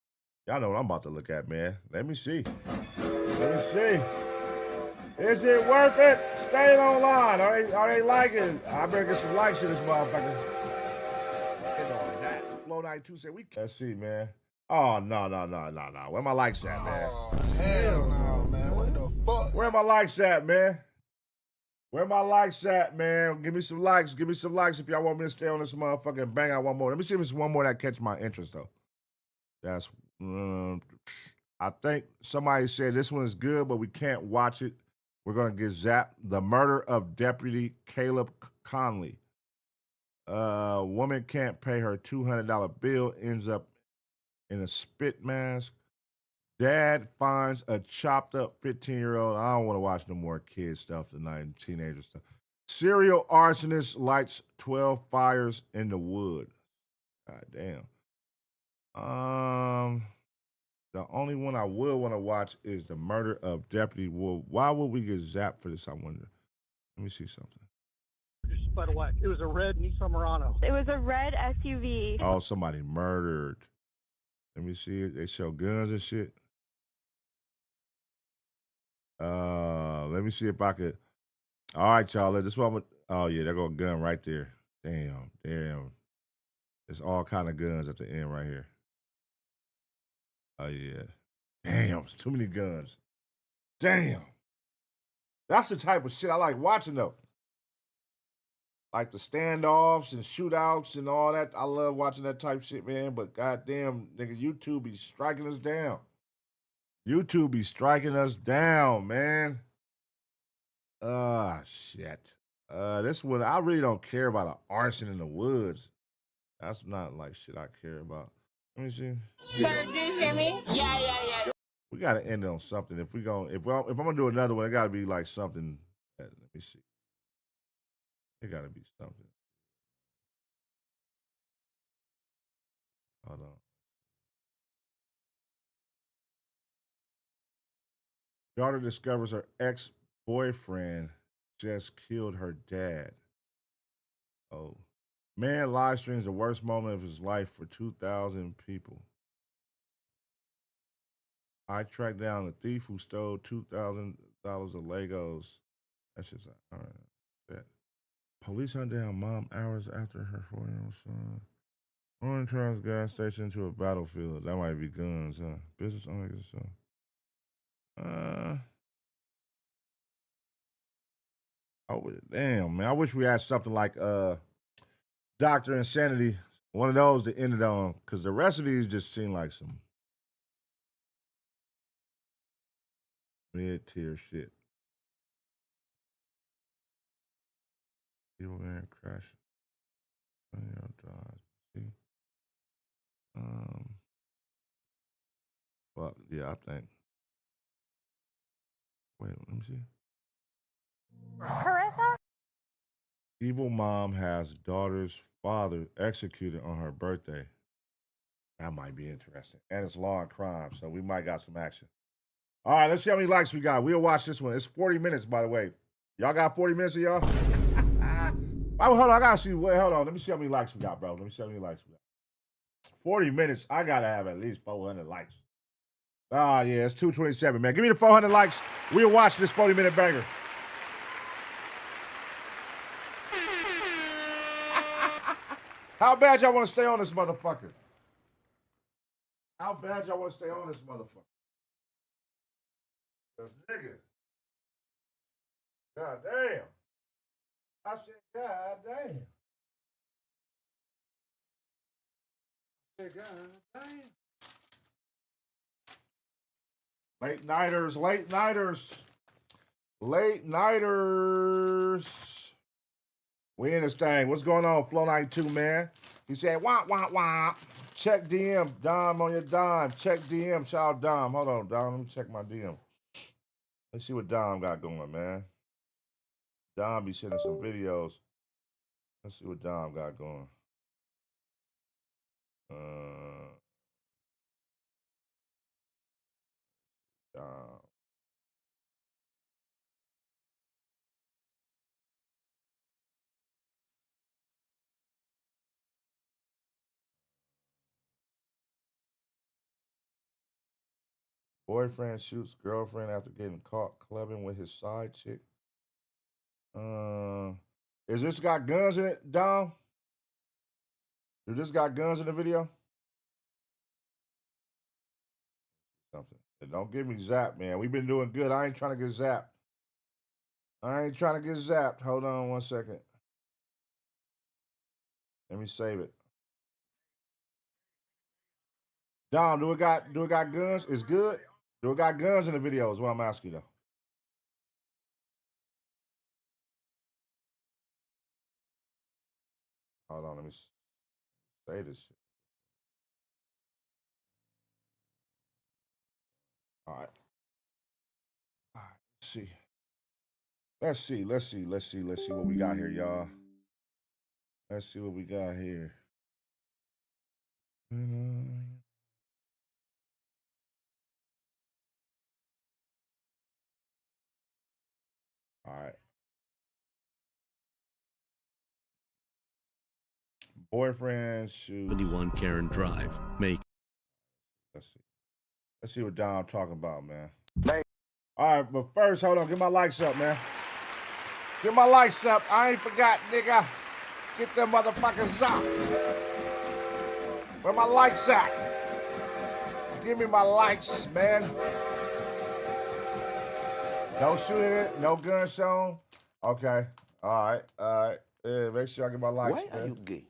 Y'all know what I'm about to look at, man. Let me see. Is it worth it? Staying online. Are they liking it? I better get some likes to this motherfucker. End on that. Flow 92 said we can't. Let's see, man. Oh, no. Where my likes at, man? Oh, hell no, man. What the fuck? Where my likes at, man? Where my likes at, man? Give me some likes. Give me some likes if y'all want me to stay on this motherfucker and bang out one more. Let me see if it's one more that catch my interest, though. That's, I think somebody said this one is good, but we can't watch it. We're going to get zapped. The murder of Deputy Caleb Conley. Woman can't pay her $200 bill, ends up in a spit mask. Dad finds a chopped up 15-year-old. I don't want to watch no more kid stuff tonight and teenager stuff. Serial arsonist lights 12 fires in the wood. God damn. The only one I would want to watch is the murder of Deputy Wolf. Why would we get zapped for this, I wonder? Let me see something. Just sped away. It was a red Nissan Murano. It was a red SUV. Oh, somebody murdered. Let me see it. They show guns and shit. Let me see if I could. All right, y'all. This one. Oh yeah, there go a gun right there. Damn. There's all kind of guns at the end right here. Oh yeah. Damn, it's too many guns. Damn. That's the type of shit I like watching though. Like the standoffs and shootouts and all that. I love watching that type shit, man. But goddamn, nigga, YouTube be striking us down. YouTube be striking us down, man. Shit. This one, I really don't care about an arson in the woods. That's not like shit I care about. Let me see. Sir, do you hear me? Yeah. We gotta end it on something. If I'm gonna do another one, it gotta be like something. Let me see. It gotta be something. Hold on. Daughter discovers her ex-boyfriend just killed her dad. Oh. Man live streams the worst moment of his life for 2,000 people. I tracked down the thief who stole $2,000 of Legos. That's just all right. Yeah. Police hunt down mom hours after her 4-year-old son. Orange turns gas station into a battlefield. That might be guns, huh? Business owner. Oh damn, man! I wish we had something like Dr. Insanity, one of those to end it on, because the rest of these just seem like some mid-tier shit. Evil man crash. See? Well, yeah, I think. Wait, let me see. Carissa? Evil mom has daughter's father executed on her birthday. That might be interesting. And it's law and crime, so we might got some action. All right, let's see how many likes we got. We'll watch this one. It's 40 minutes, by the way. Y'all got 40 minutes of y'all? Oh, hold on. I got to see. Wait, hold on. Let me see how many likes we got, bro. Let me see how many likes we got. 40 minutes. I got to have at least 400 likes. Yeah, it's 227, man. Give me the 400 likes. We'll watch this 40-minute banger. How bad y'all want to stay on this motherfucker? How bad y'all want to stay on this motherfucker? Cause nigga. God damn. I said, God damn. I said, God damn. Late nighters. We in this thing. What's going on, Flow 92, man? He said, wah, wah, wah. Check DM. Dom on your dime. Check DM. Shout out Dom. Hold on, Dom. Let me check my DM. Let's see what Dom got going, man. Dom be sending some videos. Let's see what Dom got going. Dom. Boyfriend shoots girlfriend after getting caught clubbing with his side chick. Is this got guns in it, Dom? Does this got guns in the video? Something. Don't give me zapped, man. We've been doing good. I ain't trying to get zapped. Hold on 1 second. Let me save it. Dom, do it got guns? It's good? Do it got guns in the video is what I'm asking though. Hold on, let me say this shit. All right. Let's see what we got here, y'all. Let's see what we got here. All right. Boyfriend shoot. 71 Karen Drive. Make. Let's see what Dom talking about, man. All right, but first, hold on. Get my likes up, man. Get my likes up. I ain't forgot, nigga. Get them motherfuckers up. Where my likes at? Give me my likes, man. No shooting it. No gun shown. Okay. All right. Yeah, make sure I get my likes, Why man. are you gay?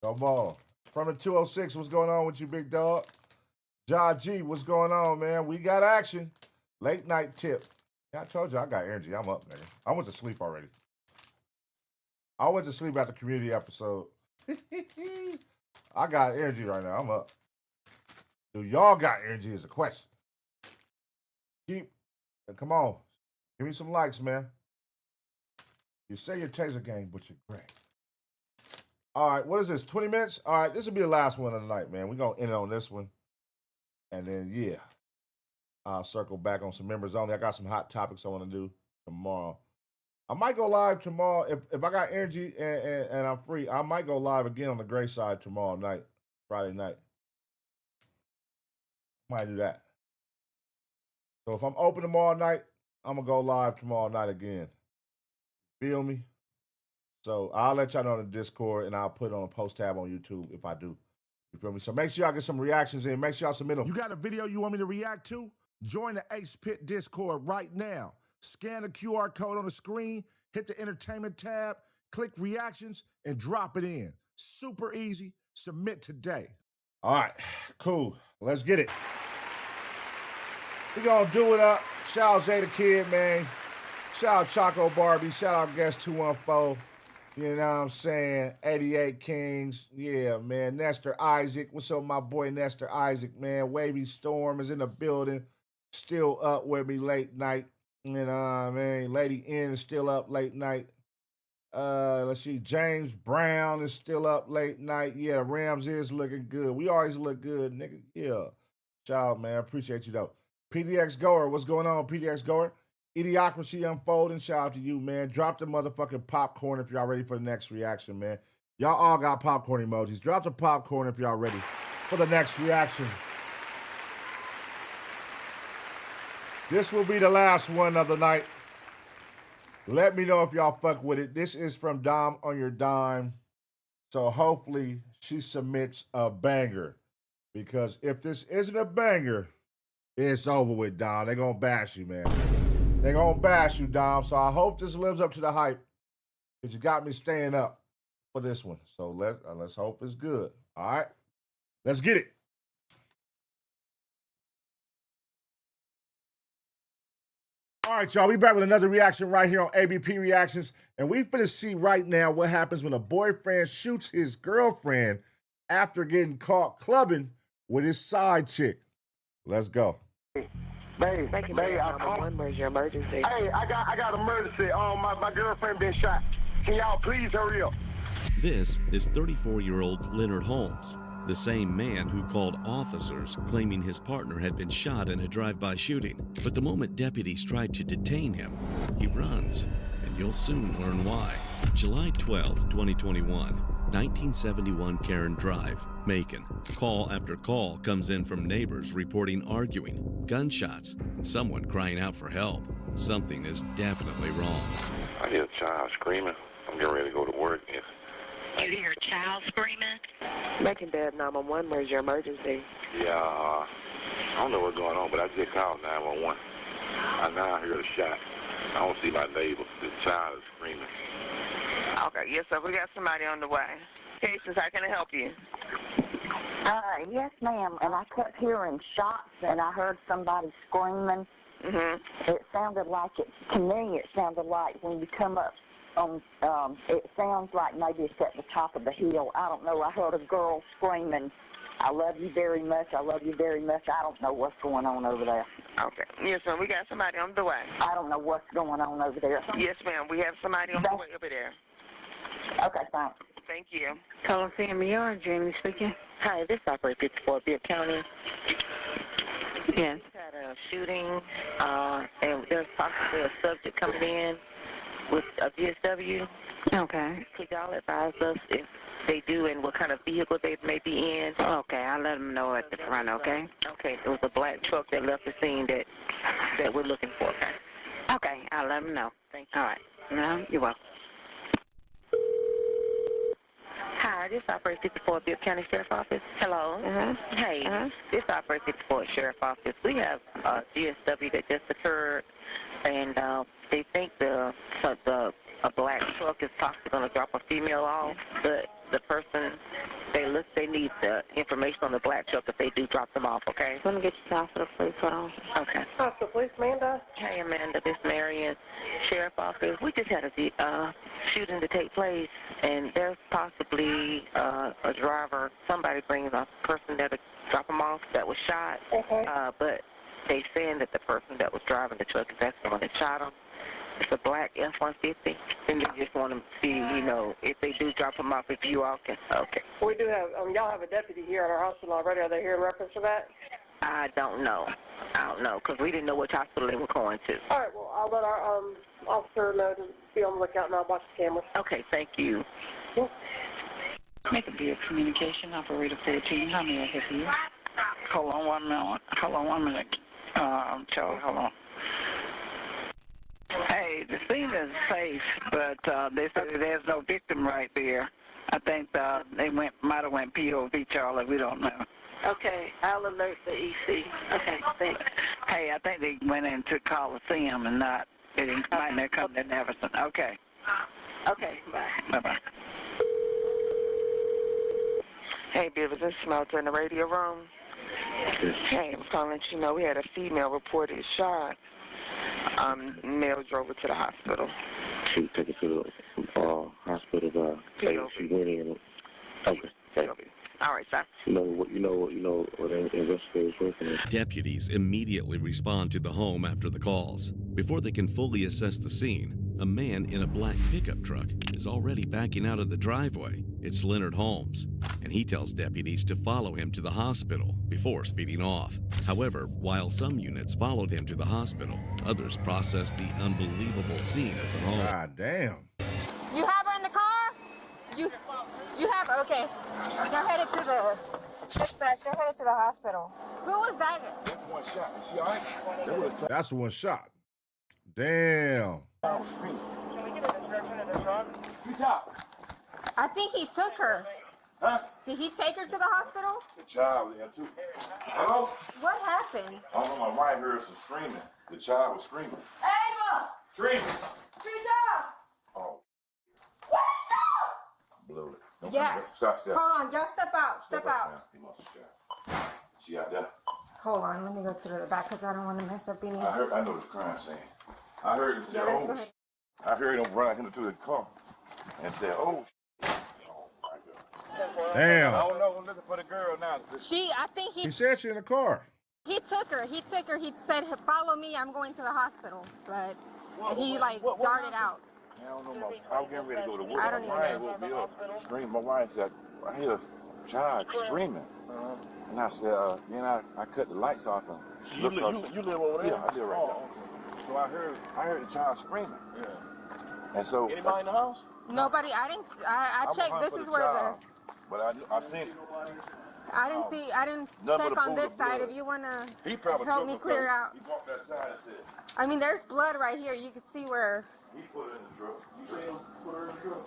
Come on. From the 206, what's going on with you, big dog? Ja G, what's going on, man? We got action. Late night tip. Yeah, I told you I got energy. I'm up, nigga. I went to sleep already. I went to sleep after the community episode. I got energy right now. I'm up. Do y'all got energy is a question. Come on. Give me some likes, man. You say your Taser game, but you're great. All right, what is this, 20 minutes? All right, this will be the last one of the night, man. We're going to end it on this one. And then, yeah, I'll circle back on some members only. I got some hot topics I want to do tomorrow. I might go live tomorrow. If I got energy and I'm free, I might go live again on the gray side tomorrow night, Friday night. Might do that. So if I'm open tomorrow night, I'm going to go live tomorrow night again. Feel me? So I'll let y'all know in the Discord, and I'll put it on a post tab on YouTube if I do. You feel me? So make sure y'all get some reactions in. Make sure y'all submit them. You got a video you want me to react to? Join the Ace Pit Discord right now. Scan the QR code on the screen, hit the entertainment tab, click reactions, and drop it in. Super easy. Submit today. All right, cool. Let's get it. We're going to do it up. Shout out Zeta Kid, man. Shout out Choco Barbie. Shout out Guest 214. You know what I'm saying? 88 Kings. Yeah, man. Nestor Isaac. What's up, my boy Nestor Isaac, man? Wavy Storm is in the building. Still up with me late night. You know what I mean? Lady N is still up late night. Let's see. James Brown is still up late night. Yeah, Rams is looking good. We always look good, nigga. Yeah. Shout out, man. Appreciate you, though. PDX Goer. What's going on, PDX Goer? Idiocracy Unfolding. Shout out to you, man. Drop the motherfucking popcorn if y'all ready for the next reaction, man. Y'all all got popcorn emojis. Drop the popcorn if y'all ready for the next reaction. This will be the last one of the night. Let me know if y'all fuck with it. This is from Dom on Your Dime. So hopefully she submits a banger. Because if this isn't a banger, it's over with, Dom. They're going to bash you, man. They're going to bash you, Dom. So I hope this lives up to the hype. Because you got me staying up for this one. So let's hope it's good. All right? Let's get it. All right, y'all. We back with another reaction right here on ABP Reactions. And we finna see right now what happens when a boyfriend shoots his girlfriend after getting caught clubbing with his side chick. Let's go. Babe, where's your emergency? Hey, I got emergency. My girlfriend been shot. Can y'all please hurry up? This is 34-year-old Leonard Holmes, the same man who called officers claiming his partner had been shot in a drive-by shooting. But the moment deputies tried to detain him, he runs, and you'll soon learn why. July 12, 2021, 1971 Karen Drive, Macon. Call after call comes in from neighbors reporting arguing, gunshots, and someone crying out for help. Something is definitely wrong. I hear a child screaming. I'm getting ready to go to work. You hear a child screaming? Macon Dad 911, where's your emergency? Yeah, I don't know what's going on, but I just called 911. I now hear a shot. I don't see my neighbor. The child is screaming. Okay, yes, sir. We got somebody on the way. Cases, how can I help you? Yes, ma'am. And I kept hearing shots, and I heard somebody screaming. It sounded like to me, it sounded like when you come up on, it sounds like maybe it's at the top of the hill. I don't know. I heard a girl screaming, I love you very much. I love you very much. I don't know what's going on over there. Okay. Yes, ma'am. We got somebody on the way. I don't know what's going on over there. Yes, ma'am. We have somebody on the way over there. Okay, thanks. Thank you. Coliseum Yard, Jamie speaking. Hi, this is Operator 54, Bibb County. Yes. We had a shooting, and there's possibly a subject coming in with a VSW. Okay. Could y'all advise us if they do and what kind of vehicle they may be in. Okay, I'll let them know at the front, okay? Okay, it was a black truck that left the scene that we're looking for, okay? Okay, I'll let them know. Thank you. All right. No, you're welcome. Hi, this is Operator 64 Bibb County Sheriff Office. Hello. Hey, this is Operator 64 Sheriff Office. We have a GSW that just occurred, and they think a black truck is possibly going to drop a female off, but the person, they need the information on the black truck if they do drop them off, okay? Let me get you to hospital, please. Hold on. Okay. Hospital, please, Amanda. Hey, Amanda, this is Marion, Sheriff Office. We just had a shooting to take place, and there's possibly a driver, somebody bringing a person that would drop them off that was shot, but they saying that the person that was driving the truck is actually the one that shot him. It's a black F-150, and they just want to see, if they do drop them off, if you all can. Okay. We do have, y'all have a deputy here at our hospital already. Are they here in reference to that? I don't know, because we didn't know which hospital they were going to. All right, well, I'll let our officer know to be on the lookout, and I'll watch the camera. Okay, thank you. Yeah. Make a Bibb Communication, Operator 14. How may I help you? Hold on 1 minute. Charlie, hold on. Hey, the scene is safe, but they said there's no victim right there. I think they might have went POV, Charlie. We don't know. Okay, I'll alert the EC. Okay, thanks. Hey, I think they went into Coliseum and they might not come to Neverson. Okay. Okay, bye. Bye-bye. Hey, Bibb, is this Smelter in the radio room? Hey, I'm calling you know we had a female reported shot. Male drove her to the hospital. She took her to the hospital. She went in. Okay. All right, sir. You know what investigators working on. Deputies immediately respond to the home after the calls. Before they can fully assess the scene, a man in a black pickup truck is already backing out of the driveway. It's Leonard Holmes, and he tells deputies to follow him to the hospital before speeding off. However, while some units followed him to the hospital, others processed the unbelievable scene at the home. God damn. You have her in the car? You have her, okay. They're headed to the dispatch. They're headed to the hospital. Who was that? That's one shot. Is she all right? That's one shot. Damn. I think he took her. Huh? Did he take her to the hospital? The child was there too. Hello? What happened? On my right, heard some screaming. The child was screaming. Ava! Screaming. Frida! Oh. Blew it. Don't Yeah. Stop. Hold on, y'all step out. Step out. Now. He must have shot. She out there. Hold on, let me go to the back because I don't want to mess up any. I know the crime scene. I heard him say, let's go ahead. I heard him run into the car and say, oh. Damn. I don't know. I'm looking for the girl now. I think He said she in the car. He took her. He said, follow me, I'm going to the hospital. But he darted out. I don't know. I was getting ready to go to work. I don't even Ryan know. woke me up. Screaming. My wife said, I hear a child screaming. And I said, then I cut the lights off and You live over there? Yeah, I live right there. So I heard the child screaming. Yeah. And so anybody in the house? Nobody. I checked. This is where But I seen it. I didn't check on this side. If you wanna help me clear out. He walked that side and said. I mean, there's blood right here. You can see where. He put it in the truck. You see him put her in the truck?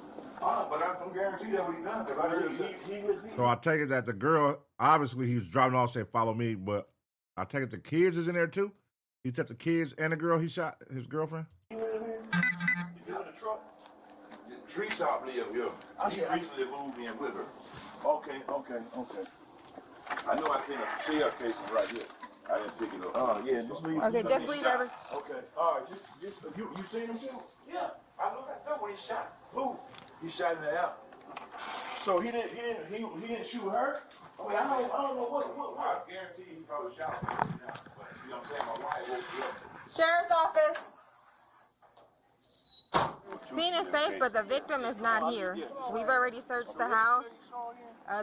But I don't guarantee that what he done. Because I heard So I take it that the girl, obviously he was driving off, said follow me, but I take it the kids is in there too? He took the kids and the girl he shot, his girlfriend? He in the truck. The treetop live here. He recently moved in with her. Okay. I know I seen a shell casing right here. I didn't pick it up. Yeah, just leave. Okay, just leave every. Okay, all right. Just you seen him shoot? Yeah, I know when he shot. Who? He shot in the air. So he didn't shoot her? I mean, I don't know what. I guarantee he probably shot her. But see what I'm saying? My wife woke me up. Sheriff's office. Scene is safe, but the victim is not here. We've already searched the house.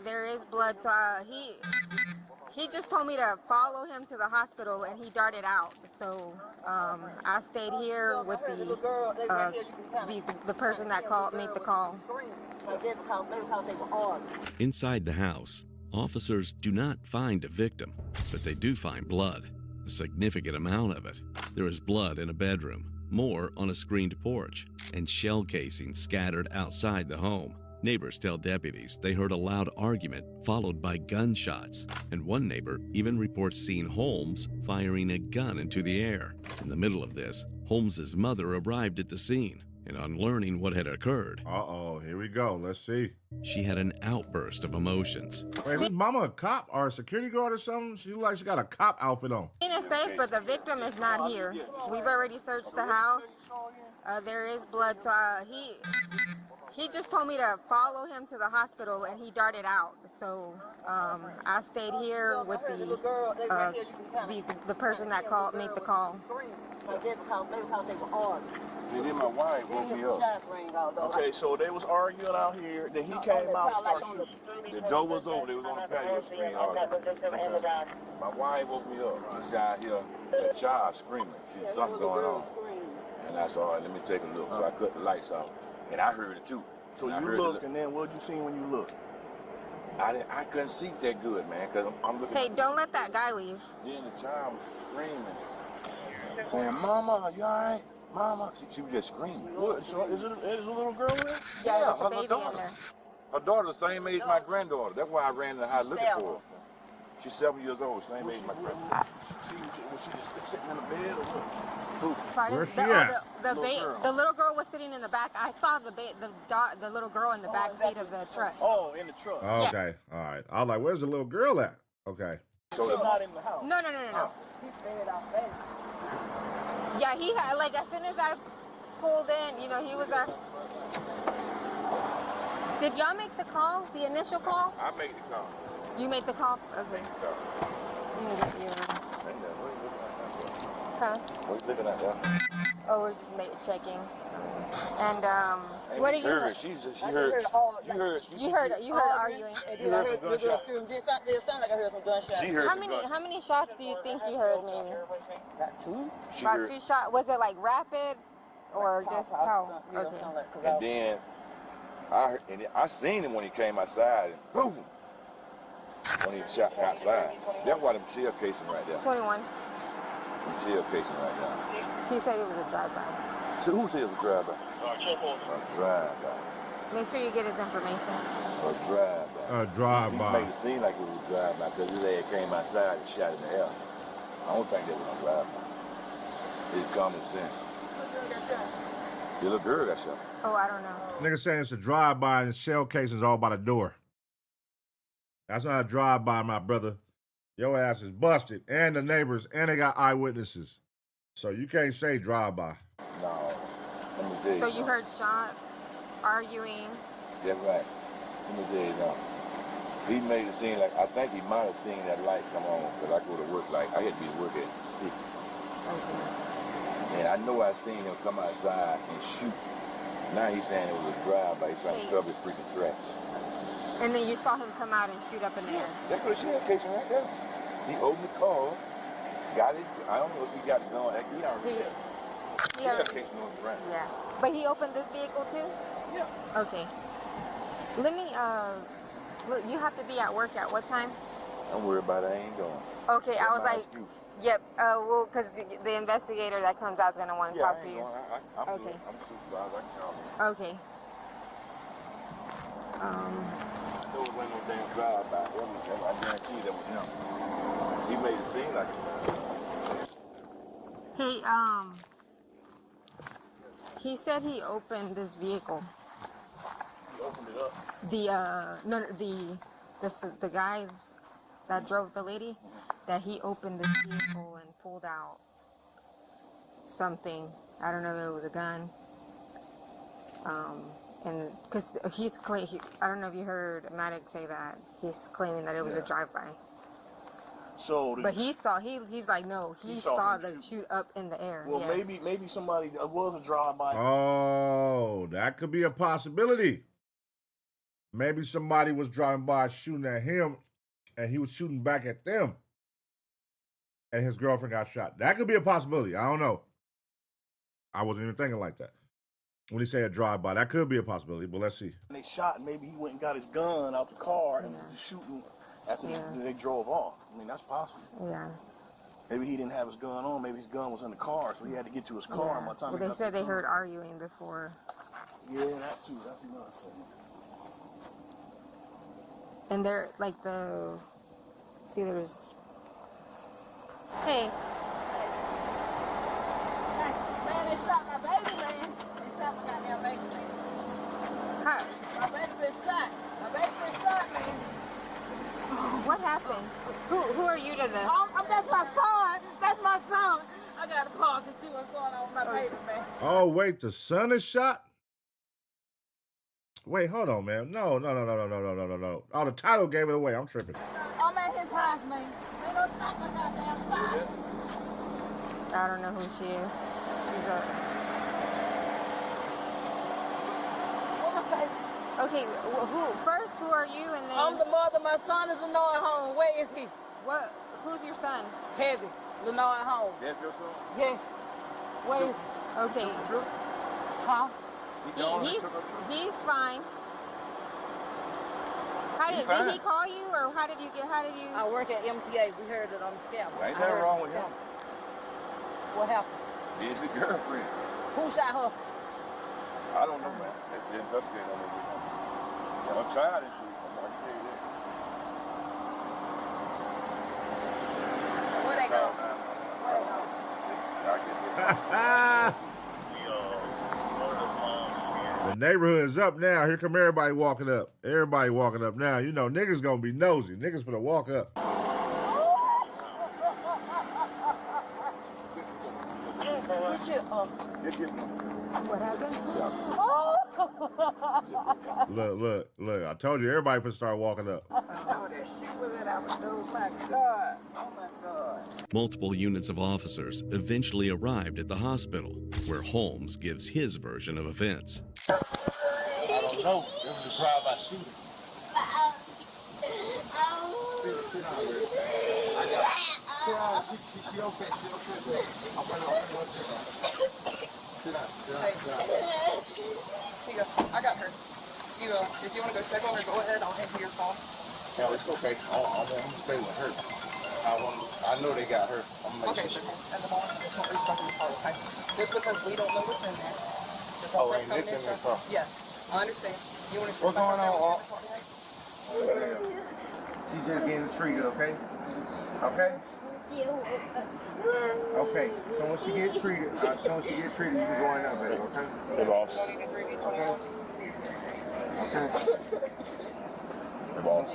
There is blood, so he just told me to follow him to the hospital, and he darted out. So I stayed here with the person that made the call. Inside the house, officers do not find a victim, but they do find blood, a significant amount of it. There is blood in a bedroom, more on a screened porch, and shell casings scattered outside the home. Neighbors tell deputies they heard a loud argument followed by gunshots, and one neighbor even reports seeing Holmes firing a gun into the air. In the middle of this, Holmes's mother arrived at the scene, and on learning what had occurred, here we go. Let's see. She had an outburst of emotions. Wait, is this mama a cop or a security guard or something? She looks like she got a cop outfit on. Scene is safe, but the victim is not here. We've already searched the house. There is blood, so he just told me to follow him to the hospital, and he darted out. So I stayed here with the person that made the call. And then my wife woke me up. Okay, so they was arguing out here. Then he came out and started shooting. The door was open. They was on the patio screen arguing. My wife woke me up. I said, I hear that child screaming. There's something going on. And I said, all right, let me take a look. So I cut the lights off. And I heard it too. So you looked, and then what did you see when you looked? I couldn't see that good, man, because I'm looking. Hey, don't let that guy leave. Then the child was screaming. Saying, Mama, you all right? Mama. She was just screaming. What? So is a little girl there? Yeah, there's a baby in there. Her daughter the same age as my granddaughter. That's why I ran to the house looking for her. She's 7 years old, same age as my granddaughter. Was she just sitting in the bed or what? Where's she at? The little girl was sitting in the back. I saw the little girl in the back seat of the truck. Oh, in the truck. Oh, okay, all right. I was like, where's the little girl at? Okay. So she's not in the house? No. He stayed out there. Yeah, he had, like, as soon as I pulled in, you know, he was Did y'all make the call, the initial call? I made the call. You made the call? Okay. Huh? What you looking at, there? Oh, we're just checking. And what are you? Heard. She heard. You heard arguing. You heard some gunshots. It sounded like I heard some gunshots. She heard How many shots do you think you heard, maybe? Got two. About 2 shots. Was it like rapid, or just how? Okay. And then I seen him when he came outside, and boom, when he shot outside. That's why them shell casing right there. 21. Shell casing right there. He said it was a drive-by. So who says a drive-by? A drive-by. Make sure you get his information. A drive-by. A drive-by. He made it seem like it was a drive-by because his ass came outside and shot in the air. I don't think that was a drive-by. It's common sense. The little girl got shot. Oh, I don't know. Nigga saying it's a drive-by and the shell casings all by the door. That's not a drive-by, my brother. Your ass is busted. And the neighbors, and they got eyewitnesses. So you can't say drive-by. No. Let me tell you. So you heard shots, arguing. That's right. Let me tell you now. He made it seem like, I think he might have seen that light come on, because I go to work I had to be to work at 6. Okay. And I know I seen him come outside and shoot. Now he's saying it was a drive-by. He's trying to cover his freaking tracks. And then you saw him come out and shoot up in the air. That's what she had casing right there. He opened the car, got it. I don't know if he got it going. He already had. She had casing on the ground. Yeah. But he opened this vehicle too? Yeah. Okay. Let me, look, you have to be at work at what time? Don't worry about it. I ain't going. Okay, I was like, yep. Well, because the investigator that comes out is going to want to talk to you. I'm okay. Good. I'm supervised. I can call him. Okay. I know it wasn't no damn drive-by. I guarantee that was him. He made it seem like it. Hey, he said he opened this vehicle. He opened it up? The guy that drove the lady, that he opened this vehicle and pulled out something. I don't know if it was a gun. And because I don't know if you heard Maddox say that. He's claiming that it was a drive-by. So, but he's like, no, he saw the shoot up in the air. Well, yes. maybe somebody was a drive-by. Oh, that could be a possibility. Maybe somebody was driving by shooting at him, and he was shooting back at them, and his girlfriend got shot. That could be a possibility. I don't know. I wasn't even thinking like that. When he say a drive-by, that could be a possibility, but let's see. And they shot, and maybe he went and got his gun out the car and was shooting after they drove off. I mean, that's possible. Yeah. Maybe he didn't have his gun on. Maybe his gun was in the car, so he had to get to his car. Yeah. By the time Well, they said they heard arguing before. Yeah, that too. That's another thing. And they're like there's. Hey. Man, they shot my baby, man. They shot my goddamn baby, man. Huh? My baby been shot. My baby been shot, man. What happened? Who are you to the? That's my son. That's my son. I gotta park and see what's going on with my baby, man. Oh, wait, the son is shot? Wait, hold on, man. No. Oh, the title gave it away. I'm tripping. I'm at his house, man. Ain't no stop my goddamn son. I don't know who she is. She's a. Okay, who are you, and then... I'm the mother. My son is Lenore at home. Where is he? Who's your son? Heavy. Lenore at home. That's your son? Yes. Where is he? Okay. Huh? He's fine. Did he call you, or how did you? I work at MTA. We heard it on the scale. Ain't nothing wrong with him. What happened? It's his girlfriend. Who shot her? I don't know, man. They investigate on it. Yeah, I'm tired of shit. I can tell you that. Where they go? The neighborhood is up now. Here come everybody walking up. Everybody walking up now. You know, niggas gonna be nosy. Niggas finna walk up. What happened? Look. I told you, everybody finna start walking up. Oh, that shit was it. I was oh my God. Oh my God. Multiple units of officers eventually arrived at the hospital, where Holmes gives his version of events. I don't know. It was a drive-by shooting. Sit down, Rick. I got it. She okay. I'm running off. Sit down. Here you go. I got her. You if you want to go check on her, go ahead. I'll answer your call. No, it's okay. I'm gonna stay with her. I know they got her. Okay, sure. At the moment, there's no reason to call, okay? Just because we don't know what's in there. Ain't nothing in the car. Yeah, I understand. You want to sit What's going on, She's just getting treated, okay? Okay? Okay. So when she gets treated, you can go in there, baby, okay? Hey, boss. Okay. Hey, boss.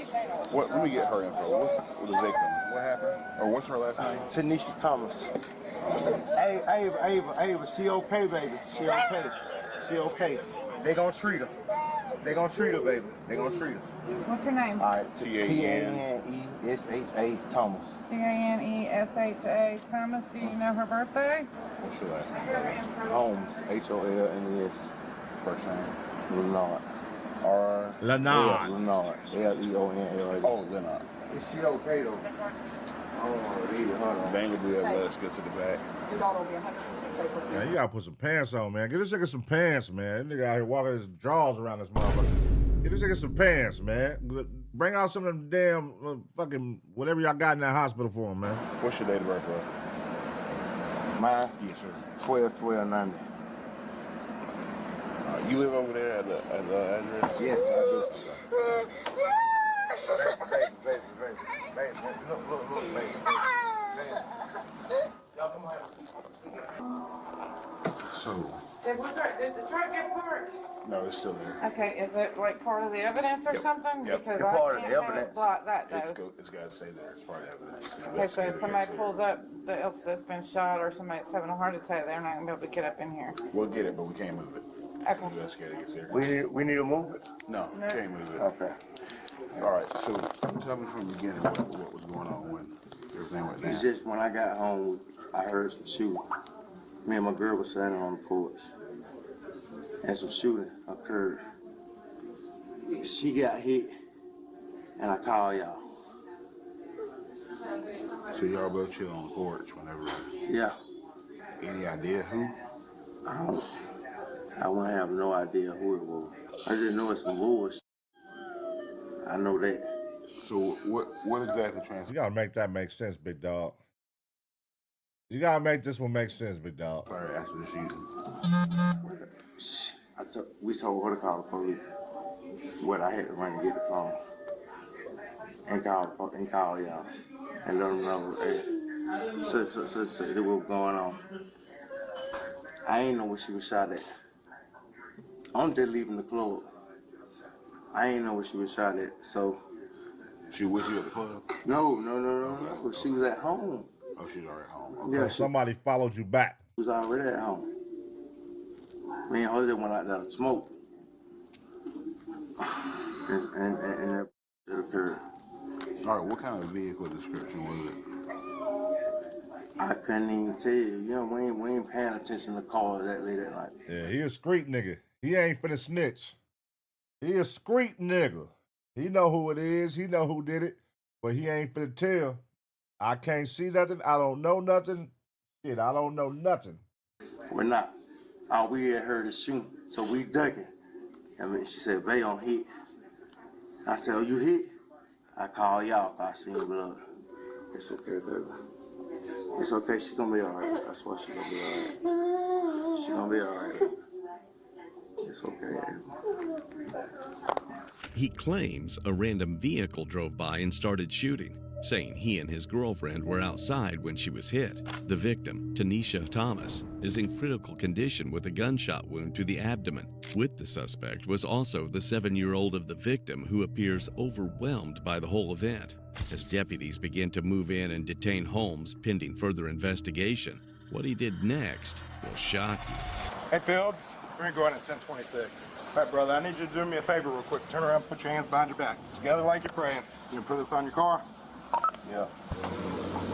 Let me get her info. What's the victim? What happened? Or what's her last name? Tanisha Thomas. Ava, she okay, baby. She okay. They gonna treat her. They gonna treat her, baby. They gonna treat her. What's her name? All right, Tanesha Thomas. Tanesha Thomas. Do you know her birthday? What's her last name? Holmes, Holmes. First name, Leonard. Leonard. Leonard. Leonard. Oh, Leonard. Is she okay though? I don't want to read it. Hold on. Bang will be able to let us get to the back. Your daughter will be 100% safe with you. Man, you gotta put some pants on, man. Get this nigga some pants, man. This nigga out here walking his drawers around this motherfucker. Get this nigga some pants, man. Bring out some of them damn fucking whatever y'all got in that hospital for him, man. What's your date of birth, bro? Mine? Yes, sir. 12/12/90. You live over there at the address? Yes, I do. Baby. Look, baby. Y'all come have a seat. So. Did the truck get parked? No, it's still there. Okay, is it like part of the evidence or something? Yep. Because It's I part of can't the evidence. block that It's though. got to say that it's part of evidence. Okay, so if somebody pulls up that's been shot or somebody's having a heart attack, they're not gonna be able to get up in here. We'll get it, but we can't move it. Okay. The investigator gets there. We need to move it? No, can't move it. Okay. All right, so tell me from the beginning what was going on when everything went down? It's just when I got home, I heard some shooting. Me and my girl was standing on the porch, and some shooting occurred. She got hit, and I called y'all. So y'all both chill on the porch whenever? Yeah. Any idea who? I wouldn't have no idea who it was. I just know it's some bullshit. I know that. So what exactly transpired? You gotta make that make sense, big dog. You gotta make this one make sense, big dog. Sorry, after the shooting. We told her to call the police. What I had to run and get the phone and call y'all and let them know. Hey, so what was going on. I ain't know where she was shot at. I'm just leaving the club. I ain't know where she was shot at. So she was with you at the club? No. She was at home. Oh, she was already at home. Okay. Yeah, somebody followed you back. She was already at home. Me and her just went out there to smoke. And it occurred. All right, what kind of vehicle description was it? I couldn't even tell you. You know, we ain't paying attention to cars that late at night. Yeah, he a street nigga. He ain't finna snitch. He a street nigga. He know who it is. He know who did it. But he ain't finna tell. I can't see nothing. I don't know nothing. Shit, I don't know nothing. We're not. All we had heard is shooting. So we ducking. I mean, she said, "Bay on hit." I said, "Oh, you hit?" I called y'all. I seen blood. It's okay, baby. It's okay. She gonna be all right. That's why she gonna be all right. She gonna be all right. It's okay, baby. He claims a random vehicle drove by and started shooting, saying he and his girlfriend were outside when she was hit. The victim, Tanisha Thomas, is in critical condition with a gunshot wound to the abdomen. With the suspect was also the 7-year-old of the victim, who appears overwhelmed by the whole event. As deputies begin to move in and detain Holmes pending further investigation, what he did next will shock you. Hey, Fields, we're gonna go in at 10:26. All right, brother, I need you to do me a favor real quick. Turn around, put your hands behind your back. Together like you're praying. You can put this on your car? Yeah.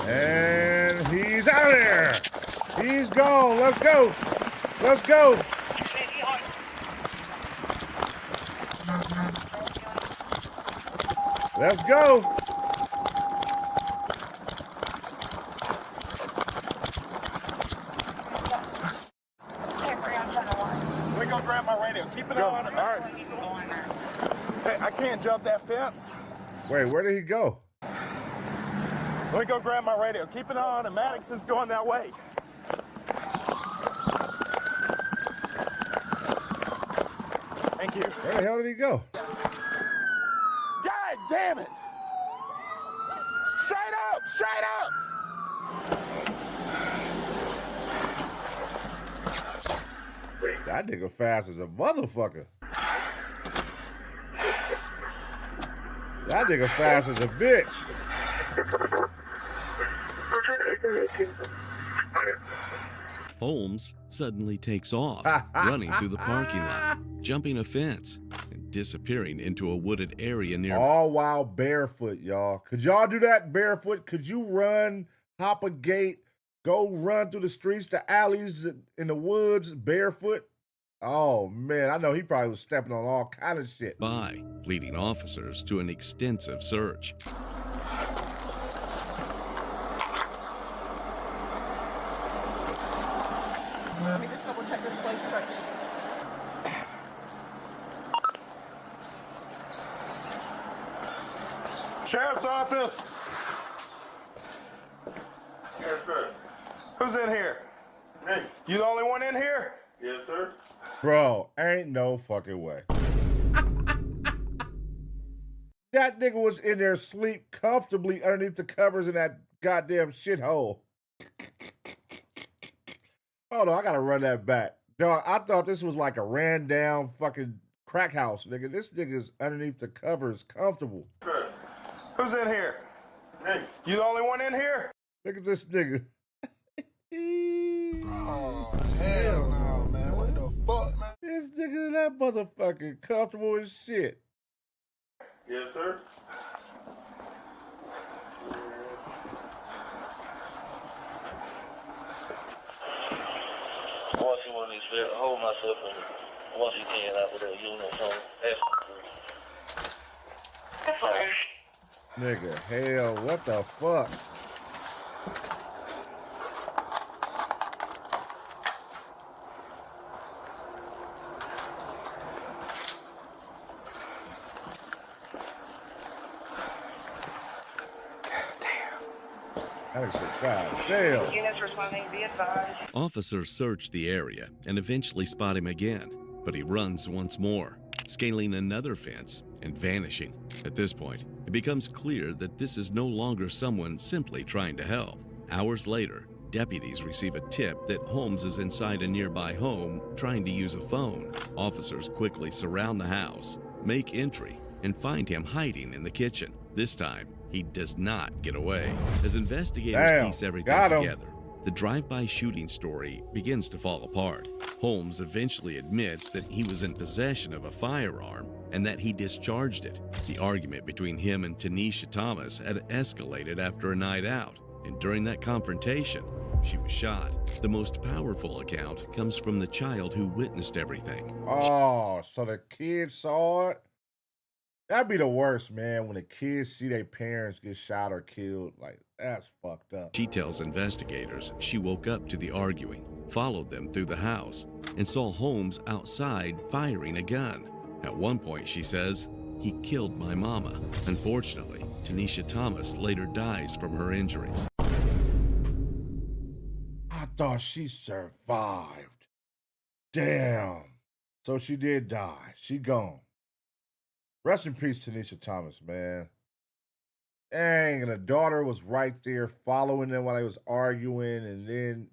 And he's out of there. He's gone. Let's go. Let's go. Let's go. Let me go grab my radio. Keep it on. All right. Hey, I can't jump that fence. Wait, where did he go? Let me go grab my radio. Keep it on, and Maddox is going that way. Thank you. Where the hell did he go? God damn it! Straight up! Straight up! That nigga fast as a motherfucker. That nigga fast as a bitch. Holmes suddenly takes off, running through the parking lot, jumping a fence, and disappearing into a wooded area near. All while barefoot, y'all. Could y'all do that barefoot? Could you run, hop a gate, go run through the streets, the alleys, in the woods, barefoot? Oh, man, I know he probably was stepping on all kind of shit. By leading officers to an extensive search. Let me just double check this place second. Sheriff's office. Yes, sir. Who's in here? Me. You the only one in here? Yes, sir. Bro, ain't no fucking way. That nigga was in there asleep comfortably underneath the covers in that goddamn shithole. Hold on, I gotta run that back. Dog, I thought this was like a ran down fucking crack house, nigga. This nigga's underneath the covers comfortable. Sir. Who's in here? Me. You the only one in here? Look at this nigga. Oh, hell no, man. What the fuck, man? This nigga, that motherfucker comfortable as shit. Yes, sir. to hold myself, and once he can, I would, so that's fine. Nigga, hell, what the fuck? Units responding, be advised. Officers search the area and eventually spot him again, but he runs once more, scaling another fence and vanishing. At this point, it becomes clear that this is no longer someone simply trying to help. Hours later, deputies receive a tip that Holmes is inside a nearby home trying to use a phone. Officers quickly surround the house, make entry, and find him hiding in the kitchen. This time, he does not get away. As investigators piece everything together, the drive-by shooting story begins to fall apart. Holmes eventually admits that he was in possession of a firearm and that he discharged it. The argument between him and Tanisha Thomas had escalated after a night out, and during that confrontation, she was shot. The most powerful account comes from the child who witnessed everything. Oh, so the kids saw it? That'd be the worst, man, when the kids see their parents get shot or killed. Like, that's fucked up. She tells investigators she woke up to the arguing, followed them through the house, and saw Holmes outside firing a gun. At one point, she says, "He killed my mama." Unfortunately, Tanisha Thomas later dies from her injuries. I thought she survived. Damn. So she did die. She gone. Rest in peace, Tanisha Thomas, man. Dang, and the daughter was right there following them while they was arguing, and then,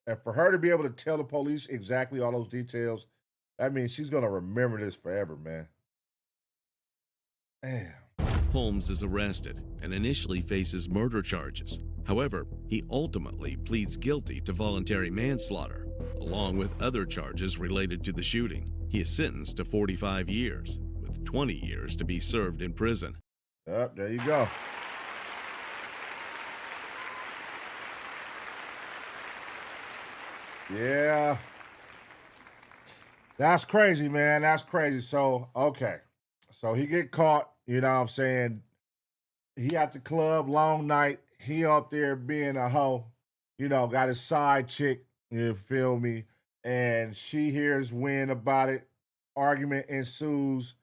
and for her to be able to tell the police exactly all those details, that means she's gonna remember this forever, man. Damn. Holmes is arrested and initially faces murder charges. However, he ultimately pleads guilty to voluntary manslaughter, along with other charges related to the shooting. He is sentenced to 45 years, with 20 years to be served in prison. Yep, there you go. Yeah. That's crazy, man. That's crazy. So, okay. So he get caught, you know what I'm saying? He at the club, long night. He up there being a hoe, you know, got his side chick, you feel me? And she hears wind about it. Argument ensues.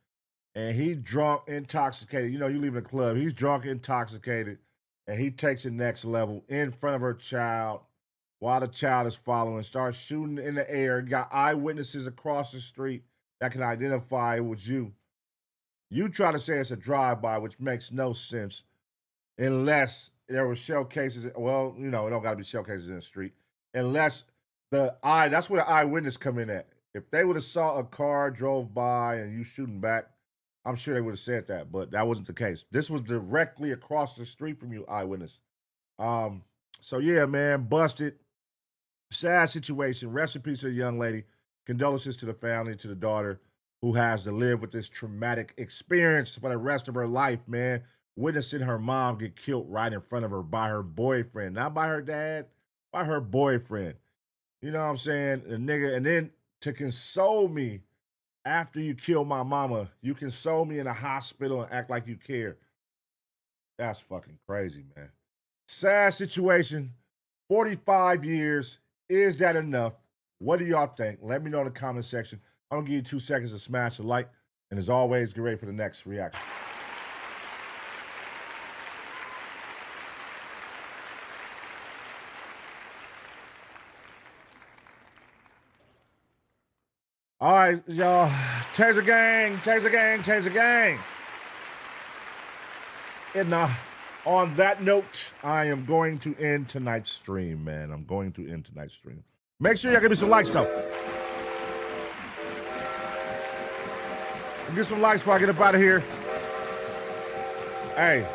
And he drunk, intoxicated. You know, you leave the club. He's drunk, intoxicated. And he takes it next level in front of her child while the child is following. Starts shooting in the air. Got eyewitnesses across the street that can identify it was you. You try to say it's a drive-by, which makes no sense unless there were shell cases. Well, you know, it don't got to be shell cases in the street. Unless that's where the eyewitness come in at. If they would have saw a car drove by and you shooting back, I'm sure they would have said that, but that wasn't the case. This was directly across the street from you, eyewitness. So yeah, man, busted. Sad situation. Rest in peace to the young lady. Condolences to the family, to the daughter who has to live with this traumatic experience for the rest of her life, man. Witnessing her mom get killed right in front of her by her boyfriend. Not by her dad, by her boyfriend. You know what I'm saying? The nigga, and then to console me after you kill my mama, you console me in a hospital and act like you care. That's fucking crazy, man. Sad situation. 45 years. Is that enough? What do y'all think? Let me know in the comment section. I'm going to give you 2 seconds to smash a like. And as always, get ready for the next reaction. All right, y'all. Taser gang, taser gang, taser gang. And on that note, I am going to end tonight's stream, man. I'm going to end tonight's stream. Make sure y'all give me some likes, though. Get some likes before I get up out of here. Hey,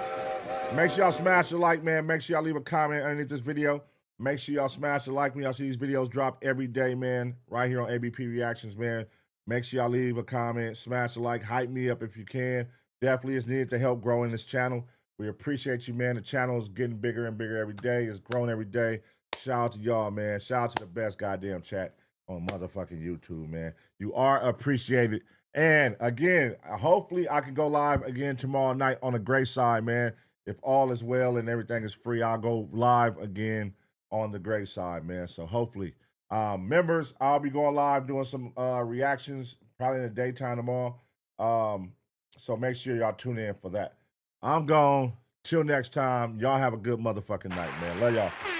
make sure y'all smash the like, man. Make sure y'all leave a comment underneath this video. Make sure y'all smash the like when y'all see these videos drop every day, man. Right here on ABP Reactions, man. Make sure y'all leave a comment, smash the like, hype me up if you can. Definitely is needed to help growing this channel. We appreciate you, man. The channel is getting bigger and bigger every day. It's growing every day. Shout out to y'all, man. Shout out to the best goddamn chat on motherfucking YouTube, man. You are appreciated. And again, hopefully I can go live again tomorrow night on the gray side, man. If all is well and everything is free, I'll go live again on the gray side, man. So hopefully, members, I'll be going live doing some reactions probably in the daytime tomorrow. So make sure y'all tune in for that. I'm gone. Till next time, y'all have a good motherfucking night, man. Love y'all.